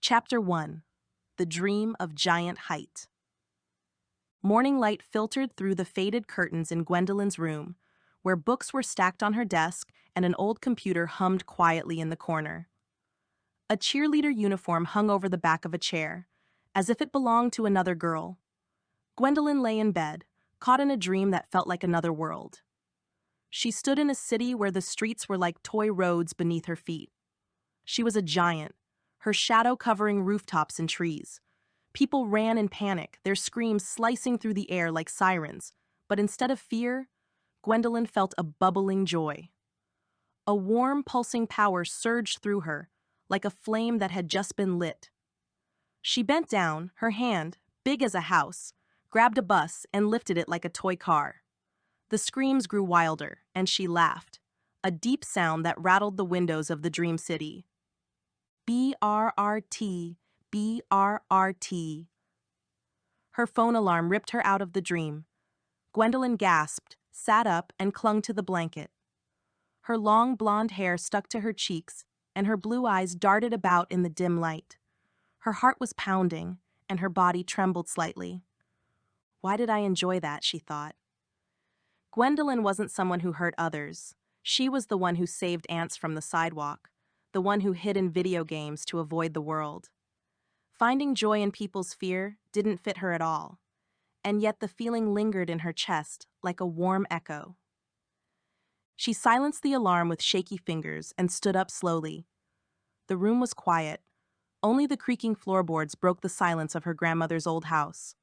Chapter 1. The Dream of Giant Height. Morning light filtered through the faded curtains in Gwendolyn's room, where books were stacked on her desk and an old computer hummed quietly in the corner. A cheerleader uniform hung over the back of a chair, as if it belonged to another girl. Gwendolyn lay in bed, caught in a dream that felt like another world. She stood in a city where the streets were like toy roads beneath her feet. She was a giant, her shadow covering rooftops and trees. People ran in panic, their screams slicing through the air like sirens, but instead of fear, Gwendolyn felt a bubbling joy. A warm, pulsing power surged through her, like a flame that had just been lit. She bent down, her hand, big as a house, grabbed a bus and lifted it like a toy car. The screams grew wilder, and she laughed, a deep sound that rattled the windows of the dream city. BRRT, BRRT. Her phone alarm ripped her out of the dream. Gwendolyn gasped, sat up, and clung to the blanket. Her long blonde hair stuck to her cheeks, and her blue eyes darted about in the dim light. Her heart was pounding, and her body trembled slightly. Why did I enjoy that, she thought. Gwendolyn wasn't someone who hurt others. She was the one who saved ants from the sidewalk, the one who hid in video games to avoid the world. Finding joy in people's fear didn't fit her at all, and yet the feeling lingered in her chest like a warm echo. She silenced the alarm with shaky fingers and stood up slowly. The room was quiet. Only the creaking floorboards broke the silence of her grandmother's old house.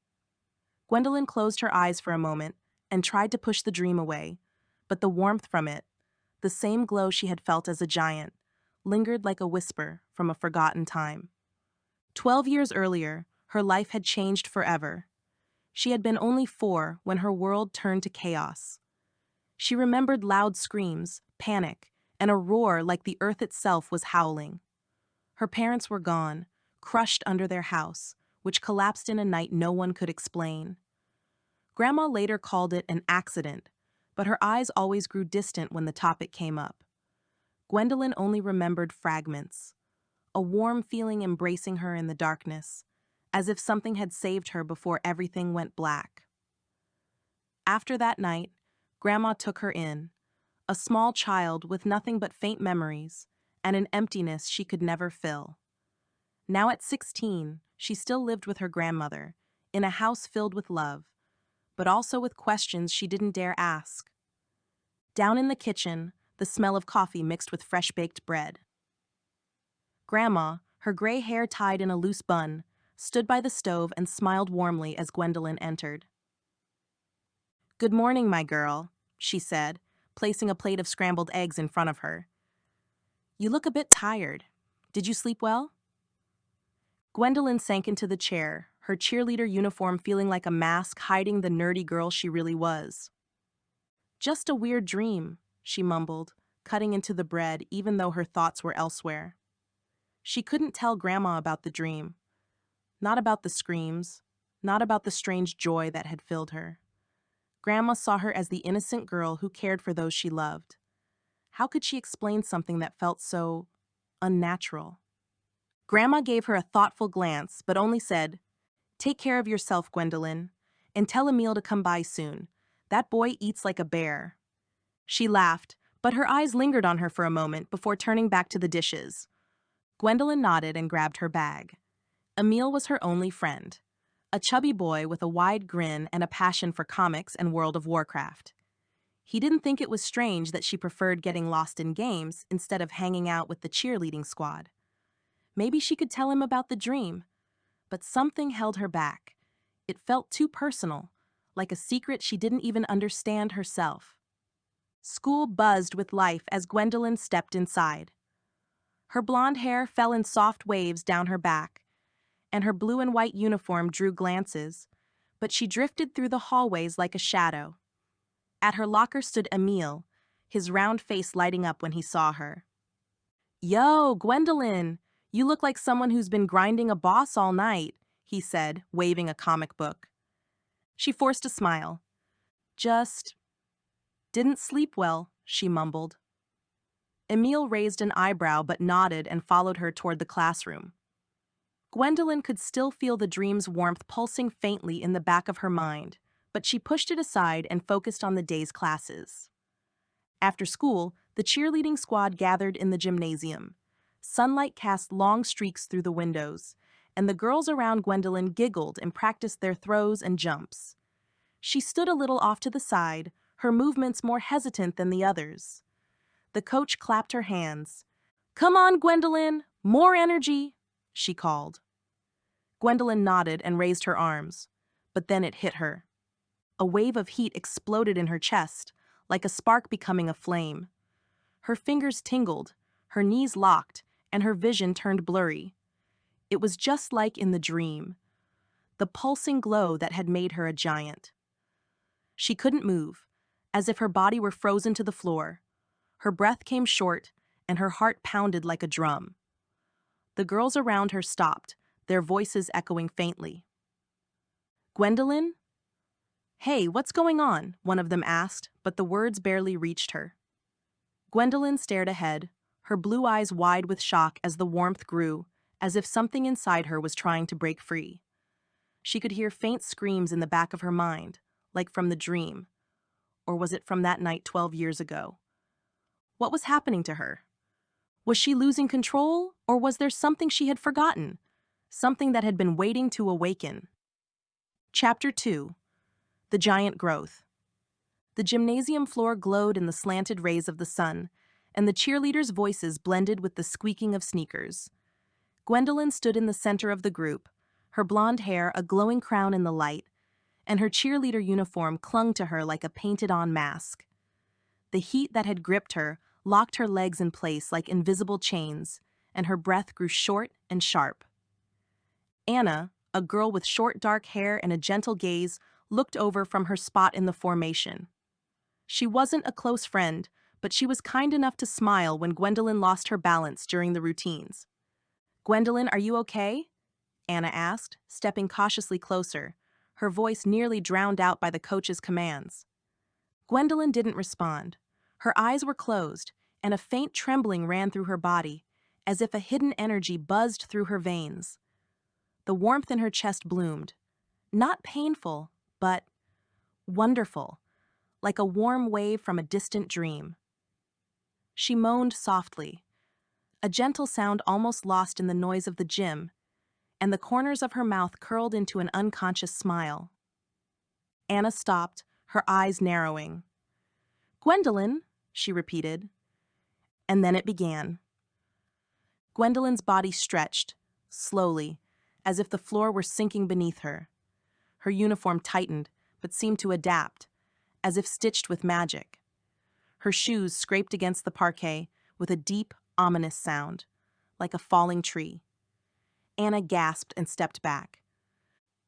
Gwendolyn closed her eyes for a moment and tried to push the dream away, but the warmth from it, the same glow she had felt as a giant, lingered like a whisper from a forgotten time. 12 years earlier, her life had changed forever. She had been only 4 when her world turned to chaos. She remembered loud screams, panic, and a roar like the earth itself was howling. Her parents were gone, crushed under their house, which collapsed in a night no one could explain. Grandma later called it an accident, but her eyes always grew distant when the topic came up. Gwendolyn only remembered fragments, a warm feeling embracing her in the darkness, as if something had saved her before everything went black. After that night, Grandma took her in, a small child with nothing but faint memories and an emptiness she could never fill. Now at 16, she still lived with her grandmother, in a house filled with love, but also with questions she didn't dare ask. Down in the kitchen, the smell of coffee mixed with fresh-baked bread. Grandma, her gray hair tied in a loose bun, stood by the stove and smiled warmly as Gwendolyn entered. "Good morning, my girl," she said, placing a plate of scrambled eggs in front of her. "You look a bit tired. Did you sleep well?" Gwendolyn sank into the chair, her cheerleader uniform feeling like a mask hiding the nerdy girl she really was. "Just a weird dream," she mumbled, cutting into the bread even though her thoughts were elsewhere. She couldn't tell Grandma about the dream. Not about the screams, not about the strange joy that had filled her. Grandma saw her as the innocent girl who cared for those she loved. How could she explain something that felt so unnatural? Grandma gave her a thoughtful glance, but only said, "Take care of yourself, Gwendolyn, and tell Emil to come by soon. That boy eats like a bear." She laughed, but her eyes lingered on her for a moment before turning back to the dishes. Gwendolyn nodded and grabbed her bag. Emil was her only friend, a chubby boy with a wide grin and a passion for comics and World of Warcraft. He didn't think it was strange that she preferred getting lost in games instead of hanging out with the cheerleading squad. Maybe she could tell him about the dream, but something held her back. It felt too personal, like a secret she didn't even understand herself. School buzzed with life as Gwendolyn stepped inside. Her blonde hair fell in soft waves down her back, and her blue and white uniform drew glances, but she drifted through the hallways like a shadow. At her locker stood Emil, his round face lighting up when he saw her. "Yo, Gwendolyn, you look like someone who's been grinding a boss all night," he said, waving a comic book. She forced a smile. "Just didn't sleep well," she mumbled. Emil raised an eyebrow but nodded and followed her toward the classroom. Gwendolyn could still feel the dream's warmth pulsing faintly in the back of her mind, but she pushed it aside and focused on the day's classes. After school, the cheerleading squad gathered in the gymnasium. Sunlight cast long streaks through the windows, and the girls around Gwendolyn giggled and practiced their throws and jumps. She stood a little off to the side, her movements more hesitant than the others. The coach clapped her hands. "Come on, Gwendolyn! More energy!" she called. Gwendolyn nodded and raised her arms, but then it hit her. A wave of heat exploded in her chest, like a spark becoming a flame. Her fingers tingled, her knees locked, and her vision turned blurry. It was just like in the dream, the pulsing glow that had made her a giant. She couldn't move, as if her body were frozen to the floor. Her breath came short, and her heart pounded like a drum. The girls around her stopped, their voices echoing faintly. "Gwendolyn?" "Hey, what's going on?" one of them asked, but the words barely reached her. Gwendolyn stared ahead, her blue eyes wide with shock as the warmth grew, as if something inside her was trying to break free. She could hear faint screams in the back of her mind, like from the dream. Or was it from that night 12 years ago? What was happening to her? Was she losing control, or was there something she had forgotten? Something that had been waiting to awaken. Chapter 2. The Giant Growth. The gymnasium floor glowed in the slanted rays of the sun, and the cheerleaders' voices blended with the squeaking of sneakers. Gwendolyn stood in the center of the group, her blonde hair a glowing crown in the light, and her cheerleader uniform clung to her like a painted-on mask. The heat that had gripped her locked her legs in place like invisible chains, and her breath grew short and sharp. Anna, a girl with short dark hair and a gentle gaze, looked over from her spot in the formation. She wasn't a close friend, but she was kind enough to smile when Gwendolyn lost her balance during the routines. "Gwendolyn, are you okay?" Anna asked, stepping cautiously closer, her voice nearly drowned out by the coach's commands. Gwendolyn didn't respond. Her eyes were closed, and a faint trembling ran through her body, as if a hidden energy buzzed through her veins. The warmth in her chest bloomed. Not painful, but wonderful, like a warm wave from a distant dream. She moaned softly, a gentle sound almost lost in the noise of the gym, and the corners of her mouth curled into an unconscious smile. Anna stopped, her eyes narrowing. "Gwendolyn," she repeated. And then it began. Gwendolyn's body stretched, slowly, as if the floor were sinking beneath her. Her uniform tightened, but seemed to adapt, as if stitched with magic. Her shoes scraped against the parquet with a deep, ominous sound, like a falling tree. Anna gasped and stepped back.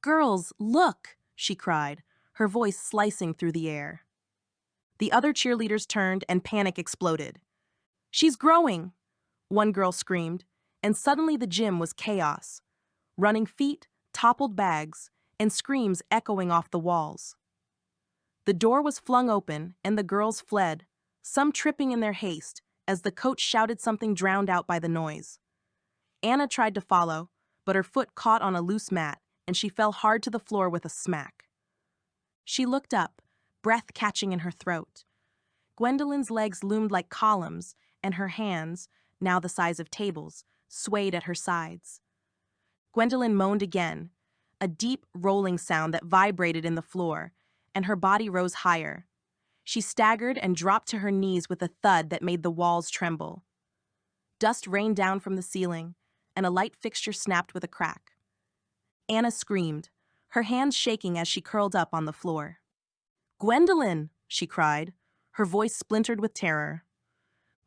"Girls, look!" she cried, her voice slicing through the air. The other cheerleaders turned and panic exploded. "She's growing!" one girl screamed, and suddenly the gym was chaos. Running feet, toppled bags, and screams echoing off the walls. The door was flung open, and the girls fled, some tripping in their haste, as the coach shouted something drowned out by the noise. Anna tried to follow, but her foot caught on a loose mat, and she fell hard to the floor with a smack. She looked up, breath catching in her throat. Gwendolyn's legs loomed like columns, and her hands, now the size of tables, swayed at her sides. Gwendolyn moaned again, a deep, rolling sound that vibrated in the floor, and her body rose higher. She staggered and dropped to her knees with a thud that made the walls tremble. Dust rained down from the ceiling, and a light fixture snapped with a crack. Anna screamed, her hands shaking as she curled up on the floor. "Gwendolyn!" she cried, her voice splintered with terror.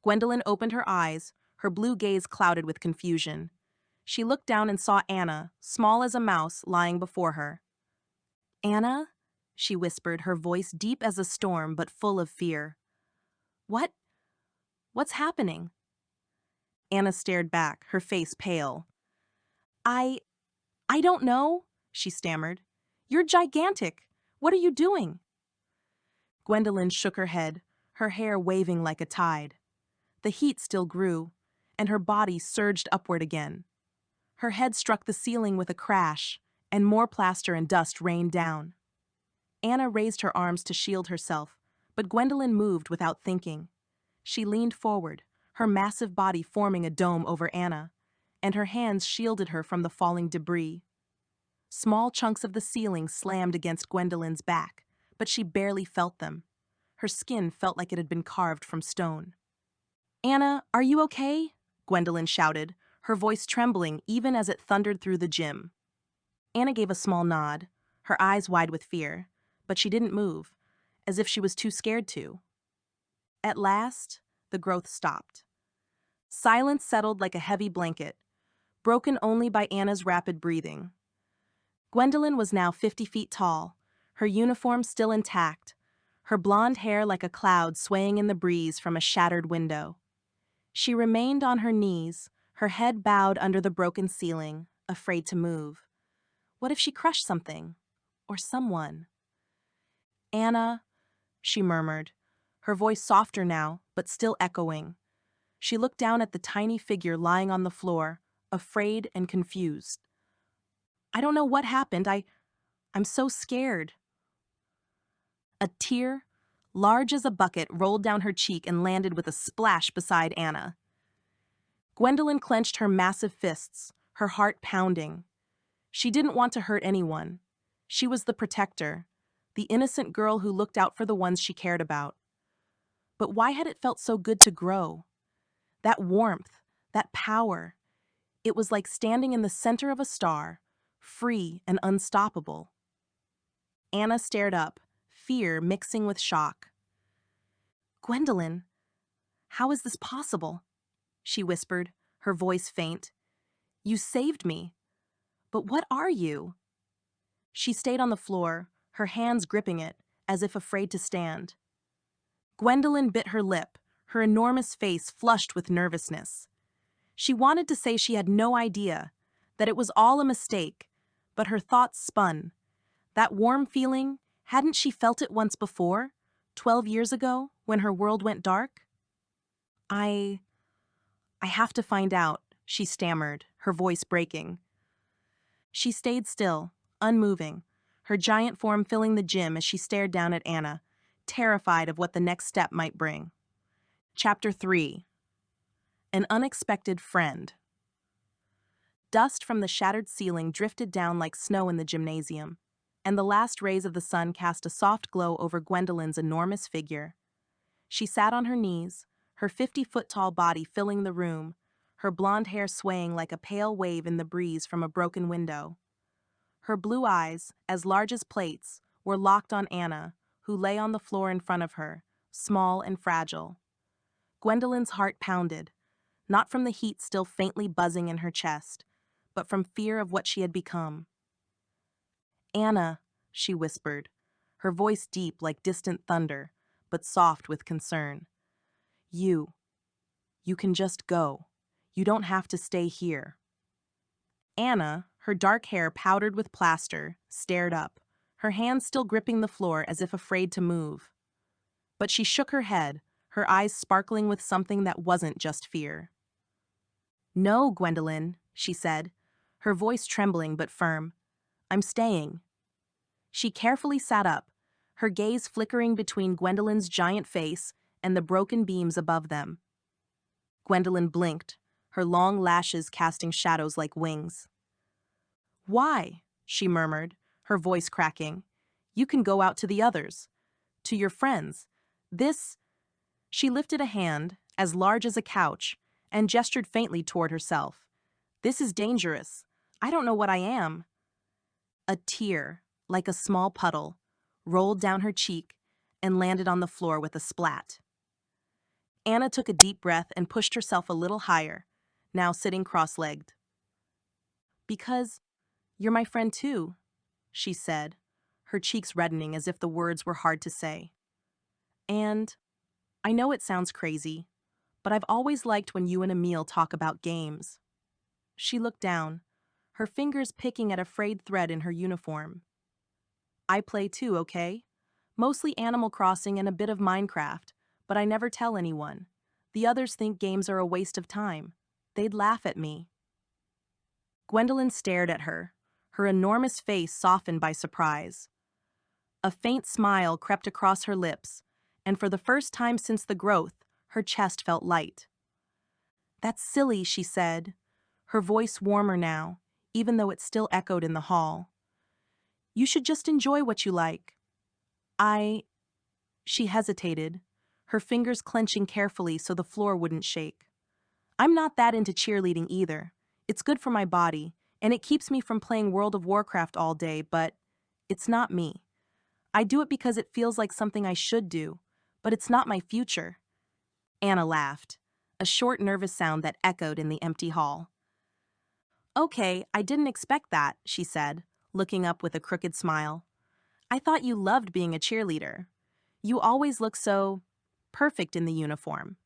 Gwendolyn opened her eyes, her blue gaze clouded with confusion. She looked down and saw Anna, small as a mouse, lying before her. "Anna?" she whispered, her voice deep as a storm but full of fear. What's happening?" Anna stared back, her face pale. I don't know," she stammered. "You're gigantic. What are you doing?" Gwendolyn shook her head, her hair waving like a tide. The heat still grew, and her body surged upward again. Her head struck the ceiling with a crash, and more plaster and dust rained down. Anna raised her arms to shield herself, but Gwendolyn moved without thinking. She leaned forward, her massive body forming a dome over Anna, and her hands shielded her from the falling debris. Small chunks of the ceiling slammed against Gwendolyn's back, but she barely felt them. Her skin felt like it had been carved from stone. "Anna, are you okay?" Gwendolyn shouted, her voice trembling even as it thundered through the gym. Anna gave a small nod, her eyes wide with fear, but she didn't move, as if she was too scared to. At last, the growth stopped. Silence settled like a heavy blanket, broken only by Anna's rapid breathing. Gwendolyn was now 50 feet tall, her uniform still intact, her blonde hair like a cloud swaying in the breeze from a shattered window. She remained on her knees, her head bowed under the broken ceiling, afraid to move. What if she crushed something? Or someone? "Anna," she murmured, her voice softer now, but still echoing. She looked down at the tiny figure lying on the floor, afraid and confused. "I don't know what happened. I'm so scared." A tear, large as a bucket, rolled down her cheek and landed with a splash beside Anna. Gwendolyn clenched her massive fists, her heart pounding. She didn't want to hurt anyone. She was the protector, the innocent girl who looked out for the ones she cared about. But why had it felt so good to grow? That warmth, that power. It was like standing in the center of a star, free and unstoppable. Anna stared up, fear mixing with shock. "Gwendolyn, how is this possible?" she whispered, her voice faint. "You saved me. But what are you?" She stayed on the floor, her hands gripping it, as if afraid to stand. Gwendolyn bit her lip, her enormous face flushed with nervousness. She wanted to say she had no idea, that it was all a mistake, but her thoughts spun. That warm feeling, hadn't she felt it once before, 12 years ago, when her world went dark? I have to find out," she stammered, her voice breaking. She stayed still, unmoving, her giant form filling the gym as she stared down at Anna, terrified of what the next step might bring. Chapter 3. An Unexpected Friend. Dust from the shattered ceiling drifted down like snow in the gymnasium, and the last rays of the sun cast a soft glow over Gwendolyn's enormous figure. She sat on her knees, her 50-foot-tall body filling the room, her blonde hair swaying like a pale wave in the breeze from a broken window. Her blue eyes, as large as plates, were locked on Anna, who lay on the floor in front of her, small and fragile. Gwendolyn's heart pounded, not from the heat still faintly buzzing in her chest, but from fear of what she had become. "Anna," she whispered, her voice deep like distant thunder, but soft with concern. You can just go. You don't have to stay here." Anna, her dark hair powdered with plaster, stared up, her hands still gripping the floor as if afraid to move. But she shook her head, her eyes sparkling with something that wasn't just fear. "No, Gwendolyn," she said, her voice trembling but firm. "I'm staying." She carefully sat up, her gaze flickering between Gwendolyn's giant face and the broken beams above them. Gwendolyn blinked, her long lashes casting shadows like wings. "Why?" she murmured, her voice cracking. "You can go out to the others. To your friends. This—" She lifted a hand, as large as a couch, and gestured faintly toward herself. "This is dangerous. I don't know what I am." A tear, like a small puddle, rolled down her cheek and landed on the floor with a splat. Anna took a deep breath and pushed herself a little higher, now sitting cross-legged. "Because you're my friend too," she said, her cheeks reddening as if the words were hard to say. "And I know it sounds crazy, but I've always liked when you and Emil talk about games." She looked down, her fingers picking at a frayed thread in her uniform. "I play too, okay? Mostly Animal Crossing and a bit of Minecraft, but I never tell anyone. The others think games are a waste of time. They'd laugh at me." Gwendolyn stared at her enormous face softened by surprise. A faint smile crept across her lips, and for the first time since the growth, her chest felt light. "That's silly," she said, her voice warmer now, even though it still echoed in the hall. "You should just enjoy what you like." She hesitated, her fingers clenching carefully so the floor wouldn't shake. "I'm not that into cheerleading either. It's good for my body, and it keeps me from playing World of Warcraft all day, but it's not me. I do it because it feels like something I should do, but it's not my future." Anna laughed, a short, nervous sound that echoed in the empty hall. "Okay, I didn't expect that," she said, looking up with a crooked smile. "I thought you loved being a cheerleader. You always look so perfect in the uniform."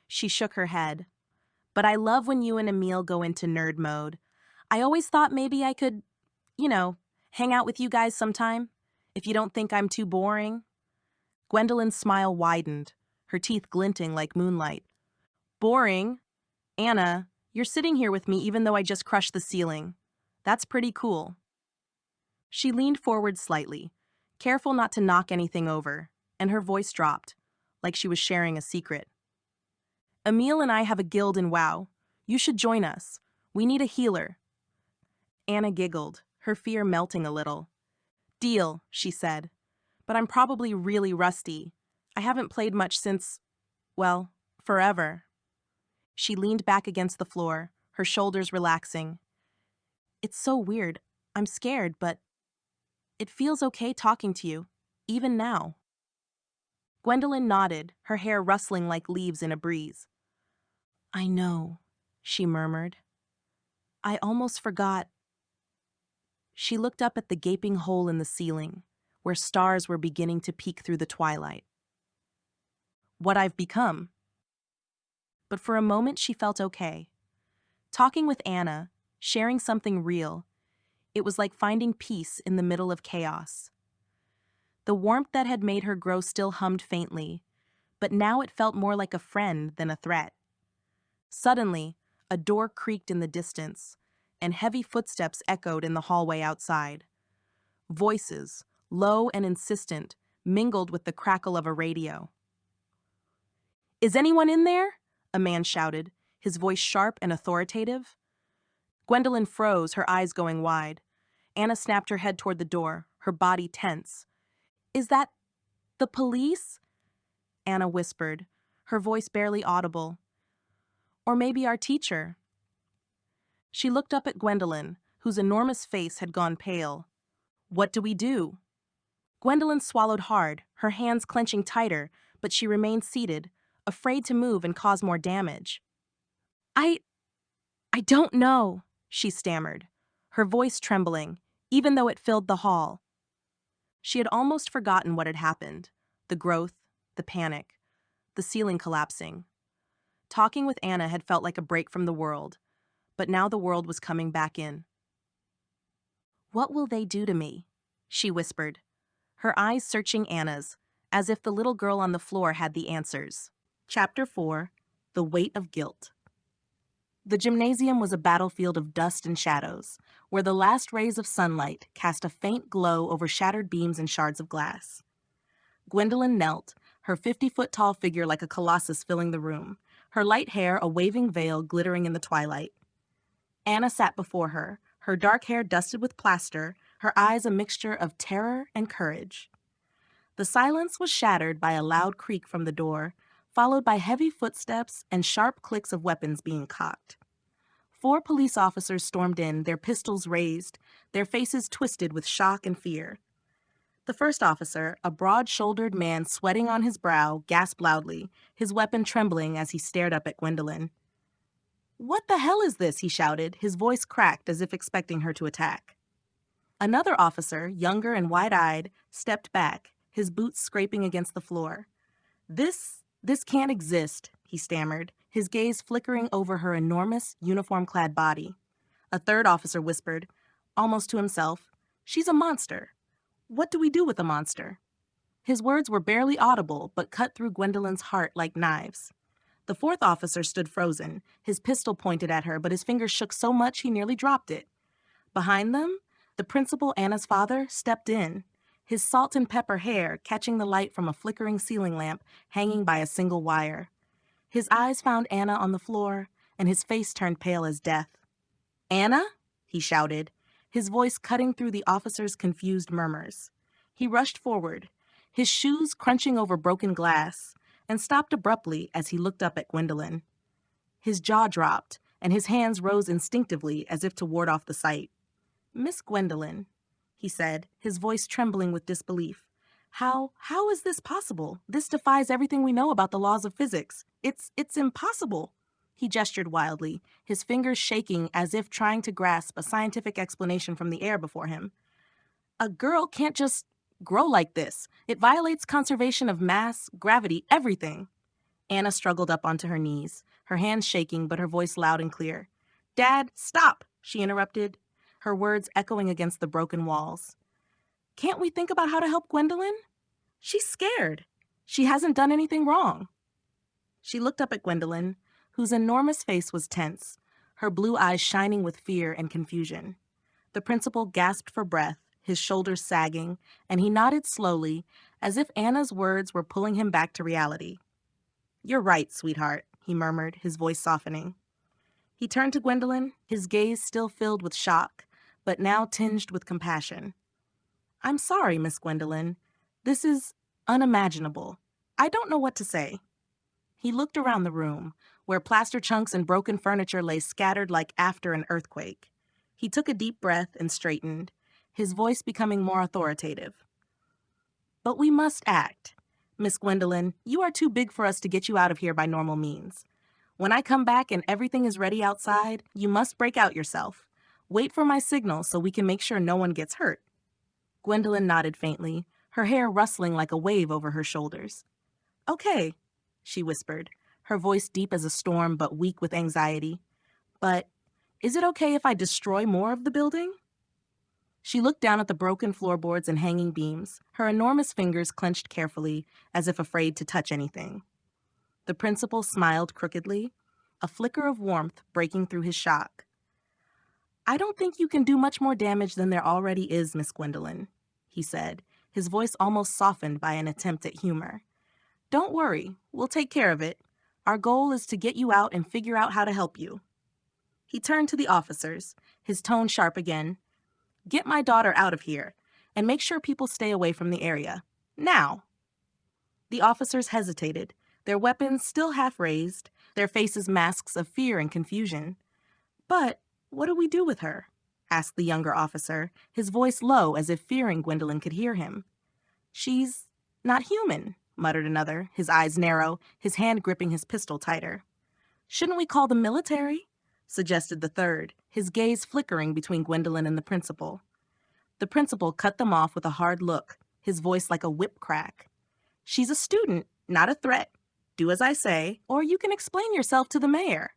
She shook her head. "But I love when you and Emil go into nerd mode. I always thought maybe I could, you know, hang out with you guys sometime, if you don't think I'm too boring." Gwendolyn's smile widened, her teeth glinting like moonlight. "Boring? Anna, you're sitting here with me even though I just crushed the ceiling. That's pretty cool." She leaned forward slightly, careful not to knock anything over, and her voice dropped, like she was sharing a secret. "Emil and I have a guild in WoW. You should join us. We need a healer." Anna giggled, her fear melting a little. "Deal," she said. "But I'm probably really rusty. I haven't played much since, well, forever." She leaned back against the floor, her shoulders relaxing. "It's so weird. I'm scared, but it feels okay talking to you, even now." Gwendolyn nodded, her hair rustling like leaves in a breeze. "I know," she murmured. "I almost forgot." She looked up at the gaping hole in the ceiling, where stars were beginning to peek through the twilight. "What I've become." But for a moment she felt okay. Talking with Anna, sharing something real, it was like finding peace in the middle of chaos. The warmth that had made her grow still hummed faintly, but now it felt more like a friend than a threat. Suddenly, a door creaked in the distance, and heavy footsteps echoed in the hallway outside. Voices, low and insistent, mingled with the crackle of a radio. "Is anyone in there?" a man shouted, his voice sharp and authoritative. Gwendolyn froze, her eyes going wide. Anna snapped her head toward the door, her body tense. "Is that the police?" Anna whispered, her voice barely audible. "Or maybe our teacher." She looked up at Gwendolyn, whose enormous face had gone pale. "What do we do?" Gwendolyn swallowed hard, her hands clenching tighter, but she remained seated, afraid to move and cause more damage. I don't know," she stammered, her voice trembling, even though it filled the hall. She had almost forgotten what had happened, the growth, the panic, the ceiling collapsing. Talking with Anna had felt like a break from the world, but now the world was coming back in. "What will they do to me?" she whispered, her eyes searching Anna's, as if the little girl on the floor had the answers. Chapter 4: The Weight of Guilt. The gymnasium was a battlefield of dust and shadows, where the last rays of sunlight cast a faint glow over shattered beams and shards of glass. Gwendolyn knelt, her 50-foot-tall figure like a colossus filling the room, her light hair a waving veil glittering in the twilight. Anna sat before her, her dark hair dusted with plaster, her eyes a mixture of terror and courage. The silence was shattered by a loud creak from the door, followed by heavy footsteps and sharp clicks of weapons being cocked. 4 police officers stormed in, their pistols raised, their faces twisted with shock and fear. The first officer, a broad-shouldered man sweating on his brow, gasped loudly, his weapon trembling as he stared up at Gwendolyn. "What the hell is this?" he shouted, his voice cracked as if expecting her to attack. Another officer, younger and wide-eyed, stepped back, his boots scraping against the floor. This can't exist," he stammered, his gaze flickering over her enormous, uniform-clad body. A third officer whispered, almost to himself, "She's a monster. What do we do with a monster?" His words were barely audible, but cut through Gwendolyn's heart like knives. The fourth officer stood frozen, his pistol pointed at her, but his fingers shook so much he nearly dropped it. Behind them, the principal, Anna's father, stepped in, his salt and pepper hair catching the light from a flickering ceiling lamp hanging by a single wire. His eyes found Anna on the floor, and his face turned pale as death. "Anna?" he shouted, his voice cutting through the officer's confused murmurs. He rushed forward, his shoes crunching over broken glass, and stopped abruptly as he looked up at Gwendolyn. His jaw dropped, and his hands rose instinctively as if to ward off the sight. "Miss Gwendolyn," he said, his voice trembling with disbelief. How is this possible? This defies everything we know about the laws of physics. It's impossible." He gestured wildly, his fingers shaking as if trying to grasp a scientific explanation from the air before him. "A girl can't just grow like this. It violates conservation of mass, gravity, everything." Anna struggled up onto her knees, her hands shaking but her voice loud and clear. "Dad, stop," she interrupted, her words echoing against the broken walls. "Can't we think about how to help Gwendolyn? She's scared. She hasn't done anything wrong." She looked up at Gwendolyn, whose enormous face was tense, her blue eyes shining with fear and confusion. The principal gasped for breath, his shoulders sagging, and he nodded slowly, as if Anna's words were pulling him back to reality. "You're right, sweetheart," he murmured, his voice softening. He turned to Gwendolyn, his gaze still filled with shock, but now tinged with compassion. "I'm sorry, Miss Gwendolyn. This is unimaginable. I don't know what to say." He looked around the room, where plaster chunks and broken furniture lay scattered like after an earthquake. He took a deep breath and straightened, his voice becoming more authoritative. "But we must act. Miss Gwendolyn, you are too big for us to get you out of here by normal means. When I come back and everything is ready outside, you must break out yourself. Wait for my signal so we can make sure no one gets hurt." Gwendolyn nodded faintly, her hair rustling like a wave over her shoulders. "Okay," she whispered, her voice deep as a storm but weak with anxiety. "But is it okay if I destroy more of the building?" She looked down at the broken floorboards and hanging beams, her enormous fingers clenched carefully, as if afraid to touch anything. The principal smiled crookedly, a flicker of warmth breaking through his shock. "I don't think you can do much more damage than there already is, Miss Gwendolyn," he said, his voice almost softened by an attempt at humor. "Don't worry, we'll take care of it. Our goal is to get you out and figure out how to help you." He turned to the officers, his tone sharp again. "Get my daughter out of here, and make sure people stay away from the area. Now!" The officers hesitated, their weapons still half raised, their faces masks of fear and confusion. "But what do we do with her?" asked the younger officer, his voice low as if fearing Gwendolyn could hear him. "She's not human," muttered another, his eyes narrow, his hand gripping his pistol tighter. "Shouldn't we call the military?" suggested the third, his gaze flickering between Gwendolyn and the principal. The principal cut them off with a hard look, his voice like a whip crack. "She's a student, not a threat. Do as I say, or you can explain yourself to the mayor."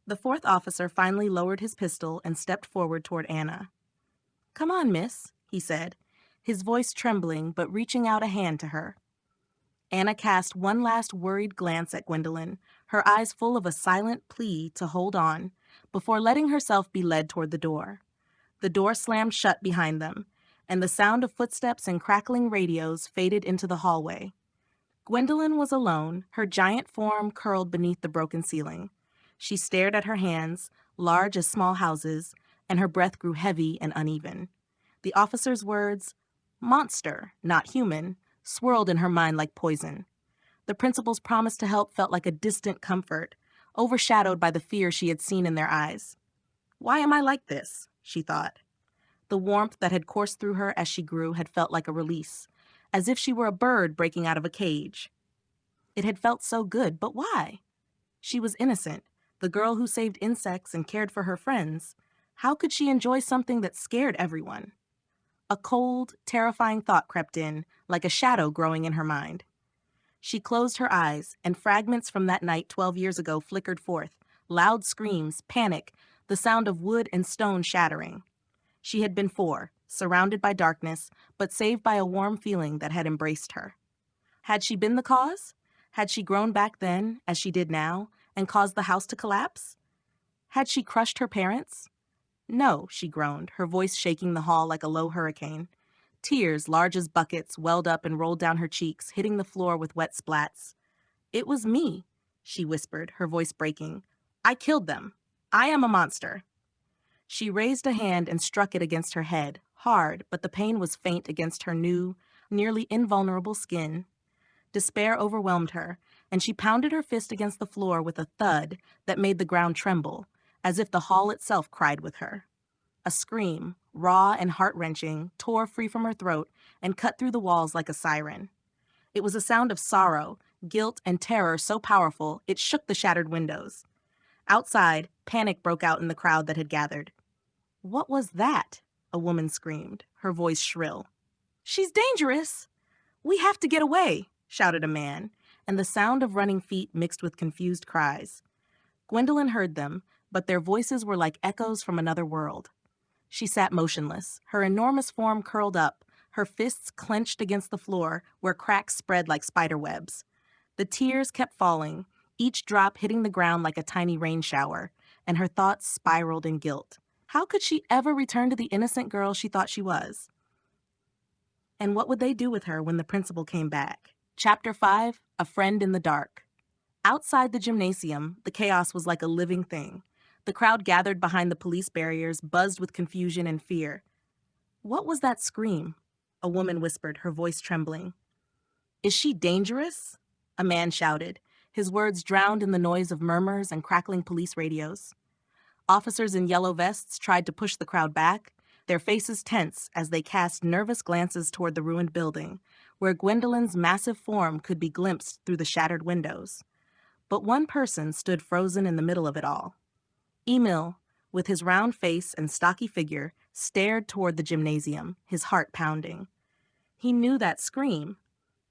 The fourth officer finally lowered his pistol and stepped forward toward Anna. "Come on, miss," he said, his voice trembling but reaching out a hand to her. Anna cast one last worried glance at Gwendolyn, her eyes full of a silent plea to hold on, before letting herself be led toward the door. The door slammed shut behind them, and the sound of footsteps and crackling radios faded into the hallway. Gwendolyn was alone, her giant form curled beneath the broken ceiling. She stared at her hands, large as small houses, and her breath grew heavy and uneven. The officer's words, "monster, not human," swirled in her mind like poison. The principal's promise to help felt like a distant comfort, overshadowed by the fear she had seen in their eyes. "Why am I like this?" she thought. The warmth that had coursed through her as she grew had felt like a release, as if she were a bird breaking out of a cage. It had felt so good, but why? She was innocent, the girl who saved insects and cared for her friends. How could she enjoy something that scared everyone? A cold, terrifying thought crept in, like a shadow growing in her mind. She closed her eyes, and fragments from that night 12 years ago flickered forth, loud screams, panic, the sound of wood and stone shattering. She had been 4, surrounded by darkness, but saved by a warm feeling that had embraced her. Had she been the cause? Had she grown back then, as she did now, and caused the house to collapse? Had she crushed her parents? No, she groaned, her voice shaking the hall like a low hurricane. Tears, large as buckets, welled up and rolled down her cheeks, hitting the floor with wet splats. It was me, she whispered, her voice breaking. I killed them. I am a monster. She raised a hand and struck it against her head, hard, but the pain was faint against her new, nearly invulnerable skin. Despair overwhelmed her, and she pounded her fist against the floor with a thud that made the ground tremble, as if the hall itself cried with her. A scream, raw and heart-wrenching, tore free from her throat and cut through the walls like a siren. It was a sound of sorrow, guilt, and terror so powerful it shook the shattered windows. Outside, panic broke out in the crowd that had gathered. "What was that?" a woman screamed, her voice shrill. "She's dangerous! We have to get away!" shouted a man, and the sound of running feet mixed with confused cries. Gwendolyn heard them, but their voices were like echoes from another world. She sat motionless, her enormous form curled up, her fists clenched against the floor where cracks spread like spider webs. The tears kept falling, each drop hitting the ground like a tiny rain shower, and her thoughts spiraled in guilt. How could she ever return to the innocent girl she thought she was? And what would they do with her when the principal came back? Chapter 5, A Friend in the Dark. Outside the gymnasium, the chaos was like a living thing. The crowd gathered behind the police barriers, buzzed with confusion and fear. "What was that scream?" a woman whispered, her voice trembling. "Is she dangerous?" a man shouted, his words drowned in the noise of murmurs and crackling police radios. Officers in yellow vests tried to push the crowd back, their faces tense as they cast nervous glances toward the ruined building, where Gwendolyn's massive form could be glimpsed through the shattered windows. But one person stood frozen in the middle of it all. Emil, with his round face and stocky figure, stared toward the gymnasium, his heart pounding. He knew that scream.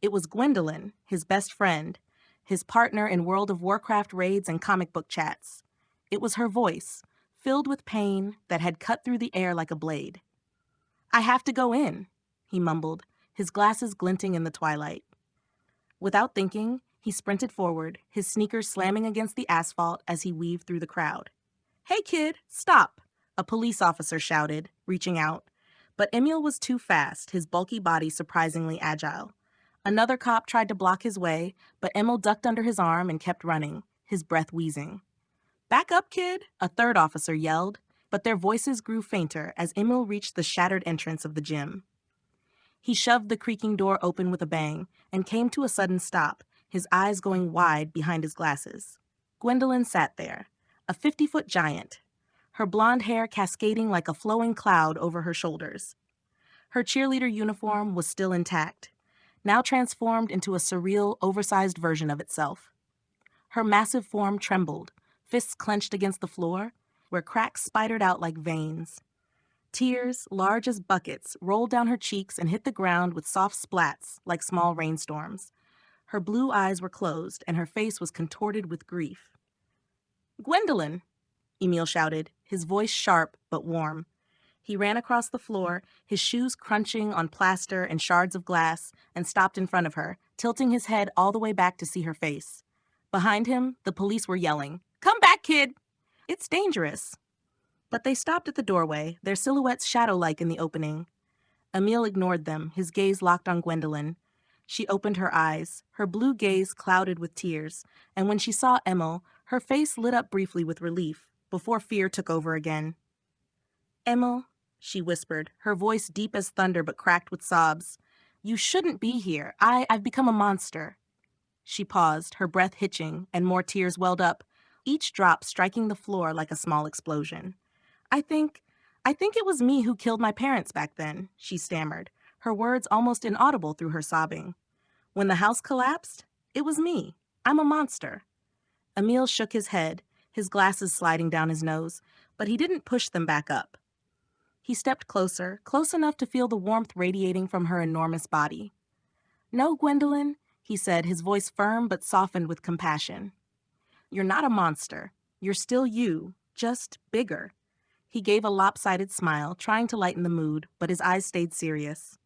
It was Gwendolyn, his best friend, his partner in World of Warcraft raids and comic book chats. It was her voice, filled with pain, that had cut through the air like a blade. "I have to go in," he mumbled, his glasses glinting in the twilight. Without thinking, he sprinted forward, his sneakers slamming against the asphalt as he weaved through the crowd. "Hey kid, stop!" a police officer shouted, reaching out. But Emil was too fast, his bulky body surprisingly agile. Another cop tried to block his way, but Emil ducked under his arm and kept running, his breath wheezing. "Back up, kid!" a third officer yelled, but their voices grew fainter as Emil reached the shattered entrance of the gym. He shoved the creaking door open with a bang and came to a sudden stop, his eyes going wide behind his glasses. Gwendolyn sat there, a 50-foot giant, her blonde hair cascading like a flowing cloud over her shoulders. Her cheerleader uniform was still intact, now transformed into a surreal, oversized version of itself. Her massive form trembled, fists clenched against the floor, where cracks spidered out like veins. Tears, large as buckets, rolled down her cheeks and hit the ground with soft splats like small rainstorms. Her blue eyes were closed, and her face was contorted with grief. "Gwendolyn!" Emil shouted, his voice sharp but warm. He ran across the floor, his shoes crunching on plaster and shards of glass, and stopped in front of her, tilting his head all the way back to see her face. Behind him, the police were yelling, "Come back, kid! It's dangerous!" But they stopped at the doorway, their silhouettes shadow-like in the opening. Emil ignored them, his gaze locked on Gwendolyn. She opened her eyes, her blue gaze clouded with tears, and when she saw Emil, her face lit up briefly with relief, before fear took over again. "Emil," she whispered, her voice deep as thunder but cracked with sobs, "you shouldn't be here. I've become a monster." She paused, her breath hitching, and more tears welled up, each drop striking the floor like a small explosion. I think it was me who killed my parents back then," she stammered, her words almost inaudible through her sobbing. "When the house collapsed, it was me. I'm a monster." Emil shook his head, his glasses sliding down his nose, but he didn't push them back up. He stepped closer, close enough to feel the warmth radiating from her enormous body. "No, Gwendolyn," he said, his voice firm but softened with compassion. "You're not a monster. You're still you, just bigger." He gave a lopsided smile, trying to lighten the mood, but his eyes stayed serious.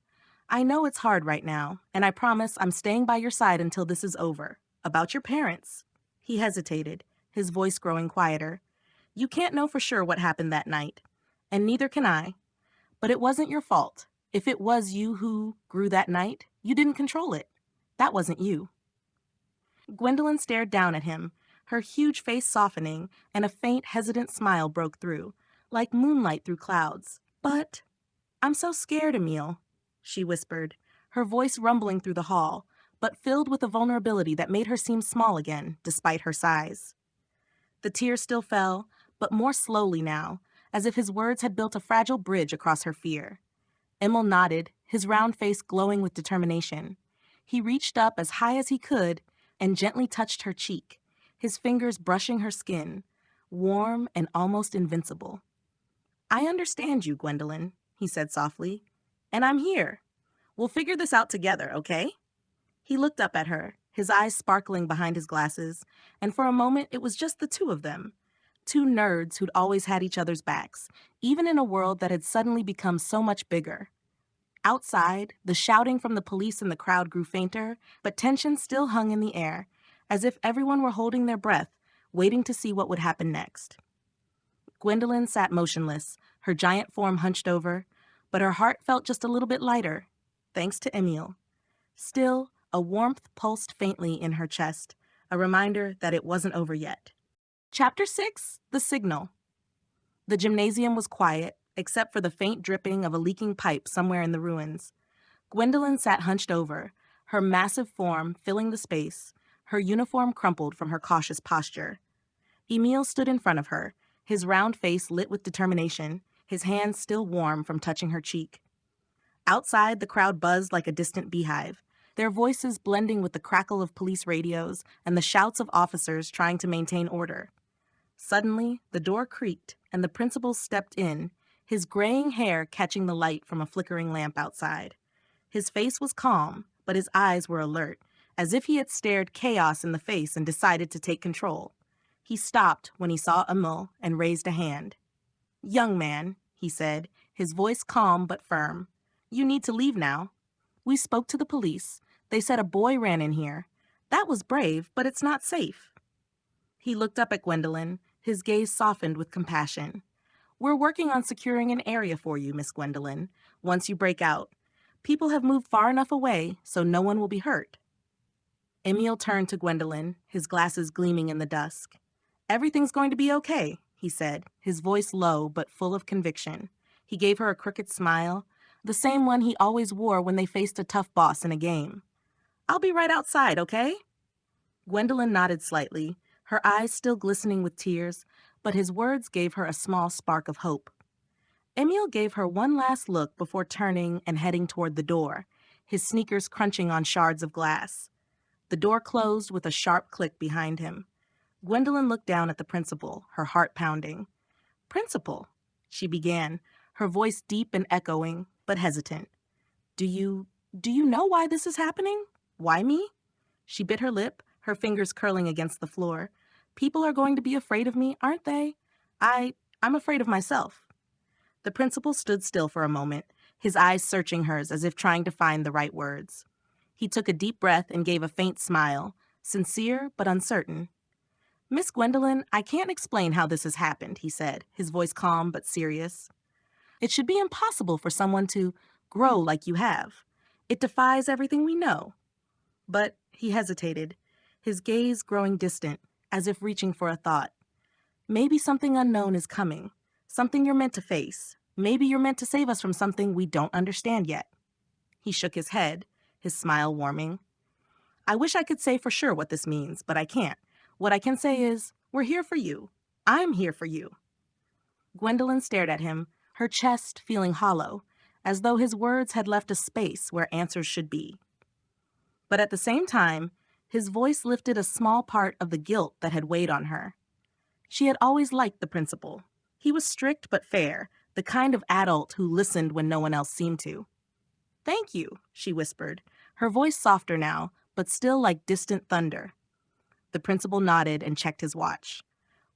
"I know it's hard right now, and I promise I'm staying by your side until this is over." About your parents. He hesitated, his voice growing quieter. You can't know for sure what happened that night, and neither can I. But it wasn't your fault. If it was you who grew that night, you didn't control it. That wasn't you. Gwendolyn stared down at him, her huge face softening, and a faint, hesitant smile broke through, like moonlight through clouds. But I'm so scared, Emil, she whispered, her voice rumbling through the hall, but filled with a vulnerability that made her seem small again, despite her size. The tears still fell, but more slowly now, as if his words had built a fragile bridge across her fear. Emil nodded, his round face glowing with determination. He reached up as high as he could and gently touched her cheek, his fingers brushing her skin, warm and almost invincible. I understand you, Gwendolyn, he said softly, and I'm here. We'll figure this out together, okay? He looked up at her, his eyes sparkling behind his glasses, and for a moment it was just the two of them. Two nerds who'd always had each other's backs, even in a world that had suddenly become so much bigger. Outside, the shouting from the police and the crowd grew fainter, but tension still hung in the air, as if everyone were holding their breath, waiting to see what would happen next. Gwendolyn sat motionless, her giant form hunched over, but her heart felt just a little bit lighter, thanks to Emil. Still, a warmth pulsed faintly in her chest, a reminder that it wasn't over yet. Chapter 6, The Signal. The gymnasium was quiet, except for the faint dripping of a leaking pipe somewhere in the ruins. Gwendolyn sat hunched over, her massive form filling the space, her uniform crumpled from her cautious posture. Emil stood in front of her, his round face lit with determination, his hands still warm from touching her cheek. Outside, the crowd buzzed like a distant beehive, their voices blending with the crackle of police radios and the shouts of officers trying to maintain order. Suddenly, the door creaked, and the principal stepped in, his graying hair catching the light from a flickering lamp outside. His face was calm, but his eyes were alert, as if he had stared chaos in the face and decided to take control. He stopped when he saw Emil and raised a hand. Young man, he said, his voice calm but firm. You need to leave now. We spoke to the police. They said a boy ran in here. That was brave, but it's not safe. He looked up at Gwendolyn, his gaze softened with compassion. We're working on securing an area for you, Miss Gwendolyn, once you break out. People have moved far enough away so no one will be hurt. Emil turned to Gwendolyn, his glasses gleaming in the dusk. Everything's going to be okay, he said, his voice low but full of conviction. He gave her a crooked smile, the same one he always wore when they faced a tough boss in a game. I'll be right outside, okay? Gwendolyn nodded slightly, her eyes still glistening with tears, but his words gave her a small spark of hope. Emil gave her one last look before turning and heading toward the door, his sneakers crunching on shards of glass. The door closed with a sharp click behind him. Gwendolyn looked down at the principal, her heart pounding. Principal, she began, her voice deep and echoing, but hesitant. Do you know why this is happening? Why me? She bit her lip, her fingers curling against the floor. People are going to be afraid of me, aren't they? I'm afraid of myself. The principal stood still for a moment, his eyes searching hers as if trying to find the right words. He took a deep breath and gave a faint smile, sincere but uncertain. Miss Gwendolyn, I can't explain how this has happened, he said, his voice calm but serious. It should be impossible for someone to grow like you have. It defies everything we know. But he hesitated, his gaze growing distant, as if reaching for a thought. Maybe something unknown is coming, something you're meant to face. Maybe you're meant to save us from something we don't understand yet. He shook his head, his smile warming. I wish I could say for sure what this means, but I can't. What I can say is, we're here for you. I'm here for you. Gwendolyn stared at him, her chest feeling hollow, as though his words had left a space where answers should be. But at the same time, his voice lifted a small part of the guilt that had weighed on her. She had always liked the principal. He was strict but fair, the kind of adult who listened when no one else seemed to. Thank you, she whispered, her voice softer now, but still like distant thunder. The principal nodded and checked his watch.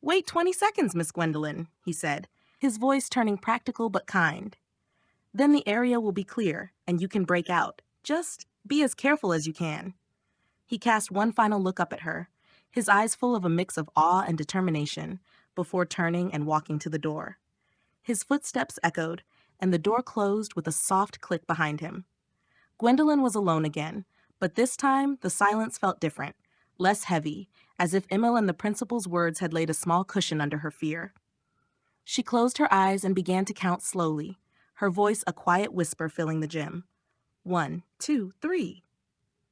Wait 20 seconds, Miss Gwendolyn, he said, his voice turning practical but kind. Then the area will be clear, and you can break out. Just be as careful as you can. He cast one final look up at her, his eyes full of a mix of awe and determination, before turning and walking to the door. His footsteps echoed, and the door closed with a soft click behind him. Gwendolyn was alone again, but this time the silence felt different, less heavy, as if Emil and the principal's words had laid a small cushion under her fear. She closed her eyes and began to count slowly, her voice a quiet whisper filling the gym. 1, 2, 3.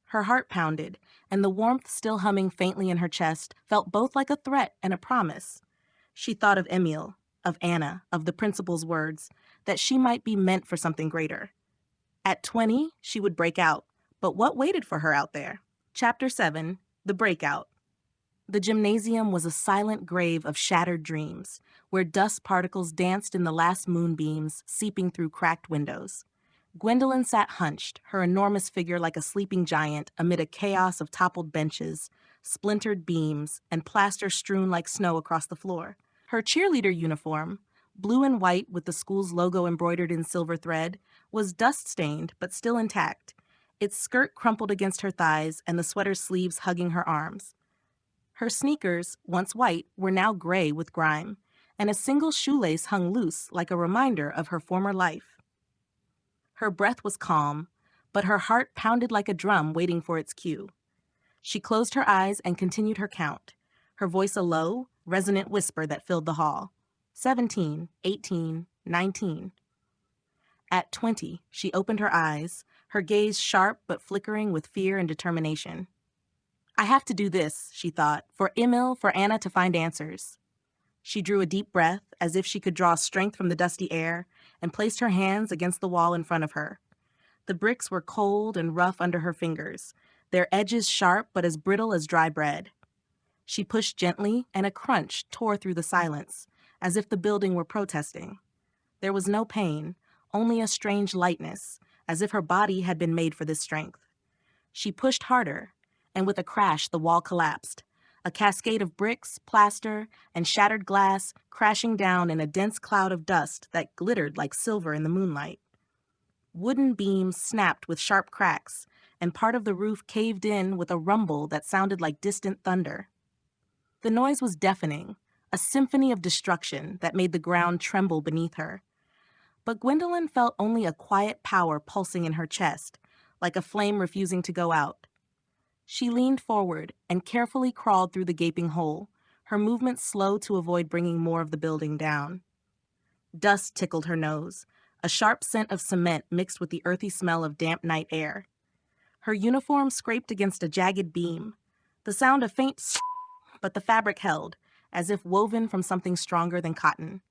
Her heart pounded, and the warmth still humming faintly in her chest felt both like a threat and a promise. She thought of Emil, of Anna, of the principal's words, that she might be meant for something greater. At 20, she would break out, but what waited for her out there? Chapter 7, The Breakout. The gymnasium was a silent grave of shattered dreams, where dust particles danced in the last moonbeams seeping through cracked windows. Gwendolyn sat hunched, her enormous figure like a sleeping giant amid a chaos of toppled benches, splintered beams, and plaster strewn like snow across the floor. Her cheerleader uniform, blue and white with the school's logo embroidered in silver thread, was dust-stained but still intact, its skirt crumpled against her thighs and the sweater's sleeves hugging her arms. Her sneakers, once white, were now gray with grime, and a single shoelace hung loose like a reminder of her former life. Her breath was calm, but her heart pounded like a drum waiting for its cue. She closed her eyes and continued her count, her voice a low, resonant whisper that filled the hall. 17, 18, 19. At 20, she opened her eyes, her gaze sharp but flickering with fear and determination. I have to do this, she thought, for Emil, for Anna to find answers. She drew a deep breath, as if she could draw strength from the dusty air, and placed her hands against the wall in front of her. The bricks were cold and rough under her fingers, their edges sharp but as brittle as dry bread. She pushed gently, and a crunch tore through the silence, as if the building were protesting. There was no pain, only a strange lightness, as if her body had been made for this strength. She pushed harder, and with a crash the wall collapsed, a cascade of bricks, plaster, and shattered glass crashing down in a dense cloud of dust that glittered like silver in the moonlight. Wooden beams snapped with sharp cracks, and part of the roof caved in with a rumble that sounded like distant thunder. The noise was deafening, a symphony of destruction that made the ground tremble beneath her. But Gwendolyn felt only a quiet power pulsing in her chest, like a flame refusing to go out. She leaned forward and carefully crawled through the gaping hole, her movements slow to avoid bringing more of the building down. Dust tickled her nose, a sharp scent of cement mixed with the earthy smell of damp night air. Her uniform scraped against a jagged beam, the sound of faint but the fabric held, as if woven from something stronger than cotton.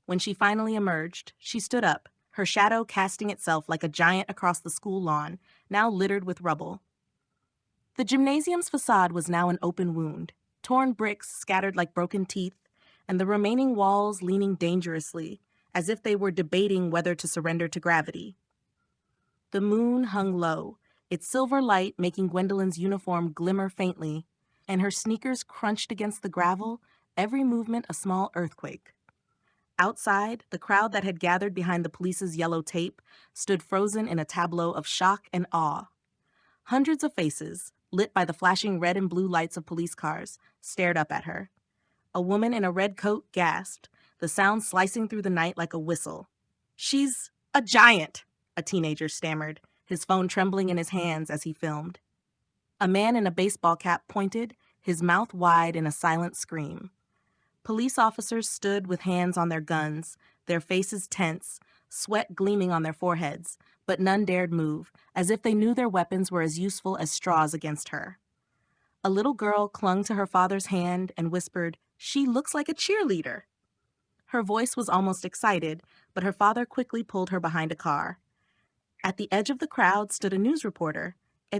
When she finally emerged, she stood up, her shadow casting itself like a giant across the school lawn, now littered with rubble. The gymnasium's facade was now an open wound, torn bricks scattered like broken teeth, and the remaining walls leaning dangerously, as if they were debating whether to surrender to gravity. The moon hung low, its silver light making Gwendolyn's uniform glimmer faintly, and her sneakers crunched against the gravel, every movement a small earthquake. Outside, the crowd that had gathered behind the police's yellow tape stood frozen in a tableau of shock and awe. Hundreds of faces, lit by the flashing red and blue lights of police cars, stared up at her. A woman in a red coat gasped, the sound slicing through the night like a whistle. "She's a giant," a teenager stammered, his phone trembling in his hands as he filmed. A man in a baseball cap pointed, his mouth wide in a silent scream. Police officers stood with hands on their guns, their faces tense, sweat gleaming on their foreheads, but none dared move, as if they knew their weapons were as useful as straws against her. A little girl clung to her father's hand and whispered, "She looks like a cheerleader." Her voice was almost excited, but her father quickly pulled her behind a car. At the edge of the crowd stood a news reporter,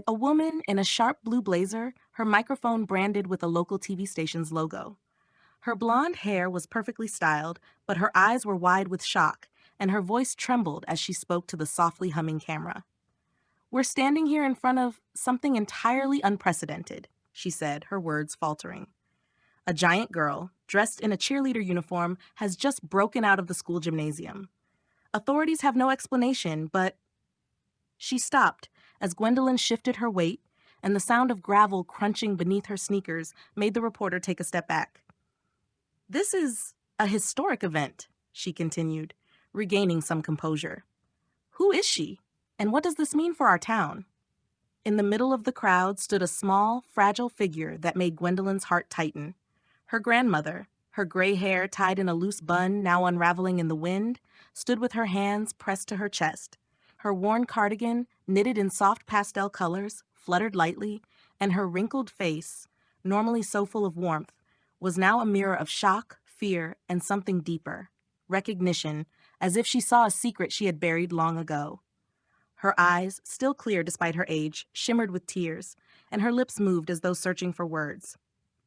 a woman in a sharp blue blazer, her microphone branded with a local TV station's logo. Her blonde hair was perfectly styled, but her eyes were wide with shock, and her voice trembled as she spoke to the softly humming camera. "We're standing here in front of something entirely unprecedented," she said, her words faltering. "A giant girl, dressed in a cheerleader uniform, has just broken out of the school gymnasium. Authorities have no explanation, but—" She stopped as Gwendolyn shifted her weight, and the sound of gravel crunching beneath her sneakers made the reporter take a step back. "This is a historic event," she continued, regaining some composure. "Who is she, and what does this mean for our town?" In the middle of the crowd stood a small, fragile figure that made Gwendolyn's heart tighten. Her grandmother, her gray hair tied in a loose bun now unraveling in the wind, stood with her hands pressed to her chest. Her worn cardigan, knitted in soft pastel colors, fluttered lightly, and her wrinkled face, normally so full of warmth, was now a mirror of shock, fear, and something deeper, recognition, as if she saw a secret she had buried long ago. Her eyes, still clear despite her age, shimmered with tears, and her lips moved as though searching for words.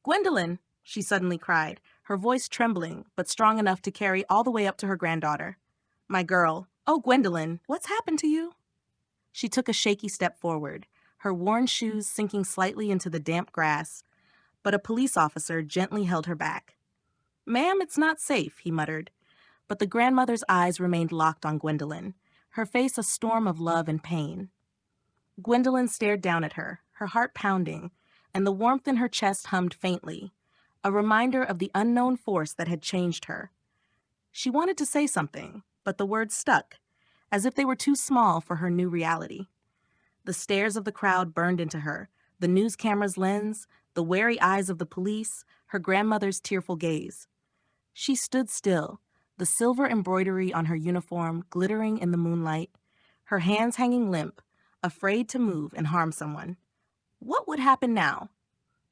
"Gwendolyn!" she suddenly cried, her voice trembling, but strong enough to carry all the way up to her granddaughter. "My girl, oh Gwendolyn, what's happened to you?" She took a shaky step forward, her worn shoes sinking slightly into the damp grass, but a police officer gently held her back. "Ma'am, it's not safe," he muttered, but the grandmother's eyes remained locked on Gwendolyn, her face a storm of love and pain. Gwendolyn stared down at her, her heart pounding, and the warmth in her chest hummed faintly, a reminder of the unknown force that had changed her. She wanted to say something, but the words stuck, as if they were too small for her new reality. The stares of the crowd burned into her, the news camera's lens, the wary eyes of the police, her grandmother's tearful gaze. She stood still, the silver embroidery on her uniform glittering in the moonlight, her hands hanging limp, afraid to move and harm someone. What would happen now?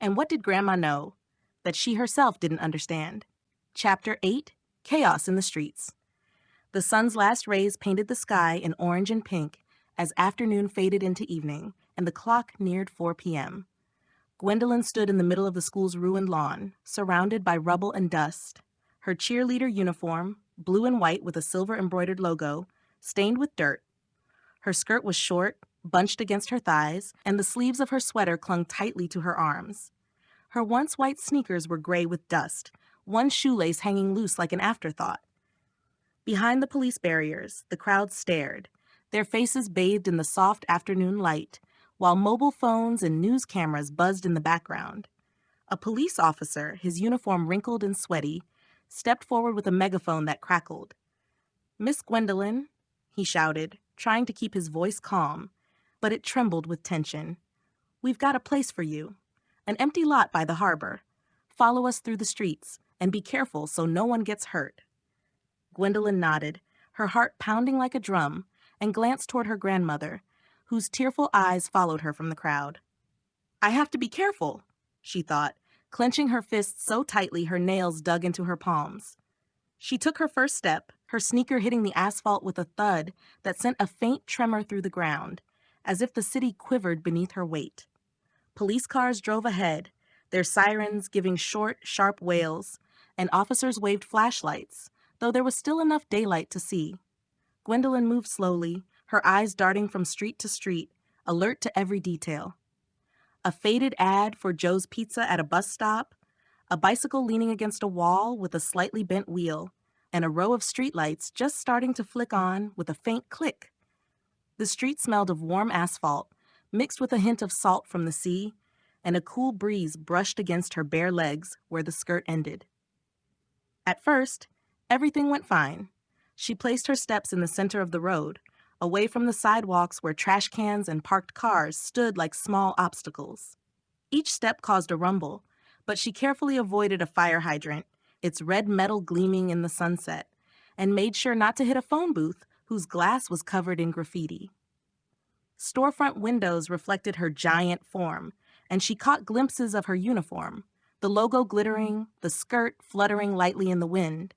And what did Grandma know that she herself didn't understand? Chapter 8, Chaos in the Streets. The sun's last rays painted the sky in orange and pink as afternoon faded into evening and the clock neared 4 p.m. Gwendolyn stood in the middle of the school's ruined lawn, surrounded by rubble and dust. Her cheerleader uniform, blue and white with a silver embroidered logo, stained with dirt. Her skirt was short, bunched against her thighs, and the sleeves of her sweater clung tightly to her arms. Her once white sneakers were gray with dust, one shoelace hanging loose like an afterthought. Behind the police barriers, the crowd stared, their faces bathed in the soft afternoon light, while mobile phones and news cameras buzzed in the background. A police officer, his uniform wrinkled and sweaty, stepped forward with a megaphone that crackled. "Miss Gwendolyn," he shouted, trying to keep his voice calm, but it trembled with tension. "We've got a place for you. An empty lot by the harbor. Follow us through the streets, and be careful so no one gets hurt." Gwendolyn nodded, her heart pounding like a drum, and glanced toward her grandmother, whose tearful eyes followed her from the crowd. "I have to be careful," she thought, clenching her fists so tightly her nails dug into her palms. She took her first step, her sneaker hitting the asphalt with a thud that sent a faint tremor through the ground, as if the city quivered beneath her weight. Police cars drove ahead, their sirens giving short, sharp wails, and officers waved flashlights, though there was still enough daylight to see. Gwendolyn moved slowly, her eyes darting from street to street, alert to every detail. A faded ad for Joe's Pizza at a bus stop, a bicycle leaning against a wall with a slightly bent wheel, and a row of streetlights just starting to flick on with a faint click. The street smelled of warm asphalt, mixed with a hint of salt from the sea, and a cool breeze brushed against her bare legs where the skirt ended. At first, everything went fine. She placed her steps in the center of the road, away from the sidewalks where trash cans and parked cars stood like small obstacles. Each step caused a rumble, but she carefully avoided a fire hydrant, its red metal gleaming in the sunset, and made sure not to hit a phone booth whose glass was covered in graffiti. Storefront windows reflected her giant form, and she caught glimpses of her uniform, the logo glittering, the skirt fluttering lightly in the wind.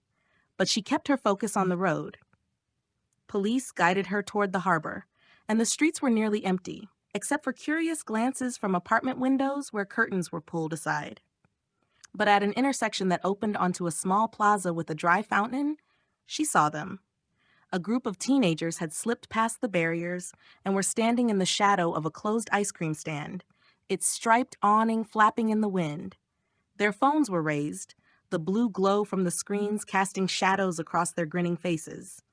But she kept her focus on the road. Police guided her toward the harbor, and the streets were nearly empty, except for curious glances from apartment windows where curtains were pulled aside. But at an intersection that opened onto a small plaza with a dry fountain, she saw them. A group of teenagers had slipped past the barriers and were standing in the shadow of a closed ice cream stand, its striped awning flapping in the wind. Their phones were raised, the blue glow from the screens casting shadows across their grinning faces.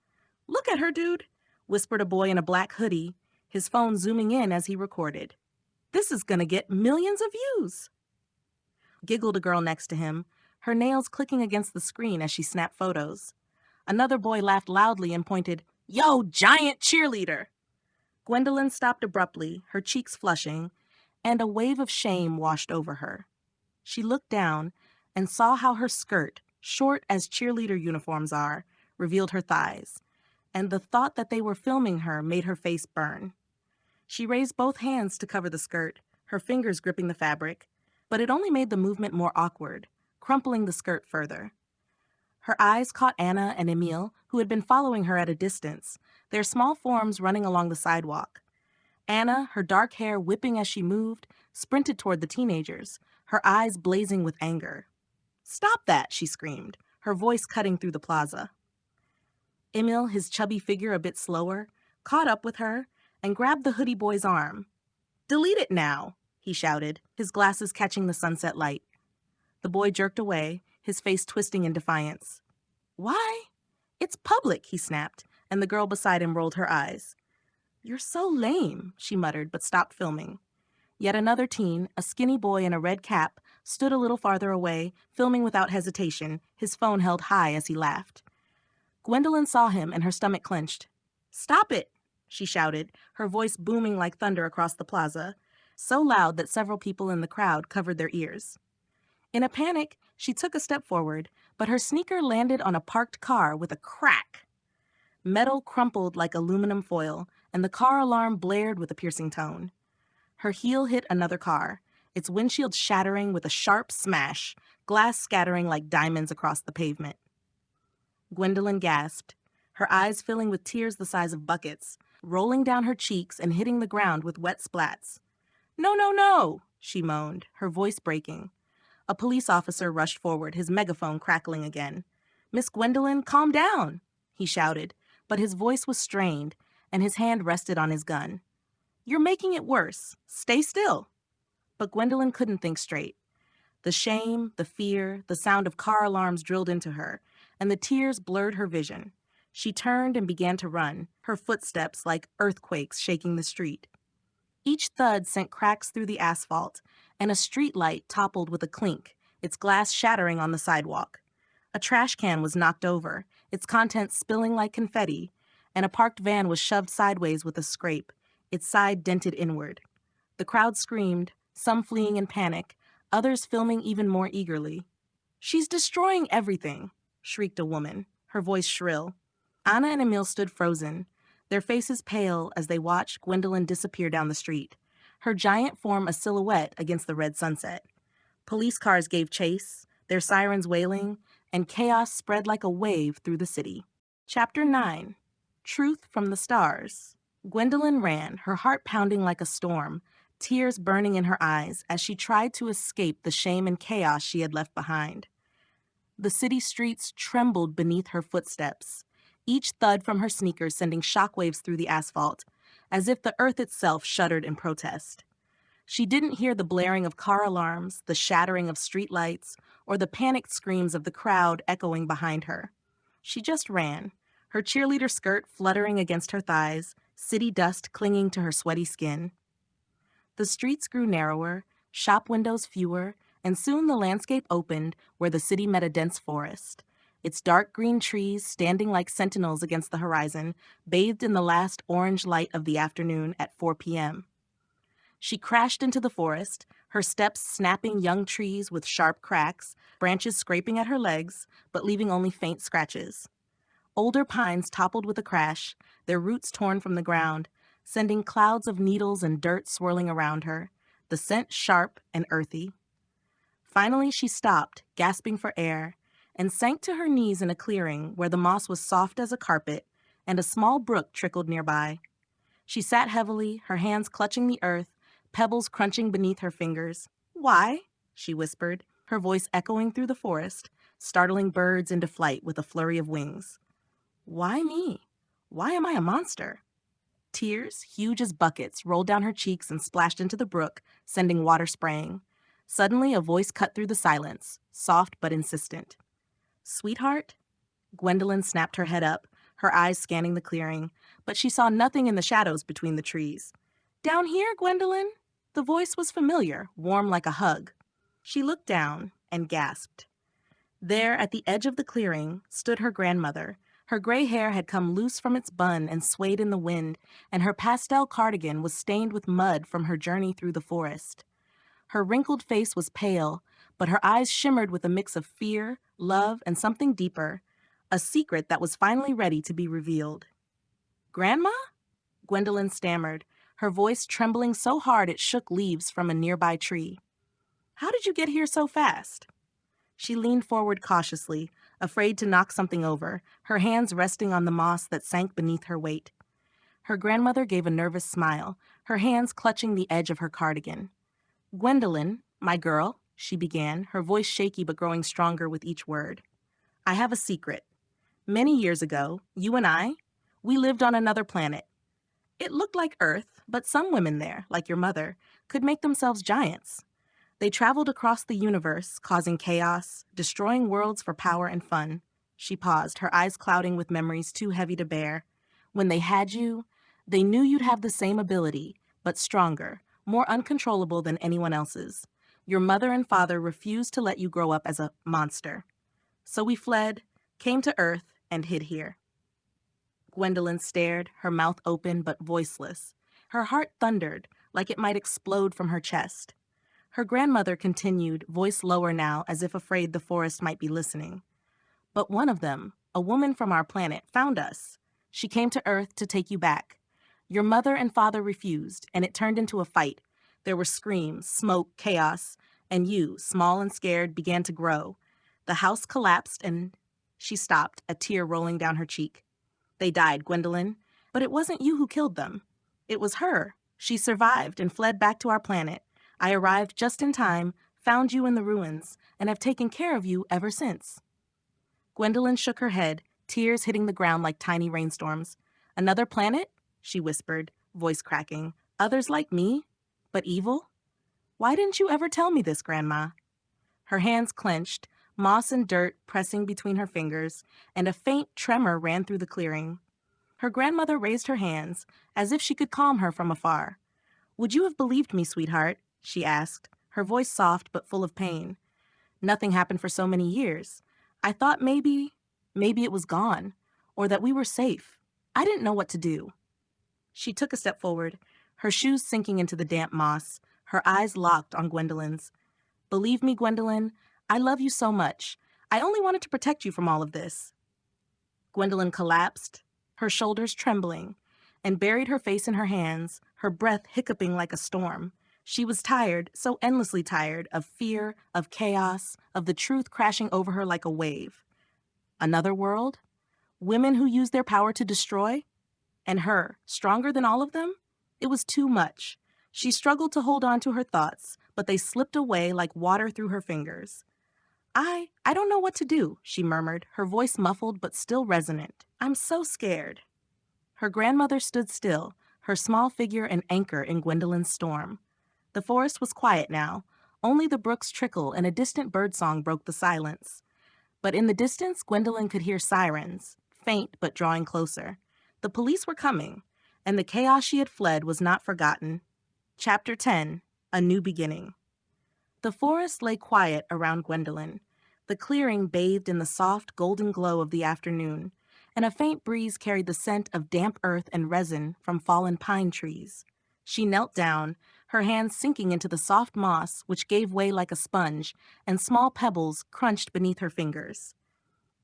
"Look at her, dude," whispered a boy in a black hoodie, his phone zooming in as he recorded. This is gonna get millions of views," giggled a girl next to him, her nails clicking against the screen as she snapped photos. Another boy laughed loudly and pointed, "Yo, giant cheerleader!" Gwendolyn stopped abruptly, her cheeks flushing, and a wave of shame washed over her. She looked down and saw how her skirt, short as cheerleader uniforms are, revealed her thighs, and the thought that they were filming her made her face burn. She raised both hands to cover the skirt, her fingers gripping the fabric, but it only made the movement more awkward, crumpling the skirt further. Her eyes caught Anna and Emil, who had been following her at a distance, their small forms running along the sidewalk. Anna, her dark hair whipping as she moved, sprinted toward the teenagers, her eyes blazing with anger. "Stop that!" she screamed, her voice cutting through the plaza. Emil, his chubby figure a bit slower, caught up with her and grabbed the hoodie boy's arm. "Delete it now," he shouted, his glasses catching the sunset light. The boy jerked away, his face twisting in defiance. "Why? It's public," he snapped, and the girl beside him rolled her eyes. "You're so lame," she muttered, but stopped filming. Yet another teen, a skinny boy in a red cap, stood a little farther away, filming without hesitation, his phone held high as he laughed. Gwendolyn saw him and her stomach clenched. "Stop it!" she shouted, her voice booming like thunder across the plaza, so loud that several people in the crowd covered their ears. In a panic, she took a step forward, but her sneaker landed on a parked car with a crack. Metal crumpled like aluminum foil, and the car alarm blared with a piercing tone. Her heel hit another car, its windshield shattering with a sharp smash, glass scattering like diamonds across the pavement. Gwendolyn gasped, her eyes filling with tears the size of buckets, rolling down her cheeks and hitting the ground with wet splats. "No, no, no!" she moaned, her voice breaking. A police officer rushed forward, his megaphone crackling again. "Miss Gwendolyn, calm down," he shouted, but his voice was strained, and his hand rested on his gun. "You're making it worse. Stay still." But Gwendolyn couldn't think straight. The shame, the fear, the sound of car alarms drilled into her, and the tears blurred her vision. She turned and began to run, her footsteps like earthquakes shaking the street. Each thud sent cracks through the asphalt, and a street light toppled with a clink, its glass shattering on the sidewalk. A trash can was knocked over, its contents spilling like confetti, and a parked van was shoved sideways with a scrape, its side dented inward. The crowd screamed, some fleeing in panic, others filming even more eagerly. "She's destroying everything," shrieked a woman, her voice shrill. Anna and Emil stood frozen, their faces pale as they watched Gwendolyn disappear down the street, her giant form a silhouette against the red sunset. Police cars gave chase, their sirens wailing, and chaos spread like a wave through the city. Chapter 9. Truth from the Stars. Gwendolyn ran, her heart pounding like a storm, tears burning in her eyes as she tried to escape the shame and chaos she had left behind. The city streets trembled beneath her footsteps, each thud from her sneakers sending shockwaves through the asphalt, as if the earth itself shuddered in protest. She didn't hear the blaring of car alarms, the shattering of streetlights, or the panicked screams of the crowd echoing behind her. She just ran, her cheerleader skirt fluttering against her thighs, city dust clinging to her sweaty skin. The streets grew narrower, shop windows fewer, and soon the landscape opened where the city met a dense forest, its dark green trees standing like sentinels against the horizon, bathed in the last orange light of the afternoon at 4 p.m. She crashed into the forest, her steps snapping young trees with sharp cracks, branches scraping at her legs, but leaving only faint scratches. Older pines toppled with a crash, their roots torn from the ground, sending clouds of needles and dirt swirling around her, the scent sharp and earthy. Finally, she stopped, gasping for air, and sank to her knees in a clearing where the moss was soft as a carpet and a small brook trickled nearby. She sat heavily, her hands clutching the earth, pebbles crunching beneath her fingers. "Why?" she whispered, her voice echoing through the forest, startling birds into flight with a flurry of wings. "Why me? Why am I a monster?" Tears, huge as buckets, rolled down her cheeks and splashed into the brook, sending water spraying. Suddenly, a voice cut through the silence, soft but insistent. "Sweetheart?" Gwendolyn snapped her head up, her eyes scanning the clearing, but she saw nothing in the shadows between the trees. "Down here, Gwendolyn?" The voice was familiar, warm like a hug. She looked down and gasped. There, at the edge of the clearing, stood her grandmother. Her gray hair had come loose from its bun and swayed in the wind, and her pastel cardigan was stained with mud from her journey through the forest. Her wrinkled face was pale, but her eyes shimmered with a mix of fear, love, and something deeper, a secret that was finally ready to be revealed. "Grandma?" Gwendolyn stammered, her voice trembling so hard it shook leaves from a nearby tree. "How did you get here so fast?" She leaned forward cautiously, afraid to knock something over, her hands resting on the moss that sank beneath her weight. Her grandmother gave a nervous smile, her hands clutching the edge of her cardigan. "Gwendolyn, my girl," she began, her voice shaky but growing stronger with each word. "I have a secret. Many years ago, you and we lived on another planet. It looked like Earth, but some women there, like your mother, could make themselves giants. They traveled across the universe, causing chaos, destroying worlds for power and fun." She paused, her eyes clouding with memories too heavy to bear. "When they had you, they knew you'd have the same ability, but stronger, more uncontrollable than anyone else's. Your mother and father refused to let you grow up as a monster. So we fled, came to Earth, and hid here." Gwendolyn stared, her mouth open but voiceless. Her heart thundered, like it might explode from her chest. Her grandmother continued, voice lower now, as if afraid the forest might be listening. "But one of them, a woman from our planet, found us. She came to Earth to take you back. Your mother and father refused, and it turned into a fight. There were screams, smoke, chaos, and you, small and scared, began to grow. The house collapsed and—" She stopped, a tear rolling down her cheek. "They died, Gwendolyn. But it wasn't you who killed them. It was her. She survived and fled back to our planet. I arrived just in time, found you in the ruins, and have taken care of you ever since." Gwendolyn shook her head, tears hitting the ground like tiny rainstorms. "Another planet?" she whispered, voice cracking. "Others like me? But evil? Why didn't you ever tell me this, Grandma?" Her hands clenched, moss and dirt pressing between her fingers, and a faint tremor ran through the clearing. Her grandmother raised her hands, as if she could calm her from afar. "Would you have believed me, sweetheart?" she asked, her voice soft but full of pain. "Nothing happened for so many years. I thought maybe it was gone, or that we were safe. I didn't know what to do." She took a step forward, her shoes sinking into the damp moss, her eyes locked on Gwendolyn's. "Believe me, Gwendolyn, I love you so much. I only wanted to protect you from all of this." Gwendolyn collapsed, her shoulders trembling, and buried her face in her hands, her breath hiccuping like a storm. She was tired, so endlessly tired, of fear, of chaos, of the truth crashing over her like a wave. Another world? Women who use their power to destroy? And her, stronger than all of them? It was too much. She struggled to hold on to her thoughts, but they slipped away like water through her fingers. I don't know what to do," she murmured, her voice muffled but still resonant. "I'm so scared." Her grandmother stood still, her small figure an anchor in Gwendolyn's storm. The forest was quiet now. Only the brook's trickle and a distant birdsong broke the silence. But in the distance, Gwendolyn could hear sirens, faint but drawing closer. The police were coming, and the chaos she had fled was not forgotten. Chapter 10, A New Beginning. The forest lay quiet around Gwendolyn. The clearing bathed in the soft, golden glow of the afternoon, and a faint breeze carried the scent of damp earth and resin from fallen pine trees. She knelt down, her hands sinking into the soft moss, which gave way like a sponge, and small pebbles crunched beneath her fingers.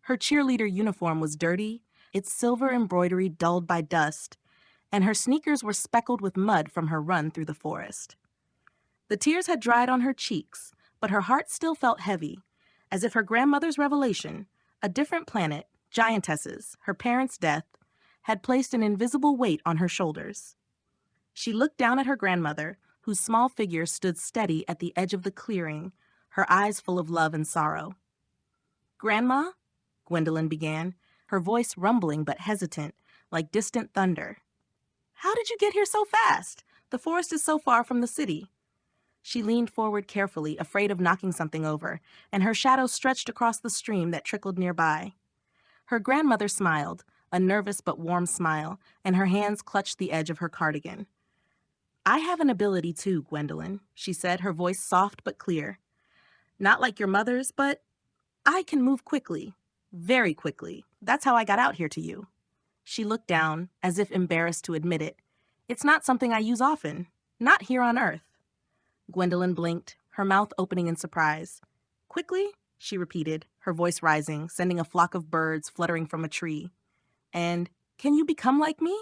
Her cheerleader uniform was dirty, its silver embroidery dulled by dust, and her sneakers were speckled with mud from her run through the forest. The tears had dried on her cheeks, but her heart still felt heavy, as if her grandmother's revelation, a different planet, Giantess's, her parents' death, had placed an invisible weight on her shoulders. She looked down at her grandmother, whose small figure stood steady at the edge of the clearing, her eyes full of love and sorrow. "Grandma?" Gwendolyn began, her voice rumbling but hesitant, like distant thunder. "How did you get here so fast? The forest is so far from the city." She leaned forward carefully, afraid of knocking something over, and her shadow stretched across the stream that trickled nearby. Her grandmother smiled, a nervous but warm smile, and her hands clutched the edge of her cardigan. I have an ability too, Gwendolyn, she said, her voice soft but clear. Not like your mother's, but I can move quickly. Very quickly. That's how I got out here to you. She looked down, as if embarrassed to admit it. It's not something I use often. Not here on Earth. Gwendolyn blinked, her mouth opening in surprise. Quickly? She repeated, her voice rising, sending a flock of birds fluttering from a tree. And, can you become like me?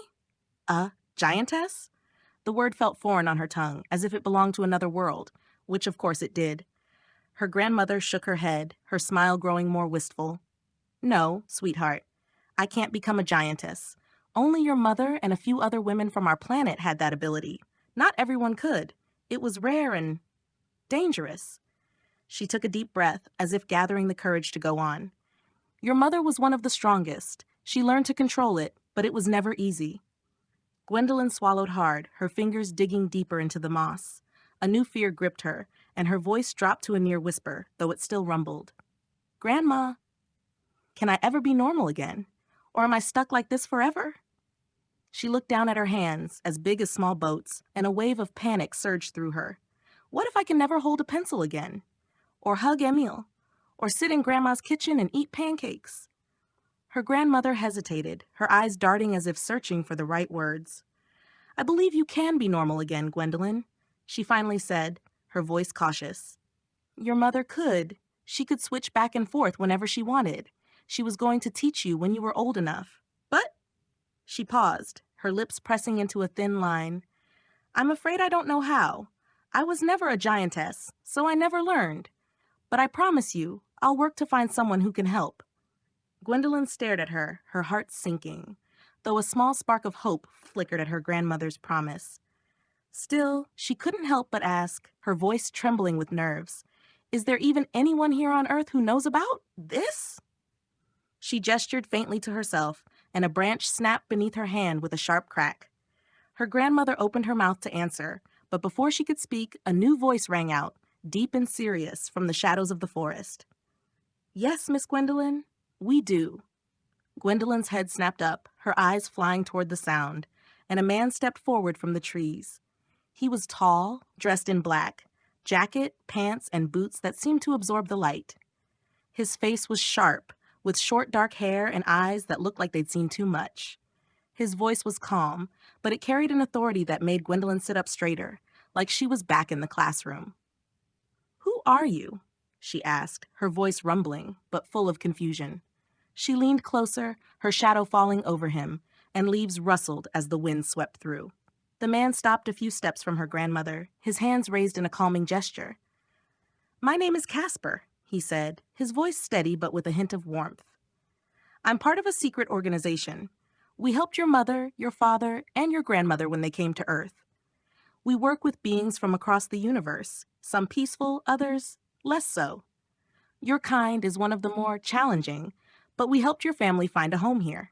A giantess? The word felt foreign on her tongue, as if it belonged to another world, which of course it did. Her grandmother shook her head, her smile growing more wistful. No, sweetheart, I can't become a giantess. Only your mother and a few other women from our planet had that ability. Not everyone could. It was rare and dangerous. She took a deep breath, as if gathering the courage to go on. Your mother was one of the strongest. She learned to control it, but it was never easy. Gwendolyn swallowed hard, her fingers digging deeper into the moss. A new fear gripped her, and her voice dropped to a near whisper, though it still rumbled. Grandma, can I ever be normal again? Or am I stuck like this forever? She looked down at her hands, as big as small boats, and a wave of panic surged through her. What if I can never hold a pencil again? Or hug Emile? Or sit in Grandma's kitchen and eat pancakes? Her grandmother hesitated, her eyes darting as if searching for the right words. I believe you can be normal again, Gwendolyn, she finally said, her voice cautious. Your mother could. She could switch back and forth whenever she wanted. She was going to teach you when you were old enough. But, she paused, her lips pressing into a thin line. I'm afraid I don't know how. I was never a giantess, so I never learned. But I promise you, I'll work to find someone who can help. Gwendolyn stared at her, her heart sinking, though a small spark of hope flickered at her grandmother's promise. Still, she couldn't help but ask, her voice trembling with nerves, is there even anyone here on Earth who knows about this? She gestured faintly to herself, and a branch snapped beneath her hand with a sharp crack. Her grandmother opened her mouth to answer, but before she could speak, a new voice rang out, deep and serious, from the shadows of the forest. Yes, Miss Gwendolyn, we do. Gwendolyn's head snapped up, her eyes flying toward the sound, and a man stepped forward from the trees. He was tall, dressed in black, jacket, pants, and boots that seemed to absorb the light. His face was sharp, with short dark hair and eyes that looked like they'd seen too much. His voice was calm, but it carried an authority that made Gwendolyn sit up straighter, like she was back in the classroom. Who are you? She asked, her voice rumbling, but full of confusion. She leaned closer, her shadow falling over him, and leaves rustled as the wind swept through. The man stopped a few steps from her grandmother, his hands raised in a calming gesture. My name is Casper, he said, his voice steady but with a hint of warmth. I'm part of a secret organization. We helped your mother, your father, and your grandmother when they came to Earth. We work with beings from across the universe, some peaceful, others less so. Your kind is one of the more challenging, but we helped your family find a home here.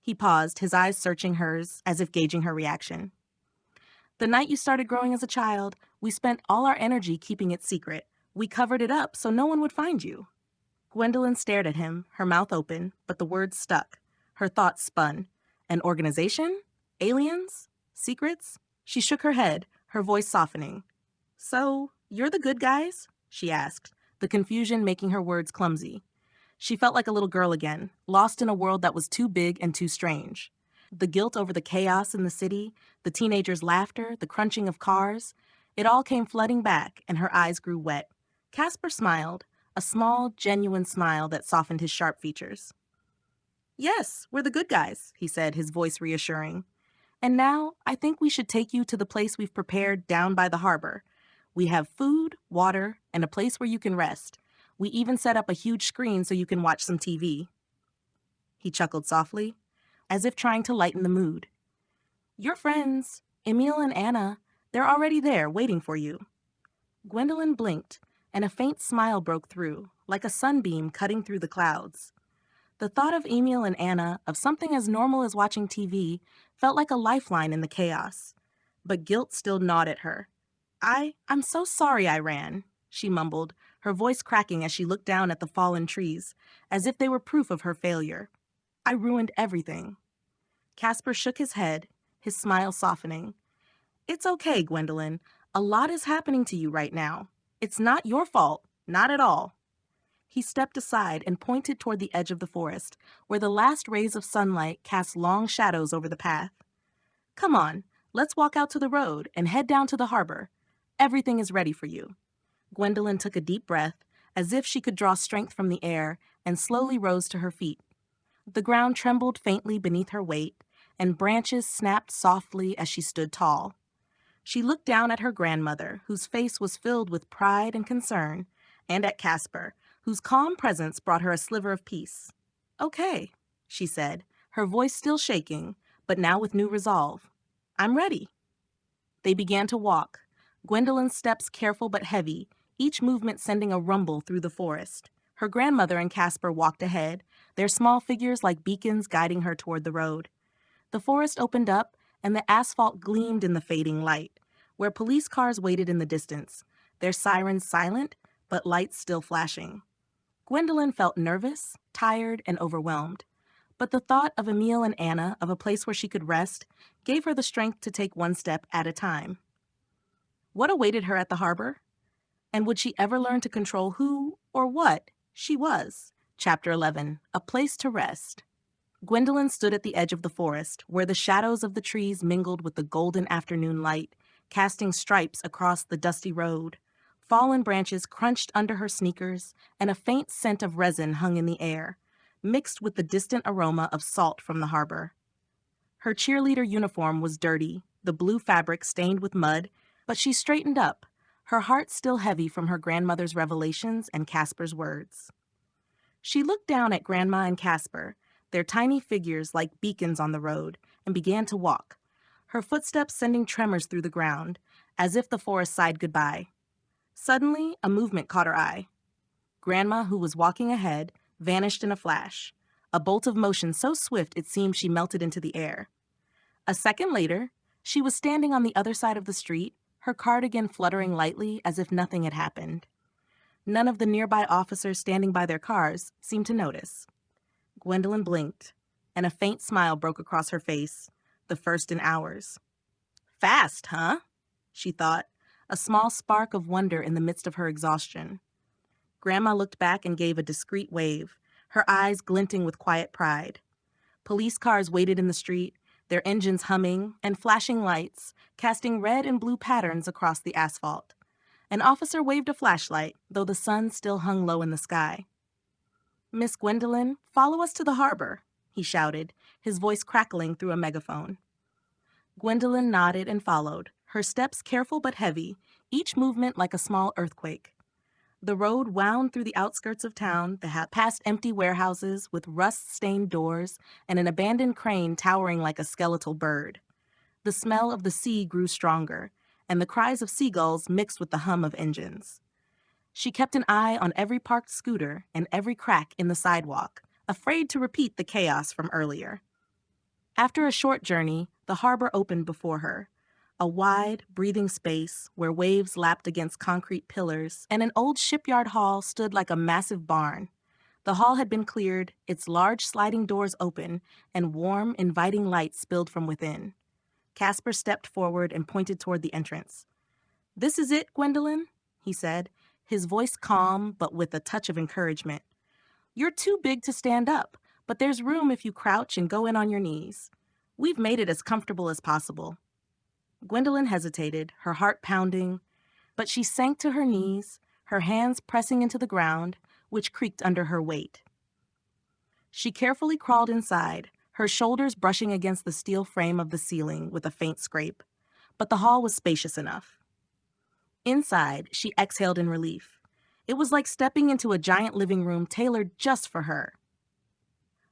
He paused, his eyes searching hers, as if gauging her reaction. The night you started growing as a child, we spent all our energy keeping it secret. We covered it up so no one would find you. Gwendolyn stared at him, her mouth open, but the words stuck. Her thoughts spun. An organization? Aliens? Secrets? She shook her head, her voice softening. So, you're the good guys? She asked, the confusion making her words clumsy. She felt like a little girl again, lost in a world that was too big and too strange. The guilt over the chaos in the city, the teenagers' laughter, the crunching of cars, it all came flooding back, and her eyes grew wet. Casper smiled, a small, genuine smile that softened his sharp features. Yes, we're the good guys, he said, his voice reassuring. And now, I think we should take you to the place we've prepared down by the harbor. We have food, water, and a place where you can rest. We even set up a huge screen so you can watch some TV. He chuckled softly, as if trying to lighten the mood. Your friends, Emile and Anna, they're already there, waiting for you. Gwendolyn blinked, and a faint smile broke through, like a sunbeam cutting through the clouds. The thought of Emile and Anna, of something as normal as watching TV, felt like a lifeline in the chaos. But guilt still gnawed at her. I'm so sorry I ran, she mumbled, her voice cracking as she looked down at the fallen trees, as if they were proof of her failure. I ruined everything. Casper shook his head, his smile softening. It's okay, Gwendolyn. A lot is happening to you right now. It's not your fault, not at all. He stepped aside and pointed toward the edge of the forest, where the last rays of sunlight cast long shadows over the path. Come on, let's walk out to the road and head down to the harbor. Everything is ready for you. Gwendolyn took a deep breath, as if she could draw strength from the air, and slowly rose to her feet. The ground trembled faintly beneath her weight, and branches snapped softly as she stood tall. She looked down at her grandmother, whose face was filled with pride and concern, and at Casper, whose calm presence brought her a sliver of peace. "Okay," she said, her voice still shaking, but now with new resolve. "I'm ready." They began to walk, Gwendolyn's steps careful but heavy, each movement sending a rumble through the forest. Her grandmother and Casper walked ahead, their small figures like beacons guiding her toward the road. The forest opened up, and the asphalt gleamed in the fading light, where police cars waited in the distance, their sirens silent, but lights still flashing. Gwendolyn felt nervous, tired, and overwhelmed. But the thought of Emil and Anna, of a place where she could rest, gave her the strength to take one step at a time. What awaited her at the harbor? And would she ever learn to control who, or what, she was? Chapter 11, A Place to Rest. Gwendolyn stood at the edge of the forest, where the shadows of the trees mingled with the golden afternoon light, casting stripes across the dusty road. Fallen branches crunched under her sneakers, and a faint scent of resin hung in the air, mixed with the distant aroma of salt from the harbor. Her cheerleader uniform was dirty, the blue fabric stained with mud, but she straightened up, her heart still heavy from her grandmother's revelations and Casper's words. She looked down at Grandma and Casper, their tiny figures like beacons on the road, and began to walk, her footsteps sending tremors through the ground, as if the forest sighed goodbye. Suddenly, a movement caught her eye. Grandma, who was walking ahead, vanished in a flash, a bolt of motion so swift it seemed she melted into the air. A second later, she was standing on the other side of the street, her cardigan fluttering lightly as if nothing had happened. None of the nearby officers standing by their cars seemed to notice. Gwendolyn blinked, and a faint smile broke across her face, the first in hours. "Fast, huh?" she thought, a small spark of wonder in the midst of her exhaustion. Grandma looked back and gave a discreet wave, her eyes glinting with quiet pride. Police cars waited in the street, their engines humming and flashing lights, casting red and blue patterns across the asphalt. An officer waved a flashlight, though the sun still hung low in the sky. "Miss Gwendolyn, follow us to the harbor," he shouted, his voice crackling through a megaphone. Gwendolyn nodded and followed, her steps careful but heavy, each movement like a small earthquake. The road wound through the outskirts of town, past empty warehouses with rust-stained doors and an abandoned crane towering like a skeletal bird. The smell of the sea grew stronger, and the cries of seagulls mixed with the hum of engines. She kept an eye on every parked scooter and every crack in the sidewalk, afraid to repeat the chaos from earlier. After a short journey, the harbor opened before her, a wide, breathing space where waves lapped against concrete pillars, and an old shipyard hall stood like a massive barn. The hall had been cleared, its large sliding doors open, and warm, inviting light spilled from within. Casper stepped forward and pointed toward the entrance. "This is it, Gwendolyn," he said, his voice calm but with a touch of encouragement. "You're too big to stand up, but there's room if you crouch and go in on your knees. We've made it as comfortable as possible." Gwendolyn hesitated, her heart pounding, but she sank to her knees, her hands pressing into the ground, which creaked under her weight. She carefully crawled inside, her shoulders brushing against the steel frame of the ceiling with a faint scrape, but the hall was spacious enough. Inside, she exhaled in relief. It was like stepping into a giant living room tailored just for her.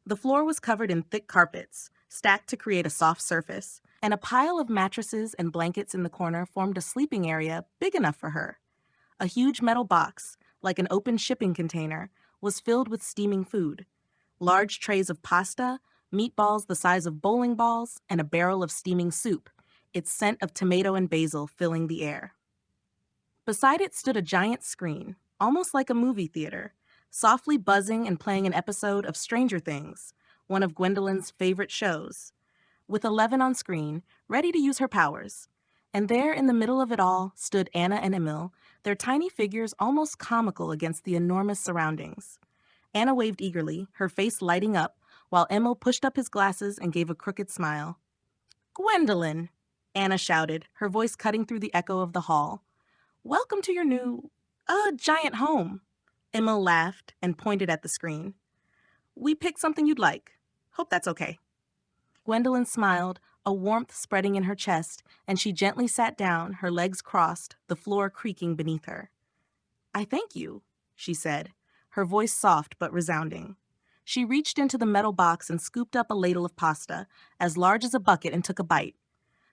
The floor was covered in thick carpets, stacked to create a soft surface, and a pile of mattresses and blankets in the corner formed a sleeping area big enough for her. A huge metal box, like an open shipping container, was filled with steaming food. Large trays of pasta, meatballs the size of bowling balls, and a barrel of steaming soup, its scent of tomato and basil filling the air. Beside it stood a giant screen, almost like a movie theater, softly buzzing and playing an episode of Stranger Things, one of Gwendolyn's favorite shows. With 11 on screen, ready to use her powers. And there in the middle of it all stood Anna and Emil, their tiny figures almost comical against the enormous surroundings. Anna waved eagerly, her face lighting up, while Emil pushed up his glasses and gave a crooked smile. "Gwendolyn!" Anna shouted, her voice cutting through the echo of the hall. "Welcome to your new, giant home." Emil laughed and pointed at the screen. "We picked something you'd like. Hope that's okay." Gwendolyn smiled, a warmth spreading in her chest, and she gently sat down, her legs crossed, the floor creaking beneath her. "I thank you," she said, her voice soft but resounding. She reached into the metal box and scooped up a ladle of pasta, as large as a bucket, and took a bite.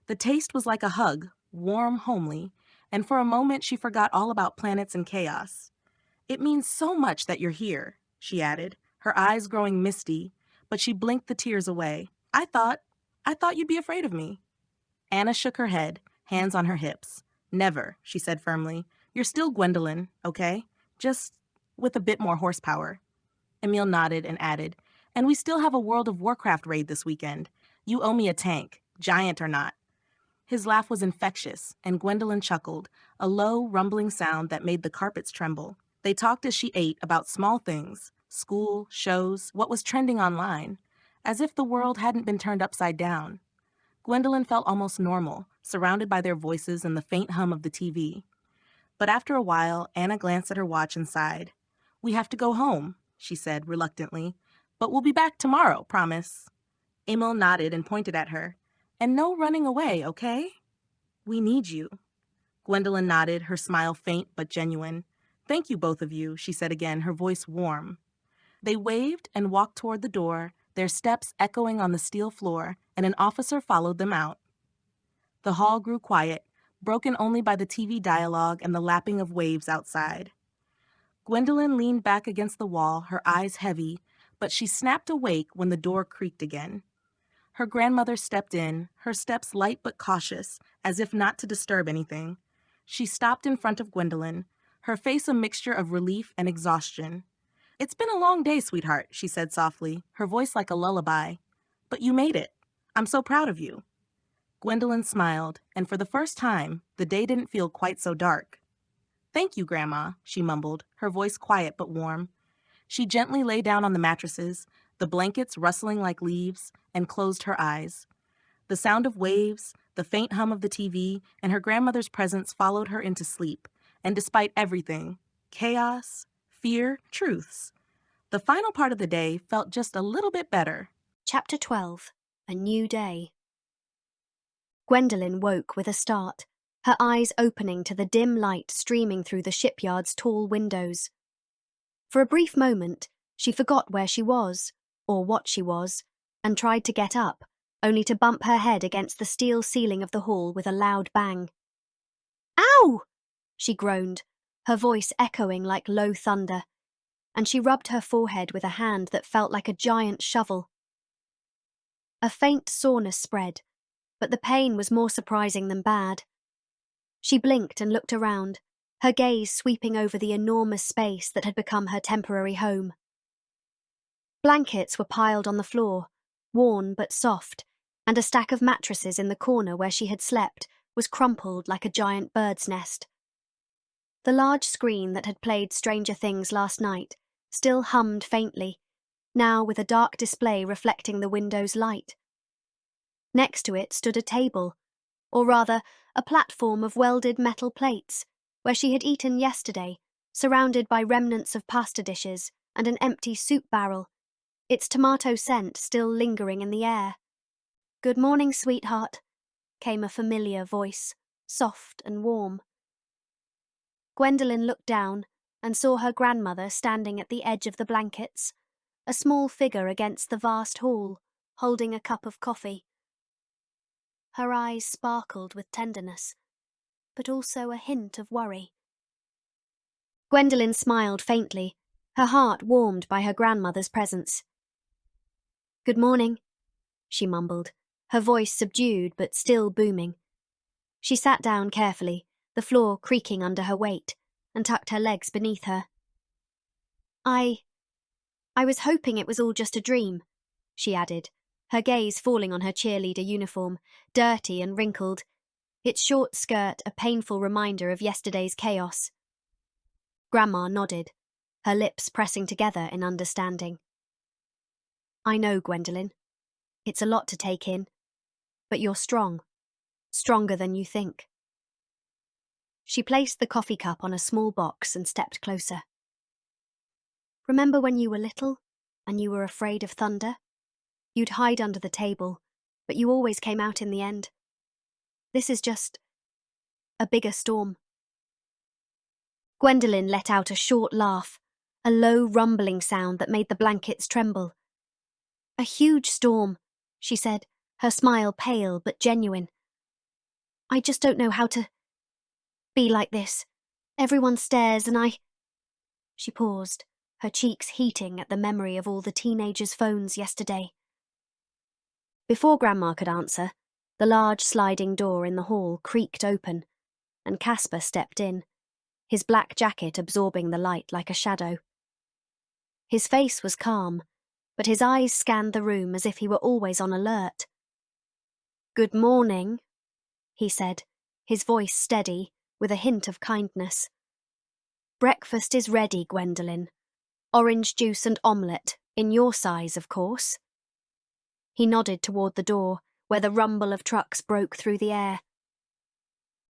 The taste was like a hug, warm, homely, and for a moment she forgot all about planets and chaos. "It means so much that you're here," she added, her eyes growing misty, but she blinked the tears away. I thought you'd be afraid of me." Anna shook her head, hands on her hips. "Never," she said firmly. "You're still Gwendolyn, okay? Just with a bit more horsepower." Emil nodded and added, "And we still have a World of Warcraft raid this weekend. You owe me a tank, giant or not." His laugh was infectious, and Gwendolyn chuckled, a low, rumbling sound that made the carpets tremble. They talked as she ate about small things, school, shows, what was trending online, as if the world hadn't been turned upside down. Gwendolyn felt almost normal, surrounded by their voices and the faint hum of the TV. But after a while, Anna glanced at her watch and sighed. "We have to go home," she said reluctantly. "But we'll be back tomorrow, promise." Emil nodded and pointed at her. "And no running away, okay? We need you." Gwendolyn nodded, her smile faint but genuine. "Thank you, both of you," she said again, her voice warm. They waved and walked toward the door, their steps echoing on the steel floor, and an officer followed them out. The hall grew quiet, broken only by the TV dialogue and the lapping of waves outside. Gwendolyn leaned back against the wall, her eyes heavy, but she snapped awake when the door creaked again. Her grandmother stepped in, her steps light but cautious, as if not to disturb anything. She stopped in front of Gwendolyn, her face a mixture of relief and exhaustion. "It's been a long day, sweetheart," she said softly, her voice like a lullaby. "But you made it. I'm so proud of you." Gwendolyn smiled, and for the first time, the day didn't feel quite so dark. "Thank you, Grandma," she mumbled, her voice quiet but warm. She gently lay down on the mattresses, the blankets rustling like leaves, and closed her eyes. The sound of waves, the faint hum of the TV, and her grandmother's presence followed her into sleep, and despite everything, chaos, fear, truths, the final part of the day felt just a little bit better. Chapter 12. A New Day. Gwendolyn woke with a start, her eyes opening to the dim light streaming through the shipyard's tall windows. For a brief moment, she forgot where she was, or what she was, and tried to get up, only to bump her head against the steel ceiling of the hall with a loud bang. "Ow!" she groaned, her voice echoing like low thunder, and she rubbed her forehead with a hand that felt like a giant shovel. A faint soreness spread, but the pain was more surprising than bad. She blinked and looked around, her gaze sweeping over the enormous space that had become her temporary home. Blankets were piled on the floor, worn but soft, and a stack of mattresses in the corner where she had slept was crumpled like a giant bird's nest. The large screen that had played Stranger Things last night still hummed faintly, now with a dark display reflecting the window's light. Next to it stood a table, or rather, a platform of welded metal plates, where she had eaten yesterday, surrounded by remnants of pasta dishes and an empty soup barrel, its tomato scent still lingering in the air. "Good morning, sweetheart," came a familiar voice, soft and warm. Gwendolyn looked down and saw her grandmother standing at the edge of the blankets, a small figure against the vast hall, holding a cup of coffee. Her eyes sparkled with tenderness, but also a hint of worry. Gwendolyn smiled faintly, her heart warmed by her grandmother's presence. "Good morning," she mumbled, her voice subdued but still booming. She sat down carefully, the floor creaking under her weight, and tucked her legs beneath her. I was hoping it was all just a dream," she added, her gaze falling on her cheerleader uniform, dirty and wrinkled. its short skirt a painful reminder of yesterday's chaos. Grandma nodded, her lips pressing together in understanding. I know, Gwendolyn. It's a lot to take in, but you're strong, stronger than you think. She placed the coffee cup on a small box and stepped closer. Remember when you were little and you were afraid of thunder? You'd hide under the table, but you always came out in the end. This is just a bigger storm. Gwendolyn let out a short laugh, a low rumbling sound that made the blankets tremble. A huge storm, she said, her smile pale but genuine. I just don't know how to be like this. Everyone stares and I... She paused, her cheeks heating at the memory of all the teenagers' phones yesterday. Before Grandma could answer, the large sliding door in the hall creaked open, and Casper stepped in, his black jacket absorbing the light like a shadow. His face was calm, but his eyes scanned the room as if he were always on alert. Good morning, he said, his voice steady, with a hint of kindness. Breakfast is ready, Gwendolyn. Orange juice and omelette, in your size, of course. He nodded toward the door, where the rumble of trucks broke through the air.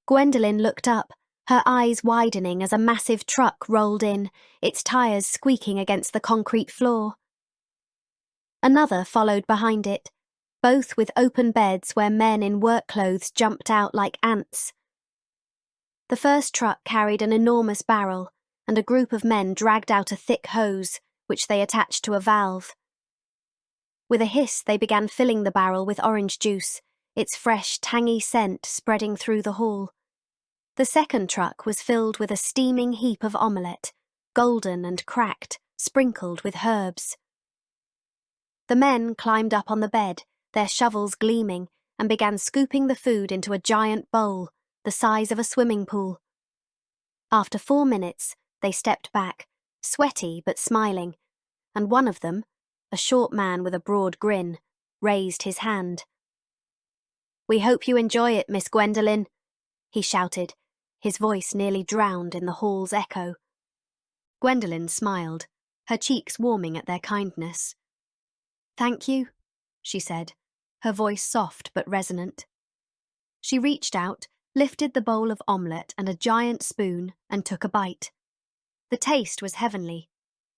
Gwendolyn looked up, her eyes widening as a massive truck rolled in, its tires squeaking against the concrete floor. Another followed behind it, both with open beds where men in work clothes jumped out like ants. The first truck carried an enormous barrel, and a group of men dragged out a thick hose, which they attached to a valve. With a hiss, they began filling the barrel with orange juice, its fresh, tangy scent spreading through the hall. The second truck was filled with a steaming heap of omelette, golden and cracked, sprinkled with herbs. The men climbed up on the bed, their shovels gleaming, and began scooping the food into a giant bowl, the size of a swimming pool. After 4 minutes, they stepped back, sweaty but smiling, and one of them, a short man with a broad grin, raised his hand. We hope you enjoy it, Miss Gwendolyn, he shouted, his voice nearly drowned in the hall's echo. Gwendolyn smiled, her cheeks warming at their kindness. Thank you, she said, her voice soft but resonant. She reached out, lifted the bowl of omelette and a giant spoon, and took a bite. The taste was heavenly.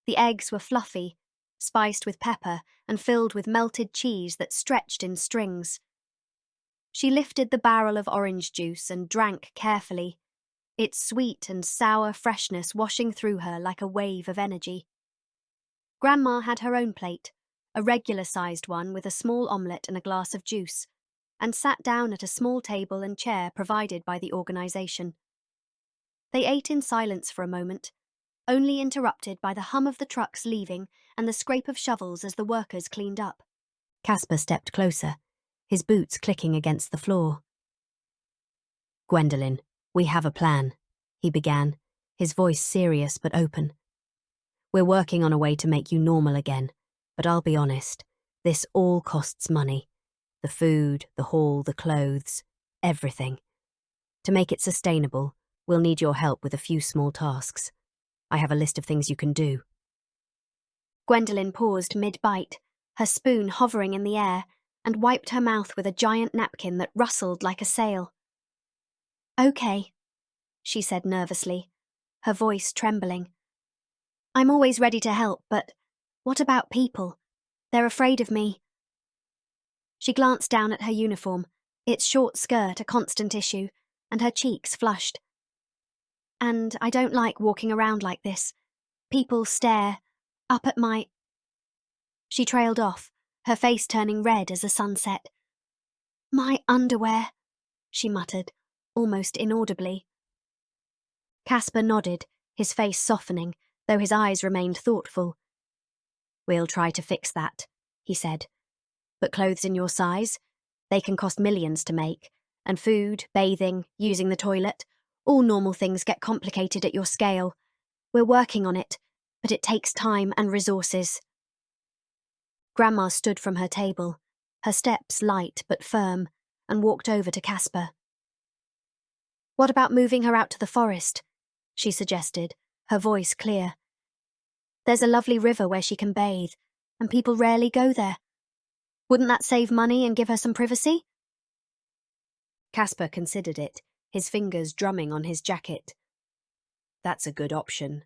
The eggs were fluffy, spiced with pepper and filled with melted cheese that stretched in strings. She lifted the barrel of orange juice and drank carefully, its sweet and sour freshness washing through her like a wave of energy. Grandma had her own plate, a regular-sized one with a small omelette and a glass of juice, and sat down at a small table and chair provided by the organisation. They ate in silence for a moment, only interrupted by the hum of the trucks leaving and the scrape of shovels as the workers cleaned up. Casper stepped closer, his boots clicking against the floor. Gwendolyn, we have a plan, he began, his voice serious but open. We're working on a way to make you normal again, but I'll be honest, this all costs money. The food, the hall, the clothes, everything. To make it sustainable, we'll need your help with a few small tasks. I have a list of things you can do. Gwendolyn paused mid-bite, her spoon hovering in the air, and wiped her mouth with a giant napkin that rustled like a sail. Okay, she said nervously, her voice trembling. I'm always ready to help, but what about people? They're afraid of me. She glanced down at her uniform, its short skirt a constant issue, and her cheeks flushed. And I don't like walking around like this. People stare, up at my... She trailed off, her face turning red as the sun set. My underwear, she muttered, almost inaudibly. Casper nodded, his face softening, though his eyes remained thoughtful. We'll try to fix that, he said. But clothes in your size? They can cost millions to make, and food, bathing, using the toilet, all normal things get complicated at your scale. We're working on it, but it takes time and resources. Grandma stood from her table, her steps light but firm, and walked over to Casper. What about moving her out to the forest? She suggested, her voice clear. There's a lovely river where she can bathe, and people rarely go there. Wouldn't that save money and give her some privacy? Casper considered it, his fingers drumming on his jacket. That's a good option,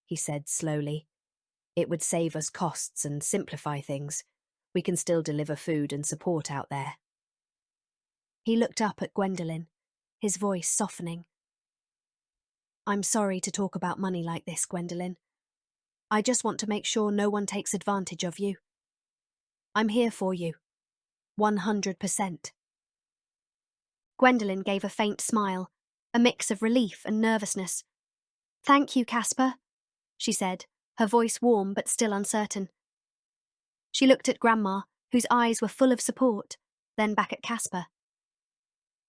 he said slowly. It would save us costs and simplify things. We can still deliver food and support out there. He looked up at Gwendolen, his voice softening. I'm sorry to talk about money like this, Gwendolen. I just want to make sure no one takes advantage of you. I'm here for you. 100%. Gwendolen gave a faint smile, a mix of relief and nervousness. Thank you, Casper, she said, her voice warm but still uncertain. She looked at Grandma, whose eyes were full of support, then back at Casper.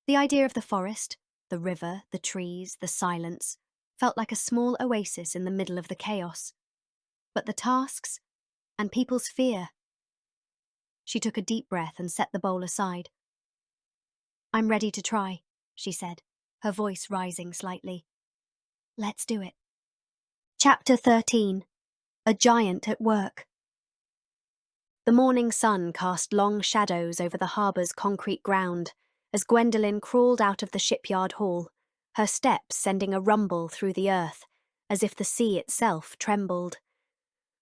The idea of the forest, the river, the trees, the silence, felt like a small oasis in the middle of the chaos. But the tasks, and people's fear. She took a deep breath and set the bowl aside. I'm ready to try, she said, her voice rising slightly. Let's do it. Chapter 13. A Giant at Work. The morning sun cast long shadows over the harbour's concrete ground as Gwendolen crawled out of the shipyard hall, her steps sending a rumble through the earth, as if the sea itself trembled.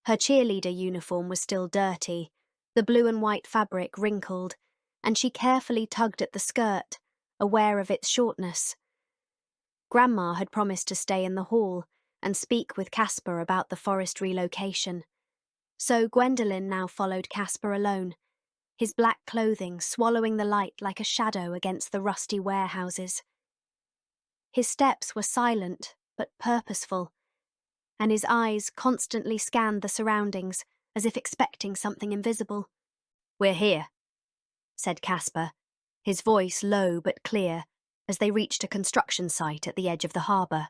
Her cheerleader uniform was still dirty, the blue and white fabric wrinkled, and she carefully tugged at the skirt, aware of its shortness. Grandma had promised to stay in the hall and speak with Casper about the forest relocation. So Gwendolen now followed Casper alone, his black clothing swallowing the light like a shadow against the rusty warehouses. His steps were silent but purposeful, and his eyes constantly scanned the surroundings as if expecting something invisible. We're here, said Casper, his voice low but clear, as they reached a construction site at the edge of the harbour.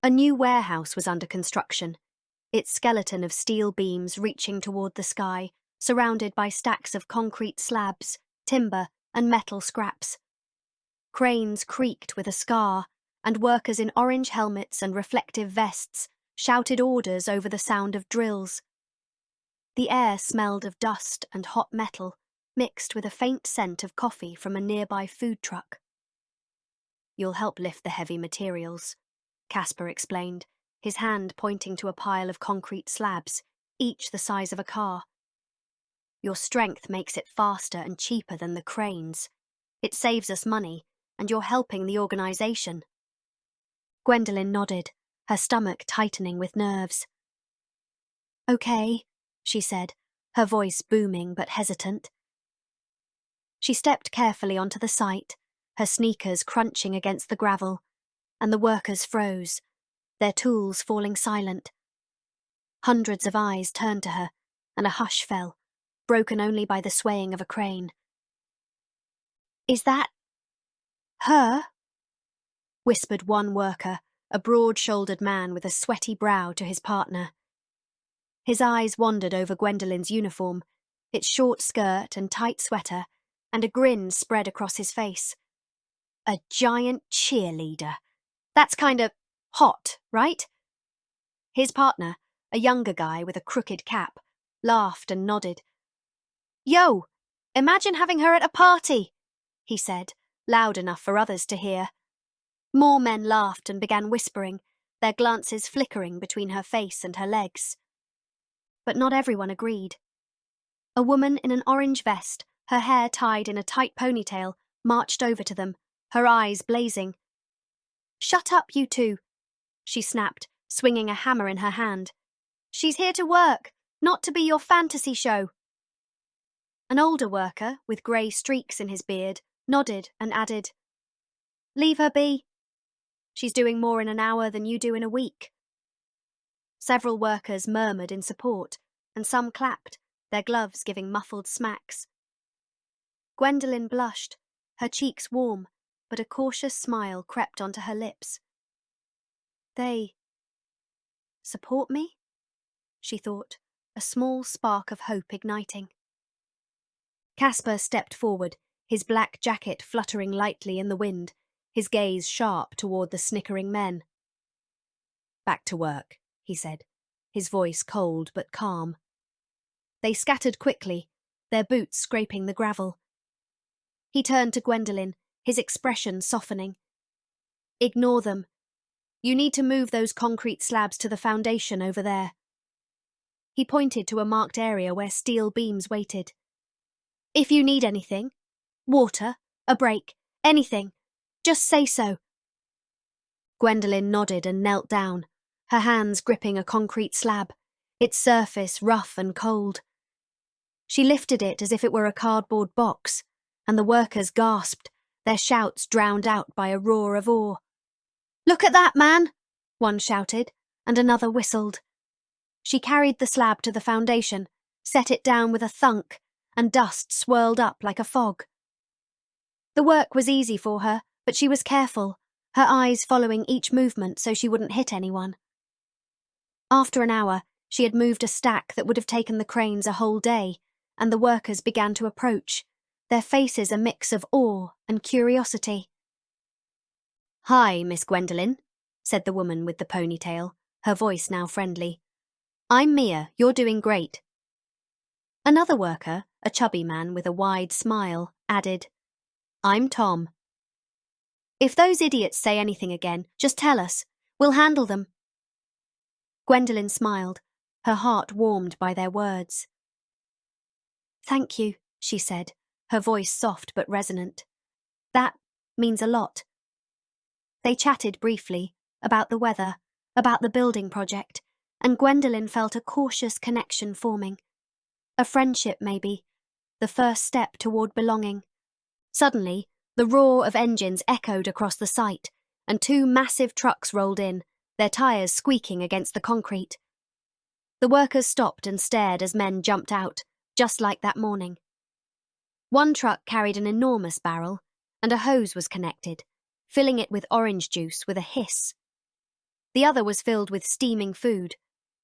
A new warehouse was under construction, its skeleton of steel beams reaching toward the sky, surrounded by stacks of concrete slabs, timber, and metal scraps. Cranes creaked with a scar, and workers in orange helmets and reflective vests shouted orders over the sound of drills. The air smelled of dust and hot metal, mixed with a faint scent of coffee from a nearby food truck. You'll help lift the heavy materials, Casper explained, his hand pointing to a pile of concrete slabs, each the size of a car. Your strength makes it faster and cheaper than the cranes. It saves us money, and you're helping the organisation. Gwendolen nodded, her stomach tightening with nerves. Okay, she said, her voice booming but hesitant. She stepped carefully onto the site, her sneakers crunching against the gravel, and the workers froze, their tools falling silent. Hundreds of eyes turned to her, and a hush fell, broken only by the swaying of a crane. Is that her? Whispered one worker, a broad-shouldered man with a sweaty brow, to his partner. His eyes wandered over Gwendolen's uniform, its short skirt and tight sweater, and a grin spread across his face. A giant cheerleader. That's kinda hot, right? His partner, a younger guy with a crooked cap, laughed and nodded. Yo, imagine having her at a party, he said, loud enough for others to hear. More men laughed and began whispering, their glances flickering between her face and her legs. But not everyone agreed. A woman in an orange vest, her hair tied in a tight ponytail, marched over to them, her eyes blazing. Shut up, you two, she snapped, swinging a hammer in her hand. She's here to work, not to be your fantasy show. An older worker, with grey streaks in his beard, nodded and added, Leave her be. She's doing more in an hour than you do in a week. Several workers murmured in support, and some clapped, their gloves giving muffled smacks. Gwendolen blushed, her cheeks warm, but a cautious smile crept onto her lips. They support me? She thought, a small spark of hope igniting. Casper stepped forward, his black jacket fluttering lightly in the wind, his gaze sharp toward the snickering men. "Back to work," he said, his voice cold but calm. They scattered quickly, their boots scraping the gravel. He turned to Gwendolen, his expression softening. "Ignore them. You need to move those concrete slabs to the foundation over there." He pointed to a marked area where steel beams waited. "If you need anything, water, a break, anything, just say so." Gwendolen nodded and knelt down, her hands gripping a concrete slab, its surface rough and cold. She lifted it as if it were a cardboard box, and the workers gasped, their shouts drowned out by a roar of awe. "Look at that, man!" one shouted, and another whistled. She carried the slab to the foundation, set it down with a thunk, and dust swirled up like a fog. The work was easy for her, but she was careful, her eyes following each movement so she wouldn't hit anyone. After an hour, she had moved a stack that would have taken the cranes a whole day, and the workers began to approach, their faces a mix of awe and curiosity. "Hi, Miss Gwendolen," said the woman with the ponytail, her voice now friendly. "I'm Mia, you're doing great." Another worker, a chubby man with a wide smile, added, "I'm Tom." "If those idiots say anything again, just tell us. We'll handle them." Gwendolen smiled, her heart warmed by their words. "Thank you," she said, her voice soft but resonant. "That means a lot." They chatted briefly, about the weather, about the building project, and Gwendolen felt a cautious connection forming. A friendship, maybe, the first step toward belonging. Suddenly, the roar of engines echoed across the site, and two massive trucks rolled in, their tires squeaking against the concrete. The workers stopped and stared as men jumped out, just like that morning. One truck carried an enormous barrel, and a hose was connected, filling it with orange juice with a hiss. The other was filled with steaming food,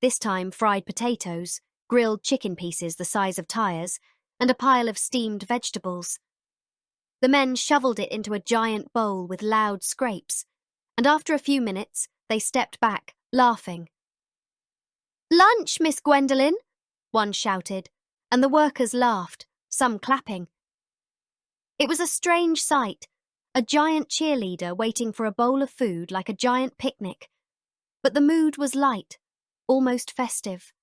this time fried potatoes, grilled chicken pieces the size of tires, and a pile of steamed vegetables. The men shoveled it into a giant bowl with loud scrapes, and after a few minutes, they stepped back, laughing. "Lunch, Miss Gwendolen!" one shouted, and the workers laughed, some clapping. It was a strange sight, a giant cheerleader waiting for a bowl of food like a giant picnic, but the mood was light, almost festive.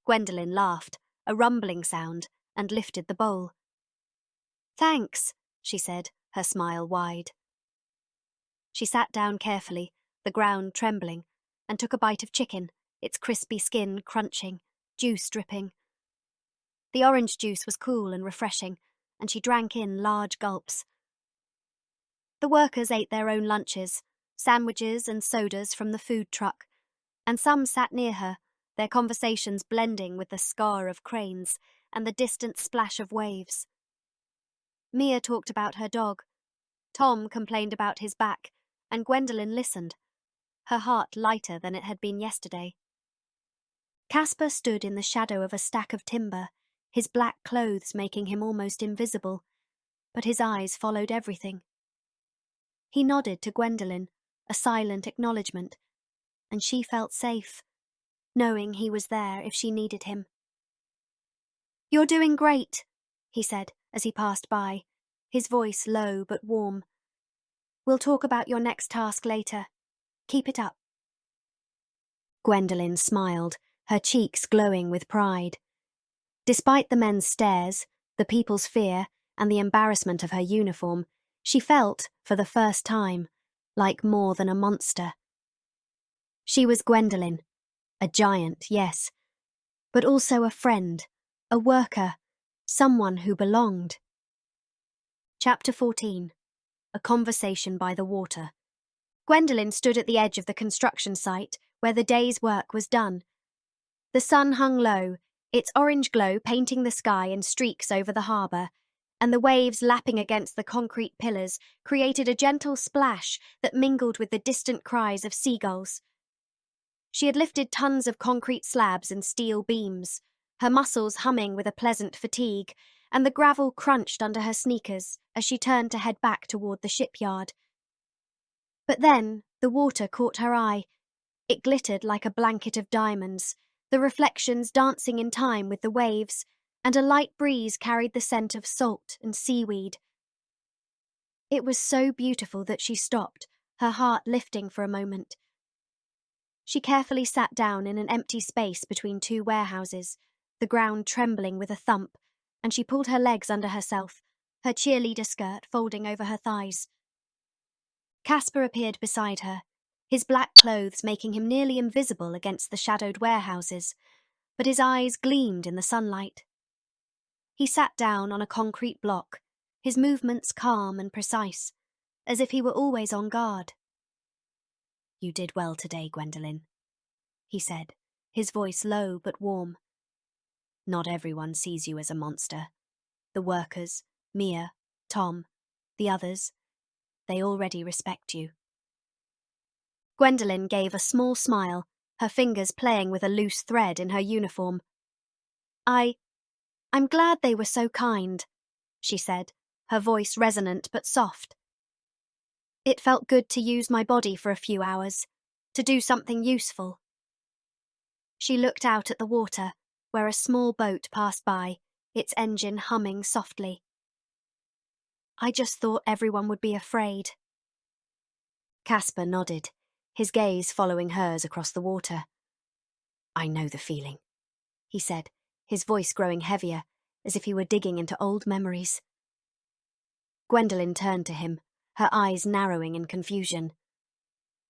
Gwendolen laughed, a rumbling sound, and lifted the bowl. "Thanks," she said, her smile wide. She sat down carefully, the ground trembling, and took a bite of chicken, its crispy skin crunching, juice dripping. The orange juice was cool and refreshing, and she drank in large gulps. The workers ate their own lunches, sandwiches and sodas from the food truck, and some sat near her, their conversations blending with the scar of cranes and the distant splash of waves. Mia talked about her dog. Tom complained about his back, and Gwendolen listened, her heart lighter than it had been yesterday. Caspar stood in the shadow of a stack of timber, his black clothes making him almost invisible, but his eyes followed everything. He nodded to Gwendolen, a silent acknowledgement, and she felt safe, knowing he was there if she needed him. "You're doing great," he said as he passed by, his voice low but warm. "We'll talk about your next task later. Keep it up." Gwendolen smiled, her cheeks glowing with pride. Despite the men's stares, the people's fear, and the embarrassment of her uniform, she felt, for the first time, like more than a monster. She was Gwendolen, a giant, yes, but also a friend, a worker, someone who belonged. Chapter 14. A Conversation by the Water. Gwendolen stood at the edge of the construction site where the day's work was done. The sun hung low, its orange glow painting the sky in streaks over the harbour, and the waves lapping against the concrete pillars created a gentle splash that mingled with the distant cries of seagulls. She had lifted tons of concrete slabs and steel beams, her muscles humming with a pleasant fatigue, and the gravel crunched under her sneakers as she turned to head back toward the shipyard. But then the water caught her eye. It glittered like a blanket of diamonds, the reflections dancing in time with the waves, and a light breeze carried the scent of salt and seaweed. It was so beautiful that she stopped, her heart lifting for a moment. She carefully sat down in an empty space between two warehouses, the ground trembling with a thump, and she pulled her legs under herself, her cheerleader skirt folding over her thighs. Casper appeared beside her, his black clothes making him nearly invisible against the shadowed warehouses, but his eyes gleamed in the sunlight. He sat down on a concrete block, his movements calm and precise, as if he were always on guard. "You did well today, Gwendolen," he said, his voice low but warm. "Not everyone sees you as a monster. The workers, Mia, Tom, the others, they already respect you." Gwendolen gave a small smile, her fingers playing with a loose thread in her uniform. I'm glad they were so kind," she said, her voice resonant but soft. "It felt good to use my body for a few hours, to do something useful." She looked out at the water, where a small boat passed by, its engine humming softly. "I just thought everyone would be afraid." Casper nodded, his gaze following hers across the water. "I know the feeling," he said, his voice growing heavier, as if he were digging into old memories. Gwendolen turned to him, her eyes narrowing in confusion.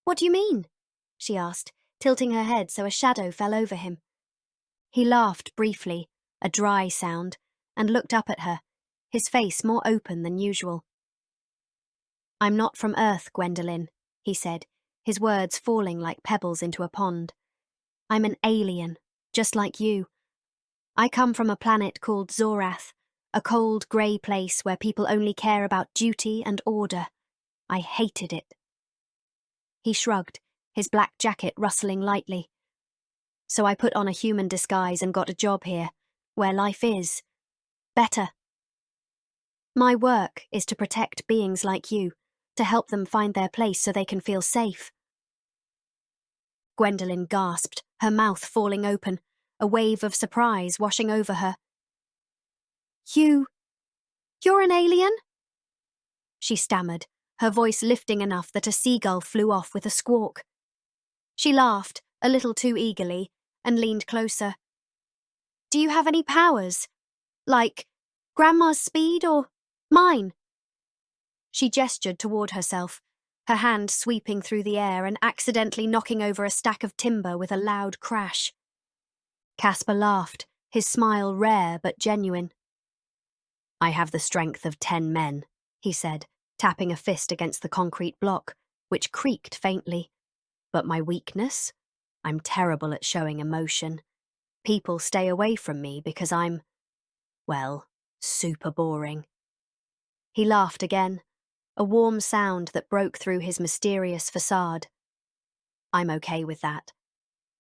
"What do you mean?" she asked, tilting her head so a shadow fell over him. He laughed briefly, a dry sound, and looked up at her, his face more open than usual. "I'm not from Earth, Gwendolen," he said, his words falling like pebbles into a pond. "I'm an alien, just like you. I come from a planet called Zorath, a cold, grey place where people only care about duty and order. I hated it." He shrugged, his black jacket rustling lightly. "So I put on a human disguise and got a job here, where life is better. My work is to protect beings like you, to help them find their place so they can feel safe." Gwendolen gasped, her mouth falling open, a wave of surprise washing over her. You're an alien?" she stammered, her voice lifting enough that a seagull flew off with a squawk. She laughed, a little too eagerly, and leaned closer. "Do you have any powers? Like Grandma's speed or mine?" She gestured toward herself, her hand sweeping through the air and accidentally knocking over a stack of timber with a loud crash. Casper laughed, his smile rare but genuine. "I have the strength of 10 men, he said, tapping a fist against the concrete block, which creaked faintly. "But my weakness? I'm terrible at showing emotion. People stay away from me because I'm, well, super boring." He laughed again, a warm sound that broke through his mysterious facade. "I'm okay with that.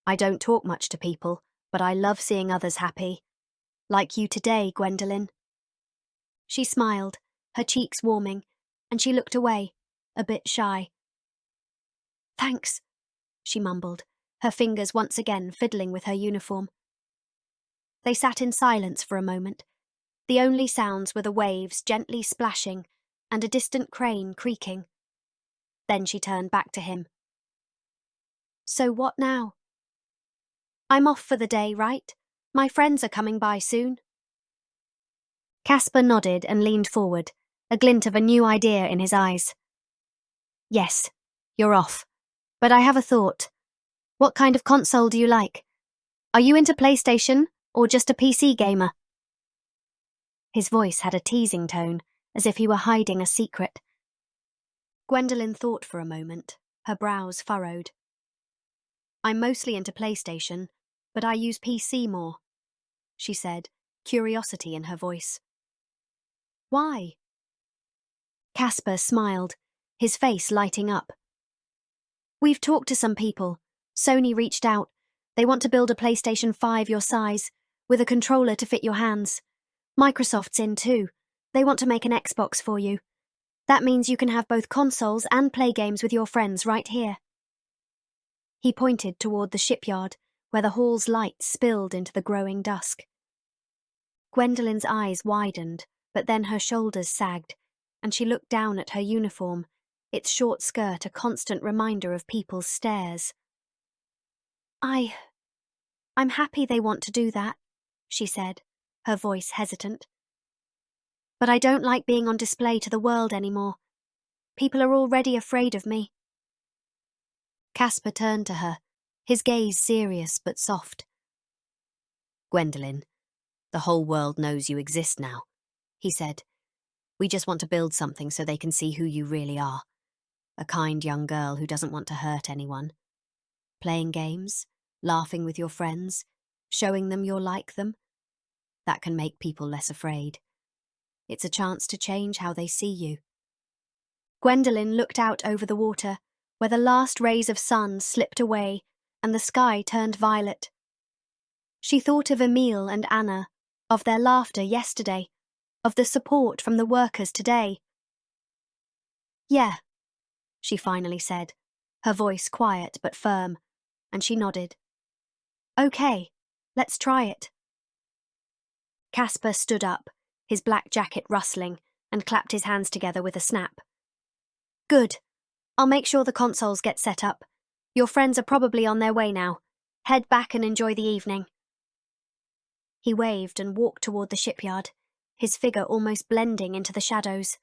I don't talk much to people, but I love seeing others happy. Like you today, Gwendolen." She smiled, her cheeks warming, and she looked away, a bit shy. "Thanks," she mumbled, her fingers once again fiddling with her uniform. They sat in silence for a moment. The only sounds were the waves gently splashing and a distant crane creaking. Then she turned back to him. "So what now?" "I'm off for the day, right? My friends are coming by soon." Casper nodded and leaned forward, a glint of a new idea in his eyes. "Yes, you're off. But I have a thought. What kind of console do you like? Are you into PlayStation or just a PC gamer?" His voice had a teasing tone, as if he were hiding a secret. Gwendolen thought for a moment, her brows furrowed. "I'm mostly into PlayStation, but I use PC more," she said, curiosity in her voice. "Why?" Casper smiled, his face lighting up. "We've talked to some people. Sony reached out. They want to build a PlayStation 5 your size, with a controller to fit your hands. Microsoft's in too. They want to make an Xbox for you. That means you can have both consoles and play games with your friends right here. He pointed toward the shipyard, where the hall's lights spilled into the growing dusk. Gwendolyn's eyes widened, but then her shoulders sagged, and she looked down at her uniform, its short skirt a constant reminder of people's stares. I'm happy they want to do that, she said, her voice hesitant. But I don't like being on display to the world anymore. People are already afraid of me. Casper turned to her, his gaze serious but soft. Gwendolyn, the whole world knows you exist now, he said. We just want to build something so they can see who you really are. A kind young girl who doesn't want to hurt anyone. Playing games, laughing with your friends, showing them you're like them. That can make people less afraid. It's a chance to change how they see you. Gwendolyn looked out over the water, where the last rays of sun slipped away and the sky turned violet. She thought of Emile and Anna, of their laughter yesterday, of the support from the workers today. Yeah, she finally said, her voice quiet but firm, and she nodded. Okay, let's try it. Casper stood up, his black jacket rustling, and clapped his hands together with a snap. Good. I'll make sure the consoles get set up. Your friends are probably on their way now. Head back and enjoy the evening. He waved and walked toward the shipyard, his figure almost blending into the shadows.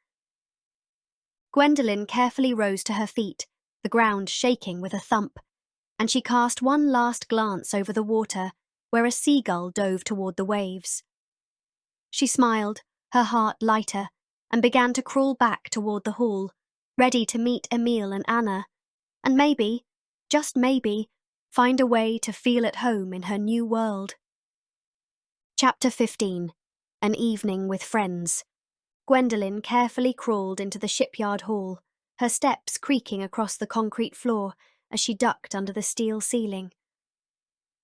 Gwendolyn carefully rose to her feet, the ground shaking with a thump, and she cast one last glance over the water where a seagull dove toward the waves. She smiled, her heart lighter, and began to crawl back toward the hall, ready to meet Emile and Anna, and maybe, just maybe, find a way to feel at home in her new world. Chapter 15. An Evening with Friends. Gwendolyn carefully crawled into the shipyard hall, her steps creaking across the concrete floor as she ducked under the steel ceiling.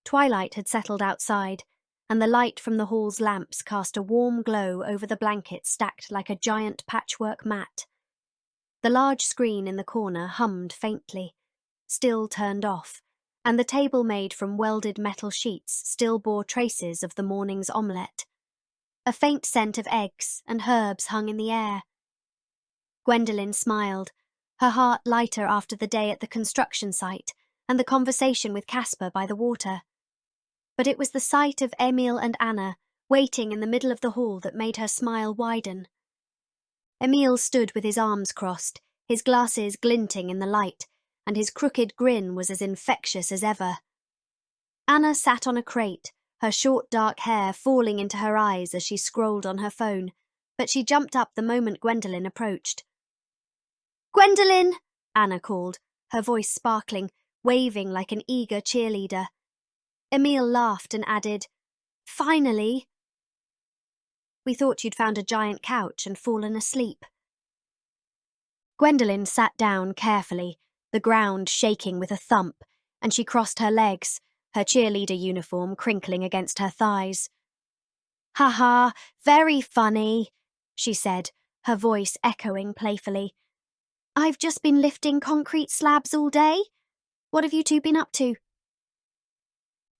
Twilight had settled outside, and the light from the hall's lamps cast a warm glow over the blankets stacked like a giant patchwork mat. The large screen in the corner hummed faintly, still turned off, and the table made from welded metal sheets still bore traces of the morning's omelette. A faint scent of eggs and herbs hung in the air. Gwendolyn smiled, her heart lighter after the day at the construction site and the conversation with Casper by the water. But it was the sight of Emile and Anna waiting in the middle of the hall that made her smile widen. Emile stood with his arms crossed, his glasses glinting in the light, and his crooked grin was as infectious as ever. Anna sat on a crate, her short dark hair falling into her eyes as she scrolled on her phone, but she jumped up the moment Gwendolyn approached. "Gwendolyn!" Anna called, her voice sparkling, waving like an eager cheerleader. Emile laughed and added, "Finally!" "We thought you'd found a giant couch and fallen asleep." Gwendolyn sat down carefully, the ground shaking with a thump, and she crossed her legs, her cheerleader uniform crinkling against her thighs. "Ha ha, very funny," she said, her voice echoing playfully. "I've just been lifting concrete slabs all day. What have you two been up to?"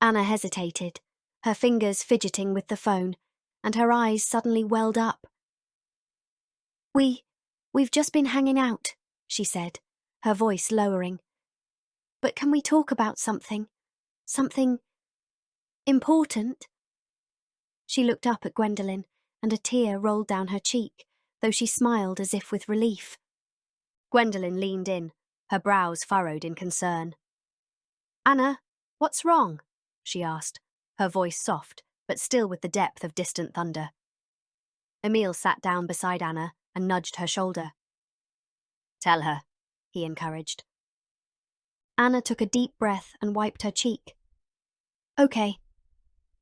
Anna hesitated, her fingers fidgeting with the phone, and her eyes suddenly welled up. We've just been hanging out," she said, her voice lowering. "But can we talk about something? Something important?" She looked up at Gwendolyn, and a tear rolled down her cheek, though she smiled as if with relief. Gwendolyn leaned in, her brows furrowed in concern. "Anna, what's wrong?" she asked, her voice soft, but still with the depth of distant thunder. Emile sat down beside Anna and nudged her shoulder. "Tell her," he encouraged. Anna took a deep breath and wiped her cheek. "Okay.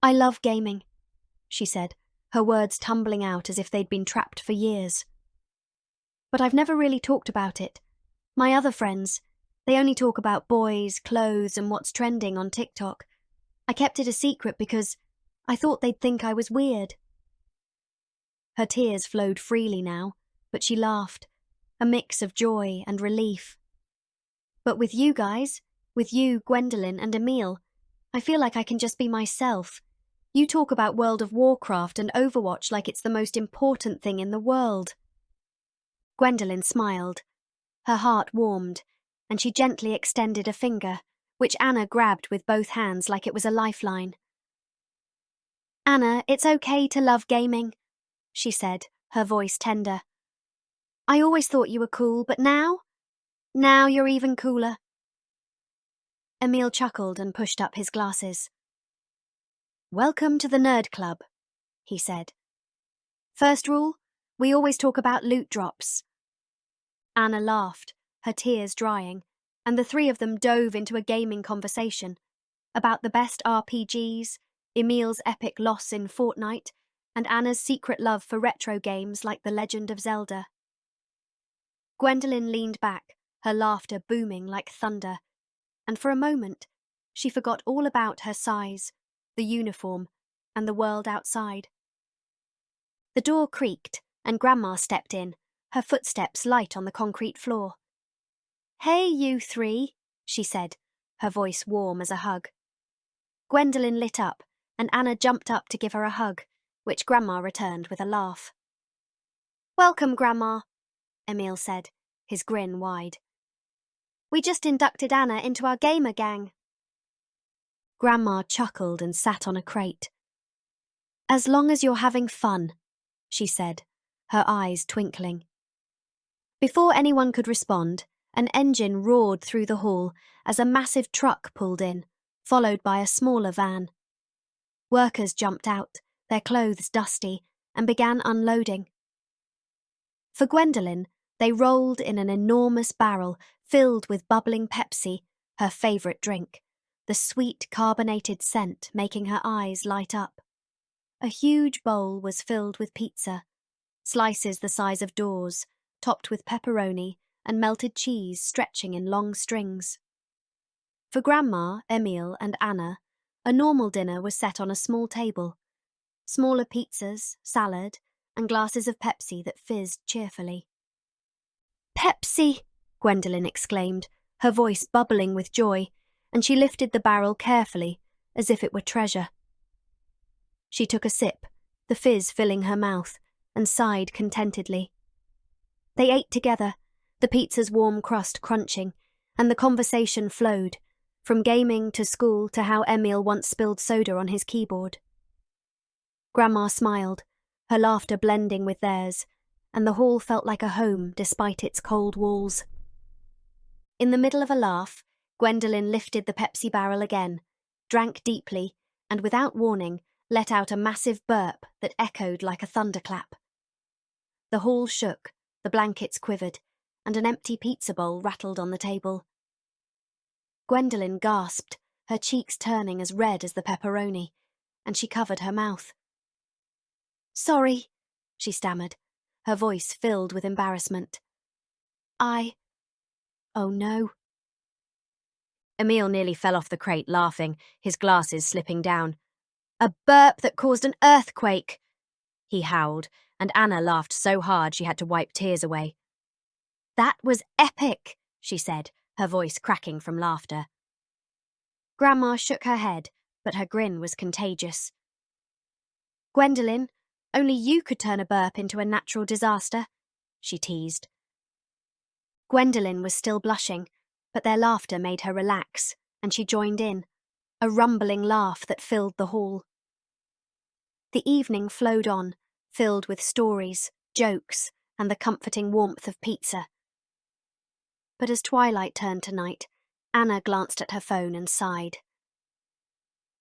I love gaming," she said, her words tumbling out as if they'd been trapped for years. "But I've never really talked about it. My other friends, they only talk about boys, clothes, and what's trending on TikTok. I kept it a secret because I thought they'd think I was weird." Her tears flowed freely now, but she laughed, a mix of joy and relief. But with you guys, with you, Gwendolyn and Emil, I feel like I can just be myself. You talk about World of Warcraft and Overwatch like it's the most important thing in the world. Gwendolyn smiled. Her heart warmed, and she gently extended a finger, which Anna grabbed with both hands like it was a lifeline. Anna, it's okay to love gaming, she said, her voice tender. I always thought you were cool, but now you're even cooler. Emil chuckled and pushed up his glasses. Welcome to the Nerd Club, he said. First rule, we always talk about loot drops. Anna laughed, her tears drying, and the three of them dove into a gaming conversation about the best RPGs, Emil's epic loss in Fortnite, and Anna's secret love for retro games like The Legend of Zelda. Gwendolyn leaned back, her laughter booming like thunder, and for a moment she forgot all about her size, the uniform, and the world outside. The door creaked, and Grandma stepped in, her footsteps light on the concrete floor. Hey, you three, she said, her voice warm as a hug. Gwendolyn lit up, and Anna jumped up to give her a hug, which Grandma returned with a laugh. Welcome, Grandma, Emil said, his grin wide. We just inducted Anna into our gamer gang. Grandma chuckled and sat on a crate. As long as you're having fun, she said, her eyes twinkling. Before anyone could respond, an engine roared through the hall as a massive truck pulled in, followed by a smaller van. Workers jumped out, their clothes dusty, and began unloading. For Gwendolyn, they rolled in an enormous barrel filled with bubbling Pepsi, her favourite drink, the sweet carbonated scent making her eyes light up. A huge bowl was filled with pizza, slices the size of doors, topped with pepperoni and melted cheese stretching in long strings. For Grandma, Emil, and Anna, a normal dinner was set on a small table. Smaller pizzas, salad, and glasses of Pepsi that fizzed cheerfully. Pepsi! Gwendolyn exclaimed, her voice bubbling with joy, and she lifted the barrel carefully, as if it were treasure. She took a sip, the fizz filling her mouth, and sighed contentedly. They ate together, the pizza's warm crust crunching, and the conversation flowed, from gaming to school to how Emil once spilled soda on his keyboard. Grandma smiled, her laughter blending with theirs, and the hall felt like a home despite its cold walls. In the middle of a laugh, Gwendolyn lifted the Pepsi barrel again, drank deeply, and without warning, let out a massive burp that echoed like a thunderclap. The hall shook, the blankets quivered, and an empty pizza bowl rattled on the table. Gwendolyn gasped, her cheeks turning as red as the pepperoni, and she covered her mouth. Sorry, she stammered, her voice filled with embarrassment. Oh no. Emil nearly fell off the crate laughing, his glasses slipping down. A burp that caused an earthquake, he howled, and Anna laughed so hard she had to wipe tears away. That was epic, she said, her voice cracking from laughter. Grandma shook her head, but her grin was contagious. Gwendolyn, only you could turn a burp into a natural disaster, she teased. Gwendolyn was still blushing, but their laughter made her relax, and she joined in, a rumbling laugh that filled the hall. The evening flowed on, filled with stories, jokes, and the comforting warmth of pizza. But as twilight turned to night, Anna glanced at her phone and sighed.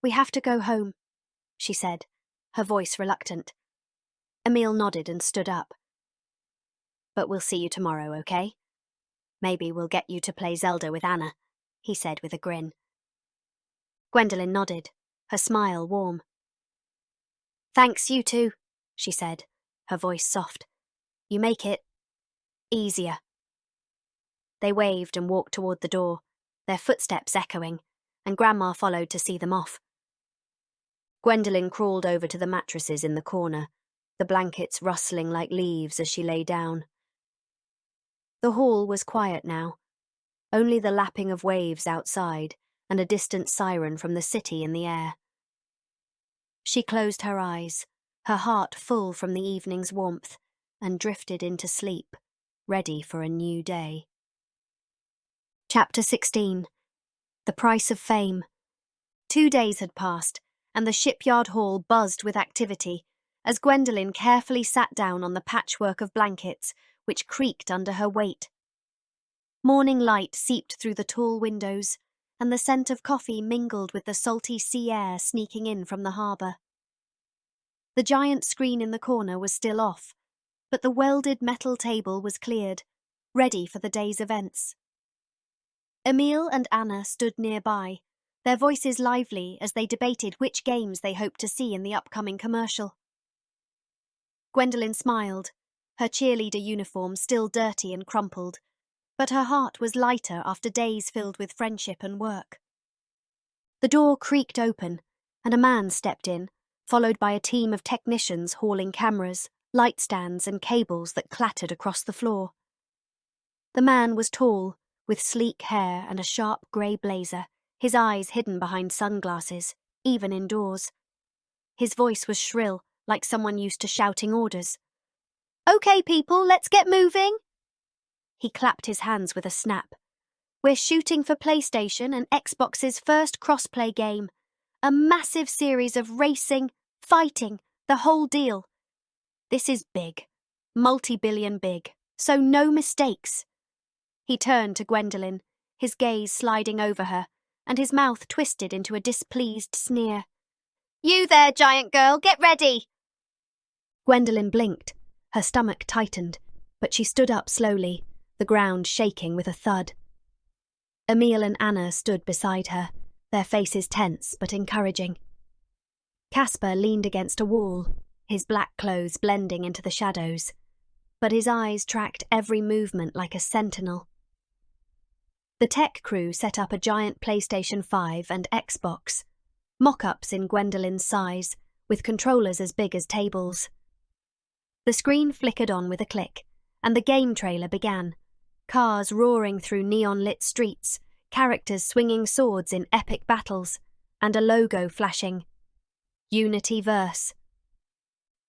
We have to go home, she said, her voice reluctant. Emil nodded and stood up. But we'll see you tomorrow, okay? Maybe we'll get you to play Zelda with Anna, he said with a grin. Gwendolyn nodded, her smile warm. Thanks, you too, she said, her voice soft. You make it easier. They waved and walked toward the door, their footsteps echoing, and Grandma followed to see them off. Gwendolyn crawled over to the mattresses in the corner, the blankets rustling like leaves as she lay down. The hall was quiet now, only the lapping of waves outside and a distant siren from the city in the air. She closed her eyes, her heart full from the evening's warmth, and drifted into sleep, ready for a new day. Chapter 16. The Price of Fame. 2 days had passed, and the shipyard hall buzzed with activity as Gwendolen carefully sat down on the patchwork of blankets which creaked under her weight. Morning light seeped through the tall windows, and the scent of coffee mingled with the salty sea air sneaking in from the harbour. The giant screen in the corner was still off, but the welded metal table was cleared, ready for the day's events. Emile and Anna stood nearby, their voices lively as they debated which games they hoped to see in the upcoming commercial. Gwendolen smiled, her cheerleader uniform still dirty and crumpled, but her heart was lighter after days filled with friendship and work. The door creaked open, and a man stepped in, followed by a team of technicians hauling cameras, light stands and cables that clattered across the floor. The man was tall, with sleek hair and a sharp grey blazer, his eyes hidden behind sunglasses, even indoors. His voice was shrill, like someone used to shouting orders. "Okay, people, let's get moving!" He clapped his hands with a snap. "We're shooting for PlayStation and Xbox's first crossplay game. A massive series of racing, fighting, the whole deal. This is big, multi-billion big, so no mistakes." He turned to Gwendolen, his gaze sliding over her, and his mouth twisted into a displeased sneer. "You there, giant girl, get ready!" Gwendolen blinked, her stomach tightened, but she stood up slowly, the ground shaking with a thud. Emile and Anna stood beside her, their faces tense but encouraging. Casper leaned against a wall, his black clothes blending into the shadows, but his eyes tracked every movement like a sentinel. The tech crew set up a giant PlayStation 5 and Xbox, mock-ups in Gwendolen's size, with controllers as big as tables. The screen flickered on with a click, and the game trailer began, cars roaring through neon-lit streets, characters swinging swords in epic battles, and a logo flashing. Unity Verse.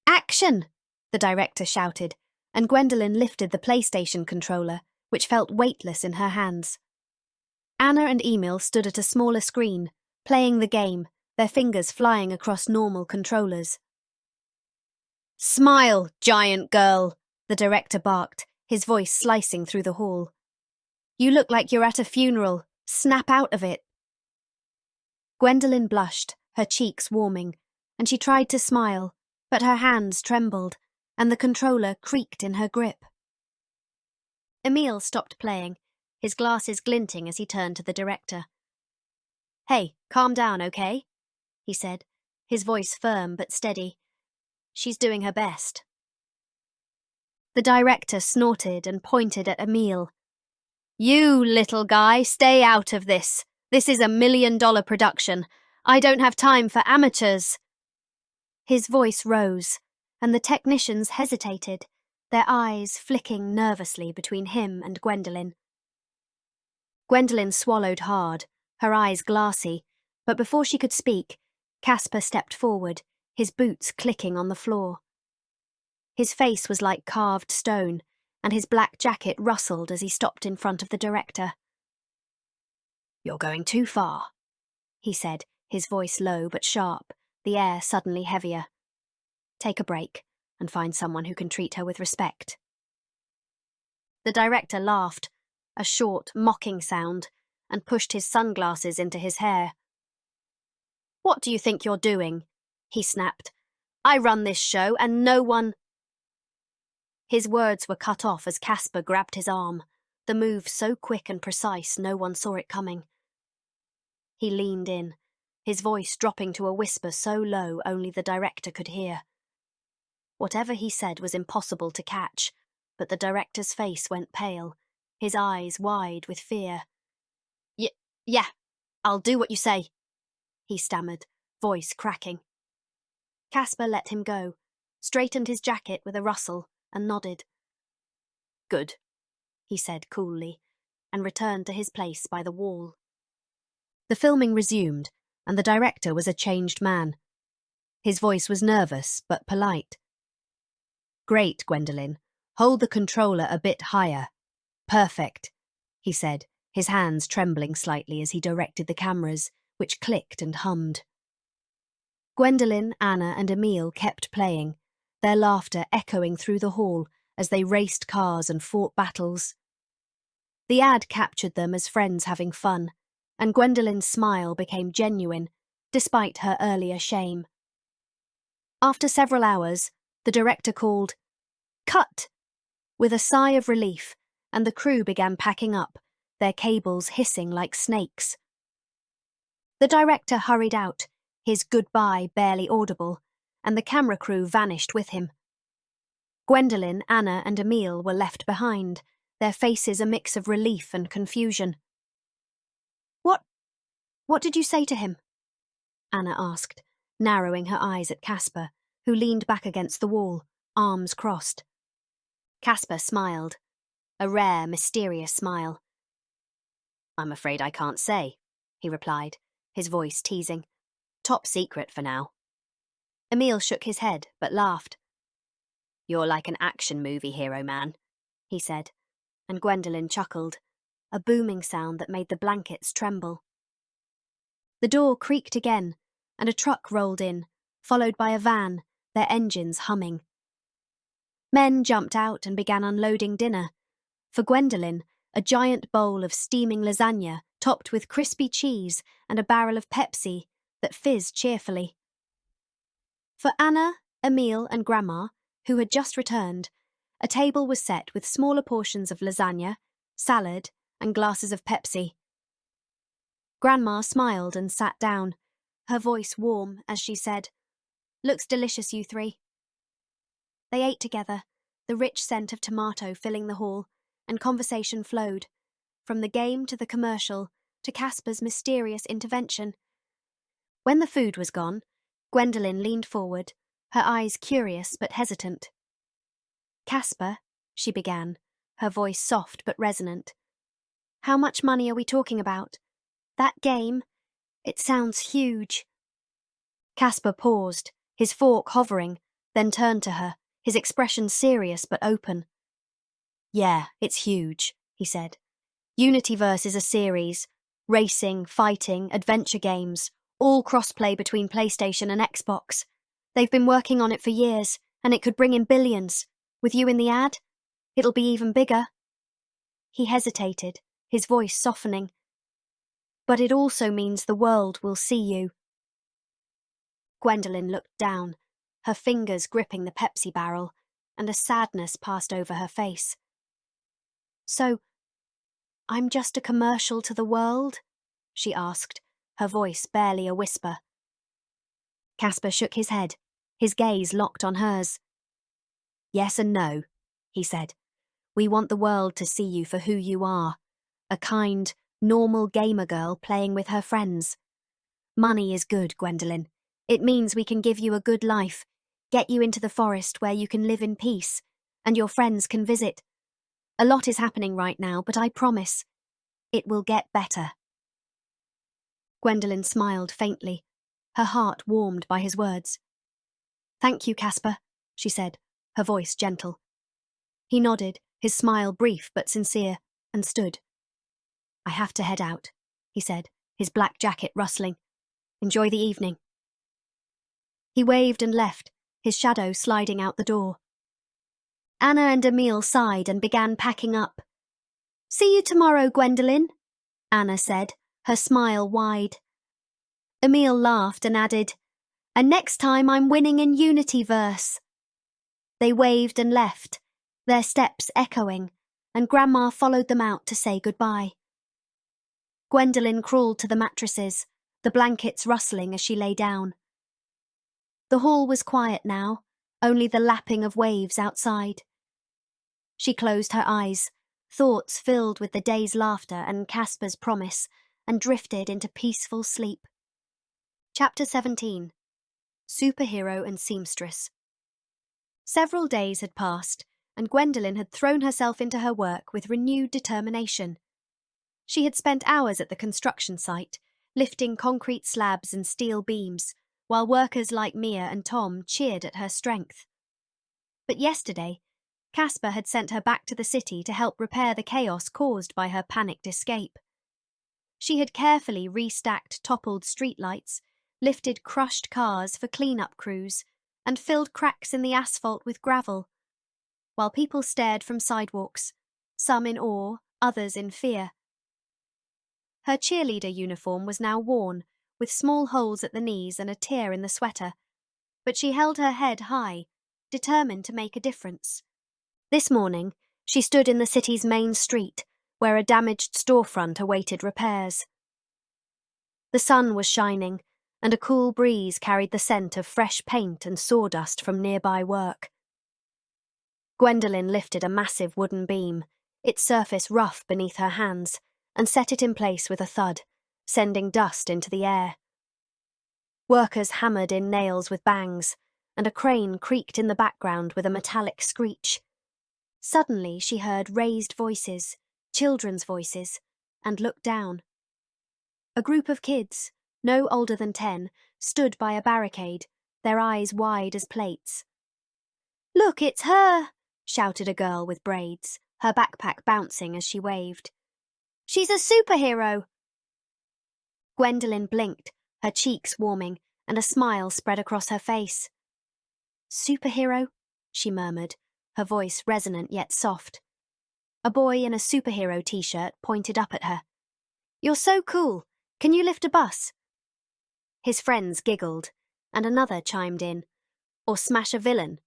"Action!" the director shouted, and Gwendolen lifted the PlayStation controller, which felt weightless in her hands. Anna and Emil stood at a smaller screen, playing the game, their fingers flying across normal controllers. "Smile, giant girl," the director barked, his voice slicing through the hall. "You look like you're at a funeral. Snap out of it." Gwendolen blushed, her cheeks warming, and she tried to smile, but her hands trembled, and the controller creaked in her grip. Emile stopped playing, his glasses glinting as he turned to the director. "Hey, calm down, okay?" he said, his voice firm but steady. "She's doing her best." The director snorted and pointed at Emile. "You, little guy, stay out of this. This is a $1 million production. I don't have time for amateurs." His voice rose, and the technicians hesitated, their eyes flicking nervously between him and Gwendolen. Gwendolen swallowed hard, her eyes glassy, but before she could speak, Casper stepped forward, his boots clicking on the floor. His face was like carved stone, and his black jacket rustled as he stopped in front of the director. "You're going too far," he said, his voice low but sharp, the air suddenly heavier. "Take a break, and find someone who can treat her with respect." The director laughed, a short, mocking sound, and pushed his sunglasses into his hair. "What do you think you're doing?" he snapped. "I run this show, and no one—" His words were cut off as Casper grabbed his arm, the move so quick and precise no one saw it coming. He leaned in, his voice dropping to a whisper so low only the director could hear. Whatever he said was impossible to catch, but the director's face went pale, his eyes wide with fear. Yeah, I'll do what you say," he stammered, voice cracking. Casper let him go, straightened his jacket with a rustle, and nodded. Good. He said coolly, and returned to his place by the wall. The filming resumed, and the director was a changed man. His voice was nervous, but polite. Great, Gwendolen. Hold the controller a bit higher. Perfect, he said, his hands trembling slightly as he directed the cameras, which clicked and hummed. Gwendolen, Anna, and Emile kept playing, their laughter echoing through the hall as they raced cars and fought battles. The ad captured them as friends having fun, and Gwendolen's smile became genuine, despite her earlier shame. After several hours, the director called, "Cut!" with a sigh of relief, and the crew began packing up, their cables hissing like snakes. The director hurried out, his goodbye barely audible, and the camera crew vanished with him. Gwendolen, Anna, and Emile were left behind, their faces a mix of relief and confusion. What did you say to him?" Anna asked, narrowing her eyes at Casper, who leaned back against the wall, arms crossed. Casper smiled, a rare, mysterious smile. "I'm afraid I can't say," he replied, his voice teasing. "Top secret for now." Emile shook his head, but laughed. "You're like an action movie hero, man," he said, and Gwendolen chuckled, a booming sound that made the blankets tremble. The door creaked again, and a truck rolled in, followed by a van, their engines humming. Men jumped out and began unloading dinner. For Gwendolen, a giant bowl of steaming lasagna topped with crispy cheese and a barrel of Pepsi that fizzed cheerfully. For Anna, Emile, and Grandma, who had just returned, a table was set with smaller portions of lasagna, salad, and glasses of Pepsi. Grandma smiled and sat down, her voice warm as she said, "Looks delicious, you three." They ate together, the rich scent of tomato filling the hall, and conversation flowed, from the game to the commercial, to Casper's mysterious intervention. When the food was gone, Gwendolen leaned forward, her eyes curious but hesitant. "Casper," she began, her voice soft but resonant, "how much money are we talking about? That game, it sounds huge." Casper paused, his fork hovering, then turned to her, his expression serious but open. "Yeah, it's huge," he said. "Unityverse is a series, racing, fighting, adventure games, all crossplay between PlayStation and Xbox. They've been working on it for years, and it could bring in billions. With you in the ad, it'll be even bigger." He hesitated, his voice softening. "But it also means the world will see you." Gwendolen looked down, her fingers gripping the Pepsi barrel, and a sadness passed over her face. "So, I'm just a commercial to the world?" she asked, her voice barely a whisper. Casper shook his head, his gaze locked on hers. "Yes and no," he said. "We want the world to see you for who you are, a kind, normal gamer girl playing with her friends. Money is good, Gwendolen. It means we can give you a good life, get you into the forest where you can live in peace, and your friends can visit. A lot is happening right now, but I promise, it will get better." Gwendolen smiled faintly, her heart warmed by his words. "Thank you, Casper," she said, her voice gentle. He nodded, his smile brief but sincere, and stood. "I have to head out," he said, his black jacket rustling. "Enjoy the evening." He waved and left, his shadow sliding out the door. Anna and Emile sighed and began packing up. "See you tomorrow, Gwendolen," Anna said, her smile wide. Emile laughed and added, "And next time I'm winning in Unityverse." They waved and left, their steps echoing, and Grandma followed them out to say goodbye. Gwendolen crawled to the mattresses, the blankets rustling as she lay down. The hall was quiet now, only the lapping of waves outside. She closed her eyes, thoughts filled with the day's laughter and Casper's promise, and drifted into peaceful sleep. Chapter 17. Superhero and Seamstress. Several days had passed, and Gwendolen had thrown herself into her work with renewed determination. She had spent hours at the construction site, lifting concrete slabs and steel beams, while workers like Mia and Tom cheered at her strength. But yesterday, Casper had sent her back to the city to help repair the chaos caused by her panicked escape. She had carefully restacked toppled streetlights, lifted crushed cars for clean-up crews, and filled cracks in the asphalt with gravel, while people stared from sidewalks, some in awe, others in fear. Her cheerleader uniform was now worn, with small holes at the knees and a tear in the sweater, but she held her head high, determined to make a difference. This morning, she stood in the city's main street, where a damaged storefront awaited repairs. The sun was shining, and a cool breeze carried the scent of fresh paint and sawdust from nearby work. Gwendolen lifted a massive wooden beam, its surface rough beneath her hands, and set it in place with a thud, sending dust into the air. Workers hammered in nails with bangs, and a crane creaked in the background with a metallic screech. Suddenly she heard raised voices, children's voices, and looked down. A group of kids, no older than 10, stood by a barricade, their eyes wide as plates. "Look, it's her!" shouted a girl with braids, her backpack bouncing as she waved. "She's a superhero!" Gwendolen blinked, her cheeks warming, and a smile spread across her face. "Superhero?" she murmured, her voice resonant yet soft. A boy in a superhero t-shirt pointed up at her. "You're so cool! Can you lift a bus?" His friends giggled, and another chimed in. "Or smash a villain."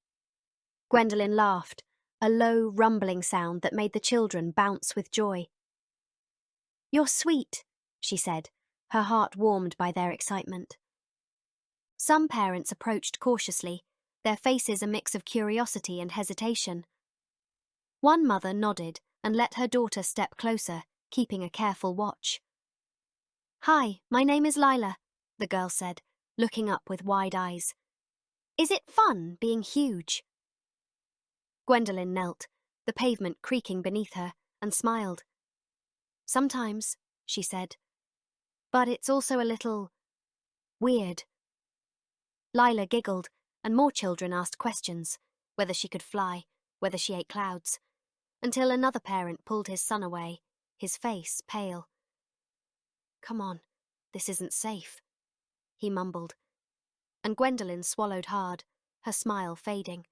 Gwendolen laughed, a low, rumbling sound that made the children bounce with joy. "You're sweet," she said, her heart warmed by their excitement. Some parents approached cautiously, their faces a mix of curiosity and hesitation. One mother nodded and let her daughter step closer, keeping a careful watch. "Hi, my name is Lila," the girl said, looking up with wide eyes. "Is it fun being huge?" Gwendolen knelt, the pavement creaking beneath her, and smiled. "Sometimes," she said. "But it's also a little weird." Lila giggled, and more children asked questions, whether she could fly, whether she ate clouds, until another parent pulled his son away, his face pale. "Come on, this isn't safe," he mumbled, and Gwendolen swallowed hard, her smile fading.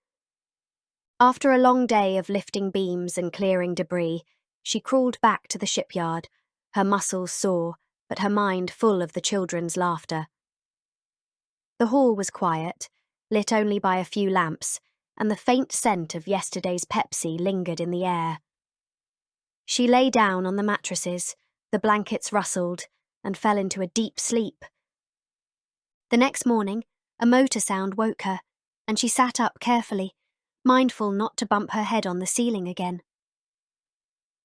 After a long day of lifting beams and clearing debris, she crawled back to the shipyard, her muscles sore, but her mind full of the children's laughter. The hall was quiet, lit only by a few lamps, and the faint scent of yesterday's Pepsi lingered in the air. She lay down on the mattresses, the blankets rustled, and fell into a deep sleep. The next morning, a motor sound woke her, and she sat up carefully, mindful not to bump her head on the ceiling again.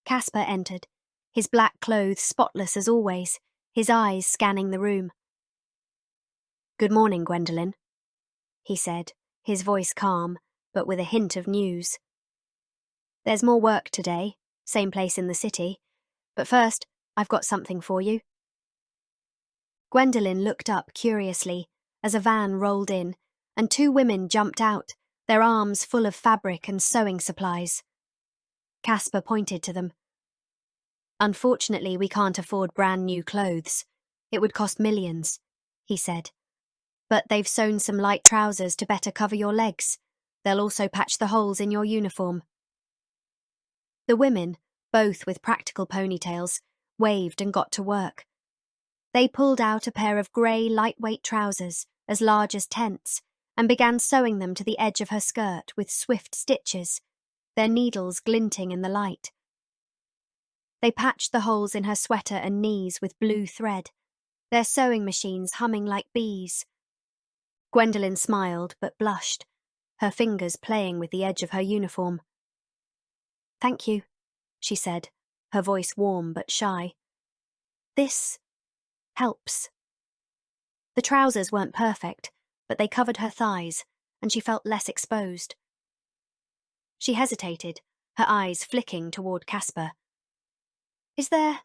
Casper entered, his black clothes spotless as always, his eyes scanning the room. "Good morning, Gwendolen," he said, his voice calm, but with a hint of news. "There's more work today, same place in the city, but first, I've got something for you." Gwendolen looked up curiously as a van rolled in, and two women jumped out, their arms full of fabric and sewing supplies. Casper pointed to them. "Unfortunately, we can't afford brand new clothes. It would cost millions," he said. "But they've sewn some light trousers to better cover your legs. They'll also patch the holes in your uniform." The women, both with practical ponytails, waved and got to work. They pulled out a pair of grey, lightweight trousers, as large as tents, and began sewing them to the edge of her skirt with swift stitches, their needles glinting in the light. They patched the holes in her sweater and knees with blue thread, their sewing machines humming like bees. Gwendolen smiled but blushed, her fingers playing with the edge of her uniform. "Thank you," she said, her voice warm but shy. "This helps." The trousers weren't perfect, but they covered her thighs, and she felt less exposed. She hesitated, her eyes flicking toward Casper. "Is there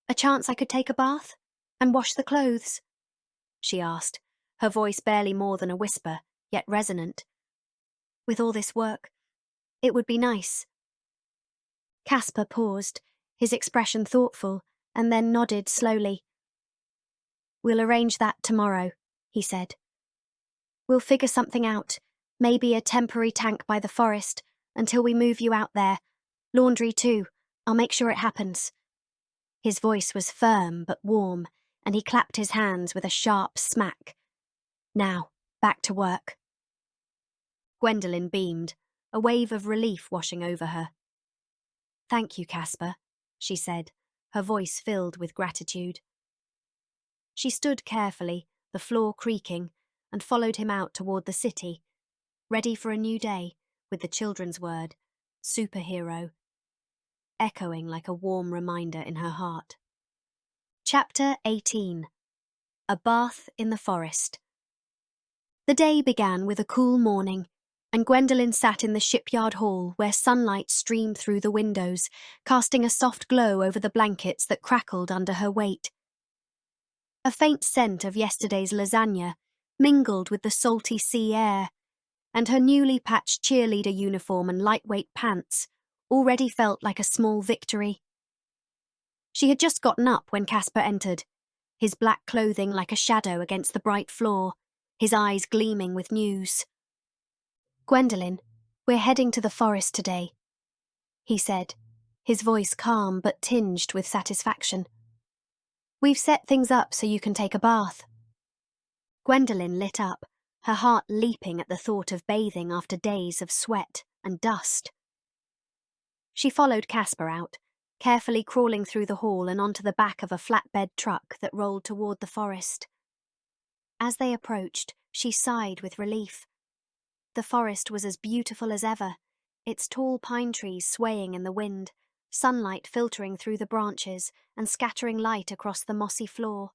a chance I could take a bath and wash the clothes?" she asked, her voice barely more than a whisper, yet resonant. "With all this work, it would be nice." Casper paused, his expression thoughtful, and then nodded slowly. "We'll arrange that tomorrow," he said. "We'll figure something out, maybe a temporary tank by the forest, until we move you out there. Laundry too, I'll make sure it happens." His voice was firm but warm, and he clapped his hands with a sharp smack. "Now, back to work." Gwendolen beamed, a wave of relief washing over her. "Thank you, Casper," she said, her voice filled with gratitude. She stood carefully, the floor creaking, and followed him out toward the city, ready for a new day, with the children's word, superhero, echoing like a warm reminder in her heart. Chapter 18. A Bath in the Forest. The day began with a cool morning, and Gwendolen sat in the shipyard hall where sunlight streamed through the windows, casting a soft glow over the blankets that crackled under her weight. A faint scent of yesterday's lasagna mingled with the salty sea air, and her newly patched cheerleader uniform and lightweight pants already felt like a small victory. She had just gotten up when Casper entered, his black clothing like a shadow against the bright floor, his eyes gleaming with news. "Gwendolen, we're heading to the forest today," he said, his voice calm but tinged with satisfaction. "We've set things up so you can take a bath." Gwendolen lit up, her heart leaping at the thought of bathing after days of sweat and dust. She followed Casper out, carefully crawling through the hall and onto the back of a flatbed truck that rolled toward the forest. As they approached, she sighed with relief. The forest was as beautiful as ever, its tall pine trees swaying in the wind, sunlight filtering through the branches and scattering light across the mossy floor.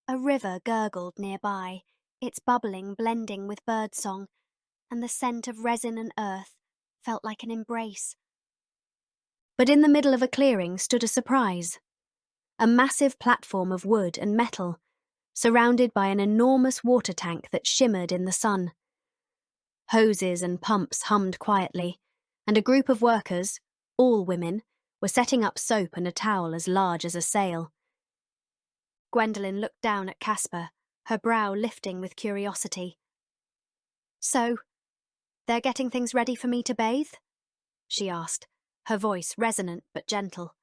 A river gurgled nearby, its bubbling blending with birdsong, and the scent of resin and earth felt like an embrace. But in the middle of a clearing stood a surprise. A massive platform of wood and metal, surrounded by an enormous water tank that shimmered in the sun. Hoses and pumps hummed quietly, and a group of workers, all women, were setting up soap and a towel as large as a sail. Gwendolen looked down at Casper, her brow lifting with curiosity. "So, they're getting things ready for me to bathe?" she asked, her voice resonant but gentle.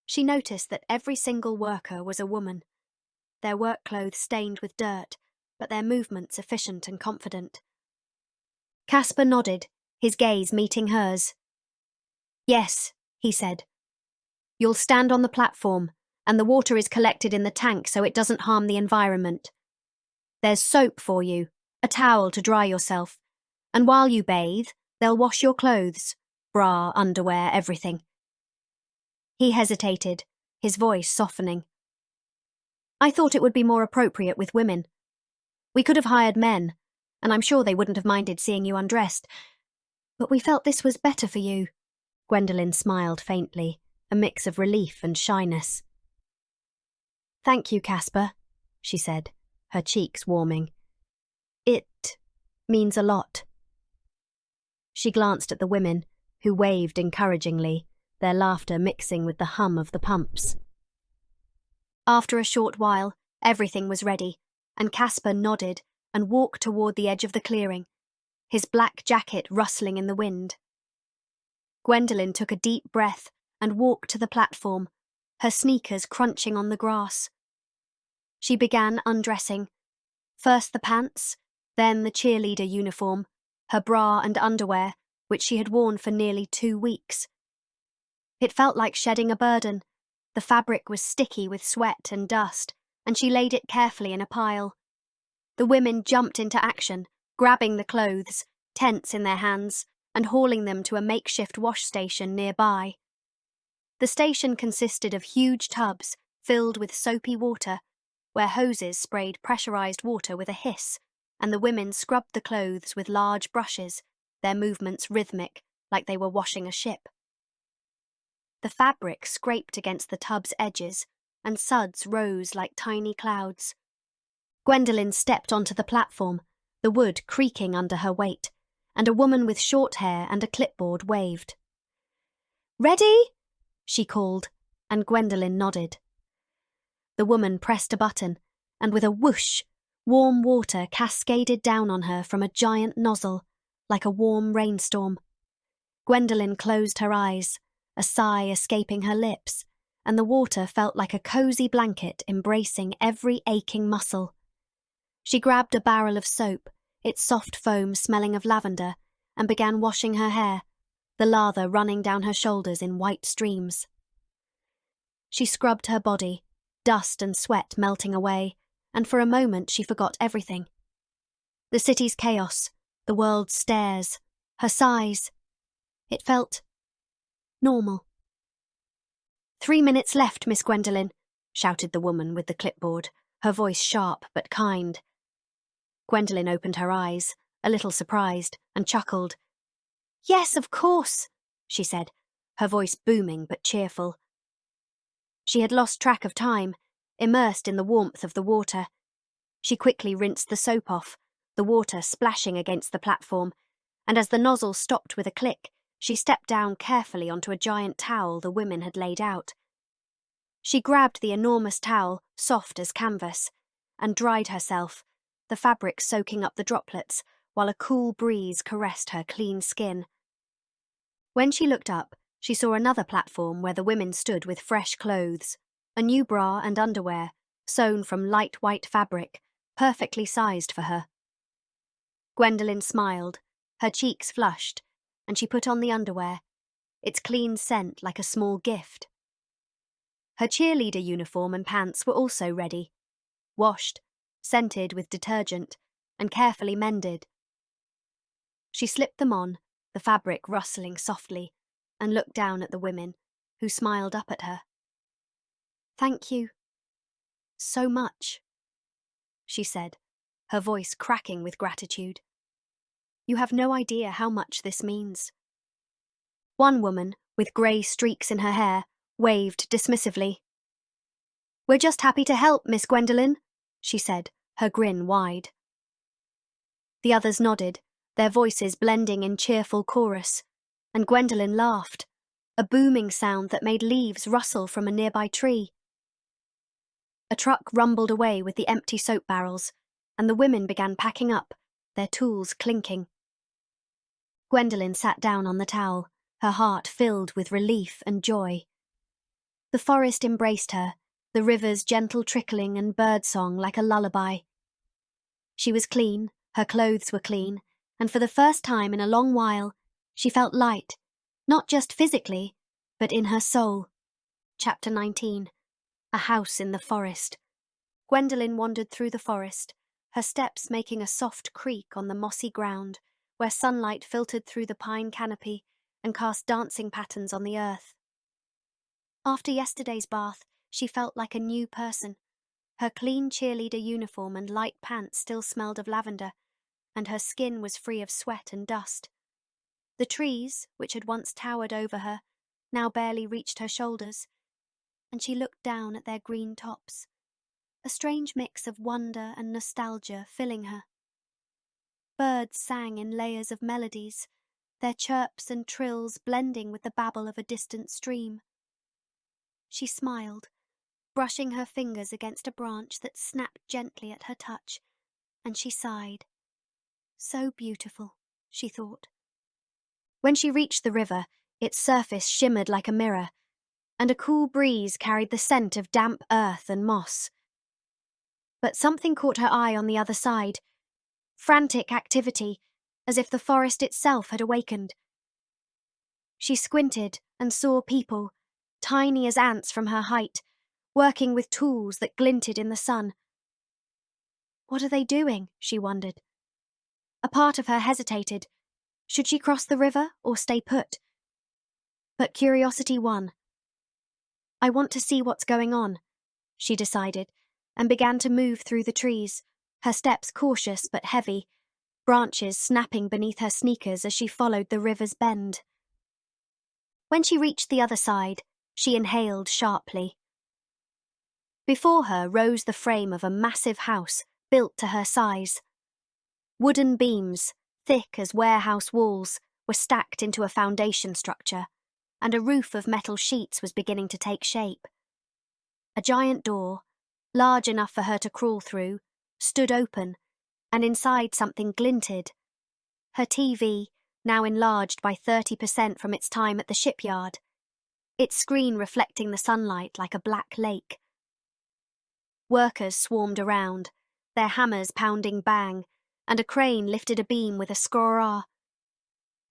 She noticed that every single worker was a woman, their work clothes stained with dirt, but their movements efficient and confident. Casper nodded, his gaze meeting hers. "Yes," he said. "You'll stand on the platform, and the water is collected in the tank so it doesn't harm the environment. There's soap for you, a towel to dry yourself, and while you bathe, they'll wash your clothes, bra, underwear, everything." He hesitated, his voice softening. "I thought it would be more appropriate with women. We could have hired men, and I'm sure they wouldn't have minded seeing you undressed. But we felt this was better for you." Gwendolen smiled faintly, a mix of relief and shyness. "Thank you, Casper," she said, her cheeks warming. "It means a lot." She glanced at the women, who waved encouragingly, their laughter mixing with the hum of the pumps. After a short while, everything was ready, and Casper nodded and walked toward the edge of the clearing, his black jacket rustling in the wind. Gwendolen took a deep breath and walked to the platform, her sneakers crunching on the grass. She began undressing, first the pants, then the cheerleader uniform, her bra and underwear, which she had worn for nearly 2 weeks. It felt like shedding a burden. The fabric was sticky with sweat and dust, and she laid it carefully in a pile. The women jumped into action, grabbing the clothes, tents in their hands, and hauling them to a makeshift wash station nearby. The station consisted of huge tubs filled with soapy water, where hoses sprayed pressurized water with a hiss, and the women scrubbed the clothes with large brushes, their movements rhythmic, like they were washing a ship. The fabric scraped against the tub's edges, and suds rose like tiny clouds. Gwendolyn stepped onto the platform, the wood creaking under her weight, and a woman with short hair and a clipboard waved. "Ready?" she called, and Gwendolyn nodded. The woman pressed a button, and with a whoosh, warm water cascaded down on her from a giant nozzle, like a warm rainstorm. Gwendolyn closed her eyes, a sigh escaping her lips, and the water felt like a cozy blanket embracing every aching muscle. She grabbed a barrel of soap, its soft foam smelling of lavender, and began washing her hair, the lather running down her shoulders in white streams. She scrubbed her body, dust and sweat melting away, and for a moment she forgot everything. The city's chaos, the world's stares, her sighs. It felt normal. 3 minutes left, Miss Gwendolyn, shouted the woman with the clipboard, her voice sharp but kind. Gwendolyn opened her eyes, a little surprised, and chuckled. "Yes, of course," she said, her voice booming but cheerful. She had lost track of time, immersed in the warmth of the water. She quickly rinsed the soap off, the water splashing against the platform, and as the nozzle stopped with a click, she stepped down carefully onto a giant towel the women had laid out. She grabbed the enormous towel, soft as canvas, and dried herself, the fabric soaking up the droplets, while a cool breeze caressed her clean skin. When she looked up, she saw another platform where the women stood with fresh clothes, a new bra and underwear, sewn from light white fabric, perfectly sized for her. Gwendolyn smiled, her cheeks flushed, and she put on the underwear, its clean scent like a small gift. Her cheerleader uniform and pants were also ready, washed, scented with detergent, and carefully mended. She slipped them on, the fabric rustling softly, and looked down at the women, who smiled up at her. "Thank you so much," she said, her voice cracking with gratitude. "You have no idea how much this means." One woman, with grey streaks in her hair, waved dismissively. "We're just happy to help, Miss Gwendolyn," she said, her grin wide. The others nodded, their voices blending in cheerful chorus, and Gwendolyn laughed, a booming sound that made leaves rustle from a nearby tree. A truck rumbled away with the empty soap barrels, and the women began packing up, their tools clinking. Gwendolyn sat down on the towel, her heart filled with relief and joy. The forest embraced her, the river's gentle trickling and birdsong like a lullaby. She was clean, her clothes were clean, and for the first time in a long while, she felt light, not just physically, but in her soul. Chapter 19. A House in the Forest. Gwendolyn wandered through the forest, her steps making a soft creak on the mossy ground, where sunlight filtered through the pine canopy and cast dancing patterns on the earth. After yesterday's bath, she felt like a new person. Her clean cheerleader uniform and light pants still smelled of lavender, and her skin was free of sweat and dust. The trees, which had once towered over her, now barely reached her shoulders, and she looked down at their green tops, a strange mix of wonder and nostalgia filling her. Birds sang in layers of melodies, their chirps and trills blending with the babble of a distant stream. She smiled, brushing her fingers against a branch that snapped gently at her touch, and she sighed. So beautiful, she thought. When she reached the river, its surface shimmered like a mirror, and a cool breeze carried the scent of damp earth and moss. But something caught her eye on the other side. Frantic activity, as if the forest itself had awakened. She squinted and saw people, tiny as ants from her height, working with tools that glinted in the sun. What are they doing? She wondered. A part of her hesitated. Should she cross the river or stay put? But curiosity won. I want to see what's going on, she decided, and began to move through the trees, her steps cautious but heavy, branches snapping beneath her sneakers as she followed the river's bend. When she reached the other side, she inhaled sharply. Before her rose the frame of a massive house built to her size. Wooden beams, thick as warehouse walls, were stacked into a foundation structure, and a roof of metal sheets was beginning to take shape. A giant door, large enough for her to crawl through, stood open, and inside something glinted. Her TV, now enlarged by 30% from its time at the shipyard, its screen reflecting the sunlight like a black lake. Workers swarmed around, their hammers pounding bang, and a crane lifted a beam with a scroll.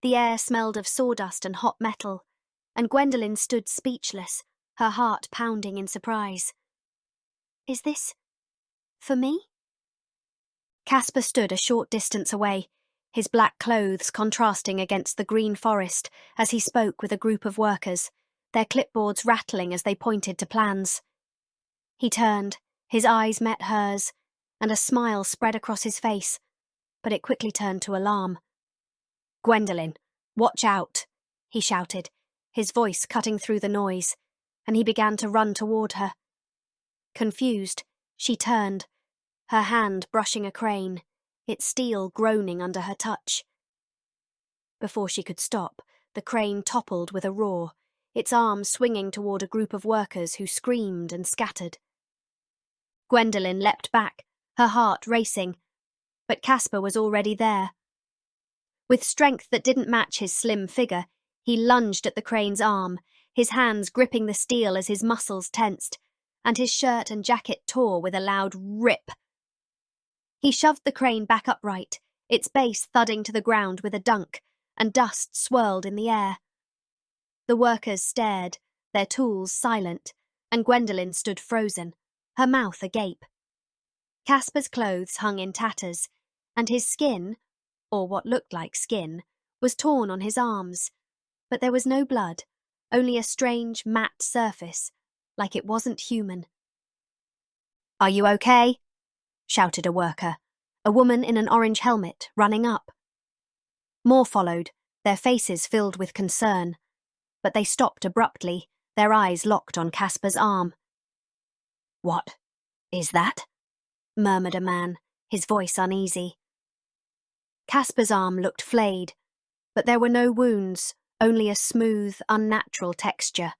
The air smelled of sawdust and hot metal, and Gwendolyn stood speechless, her heart pounding in surprise. Is this for me? Casper stood a short distance away, his black clothes contrasting against the green forest as he spoke with a group of workers, their clipboards rattling as they pointed to plans. He turned, his eyes met hers, and a smile spread across his face, but it quickly turned to alarm. "Gwendolyn, watch out," he shouted, his voice cutting through the noise, and he began to run toward her. Confused, she turned, her hand brushing a crane, its steel groaning under her touch. Before she could stop, the crane toppled with a roar, its arms swinging toward a group of workers who screamed and scattered. Gwendolyn leapt back, her heart racing, but Casper was already there. With strength that didn't match his slim figure, he lunged at the crane's arm, his hands gripping the steel as his muscles tensed, and his shirt and jacket tore with a loud rip. He shoved the crane back upright, its base thudding to the ground with a dunk, and dust swirled in the air. The workers stared, their tools silent, and Gwendolyn stood frozen, her mouth agape. Casper's clothes hung in tatters, and his skin, or what looked like skin, was torn on his arms, but there was no blood, only a strange matte surface, like it wasn't human. "Are you okay?" shouted a worker, a woman in an orange helmet, running up. More followed, their faces filled with concern, but they stopped abruptly, their eyes locked on Casper's arm. "What is that?" murmured a man, his voice uneasy. Casper's arm looked flayed, but there were no wounds, only a smooth, unnatural texture.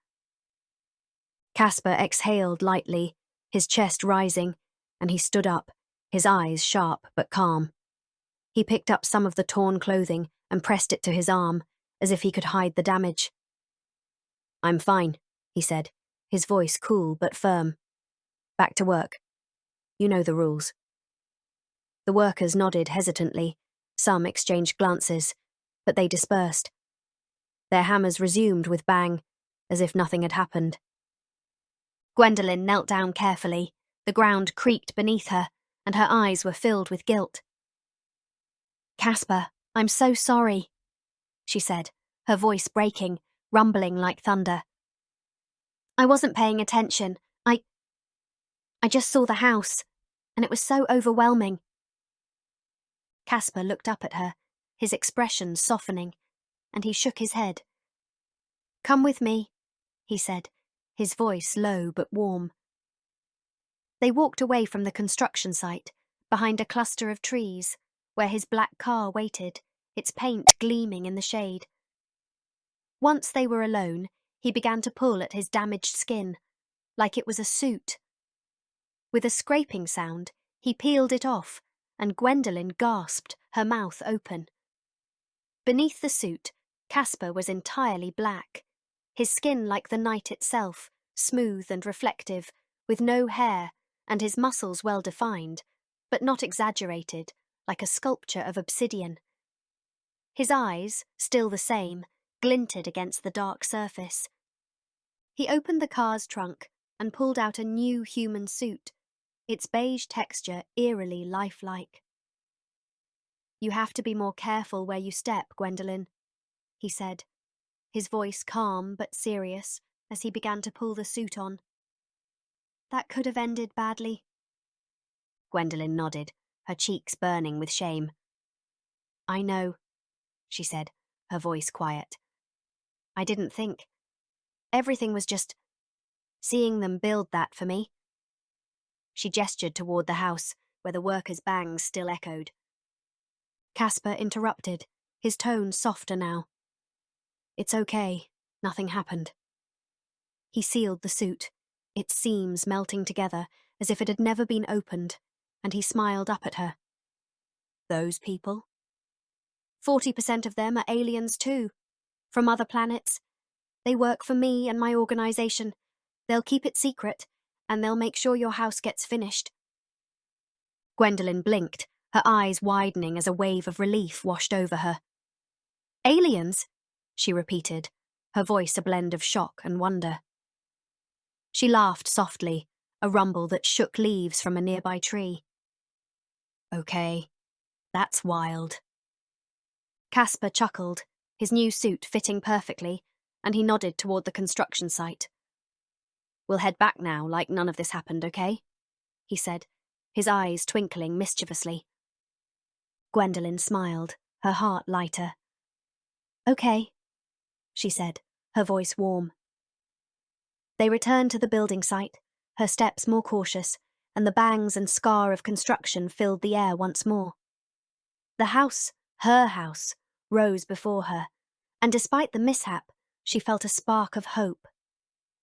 Casper exhaled lightly, his chest rising, and he stood up, his eyes sharp but calm. He picked up some of the torn clothing and pressed it to his arm, as if he could hide the damage. "I'm fine," he said, his voice cool but firm. "Back to work. You know the rules." The workers nodded hesitantly, some exchanged glances, but they dispersed. Their hammers resumed with bang, as if nothing had happened. Gwendolyn knelt down carefully, the ground creaked beneath her, and her eyes were filled with guilt. "Casper, I'm so sorry," she said, her voice breaking, rumbling like thunder. "I wasn't paying attention. I just saw the house, and it was so overwhelming." Casper looked up at her, his expression softening, and he shook his head. "Come with me," he said, his voice low but warm. They walked away from the construction site, behind a cluster of trees, where his black car waited, its paint gleaming in the shade. Once they were alone, he began to pull at his damaged skin, like it was a suit. With a scraping sound, he peeled it off, and Gwendolyn gasped, her mouth open. Beneath the suit, Casper was entirely black, his skin like the night itself, smooth and reflective, with no hair, and his muscles well defined, but not exaggerated, like a sculpture of obsidian. His eyes, still the same, glinted against the dark surface. He opened the car's trunk and pulled out a new human suit, its beige texture eerily lifelike. "You have to be more careful where you step, Gwendolyn," he said, his voice calm but serious as he began to pull the suit on. "That could have ended badly." Gwendolyn nodded, her cheeks burning with shame. I know, she said, her voice quiet. I didn't think. Everything was just seeing them build that for me. She gestured toward the house, where the workers' bangs still echoed. Casper interrupted, his tone softer now. It's okay, nothing happened. He sealed the suit, its seams melting together as if it had never been opened, and he smiled up at her. Those people? 40% of them are aliens too, from other planets. They work for me and my organization. They'll keep it secret, and they'll make sure your house gets finished. Gwendolyn blinked, her eyes widening as a wave of relief washed over her. Aliens? She repeated, her voice a blend of shock and wonder. She laughed softly, a rumble that shook leaves from a nearby tree. Okay, that's wild. Casper chuckled, his new suit fitting perfectly, and he nodded toward the construction site. We'll head back now like none of this happened, okay? He said, his eyes twinkling mischievously. Gwendolyn smiled, her heart lighter. Okay, she said, her voice warm. They returned to the building site, her steps more cautious, and the bangs and scar of construction filled the air once more. The house, her house, rose before her, and despite the mishap, she felt a spark of hope.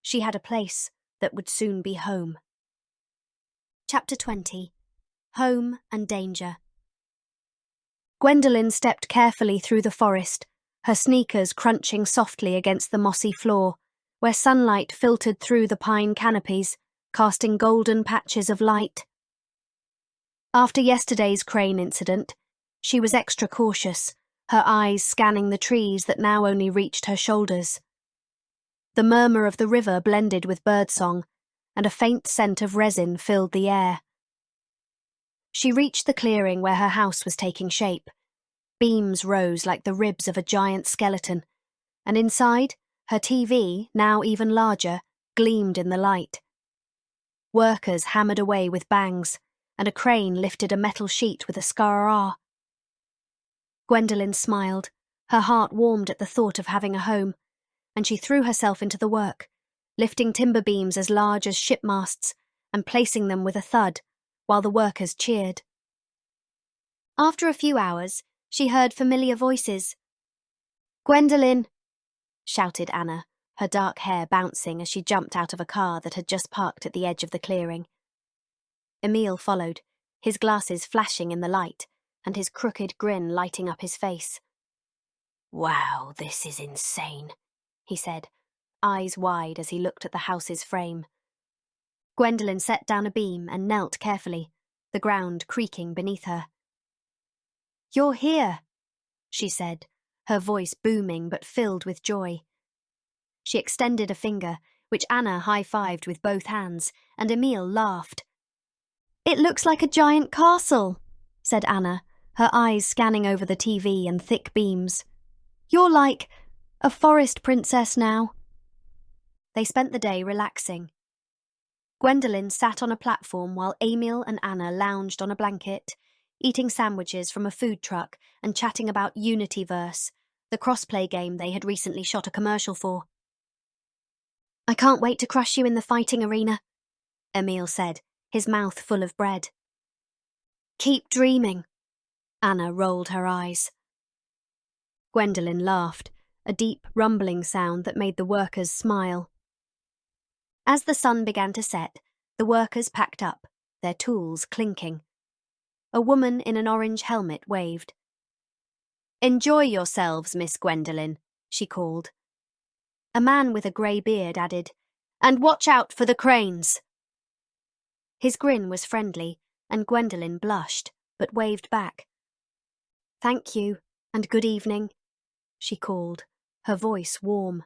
She had a place that would soon be home. Chapter 20. Home and Danger. Gwendolyn stepped carefully through the forest, her sneakers crunching softly against the mossy floor, where sunlight filtered through the pine canopies, casting golden patches of light. After yesterday's crane incident, she was extra cautious, her eyes scanning the trees that now only reached her shoulders. The murmur of the river blended with birdsong, and a faint scent of resin filled the air. She reached the clearing where her house was taking shape. Beams rose like the ribs of a giant skeleton, and inside, her TV, now even larger, gleamed in the light. Workers hammered away with bangs, and a crane lifted a metal sheet with a skr. Gwendolyn smiled, her heart warmed at the thought of having a home, and she threw herself into the work, lifting timber beams as large as ship masts and placing them with a thud, while the workers cheered. After a few hours, she heard familiar voices. "Gwendolyn!" shouted Anna, her dark hair bouncing as she jumped out of a car that had just parked at the edge of the clearing. Emil followed, his glasses flashing in the light, and his crooked grin lighting up his face. "Wow, this is insane," he said, eyes wide as he looked at the house's frame. Gwendolyn set down a beam and knelt carefully, the ground creaking beneath her. "You're here," she said, her voice booming but filled with joy. She extended a finger, which Anna high-fived with both hands, and Emil laughed. "It looks like a giant castle," said Anna, her eyes scanning over the TV and thick beams. "You're like a forest princess now." They spent the day relaxing. Gwendolyn sat on a platform while Emil and Anna lounged on a blanket, eating sandwiches from a food truck and chatting about Unityverse, the crossplay game they had recently shot a commercial for. "I can't wait to crush you in the fighting arena," Emil said, his mouth full of bread. "Keep dreaming." Anna rolled her eyes. Gwendolyn laughed, a deep rumbling sound that made the workers smile. As the sun began to set, the workers packed up, their tools clinking. A woman in an orange helmet waved. "Enjoy yourselves, Miss Gwendolyn," she called. A man with a grey beard added, "And watch out for the cranes." His grin was friendly, and Gwendolyn blushed, but waved back. "Thank you, and good evening," she called, her voice warm.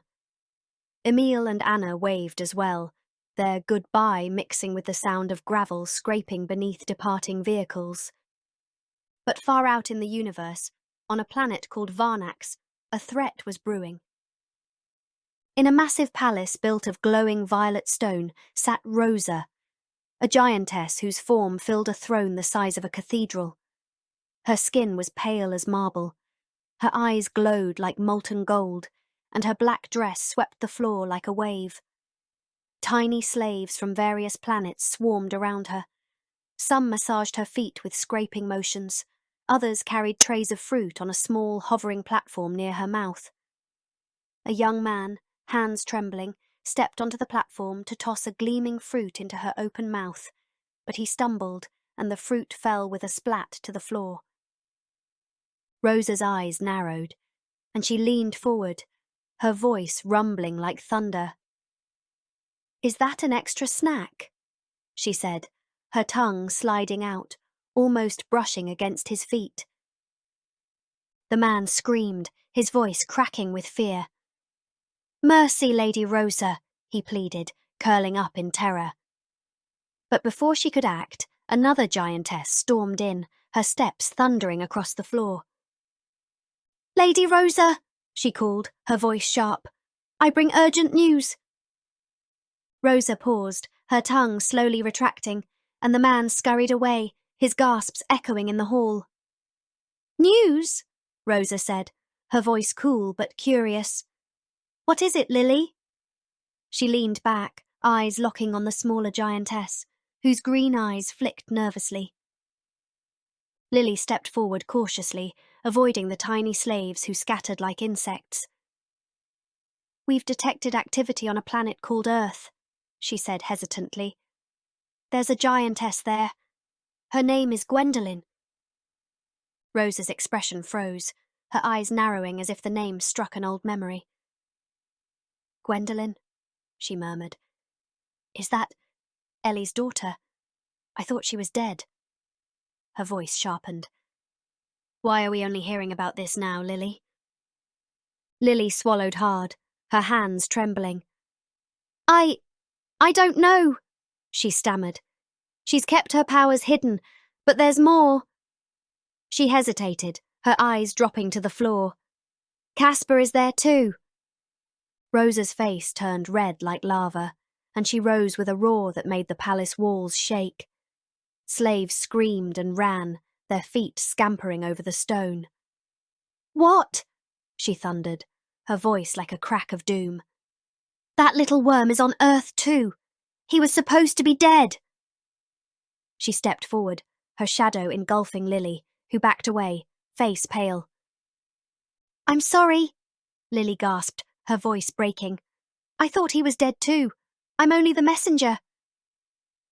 Emil and Anna waved as well, their goodbye mixing with the sound of gravel scraping beneath departing vehicles. But far out in the universe, on a planet called Varnax, a threat was brewing. In a massive palace built of glowing violet stone sat Rosa, a giantess whose form filled a throne the size of a cathedral. Her skin was pale as marble. Her eyes glowed like molten gold, and her black dress swept the floor like a wave. Tiny slaves from various planets swarmed around her. Some massaged her feet with scraping motions. Others carried trays of fruit on a small, hovering platform near her mouth. A young man, hands trembling, stepped onto the platform to toss a gleaming fruit into her open mouth, but he stumbled, and the fruit fell with a splat to the floor. Rosa's eyes narrowed, and she leaned forward, her voice rumbling like thunder. "Is that an extra snack?" she said, her tongue sliding out, almost brushing against his feet. The man screamed, his voice cracking with fear. "Mercy, Lady Rosa," he pleaded, curling up in terror. But before she could act, another giantess stormed in, her steps thundering across the floor. "Lady Rosa," she called, her voice sharp. "I bring urgent news." Rosa paused, her tongue slowly retracting, and the man scurried away, his gasps echoing in the hall. "News?" Rosa said, her voice cool but curious. "What is it, Lily?" She leaned back, eyes locking on the smaller giantess, whose green eyes flicked nervously. Lily stepped forward cautiously, avoiding the tiny slaves who scattered like insects. "We've detected activity on a planet called Earth," she said hesitantly. "There's a giantess there. Her name is Gwendolen." Rosa's expression froze, her eyes narrowing as if the name struck an old memory. "Gwendolen," she murmured. "Is that Ellie's daughter? I thought she was dead." Her voice sharpened. "Why are we only hearing about this now, Lily?" Lily swallowed hard, her hands trembling. I don't know," she stammered. "She's kept her powers hidden, but there's more." She hesitated, her eyes dropping to the floor. "Casper is there too." Rosa's face turned red like lava, and she rose with a roar that made the palace walls shake. Slaves screamed and ran, their feet scampering over the stone. "What?" she thundered, her voice like a crack of doom. "That little worm is on Earth too. He was supposed to be dead." She stepped forward, her shadow engulfing Lily, who backed away, face pale. "I'm sorry," Lily gasped, her voice breaking. "I thought he was dead too. I'm only the messenger."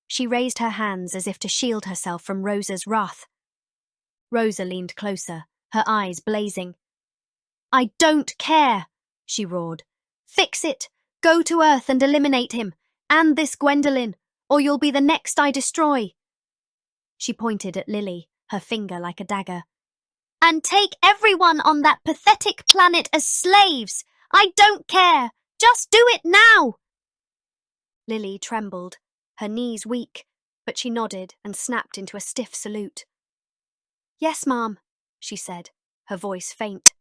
She raised her hands as if to shield herself from Rosa's wrath. Rosa leaned closer, her eyes blazing. "I don't care," she roared. "Fix it! Go to Earth and eliminate him, and this Gwendolen, or you'll be the next I destroy." She pointed at Lily, her finger like a dagger. "And take everyone on that pathetic planet as slaves! I don't care! Just do it now!" Lily trembled, her knees weak, but she nodded and snapped into a stiff salute. "Yes, ma'am," she said, her voice faint.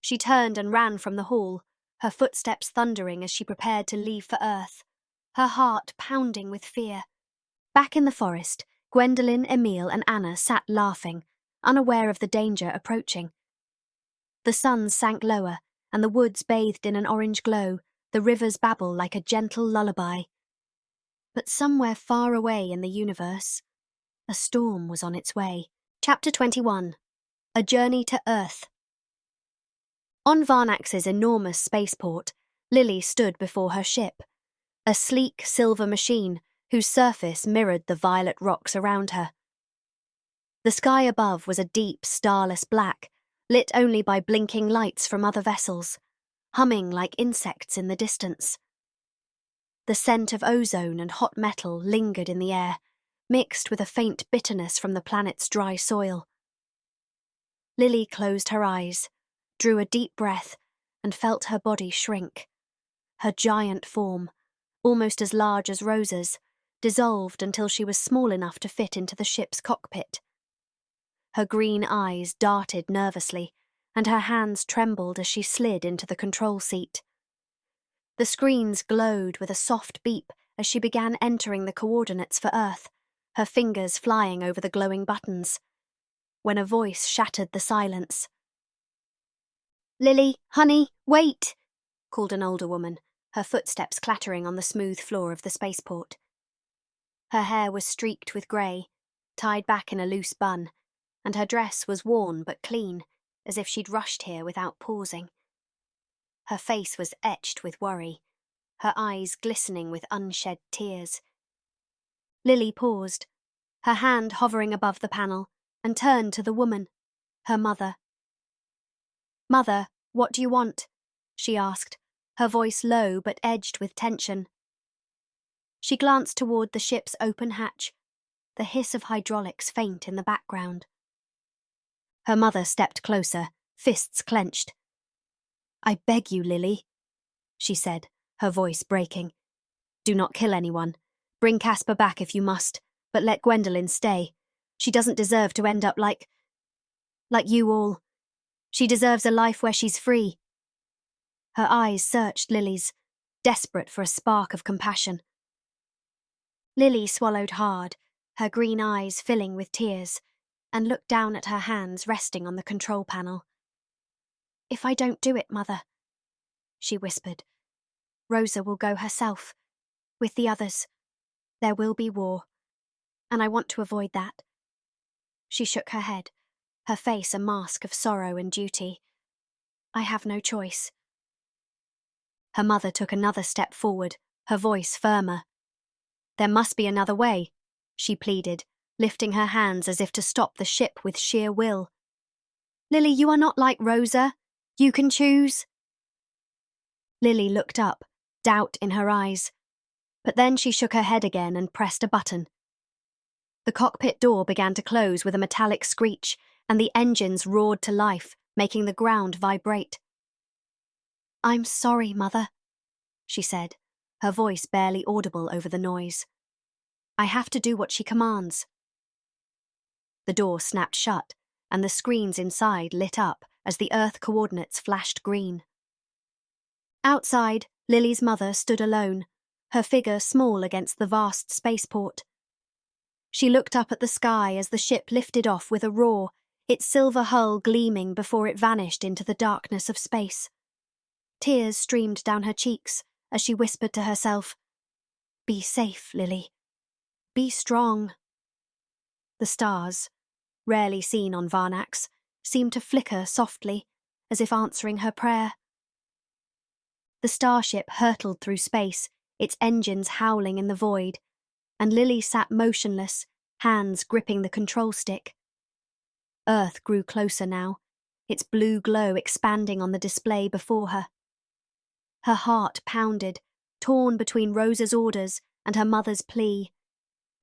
She turned and ran from the hall, her footsteps thundering as she prepared to leave for Earth, her heart pounding with fear. Back in the forest, Gwendolen, Emile and Anna sat laughing, unaware of the danger approaching. The sun sank lower, and the woods bathed in an orange glow, the rivers babble like a gentle lullaby. But somewhere far away in the universe, a storm was on its way. Chapter 21. A Journey to Earth. On Varnax's enormous spaceport, Lily stood before her ship, a sleek silver machine whose surface mirrored the violet rocks around her. The sky above was a deep, starless black, lit only by blinking lights from other vessels, humming like insects in the distance. The scent of ozone and hot metal lingered in the air, mixed with a faint bitterness from the planet's dry soil. Lily closed her eyes, drew a deep breath, and felt her body shrink. Her giant form, almost as large as Rosa's, dissolved until she was small enough to fit into the ship's cockpit. Her green eyes darted nervously, and her hands trembled as she slid into the control seat. The screens glowed with a soft beep as she began entering the coordinates for Earth, her fingers flying over the glowing buttons. when a voice shattered the silence. "Lily, honey, wait!" called an older woman, her footsteps clattering on the smooth floor of the spaceport. Her hair was streaked with grey, tied back in a loose bun, and her dress was worn but clean, as if she'd rushed here without pausing. Her face was etched with worry, her eyes glistening with unshed tears. Lily paused, her hand hovering above the panel, and turned to the woman, her mother. "Mother, what do you want?" she asked, her voice low but edged with tension. She glanced toward the ship's open hatch, the hiss of hydraulics faint in the background. Her mother stepped closer, fists clenched. "I beg you, Lily," she said, her voice breaking. "Do not kill anyone. Bring Casper back if you must, but let Gwendolyn stay. She doesn't deserve to end up like you all. She deserves a life where she's free." Her eyes searched Lily's, desperate for a spark of compassion. Lily swallowed hard, her green eyes filling with tears, and looked down at her hands resting on the control panel. "If I don't do it, Mother," she whispered, "Rosa will go herself, with the others. There will be war, and I want to avoid that." She shook her head, her face a mask of sorrow and duty. "I have no choice." Her mother took another step forward, her voice firmer. "There must be another way," she pleaded, lifting her hands as if to stop the ship with sheer will. "Lily, you are not like Rosa. You can choose." Lily looked up, doubt in her eyes, but then she shook her head again and pressed a button. The cockpit door began to close with a metallic screech, and the engines roared to life, making the ground vibrate. "I'm sorry, Mother," she said, her voice barely audible over the noise. "I have to do what she commands." The door snapped shut, and the screens inside lit up as the Earth coordinates flashed green. Outside, Lily's mother stood alone, her figure small against the vast spaceport. She looked up at the sky as the ship lifted off with a roar, its silver hull gleaming before it vanished into the darkness of space. Tears streamed down her cheeks as she whispered to herself, "Be safe, Lily. Be strong." The stars, rarely seen on Varnax, seemed to flicker softly, as if answering her prayer. The starship hurtled through space, its engines howling in the void, and Lily sat motionless, hands gripping the control stick. Earth grew closer now, its blue glow expanding on the display before her. Her heart pounded, torn between Rosa's orders and her mother's plea.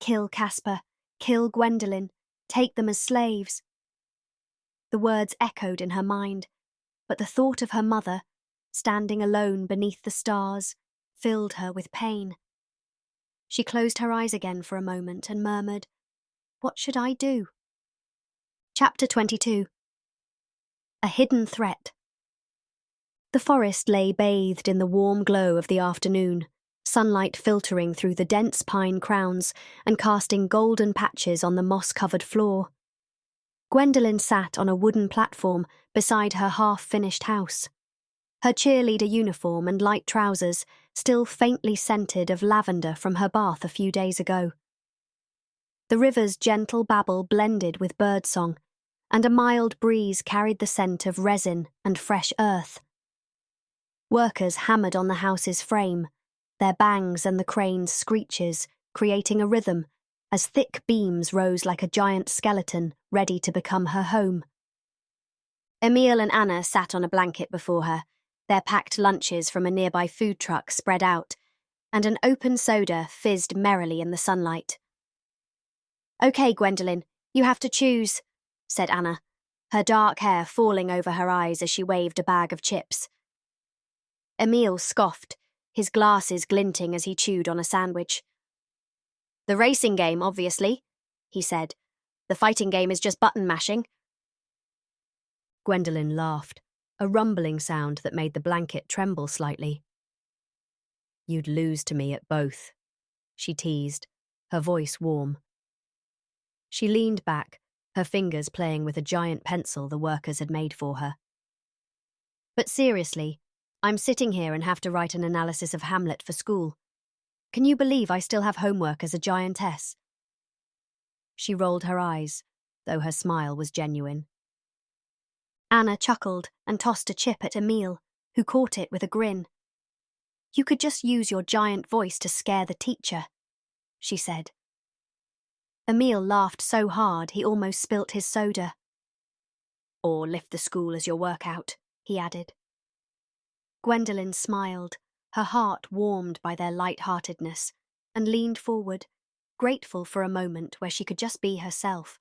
Kill Casper, kill Gwendolyn, take them as slaves. The words echoed in her mind, but the thought of her mother, standing alone beneath the stars, filled her with pain. She closed her eyes again for a moment and murmured, "What should I do?" Chapter 22. A hidden threat. The forest lay bathed in the warm glow of the afternoon, sunlight filtering through the dense pine crowns and casting golden patches on the moss-covered floor. Gwendolyn sat on a wooden platform beside her half-finished house. Her cheerleader uniform and light trousers still faintly scented of lavender from her bath a few days ago. The river's gentle babble blended with birdsong, and a mild breeze carried the scent of resin and fresh earth. Workers hammered on the house's frame, their bangs and the crane's screeches creating a rhythm as thick beams rose like a giant skeleton ready to become her home. Emil and Anna sat on a blanket before her, their packed lunches from a nearby food truck spread out, and an open soda fizzed merrily in the sunlight. "Okay, Gwendolyn, you have to choose," said Anna, her dark hair falling over her eyes as she waved a bag of chips. Emil scoffed, his glasses glinting as he chewed on a sandwich. "The racing game, obviously," he said. "The fighting game is just button mashing." Gwendolyn laughed, a rumbling sound that made the blanket tremble slightly. "You'd lose to me at both," she teased, her voice warm. She leaned back, her fingers playing with a giant pencil the workers had made for her. But seriously, I'm sitting here and have to write an analysis of Hamlet for school. Can you believe I still have homework as a giantess? She rolled her eyes, though her smile was genuine. Anna chuckled and tossed a chip at Emil, who caught it with a grin. You could just use your giant voice to scare the teacher, she said. Emil laughed so hard he almost spilt his soda. Or lift the school as your workout, he added. Gwendolen smiled, her heart warmed by their light-heartedness, and leaned forward, grateful for a moment where she could just be herself.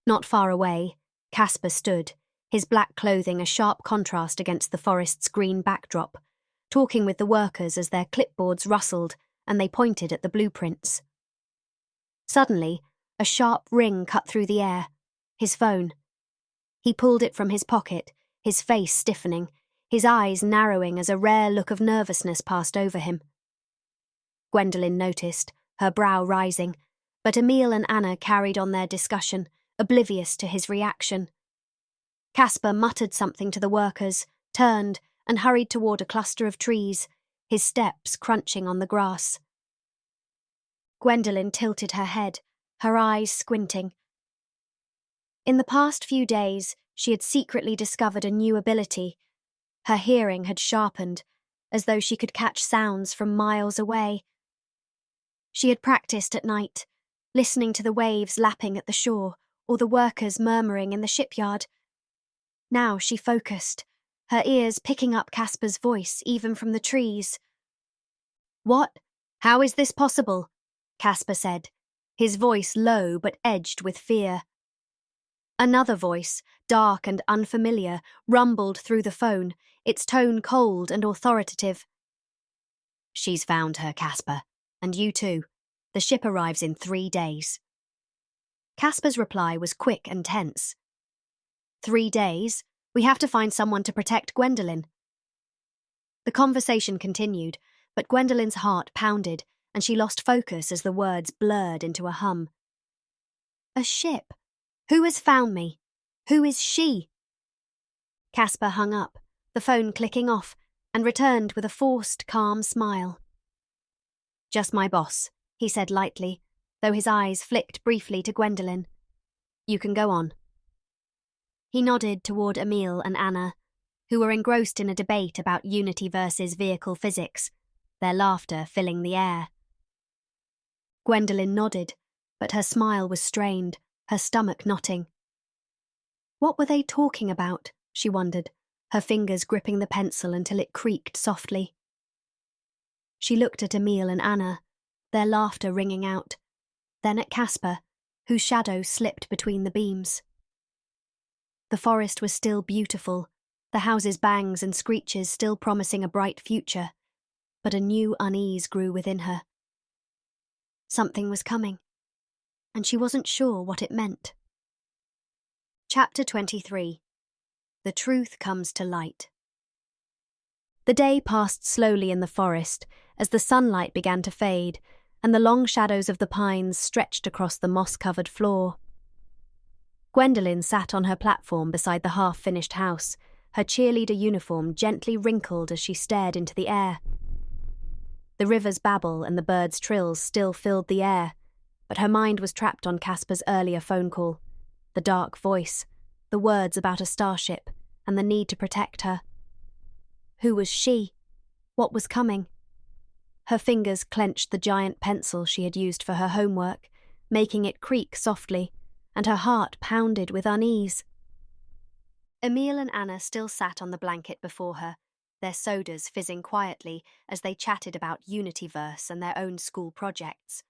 Not far away, Caspar stood, his black clothing a sharp contrast against the forest's green backdrop, talking with the workers as their clipboards rustled and they pointed at the blueprints. Suddenly, a sharp ring cut through the air. His phone. He pulled it from his pocket, his face stiffening, his eyes narrowing as a rare look of nervousness passed over him. Gwendolen noticed, her brow rising, but Emil and Anna carried on their discussion, oblivious to his reaction. Caspar muttered something to the workers, turned, and hurried toward a cluster of trees, his steps crunching on the grass. Gwendolen tilted her head, her eyes squinting. In the past few days, she had secretly discovered a new ability. Her hearing had sharpened, as though she could catch sounds from miles away. She had practiced at night, listening to the waves lapping at the shore or the workers murmuring in the shipyard. Now she focused, her ears picking up Caspar's voice even from the trees. "What? How is this possible?" Caspar said, his voice low but edged with fear. Another voice, dark and unfamiliar, rumbled through the phone, its tone cold and authoritative. "She's found her, Caspar, and you too. The ship arrives in 3 days." Caspar's reply was quick and tense. 3 days? We have to find someone to protect Gwendolen. The conversation continued, but Gwendolen's heart pounded, and she lost focus as the words blurred into a hum. A ship? Who has found me? Who is she? Caspar hung up, the phone clicking off, and returned with a forced, calm smile. "Just my boss," he said lightly, though his eyes flicked briefly to Gwendolen. "You can go on." He nodded toward Emil and Anna, who were engrossed in a debate about unity versus vehicle physics, their laughter filling the air. Gwendolen nodded, but her smile was strained, her stomach knotting. What were they talking about, she wondered, her fingers gripping the pencil until it creaked softly. She looked at Emil and Anna, their laughter ringing out, then at Caspar, whose shadow slipped between the beams. The forest was still beautiful, the houses' bangs and screeches still promising a bright future, but a new unease grew within her. Something was coming, and she wasn't sure what it meant. Chapter 23. The Truth Comes to Light. The day passed slowly in the forest as the sunlight began to fade and the long shadows of the pines stretched across the moss-covered floor. Gwendolen sat on her platform beside the half-finished house, her cheerleader uniform gently wrinkled as she stared into the air. The river's babble and the birds' trills still filled the air, but her mind was trapped on Caspar's earlier phone call, the dark voice, the words about a starship, and the need to protect her. Who was she? What was coming? Her fingers clenched the giant pencil she had used for her homework, making it creak softly, and her heart pounded with unease. Emil and Anna still sat on the blanket before her, their sodas fizzing quietly as they chatted about Unityverse and their own school projects.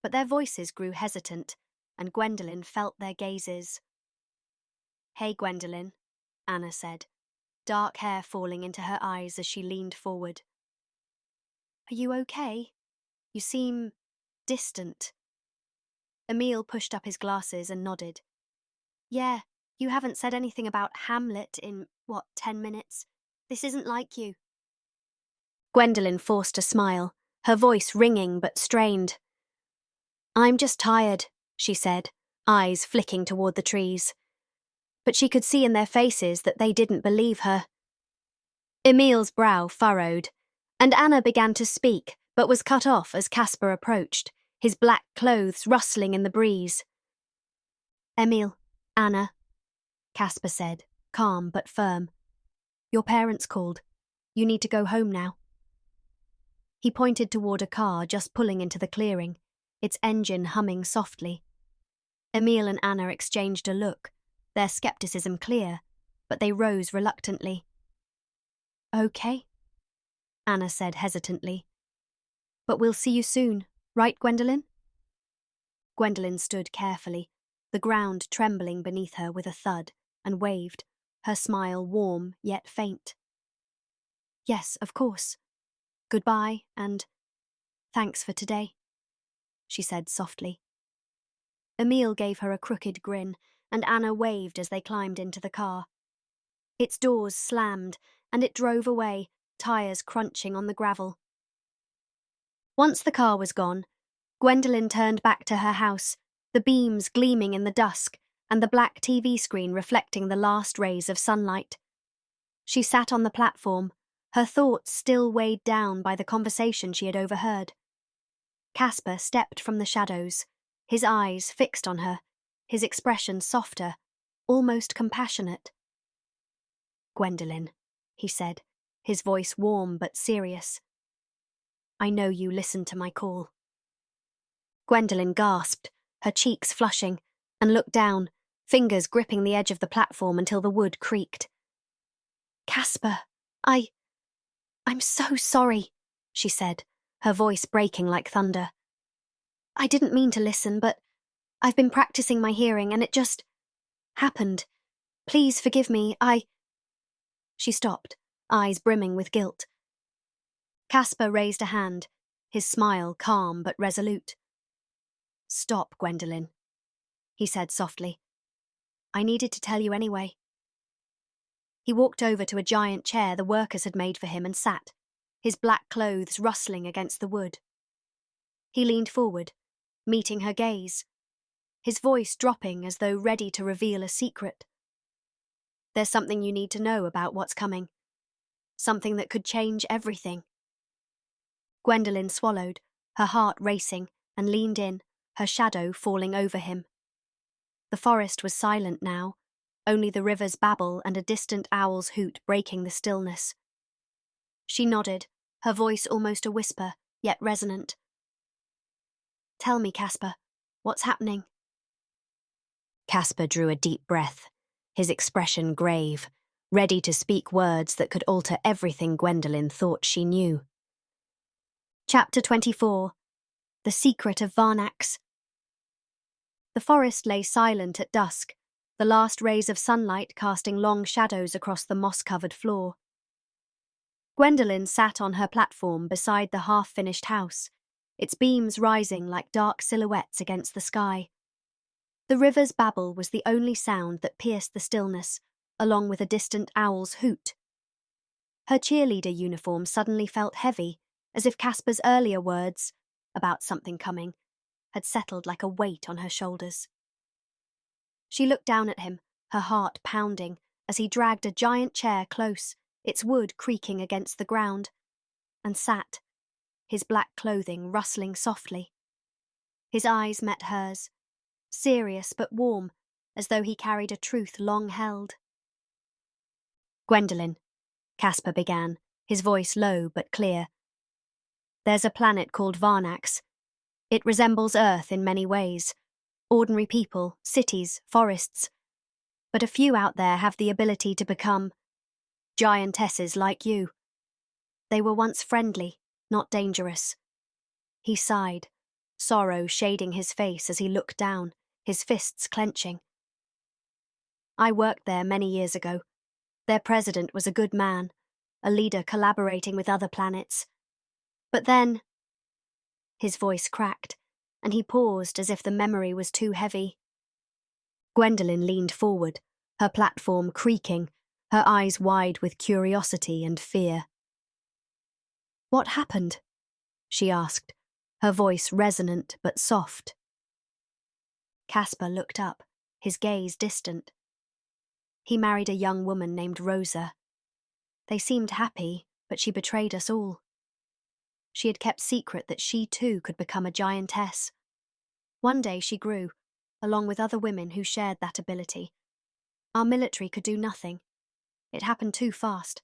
But their voices grew hesitant, and Gwendolen felt their gazes. "Hey, Gwendolen," Anna said, dark hair falling into her eyes as she leaned forward. "Are you okay? You seem distant." Emil pushed up his glasses and nodded. "Yeah, you haven't said anything about Hamlet in, 10 minutes? This isn't like you." Gwendolen forced a smile, her voice ringing but strained. "I'm just tired," she said, eyes flicking toward the trees. But she could see in their faces that they didn't believe her. Emil's brow furrowed, and Anna began to speak, but was cut off as Caspar approached, his black clothes rustling in the breeze. "Emil, Anna," Caspar said, calm but firm. "Your parents called. You need to go home now." He pointed toward a car just pulling into the clearing, its engine humming softly. Emil and Anna exchanged a look, their skepticism clear, but they rose reluctantly. "Okay," Anna said hesitantly. "But we'll see you soon, right, Gwendolen?" Gwendolen stood carefully, the ground trembling beneath her with a thud, and waved, her smile warm yet faint. "Yes, of course. Goodbye, and thanks for today," she said softly. Emil gave her a crooked grin, and Anna waved as they climbed into the car. Its doors slammed, and it drove away, tires crunching on the gravel. Once the car was gone, Gwendolen turned back to her house, the beams gleaming in the dusk and the black TV screen reflecting the last rays of sunlight. She sat on the platform, her thoughts still weighed down by the conversation she had overheard. Caspar stepped from the shadows, his eyes fixed on her, his expression softer, almost compassionate. "Gwendolen," he said, his voice warm but serious. "I know you listened to my call." Gwendolen gasped, her cheeks flushing, and looked down, fingers gripping the edge of the platform until the wood creaked. "Caspar, I'm so sorry," she said, her voice breaking like thunder. "I didn't mean to listen, but I've been practicing my hearing and it just happened. Please forgive me, She stopped, eyes brimming with guilt. Caspar raised a hand, his smile calm but resolute. "Stop, Gwendolen," he said softly. "I needed to tell you anyway." He walked over to a giant chair the workers had made for him and sat, his black clothes rustling against the wood. He leaned forward, meeting her gaze, his voice dropping as though ready to reveal a secret. "There's something you need to know about what's coming. Something that could change everything." Gwendolen swallowed, her heart racing, and leaned in, her shadow falling over him. The forest was silent now, only the river's babble and a distant owl's hoot breaking the stillness. She nodded, her voice almost a whisper, yet resonant. "Tell me, Caspar, what's happening?" Caspar drew a deep breath, his expression grave, ready to speak words that could alter everything Gwendolen thought she knew. Chapter 24. The Secret of Varnax. The forest lay silent at dusk, the last rays of sunlight casting long shadows across the moss-covered floor. Gwendolen sat on her platform beside the half-finished house, its beams rising like dark silhouettes against the sky. The river's babble was the only sound that pierced the stillness, along with a distant owl's hoot. Her cheerleader uniform suddenly felt heavy, as if Caspar's earlier words, about something coming, had settled like a weight on her shoulders. She looked down at him, her heart pounding, as he dragged a giant chair close, its wood creaking against the ground, and sat, his black clothing rustling softly. His eyes met hers, serious but warm, as though he carried a truth long held. "Gwendolen," Caspar began, his voice low but clear. "There's a planet called Varnax. It resembles Earth in many ways. Ordinary people, cities, forests. But a few out there have the ability to become giantesses like you. They were once friendly, not dangerous." He sighed, sorrow shading his face as he looked down, his fists clenching. "I worked there many years ago. Their president was a good man, a leader collaborating with other planets. But then—" His voice cracked, and he paused as if the memory was too heavy. Gwendolen leaned forward, her platform creaking, her eyes wide with curiosity and fear. "What happened?" she asked, her voice resonant but soft. Caspar looked up, his gaze distant. He married a young woman named Rosa. They seemed happy, but she betrayed us all. She had kept secret that she too could become a giantess. One day she grew, along with other women who shared that ability. Our military could do nothing. It happened too fast.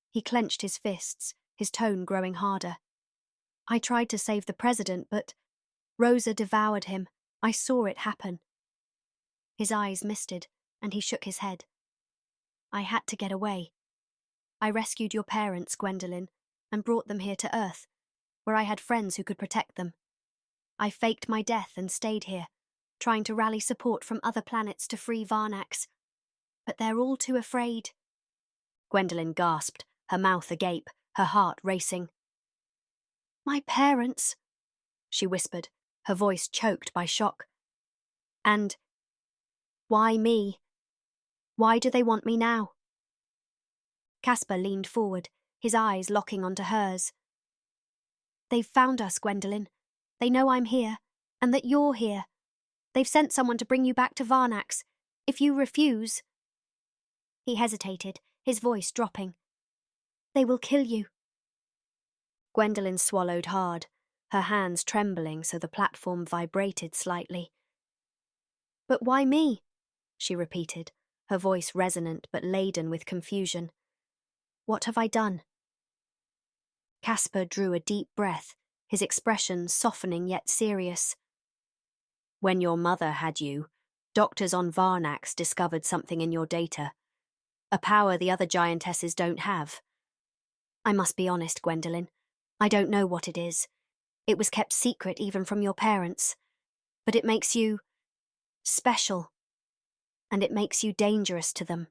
He clenched his fists, his tone growing harder. I tried to save the president, but Rosa devoured him. I saw it happen. His eyes misted, and he shook his head. I had to get away. I rescued your parents, Gwendolyn, and brought them here to Earth, where I had friends who could protect them. I faked my death and stayed here, trying to rally support from other planets to free Varnax. But they're all too afraid. Gwendolyn gasped, her mouth agape, her heart racing. My parents, she whispered, her voice choked by shock. And why me? Why do they want me now? Caspar leaned forward, his eyes locking onto hers. They've found us, Gwendolyn. They know I'm here, and that you're here. They've sent someone to bring you back to Varnax. If you refuse... He hesitated, his voice dropping. They will kill you. Gwendolyn swallowed hard, her hands trembling so the platform vibrated slightly. But why me? She repeated, her voice resonant but laden with confusion. What have I done? Caspar drew a deep breath, his expression softening yet serious. When your mother had you, doctors on Varnax discovered something in your data. A power the other giantesses don't have. I must be honest, Gwendolyn. I don't know what it is. It was kept secret even from your parents. But it makes you... special. And it makes you dangerous to them.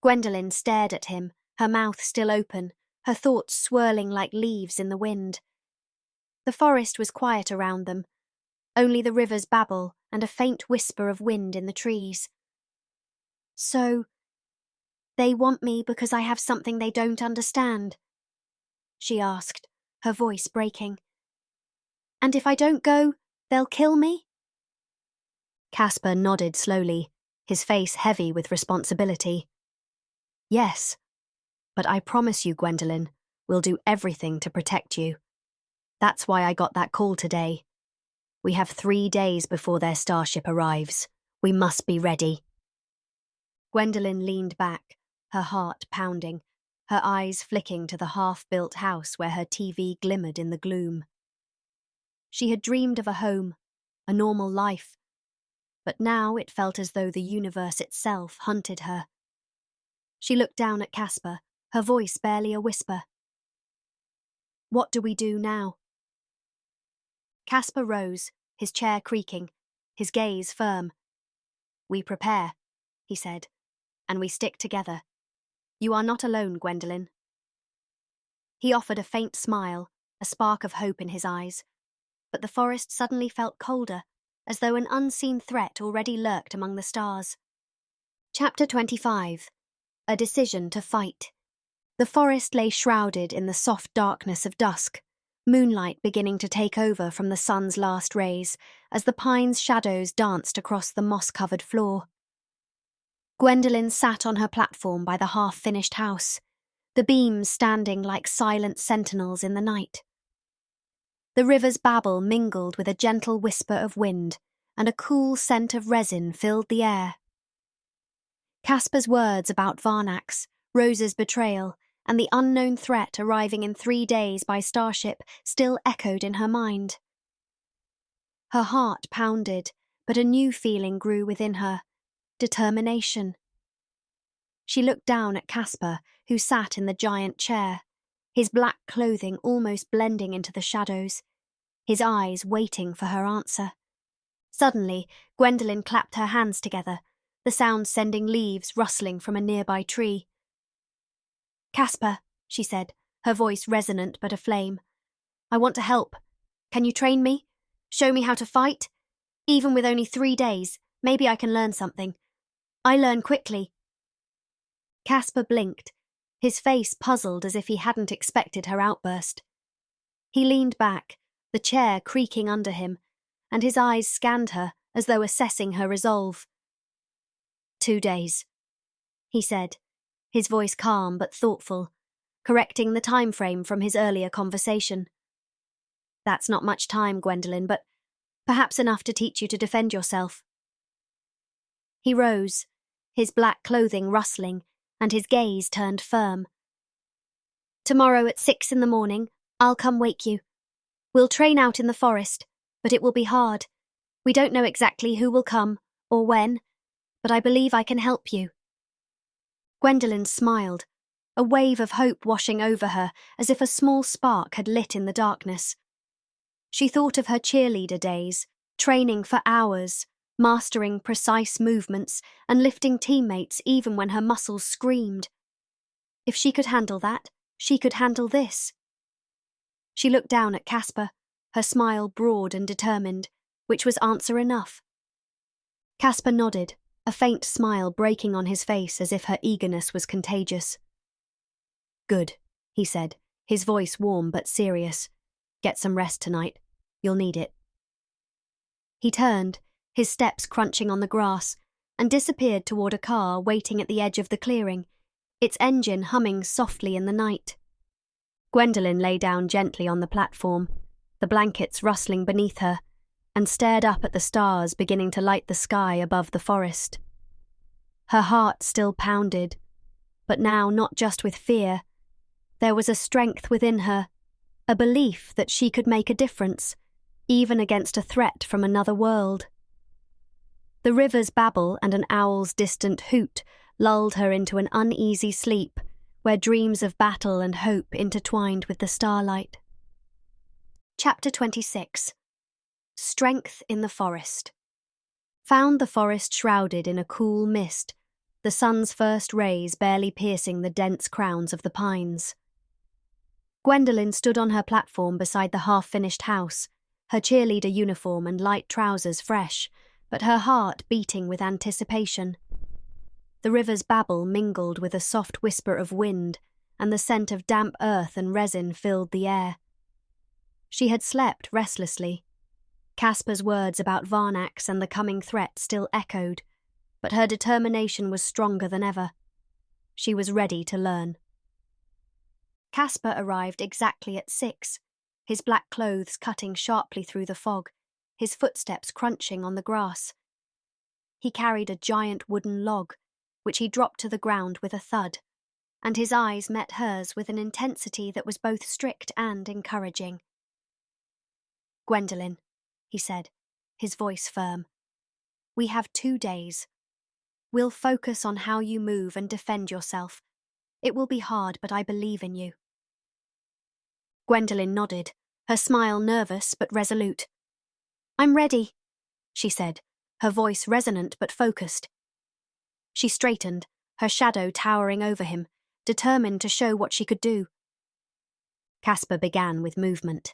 Gwendolyn stared at him, her mouth still open, her thoughts swirling like leaves in the wind. The forest was quiet around them, only the river's babble and a faint whisper of wind in the trees. So, they want me because I have something they don't understand? She asked, her voice breaking. And if I don't go, they'll kill me? Caspar nodded slowly, his face heavy with responsibility. Yes, but I promise you, Gwendolyn, we'll do everything to protect you. That's why I got that call today. We have 3 days before their starship arrives. We must be ready. Gwendolyn leaned back, her heart pounding, her eyes flicking to the half-built house where her TV glimmered in the gloom. She had dreamed of a home, a normal life, but now it felt as though the universe itself hunted her. She looked down at Caspar, her voice barely a whisper. What do we do now? Caspar rose, his chair creaking, his gaze firm. We prepare, he said, and we stick together. You are not alone, Gwendolyn. He offered a faint smile, a spark of hope in his eyes, but the forest suddenly felt colder, as though an unseen threat already lurked among the stars. Chapter 25. A decision to fight. The forest lay shrouded in the soft darkness of dusk, moonlight beginning to take over from the sun's last rays as the pines' shadows danced across the moss-covered floor. Gwendolyn sat on her platform by the half-finished house, the beams standing like silent sentinels in the night. The river's babble mingled with a gentle whisper of wind, and a cool scent of resin filled the air. Caspar's words about Varnax, Rosa's betrayal, and the unknown threat arriving in 3 days by starship still echoed in her mind. Her heart pounded, but a new feeling grew within her. Determination. She looked down at Caspar, who sat in the giant chair, his black clothing almost blending into the shadows, his eyes waiting for her answer. Suddenly, Gwendolyn clapped her hands together, the sound sending leaves rustling from a nearby tree. Caspar, she said, her voice resonant but aflame. I want to help. Can you train me? Show me how to fight? Even with only 3 days, maybe I can learn something. I learn quickly. Caspar blinked, his face puzzled as if he hadn't expected her outburst. He leaned back, the chair creaking under him, and his eyes scanned her as though assessing her resolve. 2 days, he said, his voice calm but thoughtful, correcting the time frame from his earlier conversation. That's not much time, Gwendolyn, but perhaps enough to teach you to defend yourself. He rose, his black clothing rustling, and his gaze turned firm. Tomorrow at 6 in the morning, I'll come wake you. We'll train out in the forest, but it will be hard. We don't know exactly who will come, or when, but I believe I can help you. Gwendolyn smiled, a wave of hope washing over her as if a small spark had lit in the darkness. She thought of her cheerleader days, training for hours, mastering precise movements and lifting teammates even when her muscles screamed. If she could handle that, she could handle this. She looked down at Casper, her smile broad and determined, which was answer enough. Casper nodded, a faint smile breaking on his face as if her eagerness was contagious. Good, he said, his voice warm but serious. Get some rest tonight. You'll need it. He turned, his steps crunching on the grass, and disappeared toward a car waiting at the edge of the clearing, its engine humming softly in the night. Gwendolyn lay down gently on the platform, the blankets rustling beneath her, and stared up at the stars beginning to light the sky above the forest. Her heart still pounded, but now not just with fear. There was a strength within her, a belief that she could make a difference, even against a threat from another world. The river's babble and an owl's distant hoot lulled her into an uneasy sleep where dreams of battle and hope intertwined with the starlight. Chapter 26. Strength in the Forest. Found the forest shrouded in a cool mist, the sun's first rays barely piercing the dense crowns of the pines. Gwendolyn stood on her platform beside the half-finished house, her cheerleader uniform and light trousers fresh, but her heart beating with anticipation. The river's babble mingled with a soft whisper of wind, and the scent of damp earth and resin filled the air. She had slept restlessly. Casper's words about Varnax and the coming threat still echoed, but her determination was stronger than ever. She was ready to learn. Casper arrived exactly at 6, his black clothes cutting sharply through the fog, his footsteps crunching on the grass. He carried a giant wooden log, which he dropped to the ground with a thud, and his eyes met hers with an intensity that was both strict and encouraging. "Gwendolyn," he said, his voice firm, "we have 2 days. We'll focus on how you move and defend yourself. It will be hard, but I believe in you." Gwendolyn nodded, her smile nervous but resolute. "I'm ready," she said, her voice resonant but focused. She straightened, her shadow towering over him, determined to show what she could do. Casper began with movement.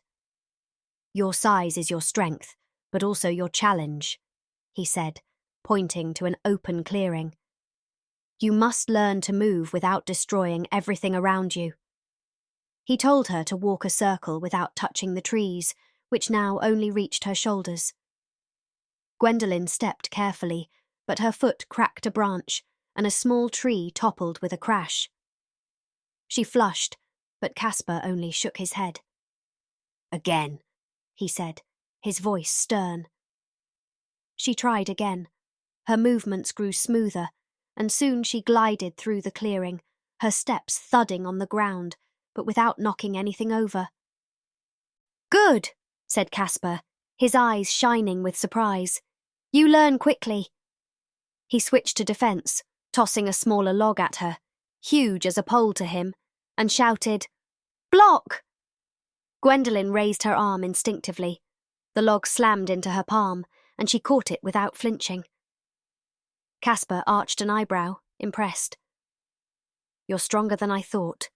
"Your size is your strength, but also your challenge," he said, pointing to an open clearing. "You must learn to move without destroying everything around you." He told her to walk a circle without touching the trees, which now only reached her shoulders. Gwendolyn stepped carefully, but her foot cracked a branch, and a small tree toppled with a crash. She flushed, but Casper only shook his head. "Again," he said, his voice stern. She tried again. Her movements grew smoother, and soon she glided through the clearing, her steps thudding on the ground, but without knocking anything over. "Good," said Casper, his eyes shining with surprise. "You learn quickly." He switched to defense, tossing a smaller log at her, huge as a pole to him, and shouted, "Block!" Gwendolyn raised her arm instinctively. The log slammed into her palm, and she caught it without flinching. Casper arched an eyebrow, impressed. "You're stronger than I thought,"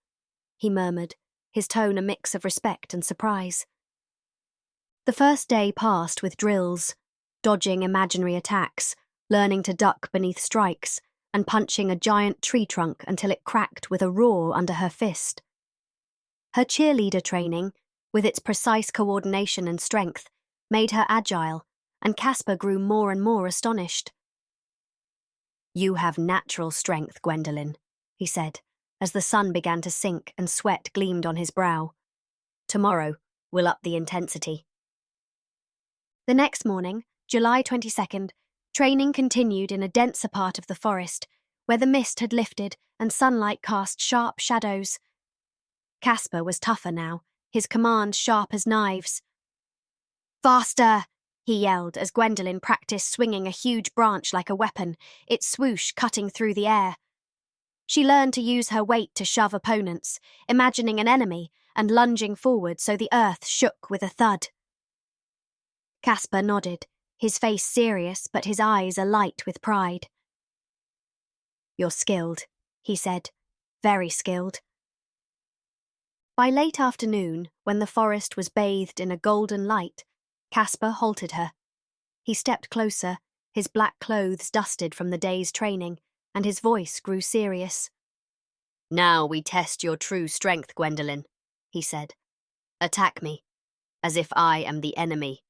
he murmured, his tone a mix of respect and surprise. The first day passed with drills, dodging imaginary attacks, learning to duck beneath strikes, and punching a giant tree trunk until it cracked with a roar under her fist. Her cheerleader training, with its precise coordination and strength, made her agile, and Caspar grew more and more astonished. "You have natural strength, Gwendolen," he said, as the sun began to sink and sweat gleamed on his brow. "Tomorrow, we'll up the intensity." The next morning, July 22nd, training continued in a denser part of the forest, where the mist had lifted and sunlight cast sharp shadows. Caspar was tougher now, his commands sharp as knives. "Faster!" he yelled as Gwendolen practiced swinging a huge branch like a weapon, its swoosh cutting through the air. She learned to use her weight to shove opponents, imagining an enemy and lunging forward so the earth shook with a thud. Caspar nodded, his face serious but his eyes alight with pride. "You're skilled," he said, "very skilled." By late afternoon, when the forest was bathed in a golden light, Caspar halted her. He stepped closer, his black clothes dusted from the day's training, and his voice grew serious. "Now we test your true strength, Gwendolen," he said. "Attack me, as if I am the enemy."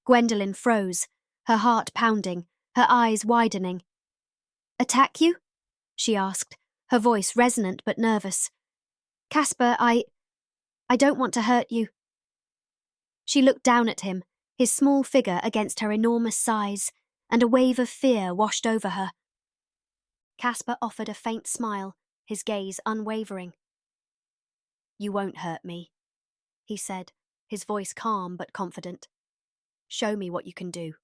Gwendolen froze, her heart pounding, her eyes widening. "Attack you?" she asked, her voice resonant but nervous. "Caspar, I don't want to hurt you." She looked down at him, his small figure against her enormous size, and a wave of fear washed over her. Caspar offered a faint smile, his gaze unwavering. "You won't hurt me," he said, his voice calm but confident. "Show me what you can do."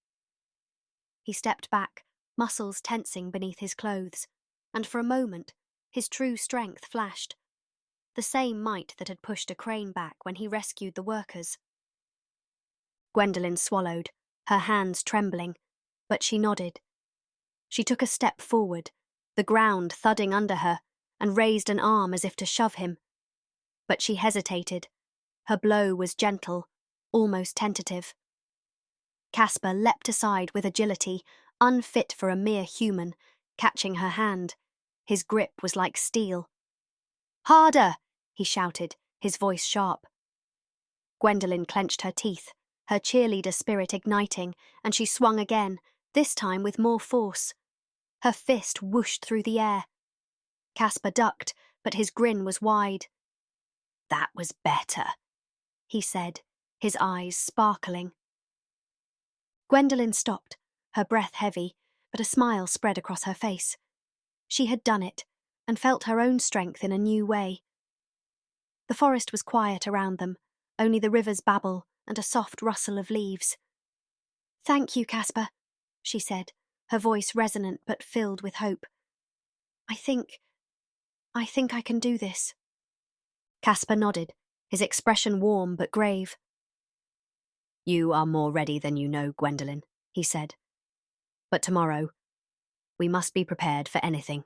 He stepped back, muscles tensing beneath his clothes, and for a moment, his true strength flashed. The same might that had pushed a crane back when he rescued the workers. Gwendolen swallowed, her hands trembling, but she nodded. She took a step forward, the ground thudding under her, and raised an arm as if to shove him. But she hesitated. Her blow was gentle, almost tentative. Caspar leapt aside with agility, unfit for a mere human, catching her hand. His grip was like steel. "Harder!" he shouted, his voice sharp. Gwendolen clenched her teeth, her cheerleader spirit igniting, and she swung again, this time with more force. Her fist whooshed through the air. Caspar ducked, but his grin was wide. "That was better," he said, his eyes sparkling. Gwendolen stopped, her breath heavy, but a smile spread across her face. She had done it, and felt her own strength in a new way. The forest was quiet around them, only the river's babble and a soft rustle of leaves. "Thank you, Caspar," she said, her voice resonant but filled with hope. I think I can do this." Caspar nodded, his expression warm but grave. "You are more ready than you know, Gwendolen," he said. "But tomorrow, we must be prepared for anything."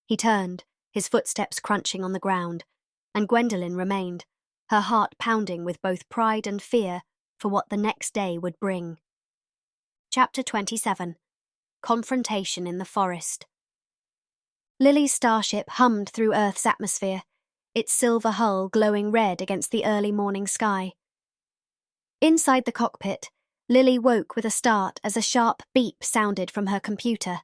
He turned, his footsteps crunching on the ground, and Gwendolen remained, her heart pounding with both pride and fear for what the next day would bring. Chapter 27. Confrontation in the Forest. Lily's starship hummed through Earth's atmosphere, its silver hull glowing red against the early morning sky. Inside the cockpit, Lily woke with a start as a sharp beep sounded from her computer.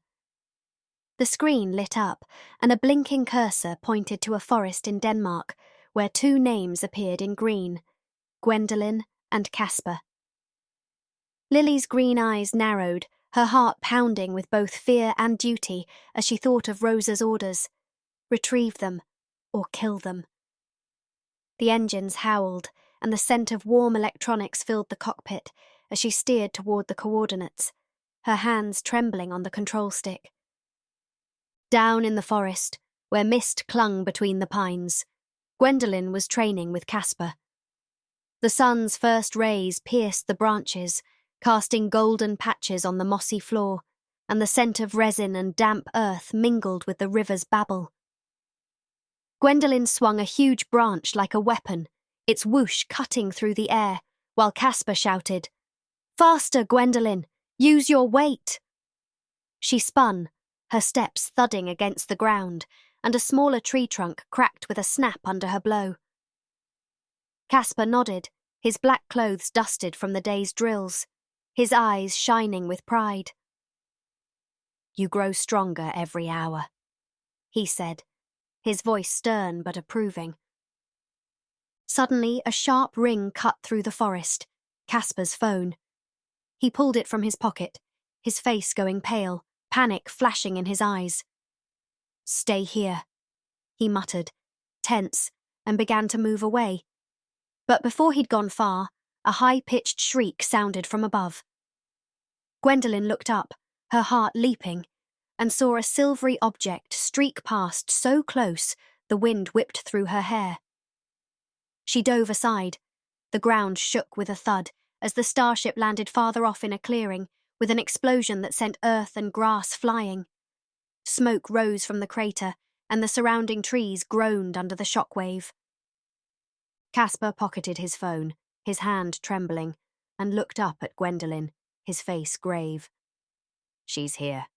The screen lit up, and a blinking cursor pointed to a forest in Denmark, where two names appeared in green, Gwendolen and Caspar. Lily's green eyes narrowed, her heart pounding with both fear and duty as she thought of Rosa's orders. Retrieve them, or kill them. The engines howled, and the scent of warm electronics filled the cockpit as she steered toward the coordinates, her hands trembling on the control stick. Down in the forest, where mist clung between the pines, Gwendolen was training with Caspar. The sun's first rays pierced the branches, casting golden patches on the mossy floor, and the scent of resin and damp earth mingled with the river's babble. Gwendolen swung a huge branch like a weapon, its whoosh cutting through the air, while Caspar shouted, "Faster, Gwendolen! Use your weight!" She spun, her steps thudding against the ground, and a smaller tree trunk cracked with a snap under her blow. Caspar nodded, his black clothes dusted from the day's drills, his eyes shining with pride. "You grow stronger every hour," he said, his voice stern but approving. Suddenly, a sharp ring cut through the forest, Casper's phone. He pulled it from his pocket, his face going pale, panic flashing in his eyes. "Stay here," he muttered, tense, and began to move away. But before he'd gone far, a high-pitched shriek sounded from above. Gwendolen looked up, her heart leaping, and saw a silvery object streak past so close the wind whipped through her hair. She dove aside. The ground shook with a thud as the starship landed farther off in a clearing, with an explosion that sent earth and grass flying. Smoke rose from the crater, and the surrounding trees groaned under the shockwave. Casper pocketed his phone, his hand trembling, and looked up at Gwendolen, his face grave. "She's here,"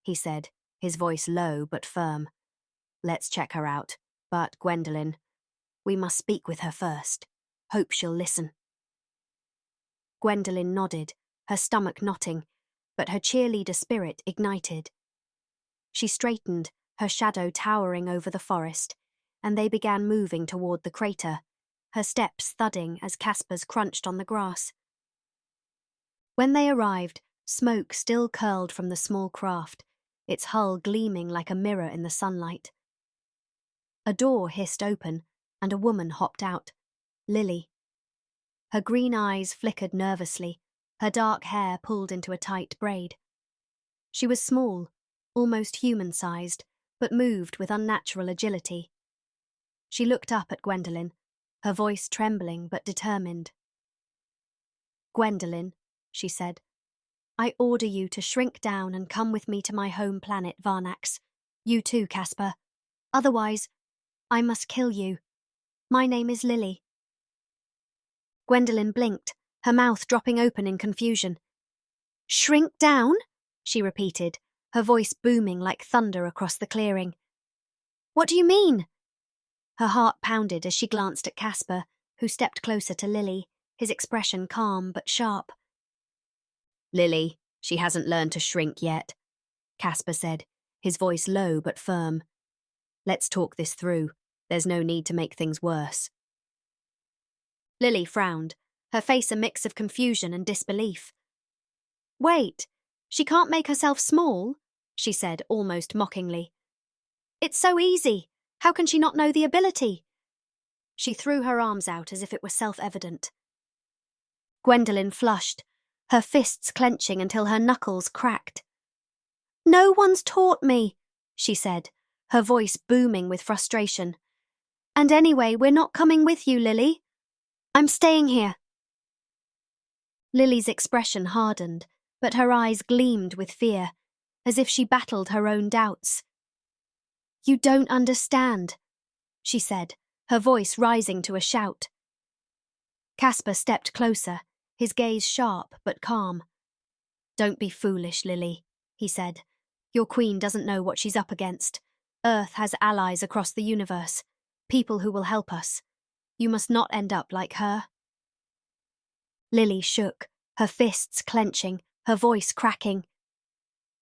he said, his voice low but firm. "Let's check her out, but, Gwendolen, we must speak with her first. Hope she'll listen." Gwendolen nodded, her stomach knotting, but her cheerleader spirit ignited. She straightened, her shadow towering over the forest, and they began moving toward the crater, her steps thudding as Casper's crunched on the grass. When they arrived, smoke still curled from the small craft, its hull gleaming like a mirror in the sunlight. A door hissed open, and a woman hopped out, Lily. Her green eyes flickered nervously, her dark hair pulled into a tight braid. She was small, almost human-sized, but moved with unnatural agility. She looked up at Gwendolen, her voice trembling but determined. "Gwendolen," she said, "I order you to shrink down and come with me to my home planet, Varnax. You too, Casper. Otherwise, I must kill you. My name is Lily." Gwendolen blinked, her mouth dropping open in confusion. "Shrink down?" she repeated, her voice booming like thunder across the clearing. "What do you mean?" Her heart pounded as she glanced at Casper, who stepped closer to Lily, his expression calm but sharp. "Lily, she hasn't learned to shrink yet," Casper said, his voice low but firm. "Let's talk this through. There's no need to make things worse." Lily frowned, her face a mix of confusion and disbelief. "Wait, she can't make herself small?" she said almost mockingly. "It's so easy. How can she not know the ability?" She threw her arms out as if it were self-evident. Gwendolen flushed, her fists clenching until her knuckles cracked. "No one's taught me," she said, her voice booming with frustration. "And anyway, we're not coming with you, Lily. I'm staying here." Lily's expression hardened, but her eyes gleamed with fear, as if she battled her own doubts. "You don't understand," she said, her voice rising to a shout. Casper stepped closer, his gaze sharp but calm. "Don't be foolish, Lily," he said. "Your queen doesn't know what she's up against. Earth has allies across the universe, people who will help us. You must not end up like her." Lily shook, her fists clenching, her voice cracking.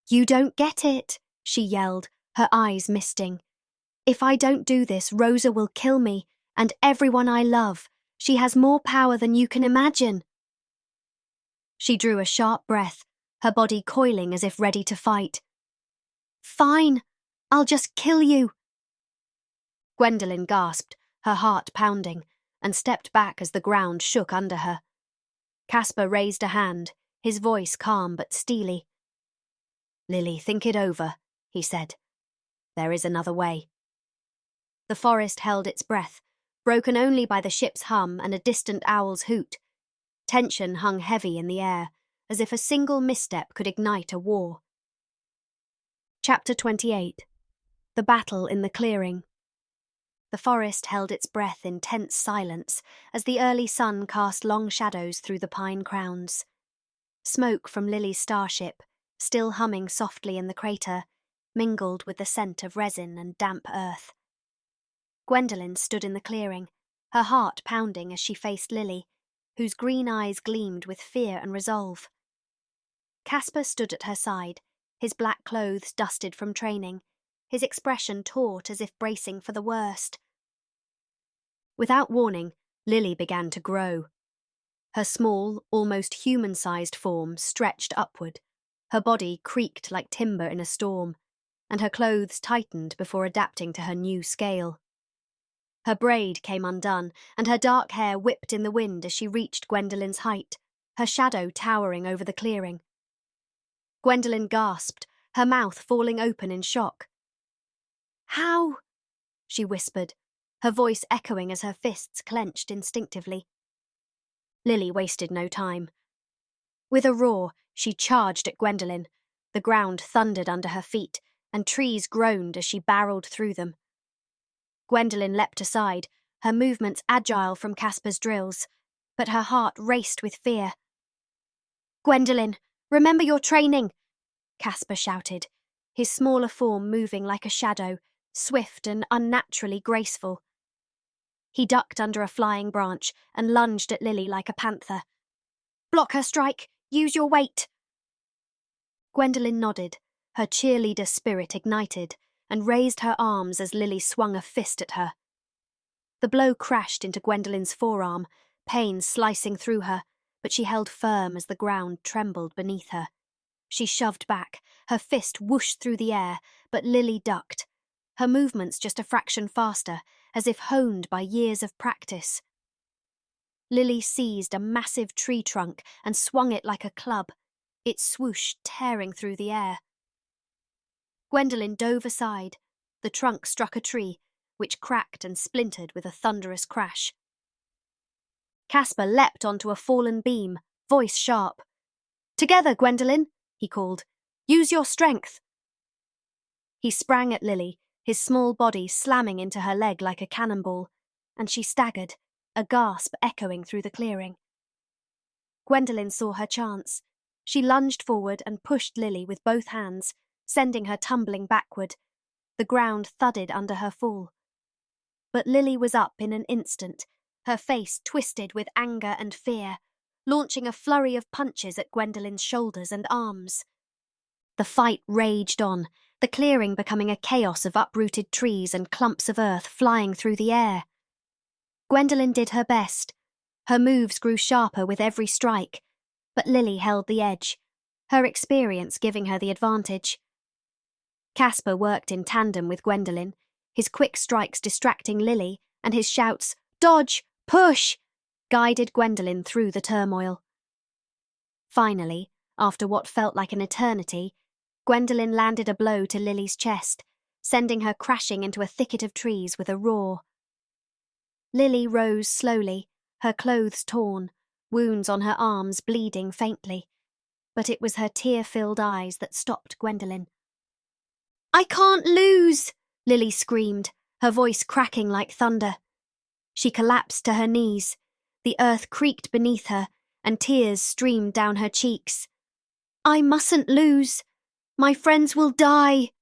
"You don't get it," she yelled, her eyes misting. "If I don't do this, Rosa will kill me, and everyone I love. She has more power than you can imagine." She drew a sharp breath, her body coiling as if ready to fight. "Fine, I'll just kill you." Gwendolen gasped, her heart pounding, and stepped back as the ground shook under her. Casper raised a hand, his voice calm but steely. "Lily, think it over," he said. "There is another way." The forest held its breath, broken only by the ship's hum and a distant owl's hoot. Tension hung heavy in the air, as if a single misstep could ignite a war. Chapter 28. The Battle in the Clearing. The forest held its breath in tense silence as the early sun cast long shadows through the pine crowns. Smoke from Lily's starship, still humming softly in the crater, mingled with the scent of resin and damp earth. Gwendolen stood in the clearing, her heart pounding as she faced Lily, whose green eyes gleamed with fear and resolve. Caspar stood at her side, his black clothes dusted from training, his expression taut as if bracing for the worst. Without warning, Lily began to grow. Her small, almost human-sized form stretched upward, her body creaked like timber in a storm, and her clothes tightened before adapting to her new scale. Her braid came undone, and her dark hair whipped in the wind as she reached Gwendolyn's height, her shadow towering over the clearing. Gwendolyn gasped, her mouth falling open in shock. "How?" she whispered, her voice echoing as her fists clenched instinctively. Lily wasted no time. With a roar, she charged at Gwendolyn. The ground thundered under her feet, and trees groaned as she barreled through them. Gwendolyn leapt aside, her movements agile from Caspar's drills, but her heart raced with fear. "Gwendolyn, remember your training!" Caspar shouted, his smaller form moving like a shadow, swift and unnaturally graceful. He ducked under a flying branch and lunged at Lily like a panther. "Block her strike! Use your weight!" Gwendolyn nodded, her cheerleader spirit ignited, and raised her arms as Lily swung a fist at her. The blow crashed into Gwendolyn's forearm, pain slicing through her, but she held firm as the ground trembled beneath her. She shoved back, her fist whooshed through the air, but Lily ducked, her movements just a fraction faster, as if honed by years of practice. Lily seized a massive tree trunk and swung it like a club, its swoosh tearing through the air. Gwendolyn dove aside. The trunk struck a tree, which cracked and splintered with a thunderous crash. Caspar leapt onto a fallen beam, voice sharp. "Together, Gwendolyn," he called. "Use your strength." He sprang at Lily, his small body slamming into her leg like a cannonball, and she staggered, a gasp echoing through the clearing. Gwendolyn saw her chance. She lunged forward and pushed Lily with both hands, sending her tumbling backward. The ground thudded under her fall. But Lily was up in an instant, her face twisted with anger and fear, launching a flurry of punches at Gwendolyn's shoulders and arms. The fight raged on, the clearing becoming a chaos of uprooted trees and clumps of earth flying through the air. Gwendolyn did her best. Her moves grew sharper with every strike, but Lily held the edge, her experience giving her the advantage. Caspar worked in tandem with Gwendolyn, his quick strikes distracting Lily, and his shouts, "Dodge! Push!" guided Gwendolyn through the turmoil. Finally, after what felt like an eternity, Gwendolyn landed a blow to Lily's chest, sending her crashing into a thicket of trees with a roar. Lily rose slowly, her clothes torn, wounds on her arms bleeding faintly, but it was her tear-filled eyes that stopped Gwendolyn. "I can't lose!" Lily screamed, her voice cracking like thunder. She collapsed to her knees. The earth creaked beneath her, and tears streamed down her cheeks. "I mustn't lose! My friends will die!"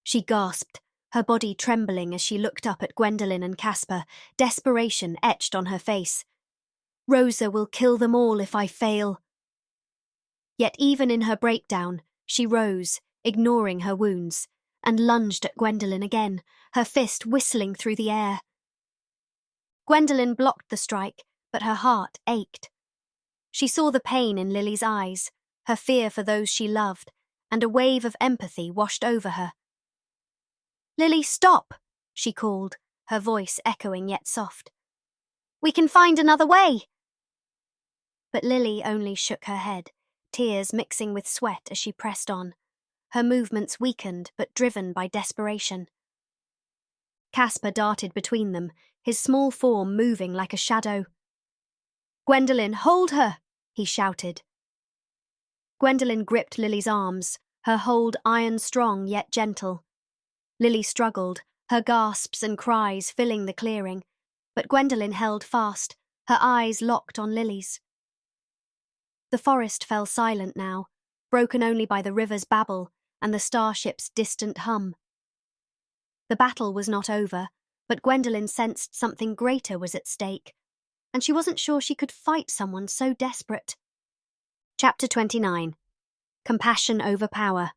She gasped, her body trembling as she looked up at Gwendolyn and Caspar, desperation etched on her face. "Rosa will kill them all if I fail." Yet even in her breakdown, she rose, ignoring her wounds, and lunged at Gwendolyn again, her fist whistling through the air. Gwendolyn blocked the strike, but her heart ached. She saw the pain in Lily's eyes, her fear for those she loved, and a wave of empathy washed over her. "Lily, stop!" she called, her voice echoing yet soft. "We can find another way!" But Lily only shook her head, tears mixing with sweat as she pressed on, her movements weakened but driven by desperation. Caspar darted between them, his small form moving like a shadow. "Gwendolyn, hold her!" he shouted. Gwendolyn gripped Lily's arms, her hold iron-strong yet gentle. Lily struggled, her gasps and cries filling the clearing, but Gwendolyn held fast, her eyes locked on Lily's. The forest fell silent now, broken only by the river's babble and the starship's distant hum. The battle was not over, but Gwendolyn sensed something greater was at stake. and she wasn't sure she could fight someone so desperate. Chapter 29. Compassion over Power.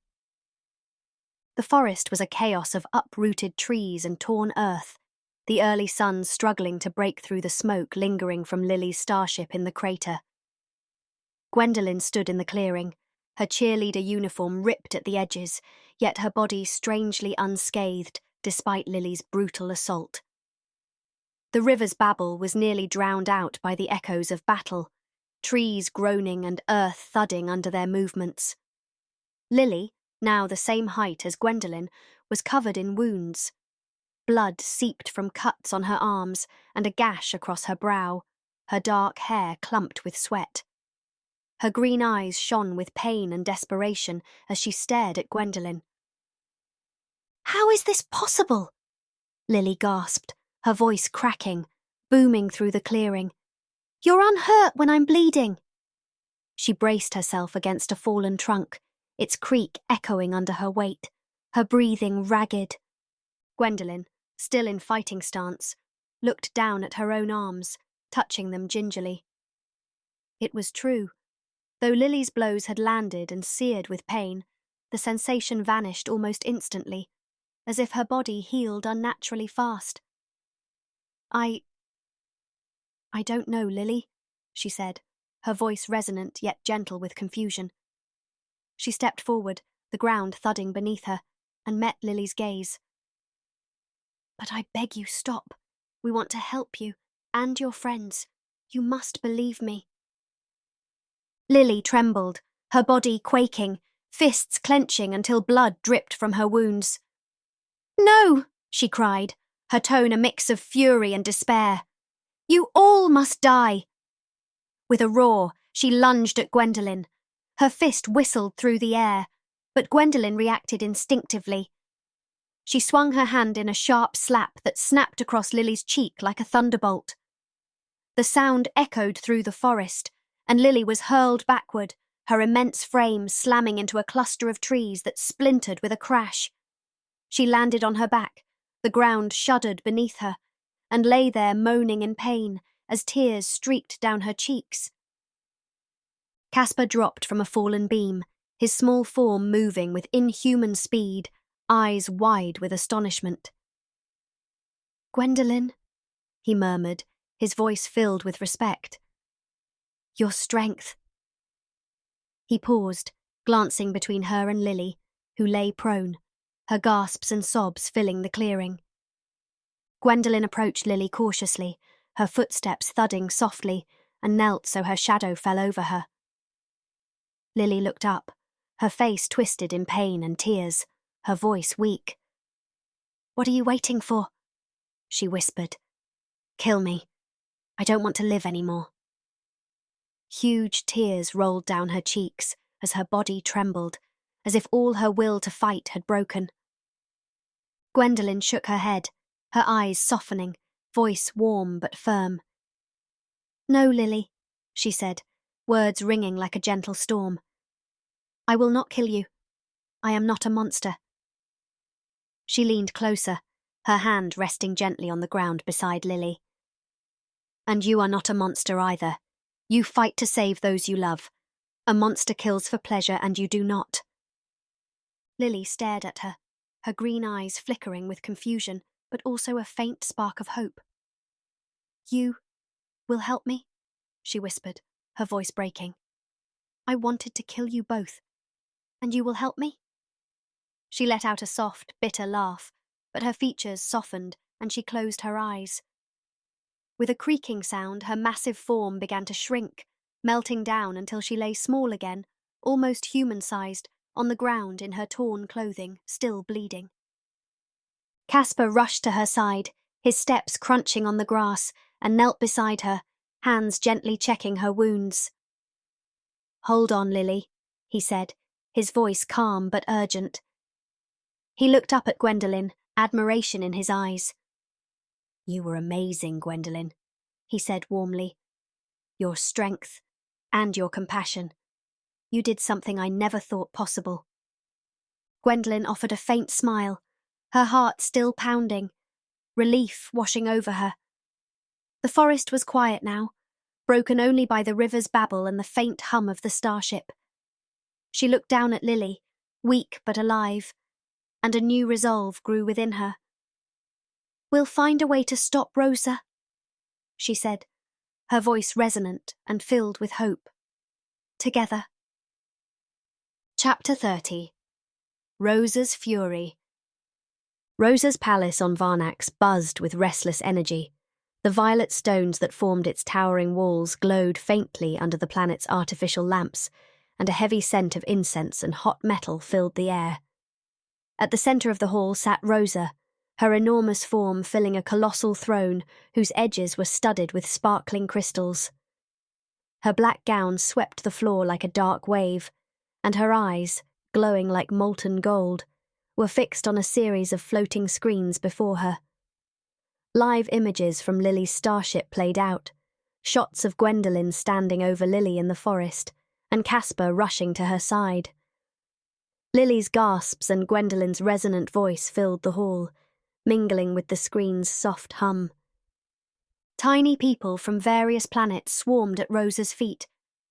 The forest was a chaos of uprooted trees and torn earth, the early sun struggling to break through the smoke lingering from Lily's starship in the crater. Gwendolyn stood in the clearing, her cheerleader uniform ripped at the edges, yet her body strangely unscathed despite Lily's brutal assault. The river's babble was nearly drowned out by the echoes of battle, trees groaning and earth thudding under their movements. Lily, now the same height as Gwendolyn, was covered in wounds. Blood seeped from cuts on her arms and a gash across her brow, her dark hair clumped with sweat. Her green eyes shone with pain and desperation as she stared at Gwendolyn. "How is this possible?" Lily gasped, her voice cracking, booming through the clearing. "You're unhurt when I'm bleeding." She braced herself against a fallen trunk, its creak echoing under her weight, her breathing ragged. Gwendolyn, still in fighting stance, looked down at her own arms, touching them gingerly. It was true. Though Lily's blows had landed and seared with pain, the sensation vanished almost instantly, as if her body healed unnaturally fast. I don't know, Lily," she said, her voice resonant yet gentle with confusion. She stepped forward, the ground thudding beneath her, and met Lily's gaze. "But I beg you, stop. We want to help you, and your friends. You must believe me." Lily trembled, her body quaking, fists clenching until blood dripped from her wounds. "No!" she cried, her tone a mix of fury and despair. "You all must die!" With a roar, she lunged at Gwendolyn. Her fist whistled through the air, but Gwendolyn reacted instinctively. She swung her hand in a sharp slap that snapped across Lily's cheek like a thunderbolt. The sound echoed through the forest, and Lily was hurled backward, her immense frame slamming into a cluster of trees that splintered with a crash. She landed on her back, the ground shuddered beneath her, and lay there moaning in pain as tears streaked down her cheeks. Caspar dropped from a fallen beam, his small form moving with inhuman speed, eyes wide with astonishment. "Gwendolyn," he murmured, his voice filled with respect. "Your strength." He paused, glancing between her and Lily, who lay prone, her gasps and sobs filling the clearing. Gwendolyn approached Lily cautiously, her footsteps thudding softly, and knelt so her shadow fell over her. Lily looked up, her face twisted in pain and tears, her voice weak. "What are you waiting for?" she whispered. "Kill me. I don't want to live anymore." Huge tears rolled down her cheeks as her body trembled, as if all her will to fight had broken. Gwendolyn shook her head, her eyes softening, voice warm but firm. "No, Lily," she said, words ringing like a gentle storm. "I will not kill you. I am not a monster." She leaned closer, her hand resting gently on the ground beside Lily. "And you are not a monster either. You fight to save those you love. A monster kills for pleasure and you do not." Lily stared at her, her green eyes flickering with confusion, but also a faint spark of hope. "You will help me?" she whispered, her voice breaking. "I wanted to kill you both, and you will help me?" She let out a soft, bitter laugh, but her features softened and she closed her eyes. With a creaking sound, her massive form began to shrink, melting down until she lay small again, almost human-sized, on the ground in her torn clothing, still bleeding. Caspar rushed to her side, his steps crunching on the grass, and knelt beside her, hands gently checking her wounds. "Hold on, Lily," he said, his voice calm but urgent. He looked up at Gwendolyn, admiration in his eyes. "You were amazing, Gwendolyn," he said warmly. "Your strength and your compassion. You did something I never thought possible." Gwendolyn offered a faint smile, her heart still pounding, relief washing over her. The forest was quiet now, broken only by the river's babble and the faint hum of the starship. She looked down at Lily, weak but alive, and a new resolve grew within her. "We'll find a way to stop Rosa," she said, her voice resonant and filled with hope. Together. Chapter 30. Rosa's Fury. Rosa's palace on Varnax buzzed with restless energy. The violet stones that formed its towering walls glowed faintly under the planet's artificial lamps, and a heavy scent of incense and hot metal filled the air. At the centre of the hall sat Rosa, her enormous form filling a colossal throne whose edges were studded with sparkling crystals. Her black gown swept the floor like a dark wave, and her eyes, glowing like molten gold, were fixed on a series of floating screens before her. Live images from Lily's starship played out, shots of Gwendolen standing over Lily in the forest, and Caspar rushing to her side. Lily's gasps and Gwendolen's resonant voice filled the hall, mingling with the screen's soft hum. Tiny people from various planets swarmed at Rosa's feet,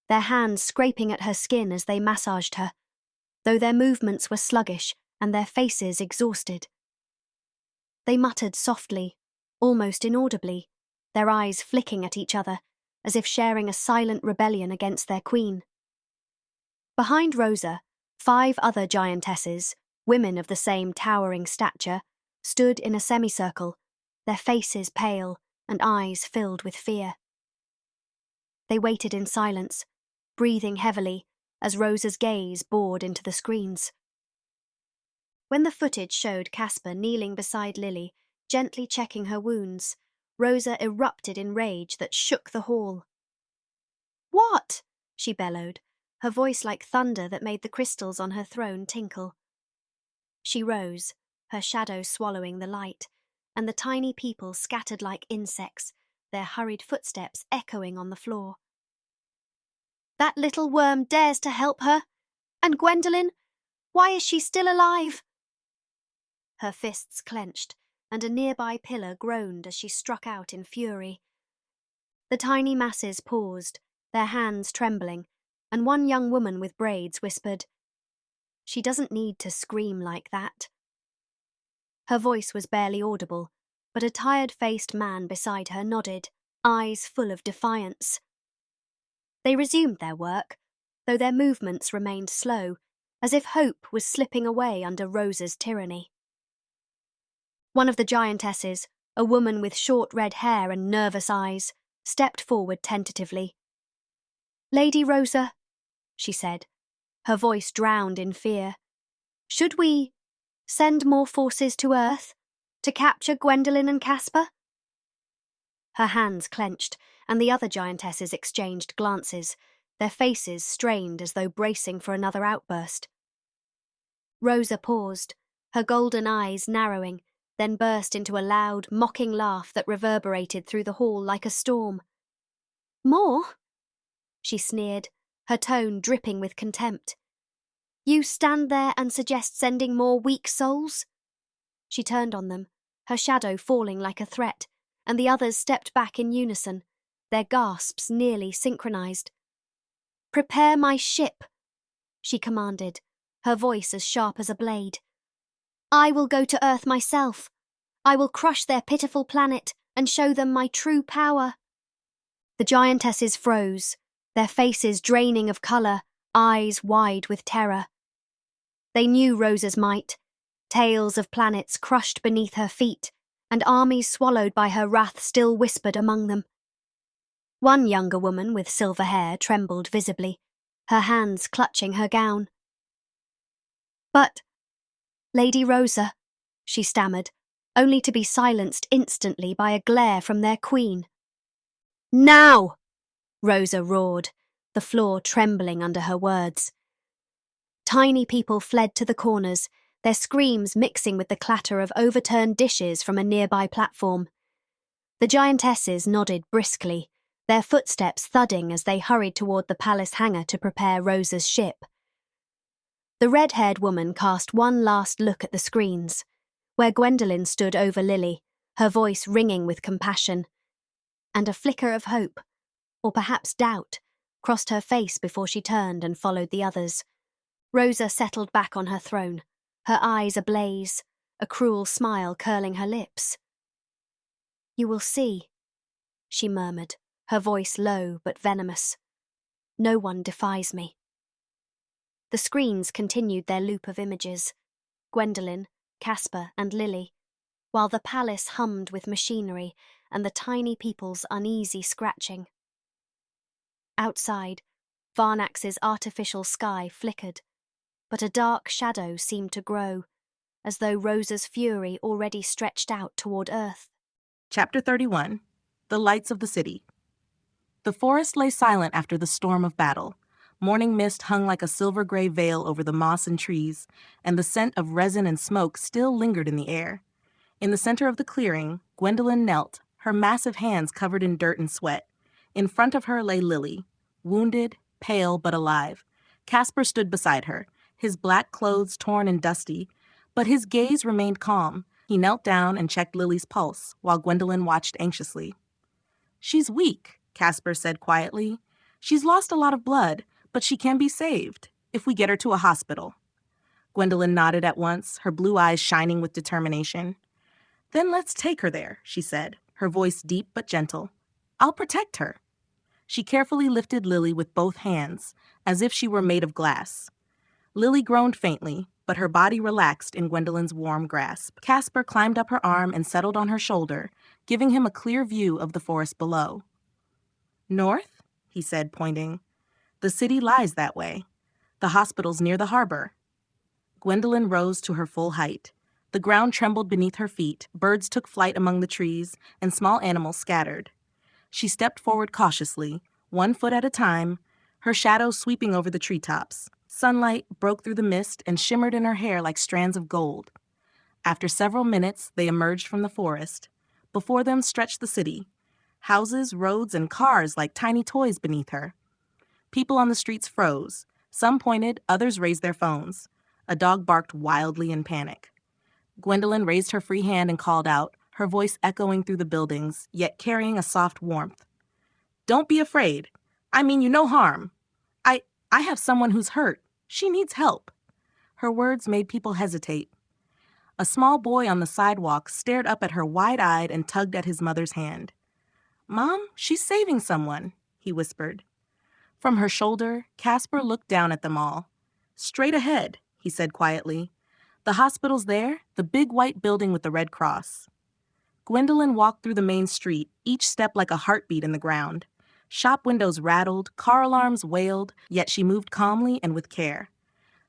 their hands scraping at her skin as they massaged her, though their movements were sluggish and their faces exhausted. They muttered softly, almost inaudibly, their eyes flicking at each other, as if sharing a silent rebellion against their queen. Behind Rosa, 5 other giantesses, women of the same towering stature, stood in a semicircle, their faces pale and eyes filled with fear. They waited in silence, breathing heavily as Rosa's gaze bored into the screens. When the footage showed Caspar kneeling beside Lily, gently checking her wounds, Rosa erupted in rage that shook the hall. "What?" she bellowed, her voice like thunder that made the crystals on her throne tinkle. She rose, her shadow swallowing the light, and the tiny people scattered like insects, their hurried footsteps echoing on the floor. "That little worm dares to help her! And Gwendolen? Why is she still alive?" Her fists clenched, and a nearby pillar groaned as she struck out in fury. The tiny masses paused, their hands trembling, and one young woman with braids whispered, "She doesn't need to scream like that." Her voice was barely audible, but a tired-faced man beside her nodded, eyes full of defiance. They resumed their work, though their movements remained slow, as if hope was slipping away under Rosa's tyranny. One of the giantesses, a woman with short red hair and nervous eyes, stepped forward tentatively. "Lady Rosa," she said, her voice drowned in fear, "should we send more forces to Earth to capture Gwendolen and Caspar?" Her hands clenched, and the other giantesses exchanged glances, their faces strained as though bracing for another outburst. Rosa paused, her golden eyes narrowing, then burst into a loud, mocking laugh that reverberated through the hall like a storm. "More?" she sneered, her tone dripping with contempt. "You stand there and suggest sending more weak souls?" She turned on them, her shadow falling like a threat, and the others stepped back in unison, their gasps nearly synchronized. "Prepare my ship," she commanded, her voice as sharp as a blade. "I will go to Earth myself. I will crush their pitiful planet and show them my true power." The giantesses froze, their faces draining of colour, eyes wide with terror. They knew Rosa's might, tales of planets crushed beneath her feet, and armies swallowed by her wrath still whispered among them. One younger woman with silver hair trembled visibly, her hands clutching her gown. "But, Lady Rosa," she stammered, only to be silenced instantly by a glare from their queen. "Now!" Rosa roared, the floor trembling under her words. Tiny people fled to the corners, their screams mixing with the clatter of overturned dishes from a nearby platform. The giantesses nodded briskly, their footsteps thudding as they hurried toward the palace hangar to prepare Rosa's ship. The red-haired woman cast one last look at the screens, where Gwendolen stood over Lily, her voice ringing with compassion. and a flicker of hope, or perhaps doubt, crossed her face before she turned and followed the others. Rosa settled back on her throne, her eyes ablaze, a cruel smile curling her lips. "You will see," she murmured, her voice low but venomous. "No one defies me." The screens continued their loop of images, Gwendolen, Caspar, and Lily, while the palace hummed with machinery and the tiny people's uneasy scratching. Outside, Varnax's artificial sky flickered, but a dark shadow seemed to grow, as though Rosa's fury already stretched out toward Earth. Chapter 31. The Lights of the City. The forest lay silent after the storm of battle. Morning mist hung like a silver-gray veil over the moss and trees, and the scent of resin and smoke still lingered in the air. In the center of the clearing, Gwendolen knelt, her massive hands covered in dirt and sweat. In front of her lay Lily, wounded, pale, but alive. Caspar stood beside her, his black clothes torn and dusty, but his gaze remained calm. He knelt down and checked Lily's pulse, while Gwendolen watched anxiously. "She's weak," Caspar said quietly. "She's lost a lot of blood, but she can be saved, if we get her to a hospital." Gwendolen nodded at once, her blue eyes shining with determination. "Then let's take her there," she said, her voice deep but gentle. "I'll protect her." She carefully lifted Lily with both hands, as if she were made of glass. Lily groaned faintly, but her body relaxed in Gwendolen's warm grasp. Caspar climbed up her arm and settled on her shoulder, giving him a clear view of the forest below. "North?" he said, pointing. "The city lies that way. The hospital's near the harbor." Gwendolen rose to her full height. The ground trembled beneath her feet, birds took flight among the trees, and small animals scattered. She stepped forward cautiously, 1 foot at a time, her shadow sweeping over the treetops. Sunlight broke through the mist and shimmered in her hair like strands of gold. After several minutes, they emerged from the forest. Before them stretched the city. Houses, roads, and cars like tiny toys beneath her. People on the streets froze. Some pointed, others raised their phones. A dog barked wildly in panic. Gwendolen raised her free hand and called out, her voice echoing through the buildings, yet carrying a soft warmth. "Don't be afraid. I mean you no harm. I have someone who's hurt. She needs help." Her words made people hesitate. A small boy on the sidewalk stared up at her wide-eyed and tugged at his mother's hand. "Mom, she's saving someone," he whispered. From her shoulder, Caspar looked down at them all. "Straight ahead," he said quietly. "The hospital's there, the big white building with the Red Cross." Gwendolen walked through the main street, each step like a heartbeat in the ground. Shop windows rattled, car alarms wailed, yet she moved calmly and with care.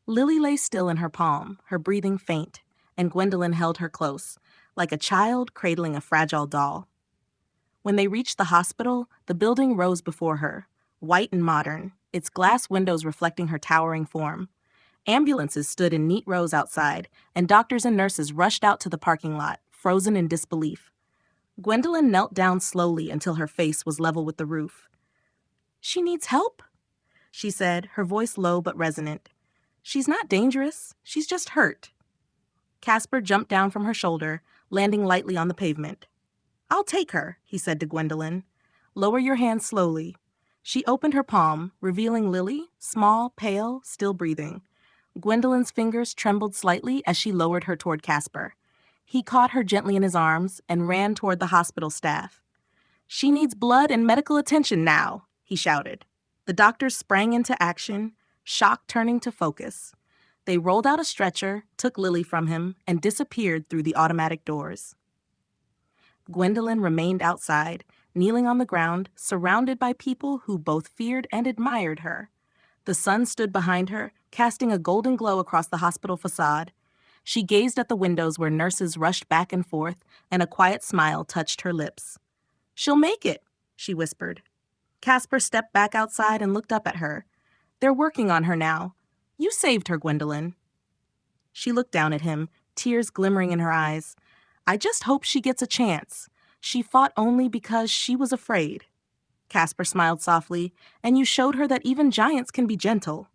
Lily lay still in her palm, her breathing faint, and Gwendolen held her close, like a child cradling a fragile doll. When they reached the hospital, the building rose before her, white and modern, its glass windows reflecting her towering form. Ambulances stood in neat rows outside, and doctors and nurses rushed out to the parking lot, frozen in disbelief. Gwendolen knelt down slowly until her face was level with the roof. "She needs help?" she said, her voice low but resonant. "She's not dangerous. She's just hurt." Caspar jumped down from her shoulder, landing lightly on the pavement. "I'll take her," he said to Gwendolen. "Lower your hand slowly." She opened her palm, revealing Lily, small, pale, still breathing. Gwendolen's fingers trembled slightly as she lowered her toward Caspar. He caught her gently in his arms and ran toward the hospital staff. "She needs blood and medical attention now," he shouted. The doctors sprang into action, shock turning to focus. They rolled out a stretcher, took Lily from him, and disappeared through the automatic doors. Gwendolen remained outside, kneeling on the ground, surrounded by people who both feared and admired her. The sun stood behind her, casting a golden glow across the hospital facade. She gazed at the windows where nurses rushed back and forth, and a quiet smile touched her lips. "She'll make it," she whispered. Caspar stepped back outside and looked up at her. "They're working on her now. You saved her, Gwendolen." She looked down at him, tears glimmering in her eyes. "I just hope she gets a chance. She fought only because she was afraid." Caspar smiled softly. "And you showed her that even giants can be gentle."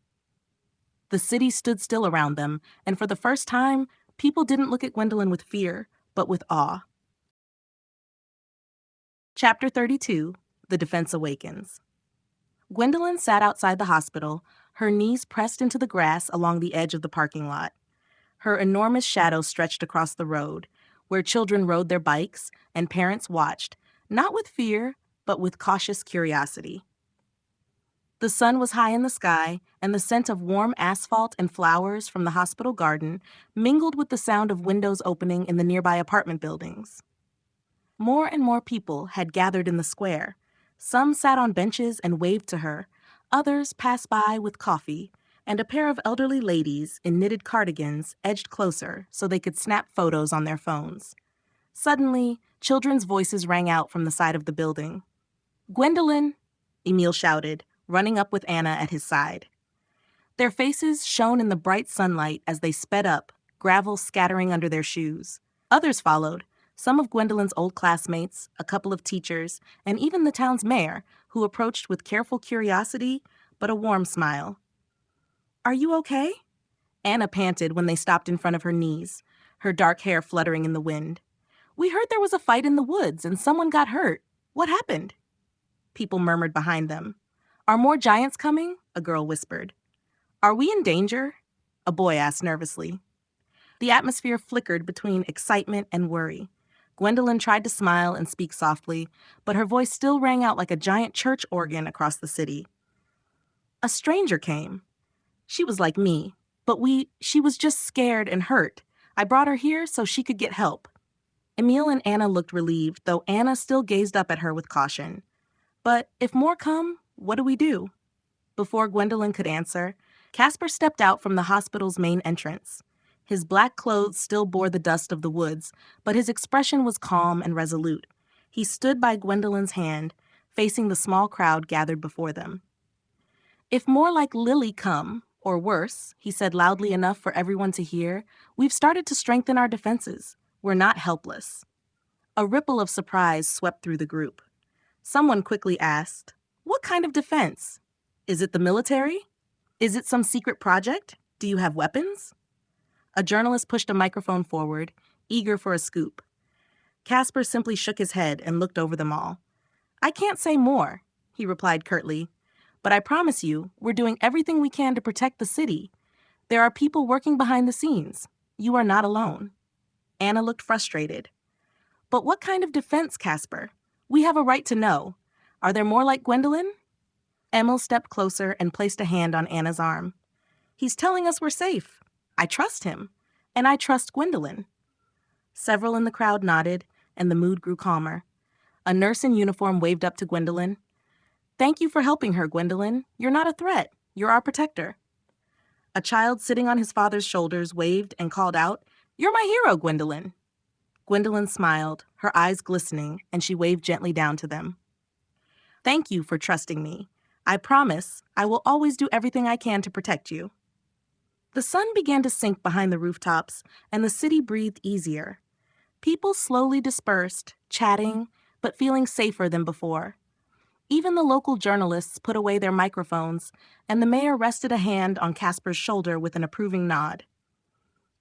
The city stood still around them, and for the first time, people didn't look at Gwendolen with fear, but with awe. Chapter 32, The Defense Awakens. Gwendolyn sat outside the hospital, her knees pressed into the grass along the edge of the parking lot. Her enormous shadow stretched across the road, where children rode their bikes and parents watched, not with fear, but with cautious curiosity. The sun was high in the sky, and the scent of warm asphalt and flowers from the hospital garden mingled with the sound of windows opening in the nearby apartment buildings. More and more people had gathered in the square. Some sat on benches and waved to her. Others passed by with coffee, and a pair of elderly ladies in knitted cardigans edged closer so they could snap photos on their phones. Suddenly, children's voices rang out from the side of the building. "Gwendolyn!" Emil shouted, running up with Anna at his side. Their faces shone in the bright sunlight as they sped up, gravel scattering under their shoes. Others followed, some of Gwendolyn's old classmates, a couple of teachers, and even the town's mayor, who approached with careful curiosity, but a warm smile. "Are you okay?" Anna panted when they stopped in front of her knees, her dark hair fluttering in the wind. "We heard there was a fight in the woods and someone got hurt. What happened?" People murmured behind them. "Are more giants coming?" a girl whispered. "Are we in danger?" a boy asked nervously. The atmosphere flickered between excitement and worry. Gwendolyn tried to smile and speak softly, but her voice still rang out like a giant church organ across the city. "A stranger came. She was like me, but she was just scared and hurt. I brought her here so she could get help." Emil and Anna looked relieved, though Anna still gazed up at her with caution. "But if more come, what do we do?" Before Gwendolyn could answer, Casper stepped out from the hospital's main entrance. His black clothes still bore the dust of the woods, but his expression was calm and resolute. He stood by Gwendolyn's hand, facing the small crowd gathered before them. "If more like Lily come, or worse," he said loudly enough for everyone to hear, "we've started to strengthen our defenses. We're not helpless." A ripple of surprise swept through the group. Someone quickly asked, "What kind of defense? Is it the military? Is it some secret project? Do you have weapons?" A journalist pushed a microphone forward, eager for a scoop. Casper simply shook his head and looked over them all. "I can't say more," he replied curtly. "But I promise you, we're doing everything we can to protect the city. There are people working behind the scenes. You are not alone." Anna looked frustrated. "But what kind of defense, Casper? We have a right to know. Are there more like Gwendolyn?" Emil stepped closer and placed a hand on Anna's arm. "He's telling us we're safe. I trust him. And I trust Gwendolyn." Several in the crowd nodded, and the mood grew calmer. A nurse in uniform waved up to Gwendolyn. "Thank you for helping her, Gwendolyn. You're not a threat. You're our protector." A child sitting on his father's shoulders waved and called out, "You're my hero, Gwendolyn." Gwendolyn smiled, her eyes glistening, and she waved gently down to them. "Thank you for trusting me. I promise I will always do everything I can to protect you." The sun began to sink behind the rooftops, and the city breathed easier. People slowly dispersed, chatting, but feeling safer than before. Even the local journalists put away their microphones, and the mayor rested a hand on Casper's shoulder with an approving nod.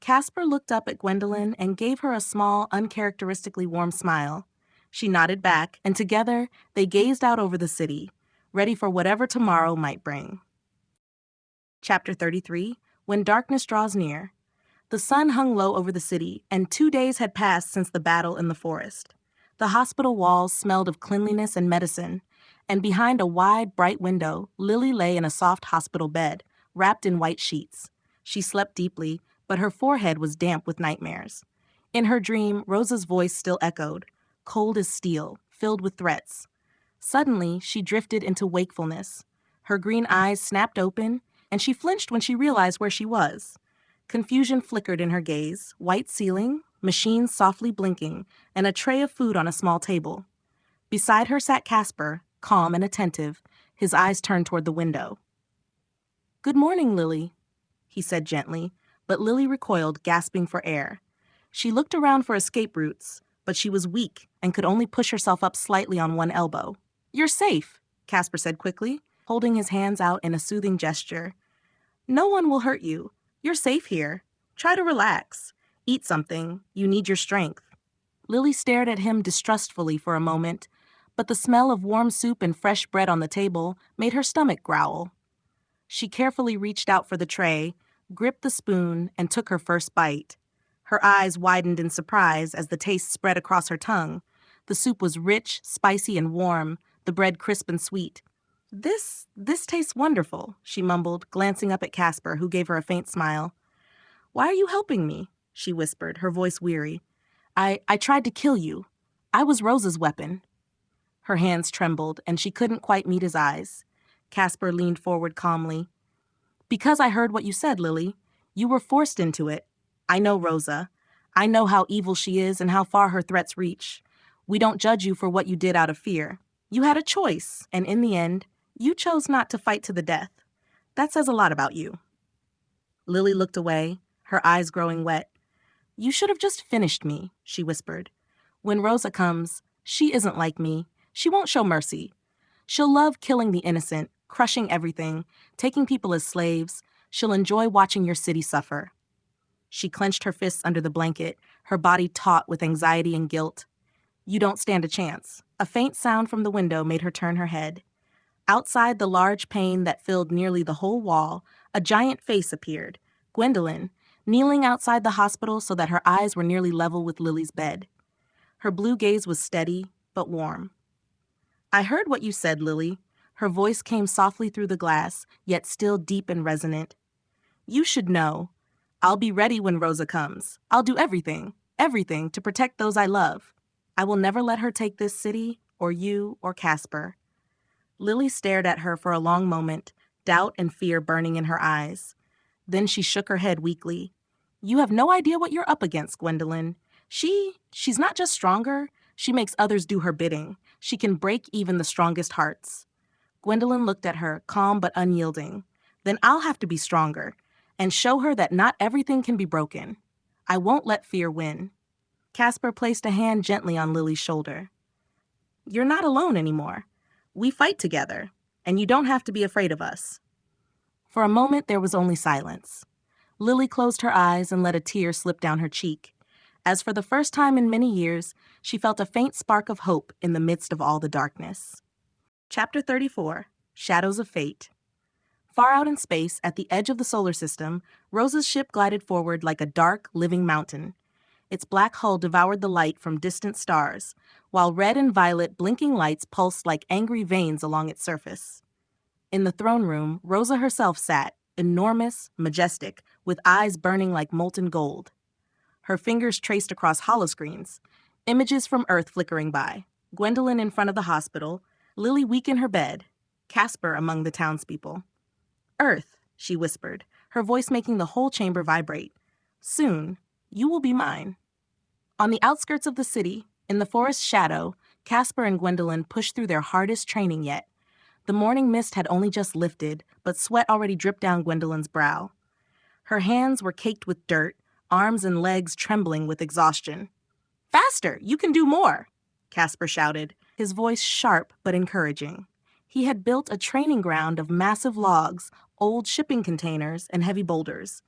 Casper looked up at Gwendolyn and gave her a small, uncharacteristically warm smile. She nodded back, and together they gazed out over the city, ready for whatever tomorrow might bring. Chapter 33, When Darkness Draws Near. The sun hung low over the city, and 2 days had passed since the battle in the forest. The hospital walls smelled of cleanliness and medicine, and behind a wide, bright window, Lily lay in a soft hospital bed, wrapped in white sheets. She slept deeply, but her forehead was damp with nightmares. In her dream, Rosa's voice still echoed, cold as steel, filled with threats. Suddenly, she drifted into wakefulness. Her green eyes snapped open, and she flinched when she realized where she was. Confusion flickered in her gaze, white ceiling, machines softly blinking, and a tray of food on a small table. Beside her sat Casper, calm and attentive, his eyes turned toward the window. "Good morning, Lily," he said gently, but Lily recoiled, gasping for air. She looked around for escape routes, but she was weak and could only push herself up slightly on one elbow. "You're safe," Casper said quickly, holding his hands out in a soothing gesture. "No one will hurt you. You're safe here. Try to relax. Eat something. You need your strength." Lily stared at him distrustfully for a moment, but the smell of warm soup and fresh bread on the table made her stomach growl. She carefully reached out for the tray, gripped the spoon, and took her first bite. Her eyes widened in surprise as the taste spread across her tongue. The soup was rich, spicy, and warm, the bread crisp and sweet. This tastes wonderful," she mumbled, glancing up at Casper, who gave her a faint smile. "Why are you helping me?" she whispered, her voice weary. I tried to kill you. I was Rosa's weapon." Her hands trembled, and she couldn't quite meet his eyes. Casper leaned forward calmly. "Because I heard what you said, Lily. You were forced into it. I know Rosa. I know how evil she is and how far her threats reach. We don't judge you for what you did out of fear. You had a choice, and in the end, you chose not to fight to the death. That says a lot about you." Lily looked away, her eyes growing wet. "You should have just finished me," she whispered. "When Rosa comes, she isn't like me. She won't show mercy. She'll love killing the innocent, crushing everything, taking people as slaves. She'll enjoy watching your city suffer." She clenched her fists under the blanket, her body taut with anxiety and guilt. "You don't stand a chance." A faint sound from the window made her turn her head. Outside the large pane that filled nearly the whole wall, a giant face appeared, Gwendolyn, kneeling outside the hospital so that her eyes were nearly level with Lily's bed. Her blue gaze was steady, but warm. "I heard what you said, Lily." Her voice came softly through the glass, yet still deep and resonant. "You should know. I'll be ready when Rosa comes. I'll do everything to protect those I love. I will never let her take this city, or you, or Casper." Lily stared at her for a long moment, doubt and fear burning in her eyes. Then she shook her head weakly. "You have no idea what you're up against, Gwendolyn. She's not just stronger, she makes others do her bidding. She can break even the strongest hearts." Gwendolyn looked at her, calm but unyielding. "Then I'll have to be stronger, and show her that not everything can be broken. I won't let fear win." Casper placed a hand gently on Lily's shoulder. "You're not alone anymore. We fight together, and you don't have to be afraid of us." For a moment, there was only silence. Lily closed her eyes and let a tear slip down her cheek, as for the first time in many years, she felt a faint spark of hope in the midst of all the darkness. Chapter 34, Shadows of Fate. Far out in space, at the edge of the solar system, Rosa's ship glided forward like a dark, living mountain. Its black hull devoured the light from distant stars, while red and violet blinking lights pulsed like angry veins along its surface. In the throne room, Rosa herself sat, enormous, majestic, with eyes burning like molten gold. Her fingers traced across holoscreens, images from Earth flickering by, Gwendolyn in front of the hospital, Lily weak in her bed, Casper among the townspeople. "Earth," she whispered, her voice making the whole chamber vibrate. "Soon, you will be mine." On the outskirts of the city, in the forest's shadow, Casper and Gwendolyn pushed through their hardest training yet. The morning mist had only just lifted, but sweat already dripped down Gwendolyn's brow. Her hands were caked with dirt, arms and legs trembling with exhaustion. "Faster! You can do more!" Casper shouted, his voice sharp but encouraging. He had built a training ground of massive logs, old shipping containers, and heavy boulders.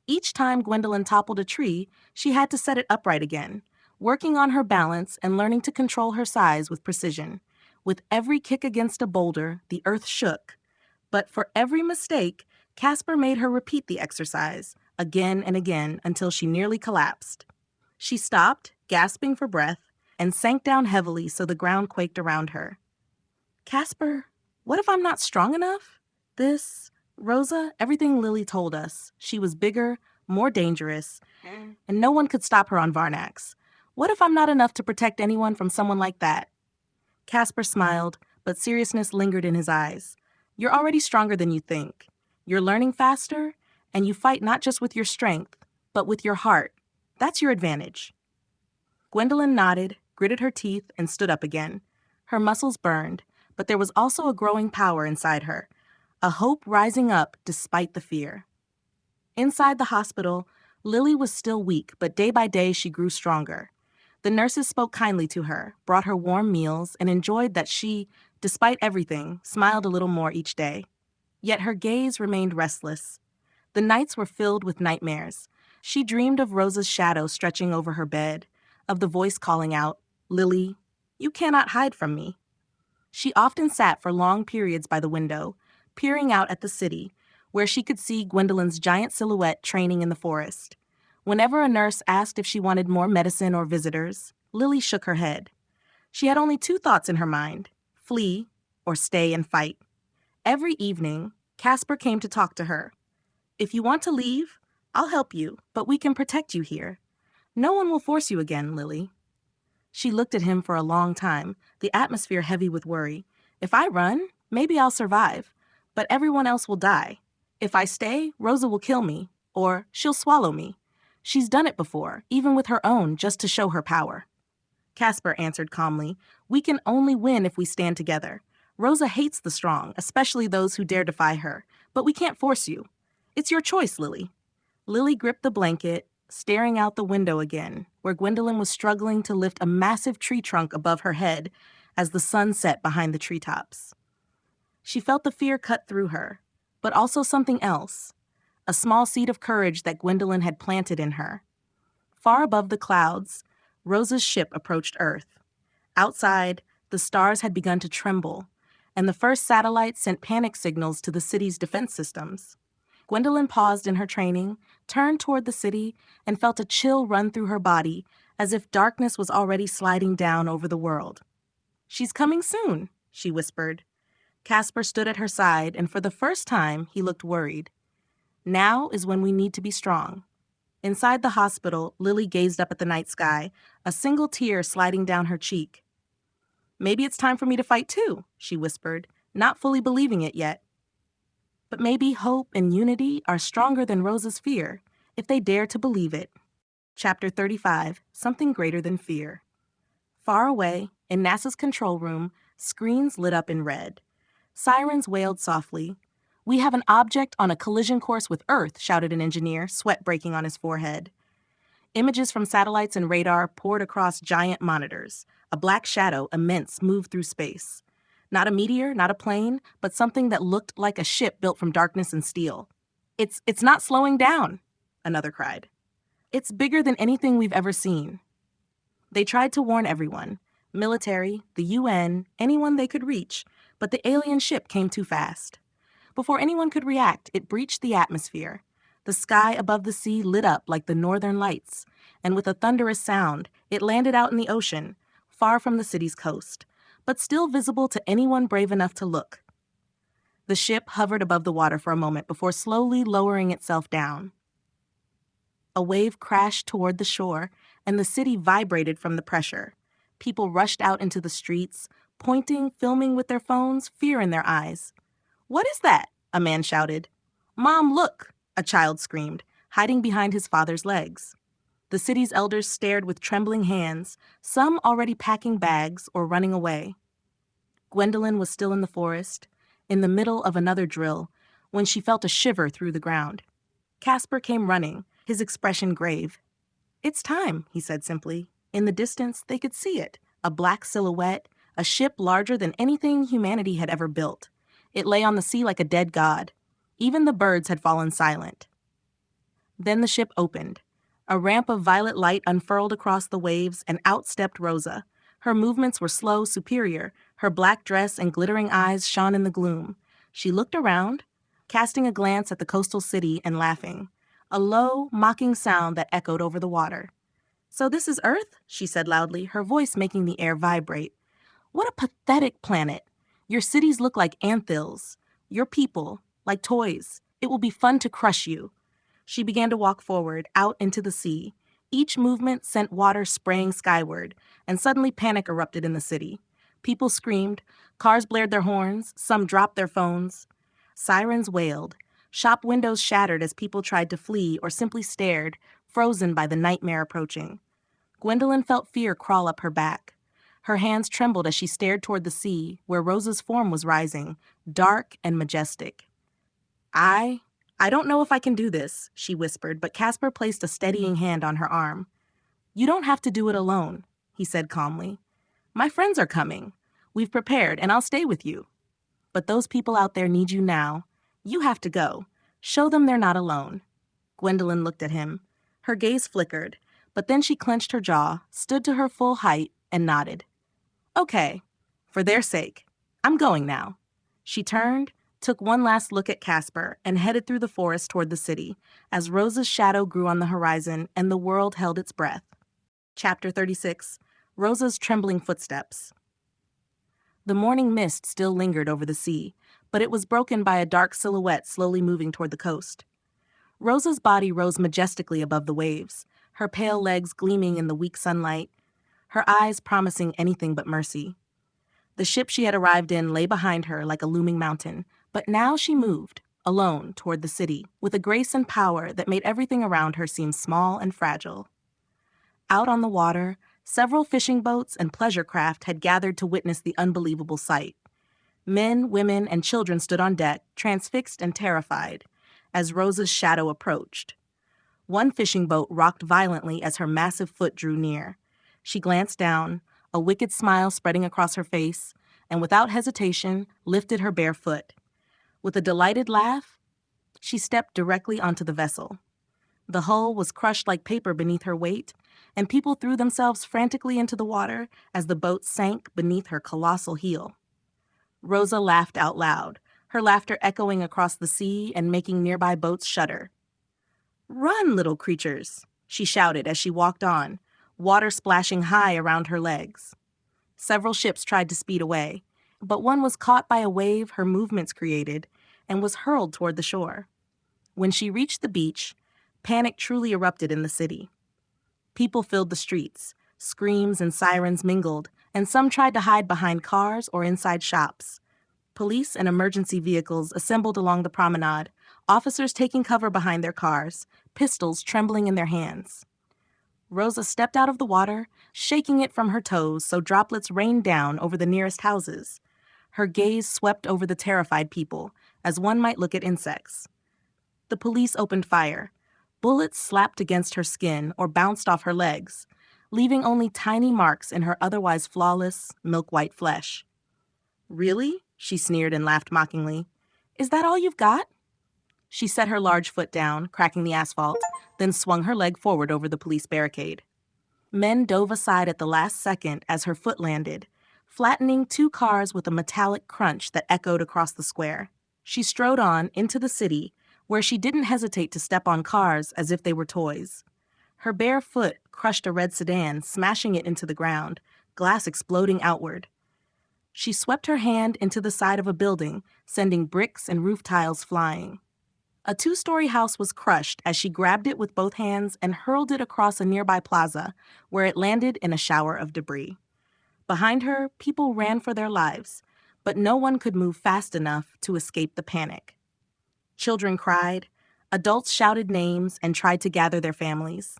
Each time Gwendolyn toppled a tree, she had to set it upright again, working on her balance and learning to control her size with precision. With every kick against a boulder, the earth shook. But for every mistake, Casper made her repeat the exercise, again and again, until she nearly collapsed. She stopped, gasping for breath, and sank down heavily so the ground quaked around her. "Casper, what if I'm not strong enough? Rosa, everything Lily told us. She was bigger, more dangerous, and no one could stop her on Varnax. What if I'm not enough to protect anyone from someone like that?" Casper smiled, but seriousness lingered in his eyes. "You're already stronger than you think. You're learning faster, and you fight not just with your strength, but with your heart. That's your advantage." Gwendolyn nodded, gritted her teeth, and stood up again. Her muscles burned, but there was also a growing power inside her, a hope rising up despite the fear. Inside the hospital, Lily was still weak, but day by day she grew stronger. The nurses spoke kindly to her, brought her warm meals, and enjoyed that she, despite everything, smiled a little more each day. Yet her gaze remained restless. The nights were filled with nightmares. She dreamed of Rosa's shadow stretching over her bed, of the voice calling out, "Lily, you cannot hide from me. She often sat for long periods by the window, peering out at the city, where she could see Gwendolyn's giant silhouette training in the forest. Whenever a nurse asked if she wanted more medicine or visitors, Lily shook her head. She had only two thoughts in her mind: flee or stay and fight. Every evening, Casper came to talk to her. "If you want to leave, I'll help you, but we can protect you here. No one will force you again, Lily." She looked at him for a long time, the atmosphere heavy with worry. "If I run, maybe I'll survive, but everyone else will die. If I stay, Rosa will kill me, or she'll swallow me. She's done it before, even with her own, just to show her power." Casper answered calmly, "We can only win if we stand together. Rosa hates the strong, especially those who dare defy her, but we can't force you. It's your choice, Lily." Lily gripped the blanket, staring out the window again, where Gwendolyn was struggling to lift a massive tree trunk above her head as the sun set behind the treetops. She felt the fear cut through her, but also something else, a small seed of courage that Gwendolyn had planted in her. Far above the clouds, Rosa's ship approached Earth. Outside, the stars had begun to tremble, and the first satellites sent panic signals to the city's defense systems. Gwendolyn paused in her training, turned toward the city, and felt a chill run through her body, as if darkness was already sliding down over the world. "She's coming soon," she whispered. Casper stood at her side, and for the first time, he looked worried. "Now is when we need to be strong." Inside the hospital, Lily gazed up at the night sky, a single tear sliding down her cheek. "Maybe it's time for me to fight too," she whispered, not fully believing it yet. But maybe hope and unity are stronger than Rosa's fear, if they dare to believe it. Chapter 35, Something Greater Than Fear. Far away, in NASA's control room, screens lit up in red. Sirens wailed softly. "We have an object on a collision course with Earth," shouted an engineer, sweat breaking on his forehead. Images from satellites and radar poured across giant monitors. A black shadow, immense, moved through space. Not a meteor, not a plane, but something that looked like a ship built from darkness and steel. It's not slowing down," another cried. "It's bigger than anything we've ever seen." They tried to warn everyone, military, the UN, anyone they could reach, but the alien ship came too fast. Before anyone could react, it breached the atmosphere. The sky above the sea lit up like the northern lights, and with a thunderous sound, it landed out in the ocean, far from the city's coast, but still visible to anyone brave enough to look. The ship hovered above the water for a moment before slowly lowering itself down. A wave crashed toward the shore, and the city vibrated from the pressure. People rushed out into the streets, pointing, filming with their phones, fear in their eyes. "What is that?" a man shouted. "Mom, look!" a child screamed, hiding behind his father's legs. The city's elders stared with trembling hands, some already packing bags or running away. Gwendolyn was still in the forest, in the middle of another drill, when she felt a shiver through the ground. Casper came running, his expression grave. "It's time," he said simply. In the distance, they could see it, a black silhouette, a ship larger than anything humanity had ever built. It lay on the sea like a dead god. Even the birds had fallen silent. Then the ship opened. A ramp of violet light unfurled across the waves, and out stepped Rosa. Her movements were slow, superior. Her black dress and glittering eyes shone in the gloom. She looked around, casting a glance at the coastal city and laughing, a low, mocking sound that echoed over the water. "So this is Earth?" she said loudly, her voice making the air vibrate. "What a pathetic planet. Your cities look like anthills. Your people, like toys. It will be fun to crush you." She began to walk forward, out into the sea. Each movement sent water spraying skyward, and suddenly panic erupted in the city. People screamed, cars blared their horns, some dropped their phones. Sirens wailed. Shop windows shattered as people tried to flee or simply stared, frozen by the nightmare approaching. Gwendolyn felt fear crawl up her back. Her hands trembled as she stared toward the sea, where Rosa's form was rising, dark and majestic. I don't know if I can do this," she whispered, but Casper placed a steadying hand on her arm. "You don't have to do it alone," he said calmly. "My friends are coming. We've prepared, and I'll stay with you. But those people out there need you now. You have to go. Show them they're not alone." Gwendolyn looked at him. Her gaze flickered, but then she clenched her jaw, stood to her full height, and nodded. "Okay, for their sake." I'm going now. She turned, took one last look at Casper, and headed through the forest toward the city, as Rosa's shadow grew on the horizon and the world held its breath. Chapter 36. Rosa's Trembling Footsteps. The morning mist still lingered over the sea, but it was broken by a dark silhouette slowly moving toward the coast. Rosa's body rose majestically above the waves, her pale legs gleaming in the weak sunlight, her eyes promising anything but mercy. The ship she had arrived in lay behind her like a looming mountain, but now she moved, alone, toward the city, with a grace and power that made everything around her seem small and fragile. Out on the water, several fishing boats and pleasure craft had gathered to witness the unbelievable sight. Men, women, and children stood on deck, transfixed and terrified, as Rosa's shadow approached. One fishing boat rocked violently as her massive foot drew near. She glanced down, a wicked smile spreading across her face, and without hesitation lifted her bare foot. With a delighted laugh, she stepped directly onto the vessel. The hull was crushed like paper beneath her weight, and people threw themselves frantically into the water as the boat sank beneath her colossal heel. Rosa laughed out loud, her laughter echoing across the sea and making nearby boats shudder. "Run, little creatures," she shouted as she walked on, water splashing high around her legs. Several ships tried to speed away, but one was caught by a wave her movements created and was hurled toward the shore. When she reached the beach, panic truly erupted in the city. People filled the streets, screams and sirens mingled, and some tried to hide behind cars or inside shops. Police and emergency vehicles assembled along the promenade, officers taking cover behind their cars, pistols trembling in their hands. Rosa stepped out of the water, shaking it from her toes so droplets rained down over the nearest houses. Her gaze swept over the terrified people, as one might look at insects. The police opened fire. Bullets slapped against her skin or bounced off her legs, leaving only tiny marks in her otherwise flawless, milk-white flesh. "Really?" she sneered and laughed mockingly. "Is that all you've got?" She set her large foot down, cracking the asphalt, then swung her leg forward over the police barricade. Men dove aside at the last second as her foot landed, flattening two cars with a metallic crunch that echoed across the square. She strode on into the city, where she didn't hesitate to step on cars as if they were toys. Her bare foot crushed a red sedan, smashing it into the ground, glass exploding outward. She swept her hand into the side of a building, sending bricks and roof tiles flying. A 2-story house was crushed as she grabbed it with both hands and hurled it across a nearby plaza, where it landed in a shower of debris. Behind her, people ran for their lives, but no one could move fast enough to escape the panic. Children cried, adults shouted names and tried to gather their families.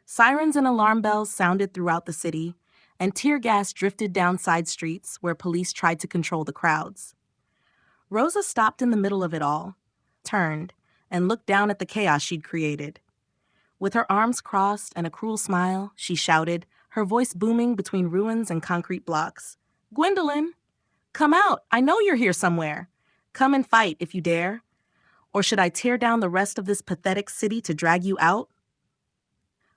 Sirens and alarm bells sounded throughout the city, and tear gas drifted down side streets where police tried to control the crowds. Rosa stopped in the middle of it all, turned, and looked down at the chaos she'd created. With her arms crossed and a cruel smile, she shouted, her voice booming between ruins and concrete blocks. "Gwendolyn, come out! I know you're here somewhere. Come and fight if you dare. Or should I tear down the rest of this pathetic city to drag you out?"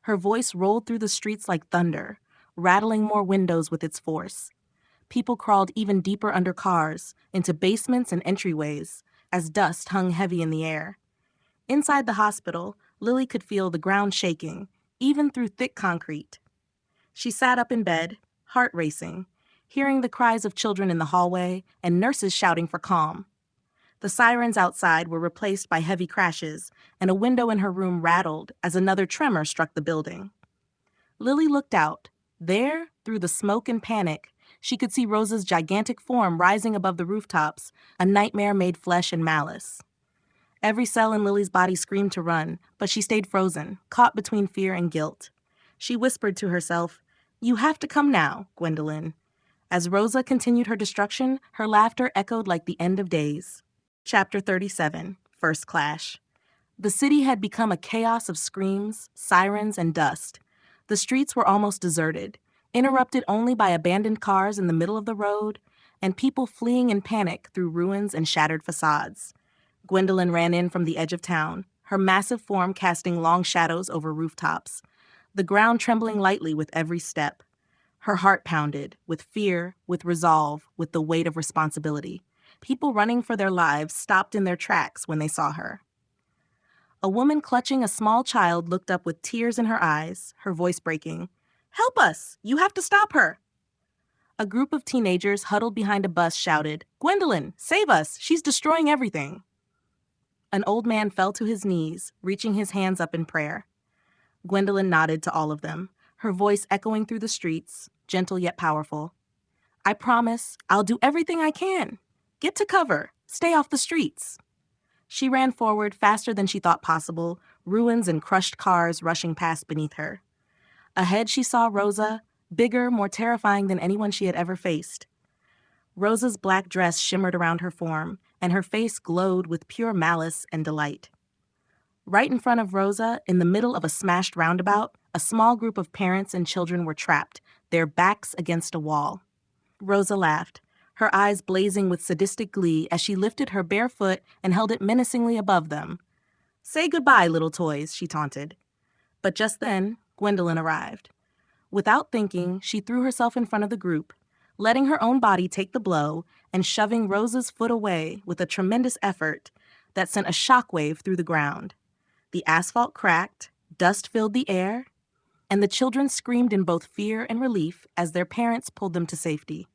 Her voice rolled through the streets like thunder, rattling more windows with its force. People crawled even deeper under cars, into basements and entryways, as dust hung heavy in the air. Inside the hospital, Lily could feel the ground shaking, even through thick concrete. She sat up in bed, heart racing, hearing the cries of children in the hallway and nurses shouting for calm. The sirens outside were replaced by heavy crashes, and a window in her room rattled as another tremor struck the building. Lily looked out. There, through the smoke and panic, she could see Rosa's gigantic form rising above the rooftops, a nightmare made flesh and malice. Every cell in Lily's body screamed to run, but she stayed frozen, caught between fear and guilt. She whispered to herself, "You have to come now, Gwendolyn." As Rosa continued her destruction, her laughter echoed like the end of days. Chapter 37, First Clash. The city had become a chaos of screams, sirens, and dust. The streets were almost deserted, interrupted only by abandoned cars in the middle of the road, and people fleeing in panic through ruins and shattered facades. Gwendolyn ran in from the edge of town, her massive form casting long shadows over rooftops, the ground trembling lightly with every step. Her heart pounded, with fear, with resolve, with the weight of responsibility. People running for their lives stopped in their tracks when they saw her. A woman clutching a small child looked up with tears in her eyes, her voice breaking. "Help us! You have to stop her!" A group of teenagers huddled behind a bus shouted, "Gwendolyn, save us! She's destroying everything!" An old man fell to his knees, reaching his hands up in prayer. Gwendolyn nodded to all of them, her voice echoing through the streets, gentle yet powerful. "I promise, I'll do everything I can. Get to cover. Stay off the streets." She ran forward faster than she thought possible, ruins and crushed cars rushing past beneath her. Ahead she saw Rosa, bigger, more terrifying than anyone she had ever faced. Rosa's black dress shimmered around her form, and her face glowed with pure malice and delight. Right in front of Rosa, in the middle of a smashed roundabout, a small group of parents and children were trapped, their backs against a wall. Rosa laughed, her eyes blazing with sadistic glee as she lifted her bare foot and held it menacingly above them. "Say goodbye, little toys," she taunted. But just then, Gwendolyn arrived. Without thinking, she threw herself in front of the group, letting her own body take the blow and shoving Rosa's foot away with a tremendous effort that sent a shockwave through the ground. The asphalt cracked, dust filled the air, and the children screamed in both fear and relief as their parents pulled them to safety.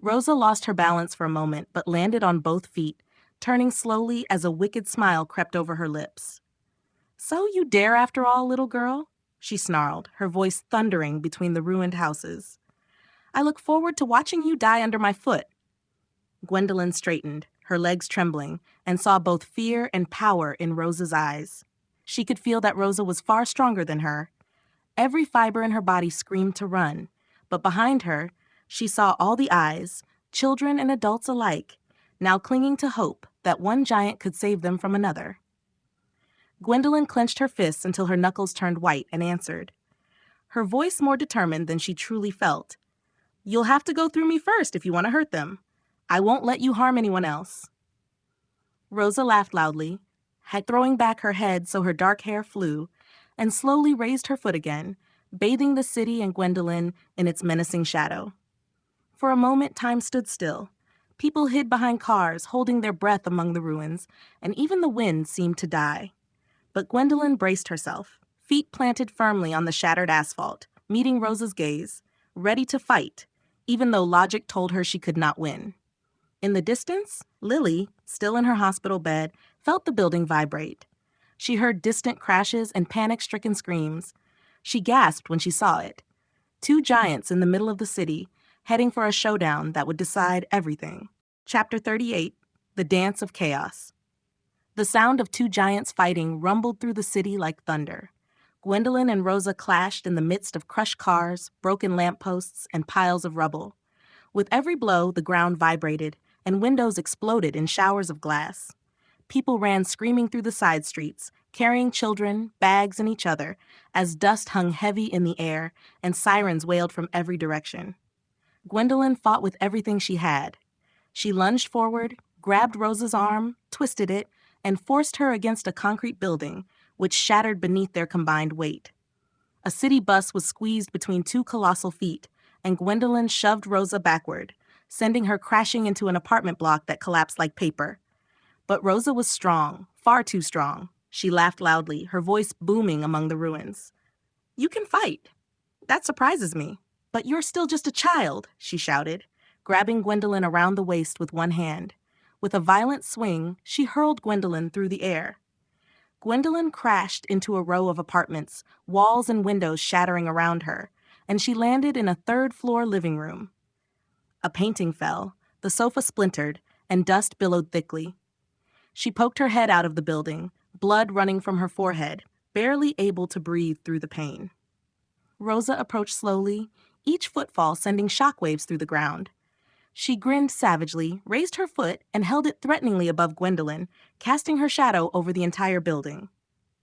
Rosa lost her balance for a moment but landed on both feet, turning slowly as a wicked smile crept over her lips. "So you dare after all, little girl?" she snarled, her voice thundering between the ruined houses. "I look forward to watching you die under my foot." Gwendolyn straightened, her legs trembling, and saw both fear and power in Rosa's eyes. She could feel that Rosa was far stronger than her. Every fiber in her body screamed to run, but behind her, she saw all the eyes, children and adults alike, now clinging to hope that one giant could save them from another. Gwendolyn clenched her fists until her knuckles turned white and answered, her voice more determined than she truly felt. "You'll have to go through me first if you want to hurt them. I won't let you harm anyone else." Rosa laughed loudly, throwing back her head so her dark hair flew, and slowly raised her foot again, bathing the city and Gwendolyn in its menacing shadow. For a moment, time stood still. People hid behind cars, holding their breath among the ruins, and even the wind seemed to die. But Gwendolyn braced herself, feet planted firmly on the shattered asphalt, meeting Rosa's gaze, ready to fight, even though logic told her she could not win. In the distance, Lily, still in her hospital bed, felt the building vibrate. She heard distant crashes and panic-stricken screams. She gasped when she saw it. Two giants in the middle of the city, heading for a showdown that would decide everything. Chapter 38, The Dance of Chaos. The sound of two giants fighting rumbled through the city like thunder. Gwendolyn and Rosa clashed in the midst of crushed cars, broken lampposts, and piles of rubble. With every blow, the ground vibrated, and windows exploded in showers of glass. People ran screaming through the side streets, carrying children, bags, and each other, as dust hung heavy in the air and sirens wailed from every direction. Gwendolyn fought with everything she had. She lunged forward, grabbed Rosa's arm, twisted it, and forced her against a concrete building, which shattered beneath their combined weight. A city bus was squeezed between two colossal feet, and Gwendolyn shoved Rosa backward, sending her crashing into an apartment block that collapsed like paper. But Rosa was strong, far too strong. She laughed loudly, her voice booming among the ruins. "You can fight. That surprises me. But you're still just a child," she shouted, grabbing Gwendolyn around the waist with one hand. With a violent swing, she hurled Gwendolyn through the air. Gwendolyn crashed into a row of apartments, walls and windows shattering around her, and she landed in a third-floor living room. A painting fell, the sofa splintered, and dust billowed thickly. She poked her head out of the building, blood running from her forehead, barely able to breathe through the pain. Rosa approached slowly, each footfall sending shockwaves through the ground. She grinned savagely, raised her foot, and held it threateningly above Gwendolyn, casting her shadow over the entire building.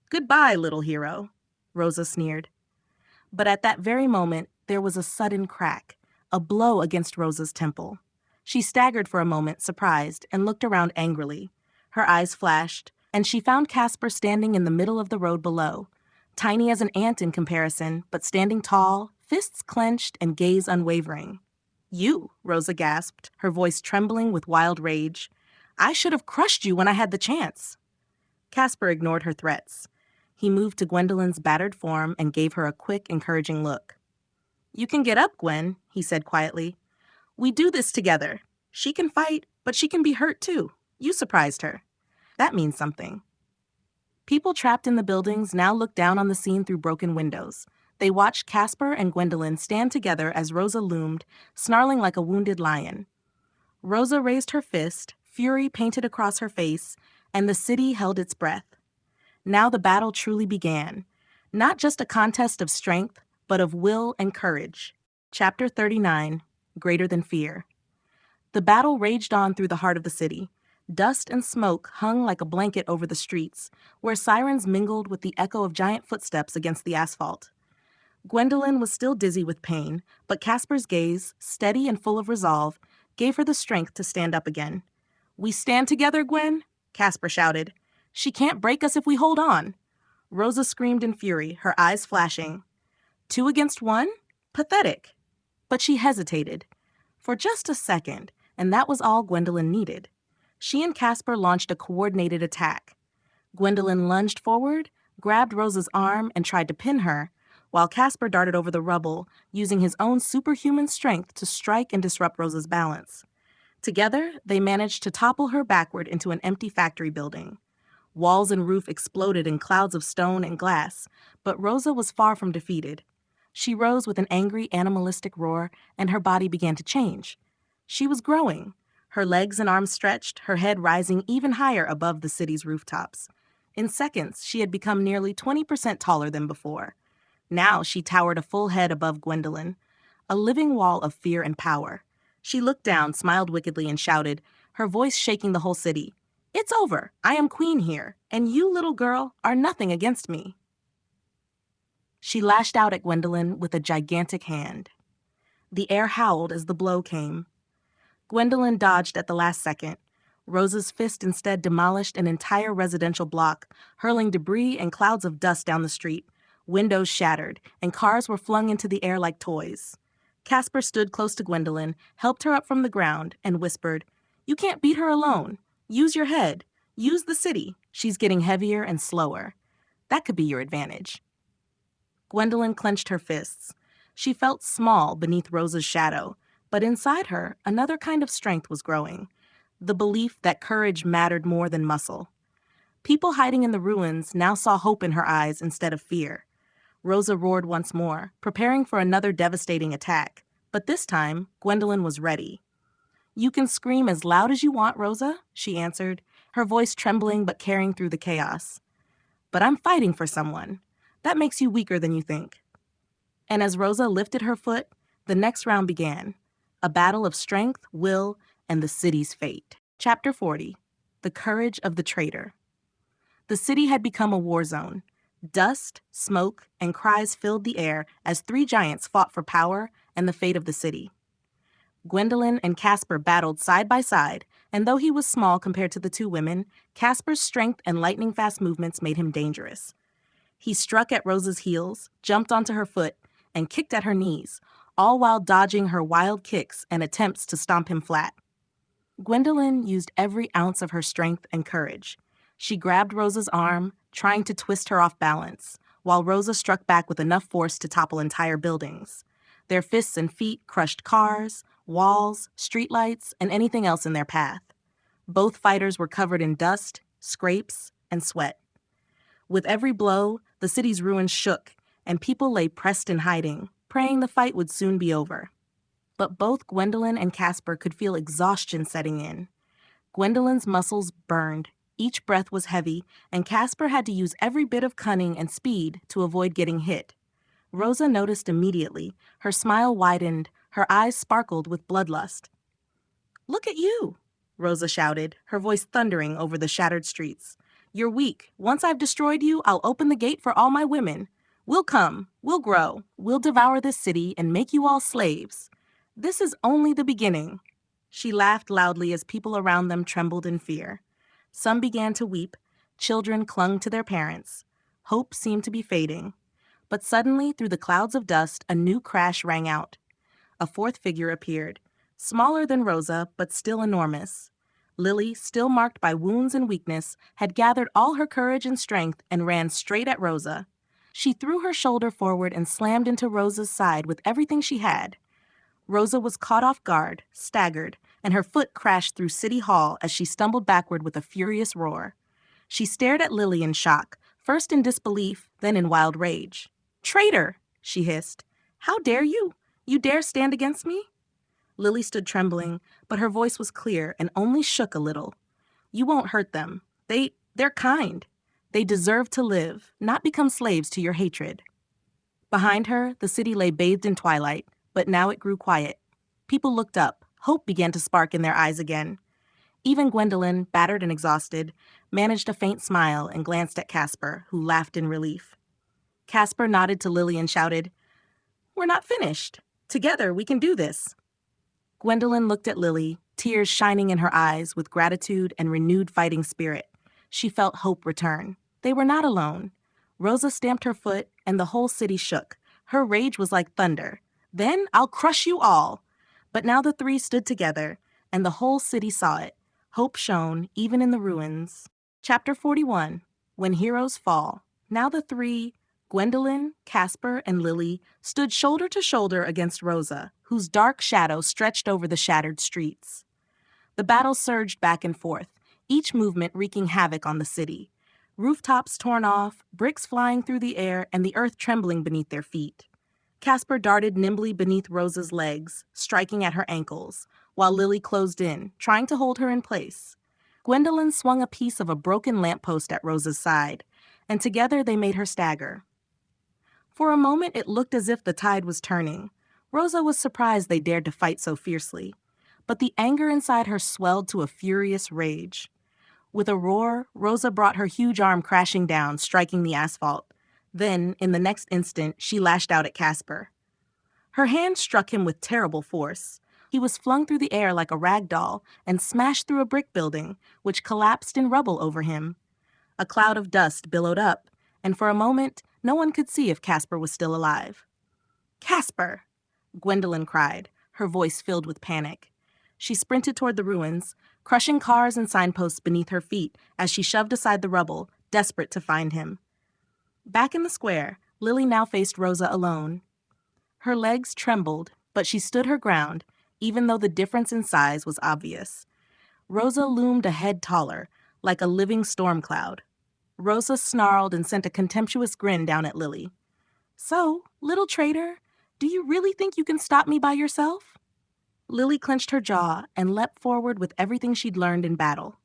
"Goodbye, little hero," Rosa sneered. But at that very moment, there was a sudden crack, a blow against Rosa's temple. She staggered for a moment, surprised, and looked around angrily. Her eyes flashed, and she found Casper standing in the middle of the road below, tiny as an ant in comparison, but standing tall, fists clenched and gaze unwavering. "You," Rosa gasped, her voice trembling with wild rage. "I should have crushed you when I had the chance." Casper ignored her threats. He moved to Gwendolyn's battered form and gave her a quick, encouraging look. "You can get up, Gwen," he said quietly. "We do this together. She can fight, but she can be hurt too. You surprised her. That means something." People trapped in the buildings now looked down on the scene through broken windows. They watched Casper and Gwendolyn stand together as Rosa loomed, snarling like a wounded lion. Rosa raised her fist, fury painted across her face, and the city held its breath. Now the battle truly began. Not just a contest of strength, but of will and courage. Chapter 39, Greater Than Fear. The battle raged on through the heart of the city. Dust and smoke hung like a blanket over the streets, where sirens mingled with the echo of giant footsteps against the asphalt. Gwendolyn was still dizzy with pain, but Casper's gaze, steady and full of resolve, gave her the strength to stand up again. "We stand together, Gwen," Casper shouted. "She can't break us if we hold on." Rosa screamed in fury, her eyes flashing. 2 against 1? Pathetic. But she hesitated. For just a second, and that was all Gwendolyn needed. She and Casper launched a coordinated attack. Gwendolyn lunged forward, grabbed Rosa's arm, and tried to pin her, while Casper darted over the rubble, using his own superhuman strength to strike and disrupt Rosa's balance. Together, they managed to topple her backward into an empty factory building. Walls and roof exploded in clouds of stone and glass, but Rosa was far from defeated. She rose with an angry, animalistic roar, and her body began to change. She was growing. Her legs and arms stretched, her head rising even higher above the city's rooftops. In seconds, she had become nearly 20% taller than before. Now she towered a full head above Gwendolyn, a living wall of fear and power. She looked down, smiled wickedly, and shouted, her voice shaking the whole city. "It's over. I am queen here, and you, little girl, are nothing against me." She lashed out at Gwendolyn with a gigantic hand. The air howled as the blow came. Gwendolyn dodged at the last second. Rosa's fist instead demolished an entire residential block, hurling debris and clouds of dust down the street. Windows shattered, and cars were flung into the air like toys. Casper stood close to Gwendolyn, helped her up from the ground, and whispered, "You can't beat her alone. Use your head. Use the city. She's getting heavier and slower. That could be your advantage." Gwendolyn clenched her fists. She felt small beneath Rosa's shadow, but inside her, another kind of strength was growing. The belief that courage mattered more than muscle. People hiding in the ruins now saw hope in her eyes instead of fear. Rosa roared once more, preparing for another devastating attack. But this time, Gwendolyn was ready. "You can scream as loud as you want, Rosa," she answered, her voice trembling but carrying through the chaos. "But I'm fighting for someone. That makes you weaker than you think." And as Rosa lifted her foot, the next round began. A battle of strength, will, and the city's fate. Chapter 40. The Courage of the Traitor. The city had become a war zone. Dust, smoke, and cries filled the air as 3 giants fought for power and the fate of the city. Gwendolyn and Casper battled side by side, and though he was small compared to the 2 women, Casper's strength and lightning-fast movements made him dangerous. He struck at Rosa's heels, jumped onto her foot, and kicked at her knees, all while dodging her wild kicks and attempts to stomp him flat. Gwendolyn used every ounce of her strength and courage. She grabbed Rosa's arm, trying to twist her off balance, while Rosa struck back with enough force to topple entire buildings. Their fists and feet crushed cars, walls, streetlights, and anything else in their path. Both fighters were covered in dust, scrapes, and sweat. With every blow, the city's ruins shook, and people lay pressed in hiding, praying the fight would soon be over. But both Gwendolyn and Casper could feel exhaustion setting in. Gwendolyn's muscles burned, each breath was heavy, and Casper had to use every bit of cunning and speed to avoid getting hit. Rosa noticed immediately. Her smile widened, her eyes sparkled with bloodlust. "Look at you," Rosa shouted, her voice thundering over the shattered streets. "You're weak. Once I've destroyed you, I'll open the gate for all my women. We'll come, we'll grow, we'll devour this city and make you all slaves. This is only the beginning." She laughed loudly as people around them trembled in fear. Some began to weep. Children clung to their parents. Hope seemed to be fading. But suddenly, through the clouds of dust, a new crash rang out. A fourth figure appeared, smaller than Rosa, but still enormous. Lily, still marked by wounds and weakness, had gathered all her courage and strength and ran straight at Rosa. She threw her shoulder forward and slammed into Rosa's side with everything she had. Rosa was caught off guard, staggered, and her foot crashed through City Hall as she stumbled backward with a furious roar. She stared at Lily in shock, first in disbelief, then in wild rage. "Traitor!" she hissed. "How dare you? You dare stand against me?" Lily stood trembling, but her voice was clear and only shook a little. "You won't hurt them. They're kind. They deserve to live, not become slaves to your hatred." Behind her, the city lay bathed in twilight, but now it grew quiet. People looked up. Hope began to spark in their eyes again. Even Gwendolyn, battered and exhausted, managed a faint smile and glanced at Casper, who laughed in relief. Casper nodded to Lily and shouted, "We're not finished. Together we can do this." Gwendolyn looked at Lily, tears shining in her eyes with gratitude and renewed fighting spirit. She felt hope return. They were not alone. Rosa stamped her foot, and the whole city shook. Her rage was like thunder. "Then I'll crush you all." But now the three stood together, and the whole city saw it. Hope shone, even in the ruins. Chapter 41. When Heroes Fall. Now the three, Gwendolyn, Casper, and Lily, stood shoulder to shoulder against Rosa, whose dark shadow stretched over the shattered streets. The battle surged back and forth, each movement wreaking havoc on the city. Rooftops torn off, bricks flying through the air, and the earth trembling beneath their feet. Casper darted nimbly beneath Rosa's legs, striking at her ankles, while Lily closed in, trying to hold her in place. Gwendolyn swung a piece of a broken lamppost at Rosa's side, and together they made her stagger. For a moment it looked as if the tide was turning. Rosa was surprised they dared to fight so fiercely, but the anger inside her swelled to a furious rage. With a roar, Rosa brought her huge arm crashing down, striking the asphalt. Then, in the next instant, she lashed out at Casper. Her hand struck him with terrible force. He was flung through the air like a rag doll and smashed through a brick building, which collapsed in rubble over him. A cloud of dust billowed up, and for a moment, no one could see if Casper was still alive. "Casper!" Gwendolyn cried, her voice filled with panic. She sprinted toward the ruins, crushing cars and signposts beneath her feet as she shoved aside the rubble, desperate to find him. Back in the square, Lily now faced Rosa alone. Her legs trembled, but she stood her ground, even though the difference in size was obvious. Rosa loomed a head taller, like a living storm cloud. Rosa snarled and sent a contemptuous grin down at Lily. "So, little traitor, do you really think you can stop me by yourself?" Lily clenched her jaw and leapt forward with everything she'd learned in battle.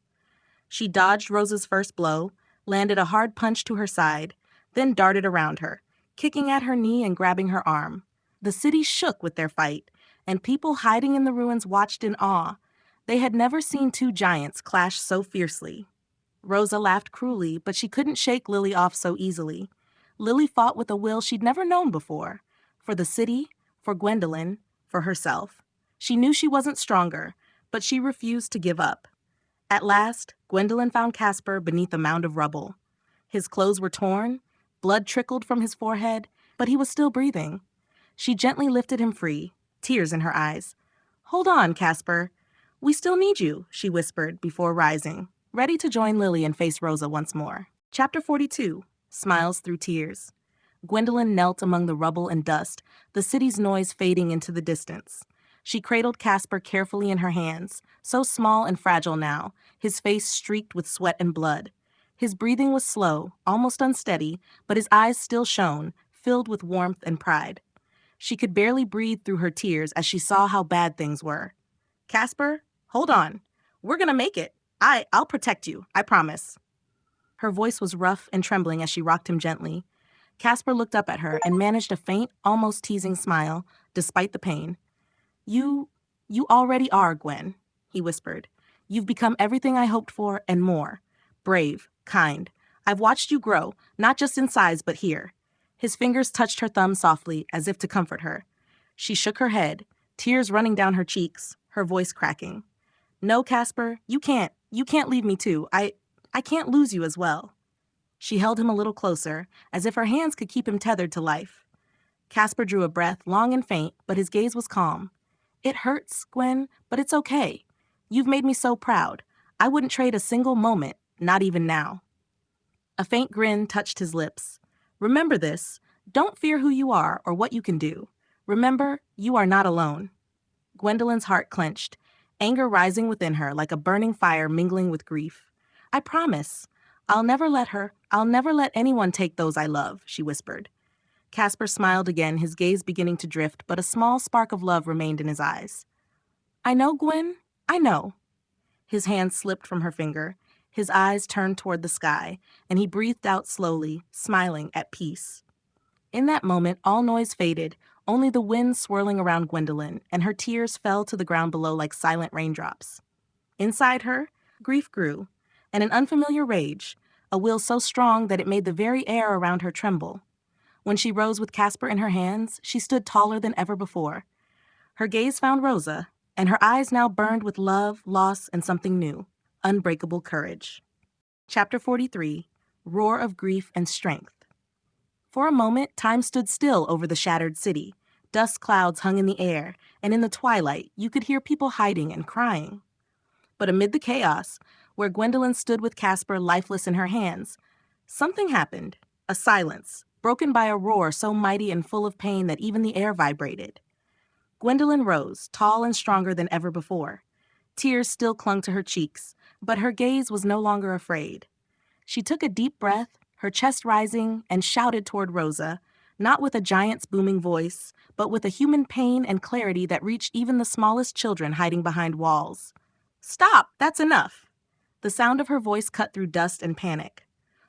She dodged Rosa's first blow, landed a hard punch to her side, then darted around her, kicking at her knee and grabbing her arm. The city shook with their fight, and people hiding in the ruins watched in awe. They had never seen two giants clash so fiercely. Rosa laughed cruelly, but she couldn't shake Lily off so easily. Lily fought with a will she'd never known before. For the city, for Gwendolyn, for herself. She knew she wasn't stronger, but she refused to give up. At last, Gwendolyn found Casper beneath a mound of rubble. His clothes were torn, blood trickled from his forehead, but he was still breathing. She gently lifted him free, tears in her eyes. "Hold on, Casper. We still need you," she whispered before rising, ready to join Lily and face Rosa once more. Chapter 42. Smiles Through Tears. Gwendolyn knelt among the rubble and dust, the city's noise fading into the distance. She cradled Casper carefully in her hands, so small and fragile now, his face streaked with sweat and blood. His breathing was slow, almost unsteady, but his eyes still shone, filled with warmth and pride. She could barely breathe through her tears as she saw how bad things were. "Casper, hold on. We're gonna make it. I'll protect you, I promise." Her voice was rough and trembling as she rocked him gently. Casper looked up at her and managed a faint, almost teasing smile, despite the pain. You already are, Gwen," he whispered. "You've become everything I hoped for and more. Brave, kind. I've watched you grow, not just in size but here." His fingers touched her thumb softly, as if to comfort her. She shook her head, tears running down her cheeks, her voice cracking. "No, Casper, you can't leave me too. I can't lose you as well." She held him a little closer, as if her hands could keep him tethered to life. Casper drew a breath, long and faint, but his gaze was calm. "It hurts, Gwen, but it's okay. You've made me so proud. I wouldn't trade a single moment, not even now." A faint grin touched his lips. "Remember this. Don't fear who you are or what you can do. Remember, you are not alone." Gwendolyn's heart clenched, anger rising within her like a burning fire mingling with grief. "I promise. I'll never let anyone take those I love," she whispered. Casper smiled again, his gaze beginning to drift, but a small spark of love remained in his eyes. "I know, Gwen. I know." His hand slipped from her finger. His eyes turned toward the sky, and he breathed out slowly, smiling at peace. In that moment, all noise faded, only the wind swirling around Gwendolyn, and her tears fell to the ground below like silent raindrops. Inside her, grief grew, and an unfamiliar rage, a will so strong that it made the very air around her tremble. When she rose with Casper in her hands, she stood taller than ever before. Her gaze found Rosa, and her eyes now burned with love, loss, and something new, unbreakable courage. Chapter 43, Roar of Grief and Strength. For a moment, time stood still over the shattered city. Dust clouds hung in the air, and in the twilight, you could hear people hiding and crying. But amid the chaos, where Gwendolyn stood with Casper lifeless in her hands, something happened, a silence, broken by a roar so mighty and full of pain that even the air vibrated. Gwendolyn rose, tall and stronger than ever before. Tears still clung to her cheeks, but her gaze was no longer afraid. She took a deep breath, her chest rising, and shouted toward Rosa, not with a giant's booming voice, but with a human pain and clarity that reached even the smallest children hiding behind walls. "Stop! That's enough!" The sound of her voice cut through dust and panic.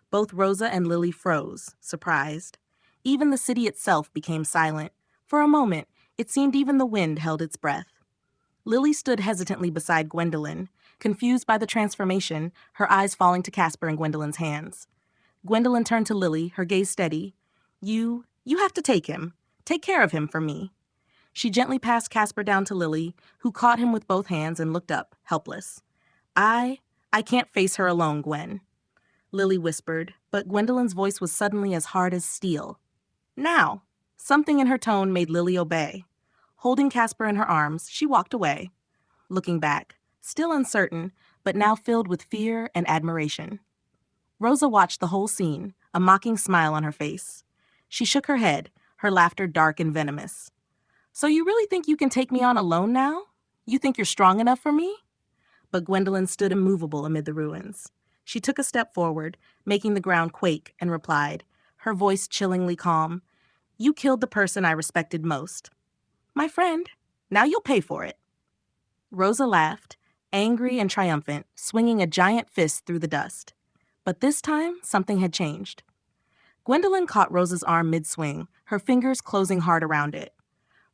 Both Rosa and Lily froze, surprised. Even the city itself became silent. For a moment, it seemed even the wind held its breath. Lily stood hesitantly beside Gwendolyn, confused by the transformation, her eyes falling to Casper and Gwendolyn's hands. Gwendolyn turned to Lily, her gaze steady. You have to take him. Take care of him for me." She gently passed Casper down to Lily, who caught him with both hands and looked up, helpless. I can't face her alone, Gwen," Lily whispered, but Gwendolyn's voice was suddenly as hard as steel. "Now." Something in her tone made Lily obey. Holding Casper in her arms, she walked away, looking back, still uncertain, but now filled with fear and admiration. Rosa watched the whole scene, a mocking smile on her face. She shook her head, her laughter dark and venomous. "So you really think you can take me on alone now? You think you're strong enough for me?" But Gwendolyn stood immovable amid the ruins. She took a step forward, making the ground quake, and replied, her voice chillingly calm, "You killed the person I respected most. My friend, now you'll pay for it." Rosa laughed, angry and triumphant, swinging a giant fist through the dust. But this time, something had changed. Gwendolyn caught Rosa's arm mid-swing, her fingers closing hard around it.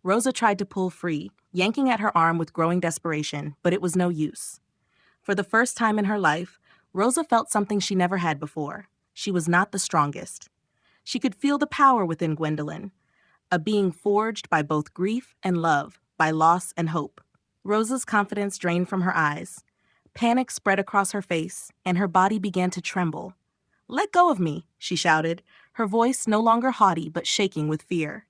Rosa tried to pull free, yanking at her arm with growing desperation, but it was no use. For the first time in her life, Rosa felt something she never had before. She was not the strongest. She could feel the power within Gwendolyn, a being forged by both grief and love, by loss and hope. Rosa's confidence drained from her eyes. Panic spread across her face, and her body began to tremble. "Let go of me," she shouted, her voice no longer haughty but shaking with fear.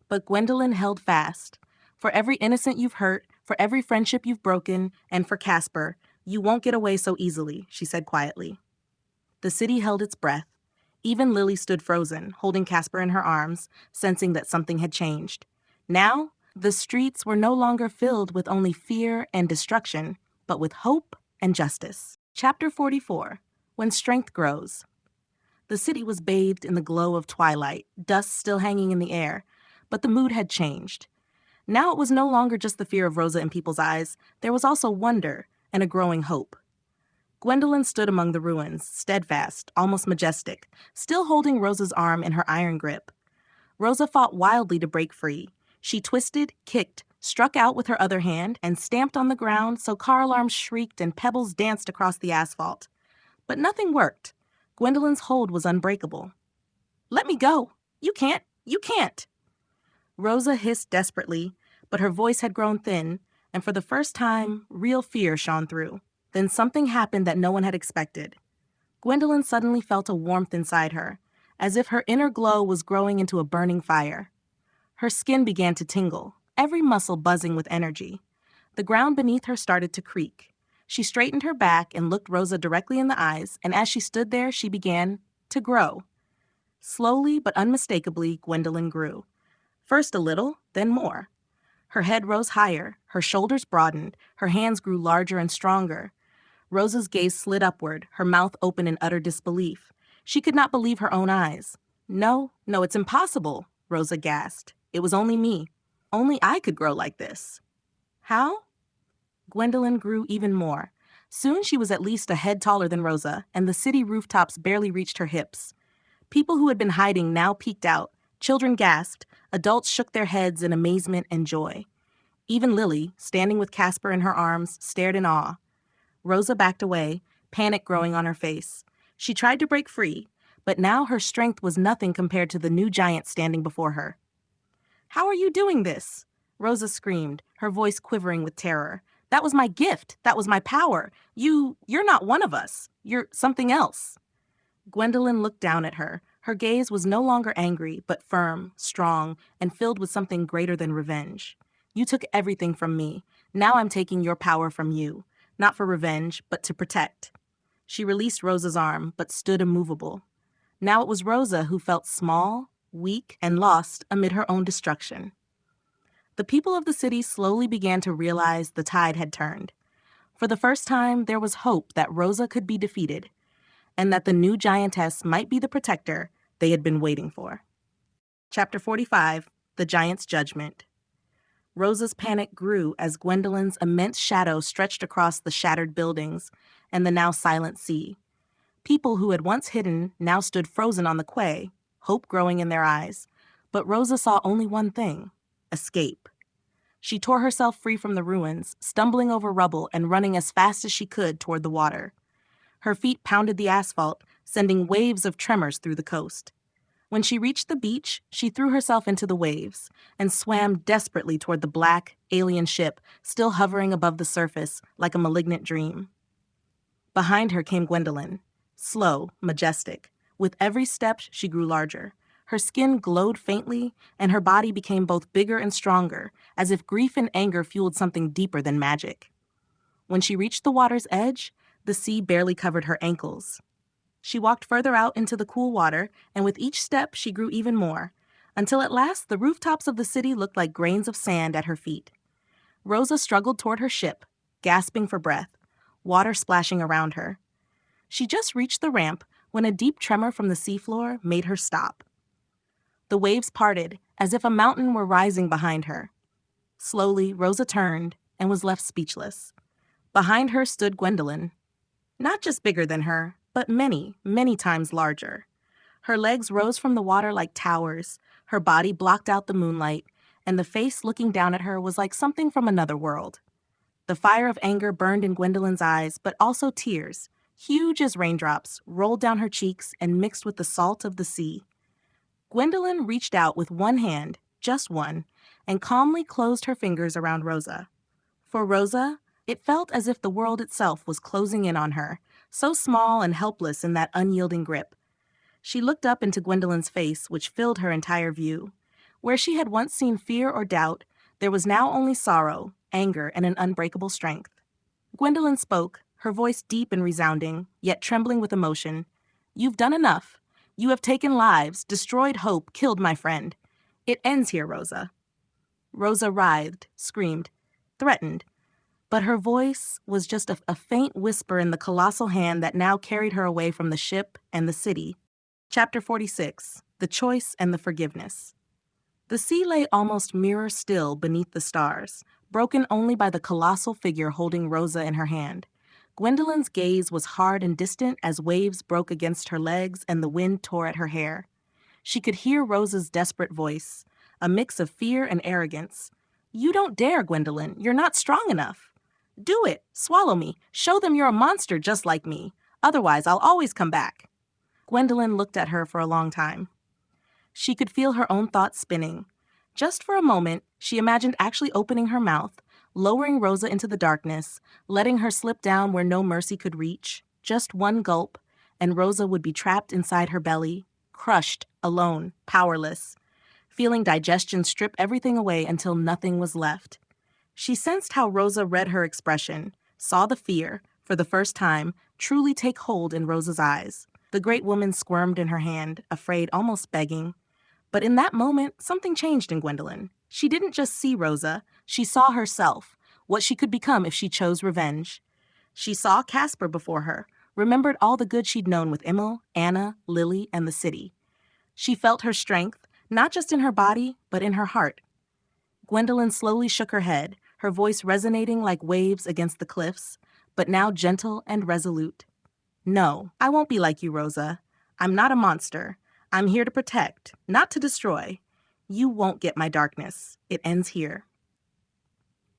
But Gwendolyn held fast. "For every innocent you've hurt, for every friendship you've broken, and for Casper, you won't get away so easily," she said quietly. The city held its breath. Even Lily stood frozen, holding Casper in her arms, sensing that something had changed. Now, the streets were no longer filled with only fear and destruction, but with hope and justice. Chapter 44, When Strength Grows. The city was bathed in the glow of twilight, dust still hanging in the air, but the mood had changed. Now it was no longer just the fear of Rosa in people's eyes, there was also wonder and a growing hope. Gwendolyn stood among the ruins, steadfast, almost majestic, still holding Rosa's arm in her iron grip. Rosa fought wildly to break free. She twisted, kicked, struck out with her other hand, and stamped on the ground so car alarms shrieked and pebbles danced across the asphalt. But nothing worked. Gwendolyn's hold was unbreakable. "Let me go! You can't! You can't!" Rosa hissed desperately, but her voice had grown thin, and for the first time, real fear shone through. Then something happened that no one had expected. Gwendolyn suddenly felt a warmth inside her, as if her inner glow was growing into a burning fire. Her skin began to tingle, every muscle buzzing with energy. The ground beneath her started to creak. She straightened her back and looked Rosa directly in the eyes, and as she stood there, she began to grow. Slowly but unmistakably, Gwendolyn grew. First a little, then more. Her head rose higher, her shoulders broadened, her hands grew larger and stronger. Rosa's gaze slid upward, her mouth open in utter disbelief. She could not believe her own eyes. No, it's impossible, Rosa gasped. It was only me. Only I could grow like this. How? Gwendolyn grew even more. Soon she was at least a head taller than Rosa, and the city rooftops barely reached her hips. People who had been hiding now peeked out. Children gasped. Adults shook their heads in amazement and joy. Even Lily, standing with Casper in her arms, stared in awe. Rosa backed away, panic growing on her face. She tried to break free, but now her strength was nothing compared to the new giant standing before her. "How are you doing this?" Rosa screamed, her voice quivering with terror. "That was my gift. That was my power. You're not one of us. You're something else." Gwendolyn looked down at her. Her gaze was no longer angry, but firm, strong, and filled with something greater than revenge. "You took everything from me. Now I'm taking your power from you. Not for revenge, but to protect." She released Rosa's arm, but stood immovable. Now it was Rosa who felt small, weak, and lost amid her own destruction. The people of the city slowly began to realize the tide had turned. For the first time, there was hope that Rosa could be defeated, and that the new giantess might be the protector they had been waiting for. Chapter 45, The Giant's Judgment. Rosa's panic grew as Gwendolyn's immense shadow stretched across the shattered buildings and the now silent sea. People who had once hidden now stood frozen on the quay, hope growing in their eyes. But Rosa saw only one thing: escape. She tore herself free from the ruins, stumbling over rubble and running as fast as she could toward the water. Her feet pounded the asphalt, sending waves of tremors through the coast. When she reached the beach, she threw herself into the waves and swam desperately toward the black, alien ship still hovering above the surface like a malignant dream. Behind her came Gwendolyn, slow, majestic. With every step, she grew larger. Her skin glowed faintly, and her body became both bigger and stronger, as if grief and anger fueled something deeper than magic. When she reached the water's edge, the sea barely covered her ankles. She walked further out into the cool water, and with each step she grew even more, until at last the rooftops of the city looked like grains of sand at her feet. Rosa struggled toward her ship, gasping for breath, water splashing around her. She just reached the ramp when a deep tremor from the seafloor made her stop. The waves parted, as if a mountain were rising behind her. Slowly, Rosa turned and was left speechless. Behind her stood Gwendolyn, not just bigger than her, but many, many times larger. Her legs rose from the water like towers, her body blocked out the moonlight, and the face looking down at her was like something from another world. The fire of anger burned in Gwendolyn's eyes, but also tears, huge as raindrops, rolled down her cheeks and mixed with the salt of the sea. Gwendolyn reached out with one hand, just one, and calmly closed her fingers around Rosa. For Rosa, it felt as if the world itself was closing in on her, so small and helpless in that unyielding grip. She looked up into Gwendolyn's face, which filled her entire view. Where she had once seen fear or doubt, there was now only sorrow, anger, and an unbreakable strength. Gwendolyn spoke, her voice deep and resounding, yet trembling with emotion. "You've done enough. You have taken lives, destroyed hope, killed my friend. It ends here, Rosa." Rosa writhed, screamed, threatened, but her voice was just a faint whisper in the colossal hand that now carried her away from the ship and the city. Chapter 46, The Choice and the Forgiveness. The sea lay almost mirror still beneath the stars, broken only by the colossal figure holding Rosa in her hand. Gwendolyn's gaze was hard and distant as waves broke against her legs and the wind tore at her hair. She could hear Rosa's desperate voice, a mix of fear and arrogance. "You don't dare, Gwendolyn. You're not strong enough. Do it. Swallow me. Show them you're a monster just like me. Otherwise, I'll always come back." Gwendolyn looked at her for a long time. She could feel her own thoughts spinning. Just for a moment, she imagined actually opening her mouth, lowering Rosa into the darkness, letting her slip down where no mercy could reach, just one gulp, and Rosa would be trapped inside her belly, crushed, alone, powerless, feeling digestion strip everything away until nothing was left. She sensed how Rosa read her expression, saw the fear, for the first time, truly take hold in Rosa's eyes. The great woman squirmed in her hand, afraid, almost begging. But in that moment, something changed in Gwendolyn. She didn't just see Rosa, she saw herself, what she could become if she chose revenge. She saw Casper before her, remembered all the good she'd known with Emil, Anna, Lily, and the city. She felt her strength, not just in her body, but in her heart. Gwendolyn slowly shook her head, her voice resonating like waves against the cliffs, but now gentle and resolute. No, I won't be like you, Rosa. I'm not a monster. I'm here to protect, not to destroy. You won't get my darkness. It ends here.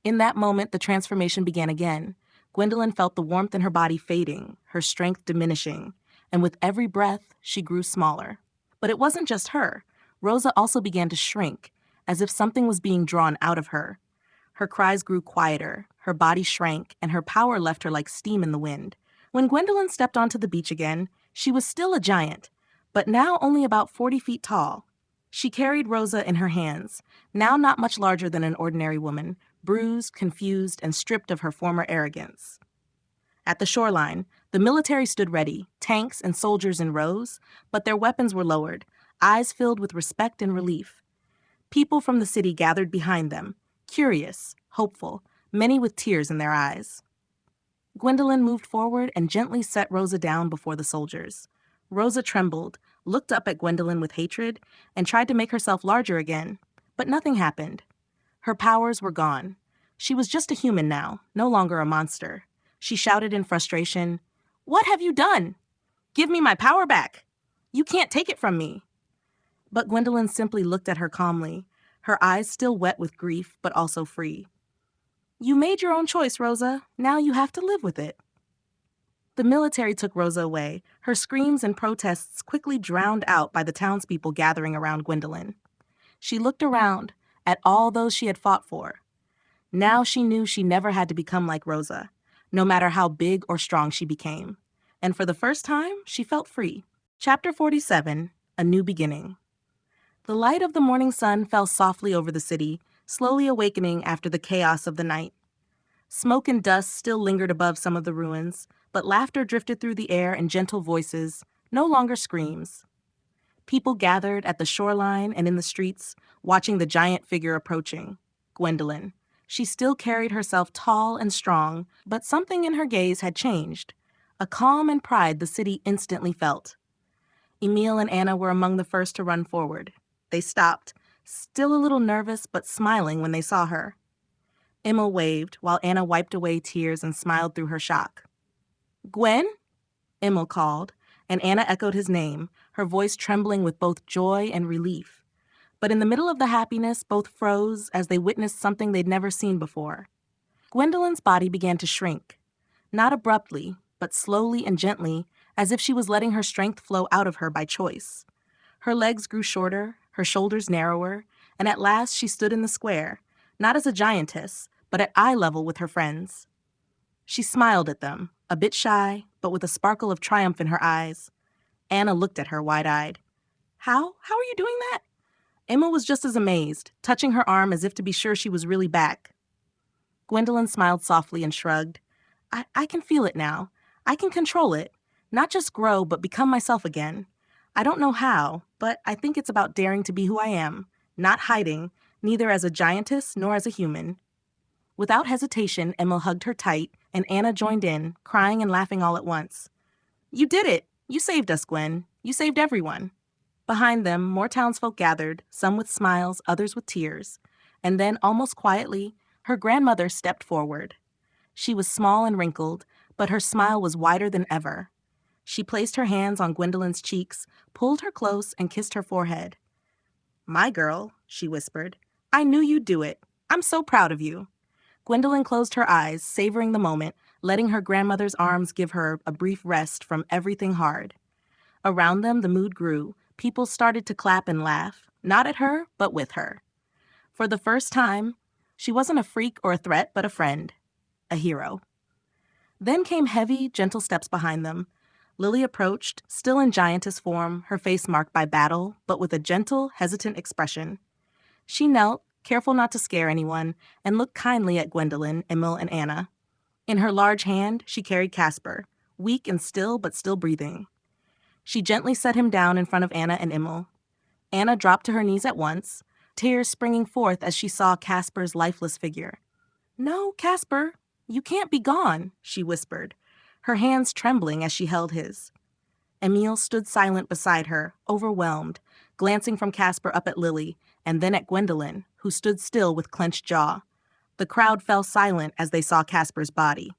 In that moment, the transformation began again. Gwendolyn felt the warmth in her body fading, her strength diminishing, and with every breath, she grew smaller. But it wasn't just her. Rosa also began to shrink, as if something was being drawn out of her. Her cries grew quieter, her body shrank, and her power left her like steam in the wind. When Gwendolyn stepped onto the beach again, she was still a giant, but now only about 40 feet tall. She carried Rosa in her hands, now not much larger than an ordinary woman, bruised, confused, and stripped of her former arrogance. At the shoreline, the military stood ready, tanks and soldiers in rows, but their weapons were lowered, eyes filled with respect and relief. People from the city gathered behind them, curious, hopeful, many with tears in their eyes. Gwendolyn moved forward and gently set Rosa down before the soldiers. Rosa trembled, looked up at Gwendolyn with hatred, and tried to make herself larger again, but nothing happened. Her powers were gone. She was just a human now, no longer a monster. She shouted in frustration, "What have you done? Give me my power back! You can't take it from me!" But Gwendolyn simply looked at her calmly, her eyes still wet with grief, but also free. "You made your own choice, Rosa. Now you have to live with it." The military took Rosa away, her screams and protests quickly drowned out by the townspeople gathering around Gwendolyn. She looked around at all those she had fought for. Now she knew she never had to become like Rosa, no matter how big or strong she became. And for the first time, she felt free. Chapter 47, A New Beginning. The light of the morning sun fell softly over the city, slowly awakening after the chaos of the night. Smoke and dust still lingered above some of the ruins, but laughter drifted through the air in gentle voices, no longer screams. People gathered at the shoreline and in the streets, watching the giant figure approaching, Gwendolyn. She still carried herself tall and strong, but something in her gaze had changed, a calm and pride the city instantly felt. Emil and Anna were among the first to run forward. They stopped, still a little nervous but smiling when they saw her. Emil waved, while Anna wiped away tears and smiled through her shock. "Gwen?" Emil called, and Anna echoed his name, her voice trembling with both joy and relief. But in the middle of the happiness, both froze as they witnessed something they'd never seen before. Gwendolyn's body began to shrink, not abruptly, but slowly and gently, as if she was letting her strength flow out of her by choice. Her legs grew shorter, her shoulders narrower, and at last she stood in the square, not as a giantess, but at eye level with her friends. She smiled at them, a bit shy, but with a sparkle of triumph in her eyes. Anna looked at her wide-eyed. How are you doing that?" Emma was just as amazed, touching her arm as if to be sure she was really back. Gwendolyn smiled softly and shrugged. I can feel it now. I can control it. Not just grow, but become myself again. I don't know how, but I think it's about daring to be who I am, not hiding, neither as a giantess nor as a human." Without hesitation, Emma hugged her tight, and Anna joined in, crying and laughing all at once. "You did it! You saved us, Gwen. You saved everyone." Behind them, more townsfolk gathered, some with smiles, others with tears. And then, almost quietly, her grandmother stepped forward. She was small and wrinkled, but her smile was wider than ever. She placed her hands on Gwendolyn's cheeks, pulled her close, and kissed her forehead. "My girl," she whispered. "I knew you'd do it. I'm so proud of you." Gwendolyn closed her eyes, savoring the moment, letting her grandmother's arms give her a brief rest from everything hard. Around them, the mood grew. People started to clap and laugh, not at her, but with her. For the first time, she wasn't a freak or a threat, but a friend, a hero. Then came heavy, gentle steps behind them. Lily approached, still in giantess form, her face marked by battle, but with a gentle, hesitant expression. She knelt, careful not to scare anyone, and looked kindly at Gwendolyn, Emil, and Anna. In her large hand, she carried Casper, weak and still but still breathing. She gently set him down in front of Anna and Emil. Anna dropped to her knees at once, tears springing forth as she saw Casper's lifeless figure. "No, Casper, you can't be gone," she whispered, her hands trembling as she held his. Emil stood silent beside her, overwhelmed, glancing from Casper up at Lily, and then at Gwendolyn, who stood still with clenched jaw. The crowd fell silent as they saw Casper's body.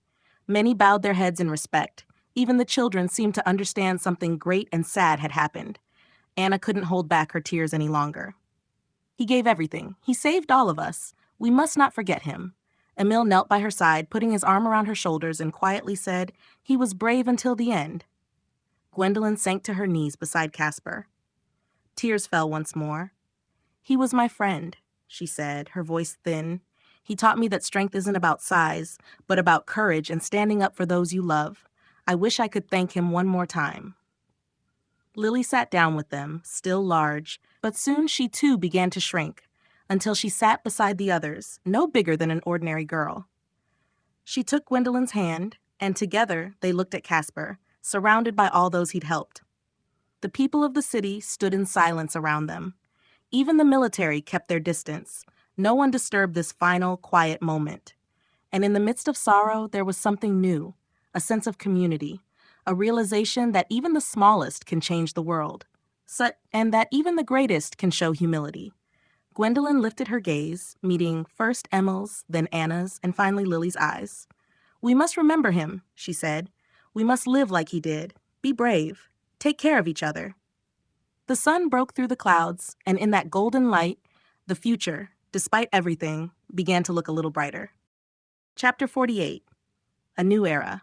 Many bowed their heads in respect. Even the children seemed to understand something great and sad had happened. Anna couldn't hold back her tears any longer. "He gave everything. He saved all of us. We must not forget him." Emil knelt by her side, putting his arm around her shoulders, and quietly said, "He was brave until the end." Gwendolyn sank to her knees beside Casper. Tears fell once more. "He was my friend," she said, her voice thin. "He taught me that strength isn't about size, but about courage and standing up for those you love. I wish I could thank him one more time." Lily sat down with them, still large, but soon she too began to shrink, until she sat beside the others, no bigger than an ordinary girl. She took Gwendolyn's hand, and together they looked at Casper, surrounded by all those he'd helped. The people of the city stood in silence around them. Even the military kept their distance. No one disturbed this final, quiet moment. And in the midst of sorrow, there was something new, a sense of community, a realization that even the smallest can change the world, and that even the greatest can show humility. Gwendolyn lifted her gaze, meeting first Emil's, then Anna's, and finally Lily's eyes. "We must remember him," she said. "We must live like he did. Be brave. Take care of each other." The sun broke through the clouds, and in that golden light, the future, despite everything, began to look a little brighter. Chapter 48. A New Era.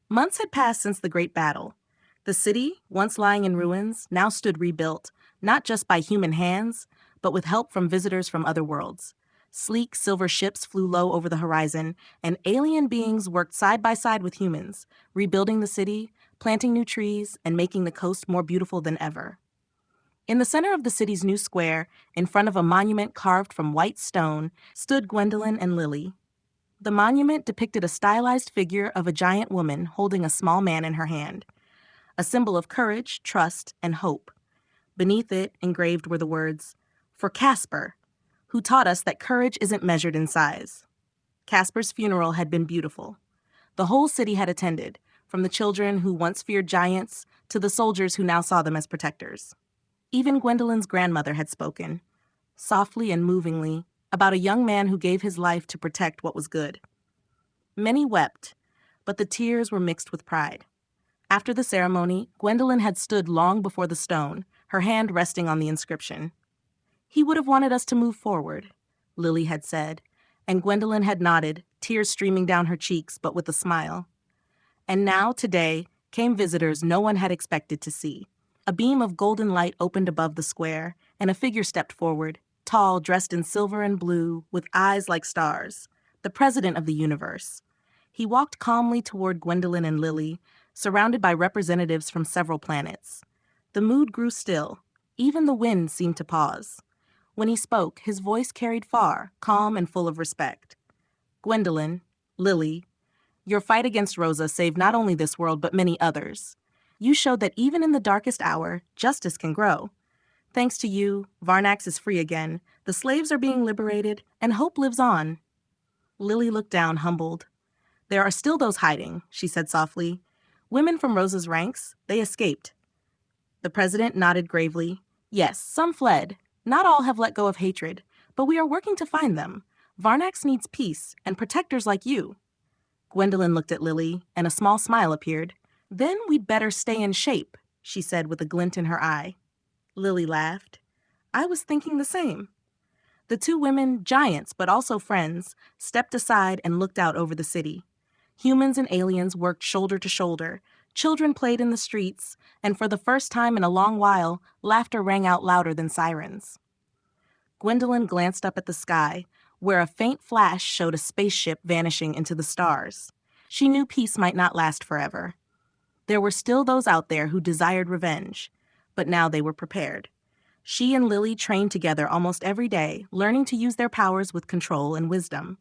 Months had passed since the Great Battle. The city, once lying in ruins, now stood rebuilt, not just by human hands, but with help from visitors from other worlds. Sleek silver ships flew low over the horizon, and alien beings worked side by side with humans, rebuilding the city, planting new trees, and making the coast more beautiful than ever. In the center of the city's new square, in front of a monument carved from white stone, stood Gwendolyn and Lily. The monument depicted a stylized figure of a giant woman holding a small man in her hand, a symbol of courage, trust, and hope. Beneath it, engraved were the words, "For Casper, who taught us that courage isn't measured in size." Casper's funeral had been beautiful. The whole city had attended, from the children who once feared giants to the soldiers who now saw them as protectors. Even Gwendolyn's grandmother had spoken, softly and movingly, about a young man who gave his life to protect what was good. Many wept, but the tears were mixed with pride. After the ceremony, Gwendolyn had stood long before the stone, her hand resting on the inscription. "He would have wanted us to move forward," Lily had said, and Gwendolyn had nodded, tears streaming down her cheeks, but with a smile. And now, today, came visitors no one had expected to see. A beam of golden light opened above the square, and a figure stepped forward, tall, dressed in silver and blue, with eyes like stars, the president of the universe. He walked calmly toward Gwendolyn and Lily, surrounded by representatives from several planets. The mood grew still. Even the wind seemed to pause. When he spoke, his voice carried far, calm and full of respect. "Gwendolyn, Lily, your fight against Rosa saved not only this world but many others. You showed that even in the darkest hour, justice can grow. Thanks to you, Varnax is free again, the slaves are being liberated, and hope lives on." Lily looked down, humbled. "There are still those hiding," she said softly. "Women from Rosa's ranks, they escaped." The president nodded gravely. "Yes, some fled. Not all have let go of hatred, but we are working to find them. Varnax needs peace, and protectors like you." Gwendolyn looked at Lily, and a small smile appeared. "Then we'd better stay in shape," she said with a glint in her eye. Lily laughed. "I was thinking the same." The two women, giants but also friends, stepped aside and looked out over the city. Humans and aliens worked shoulder to shoulder. Children played in the streets, and for the first time in a long while, laughter rang out louder than sirens. Gwendolyn glanced up at the sky, where a faint flash showed a spaceship vanishing into the stars. She knew peace might not last forever. There were still those out there who desired revenge, but now they were prepared. She and Lily trained together almost every day, learning to use their powers with control and wisdom.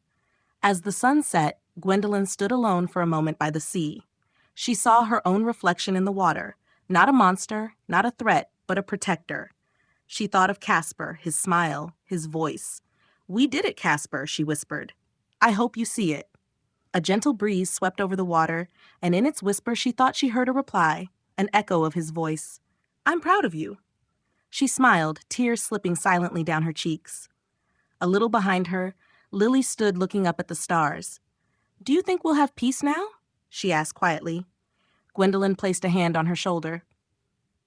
As the sun set, Gwendolyn stood alone for a moment by the sea. She saw her own reflection in the water, not a monster, not a threat, but a protector. She thought of Casper, his smile, his voice. "We did it, Casper," she whispered. "I hope you see it." A gentle breeze swept over the water, and in its whisper she thought she heard a reply, an echo of his voice. "I'm proud of you." She smiled, tears slipping silently down her cheeks. A little behind her, Lily stood looking up at the stars. "Do you think we'll have peace now?" she asked quietly. Gwendolyn placed a hand on her shoulder.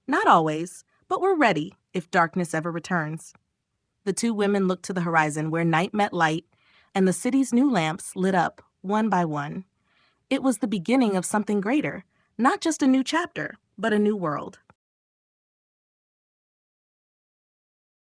"Not always, but we're ready if darkness ever returns." The two women looked to the horizon where night met light, and the city's new lamps lit up, one by one. It was the beginning of something greater, not just a new chapter, but a new world.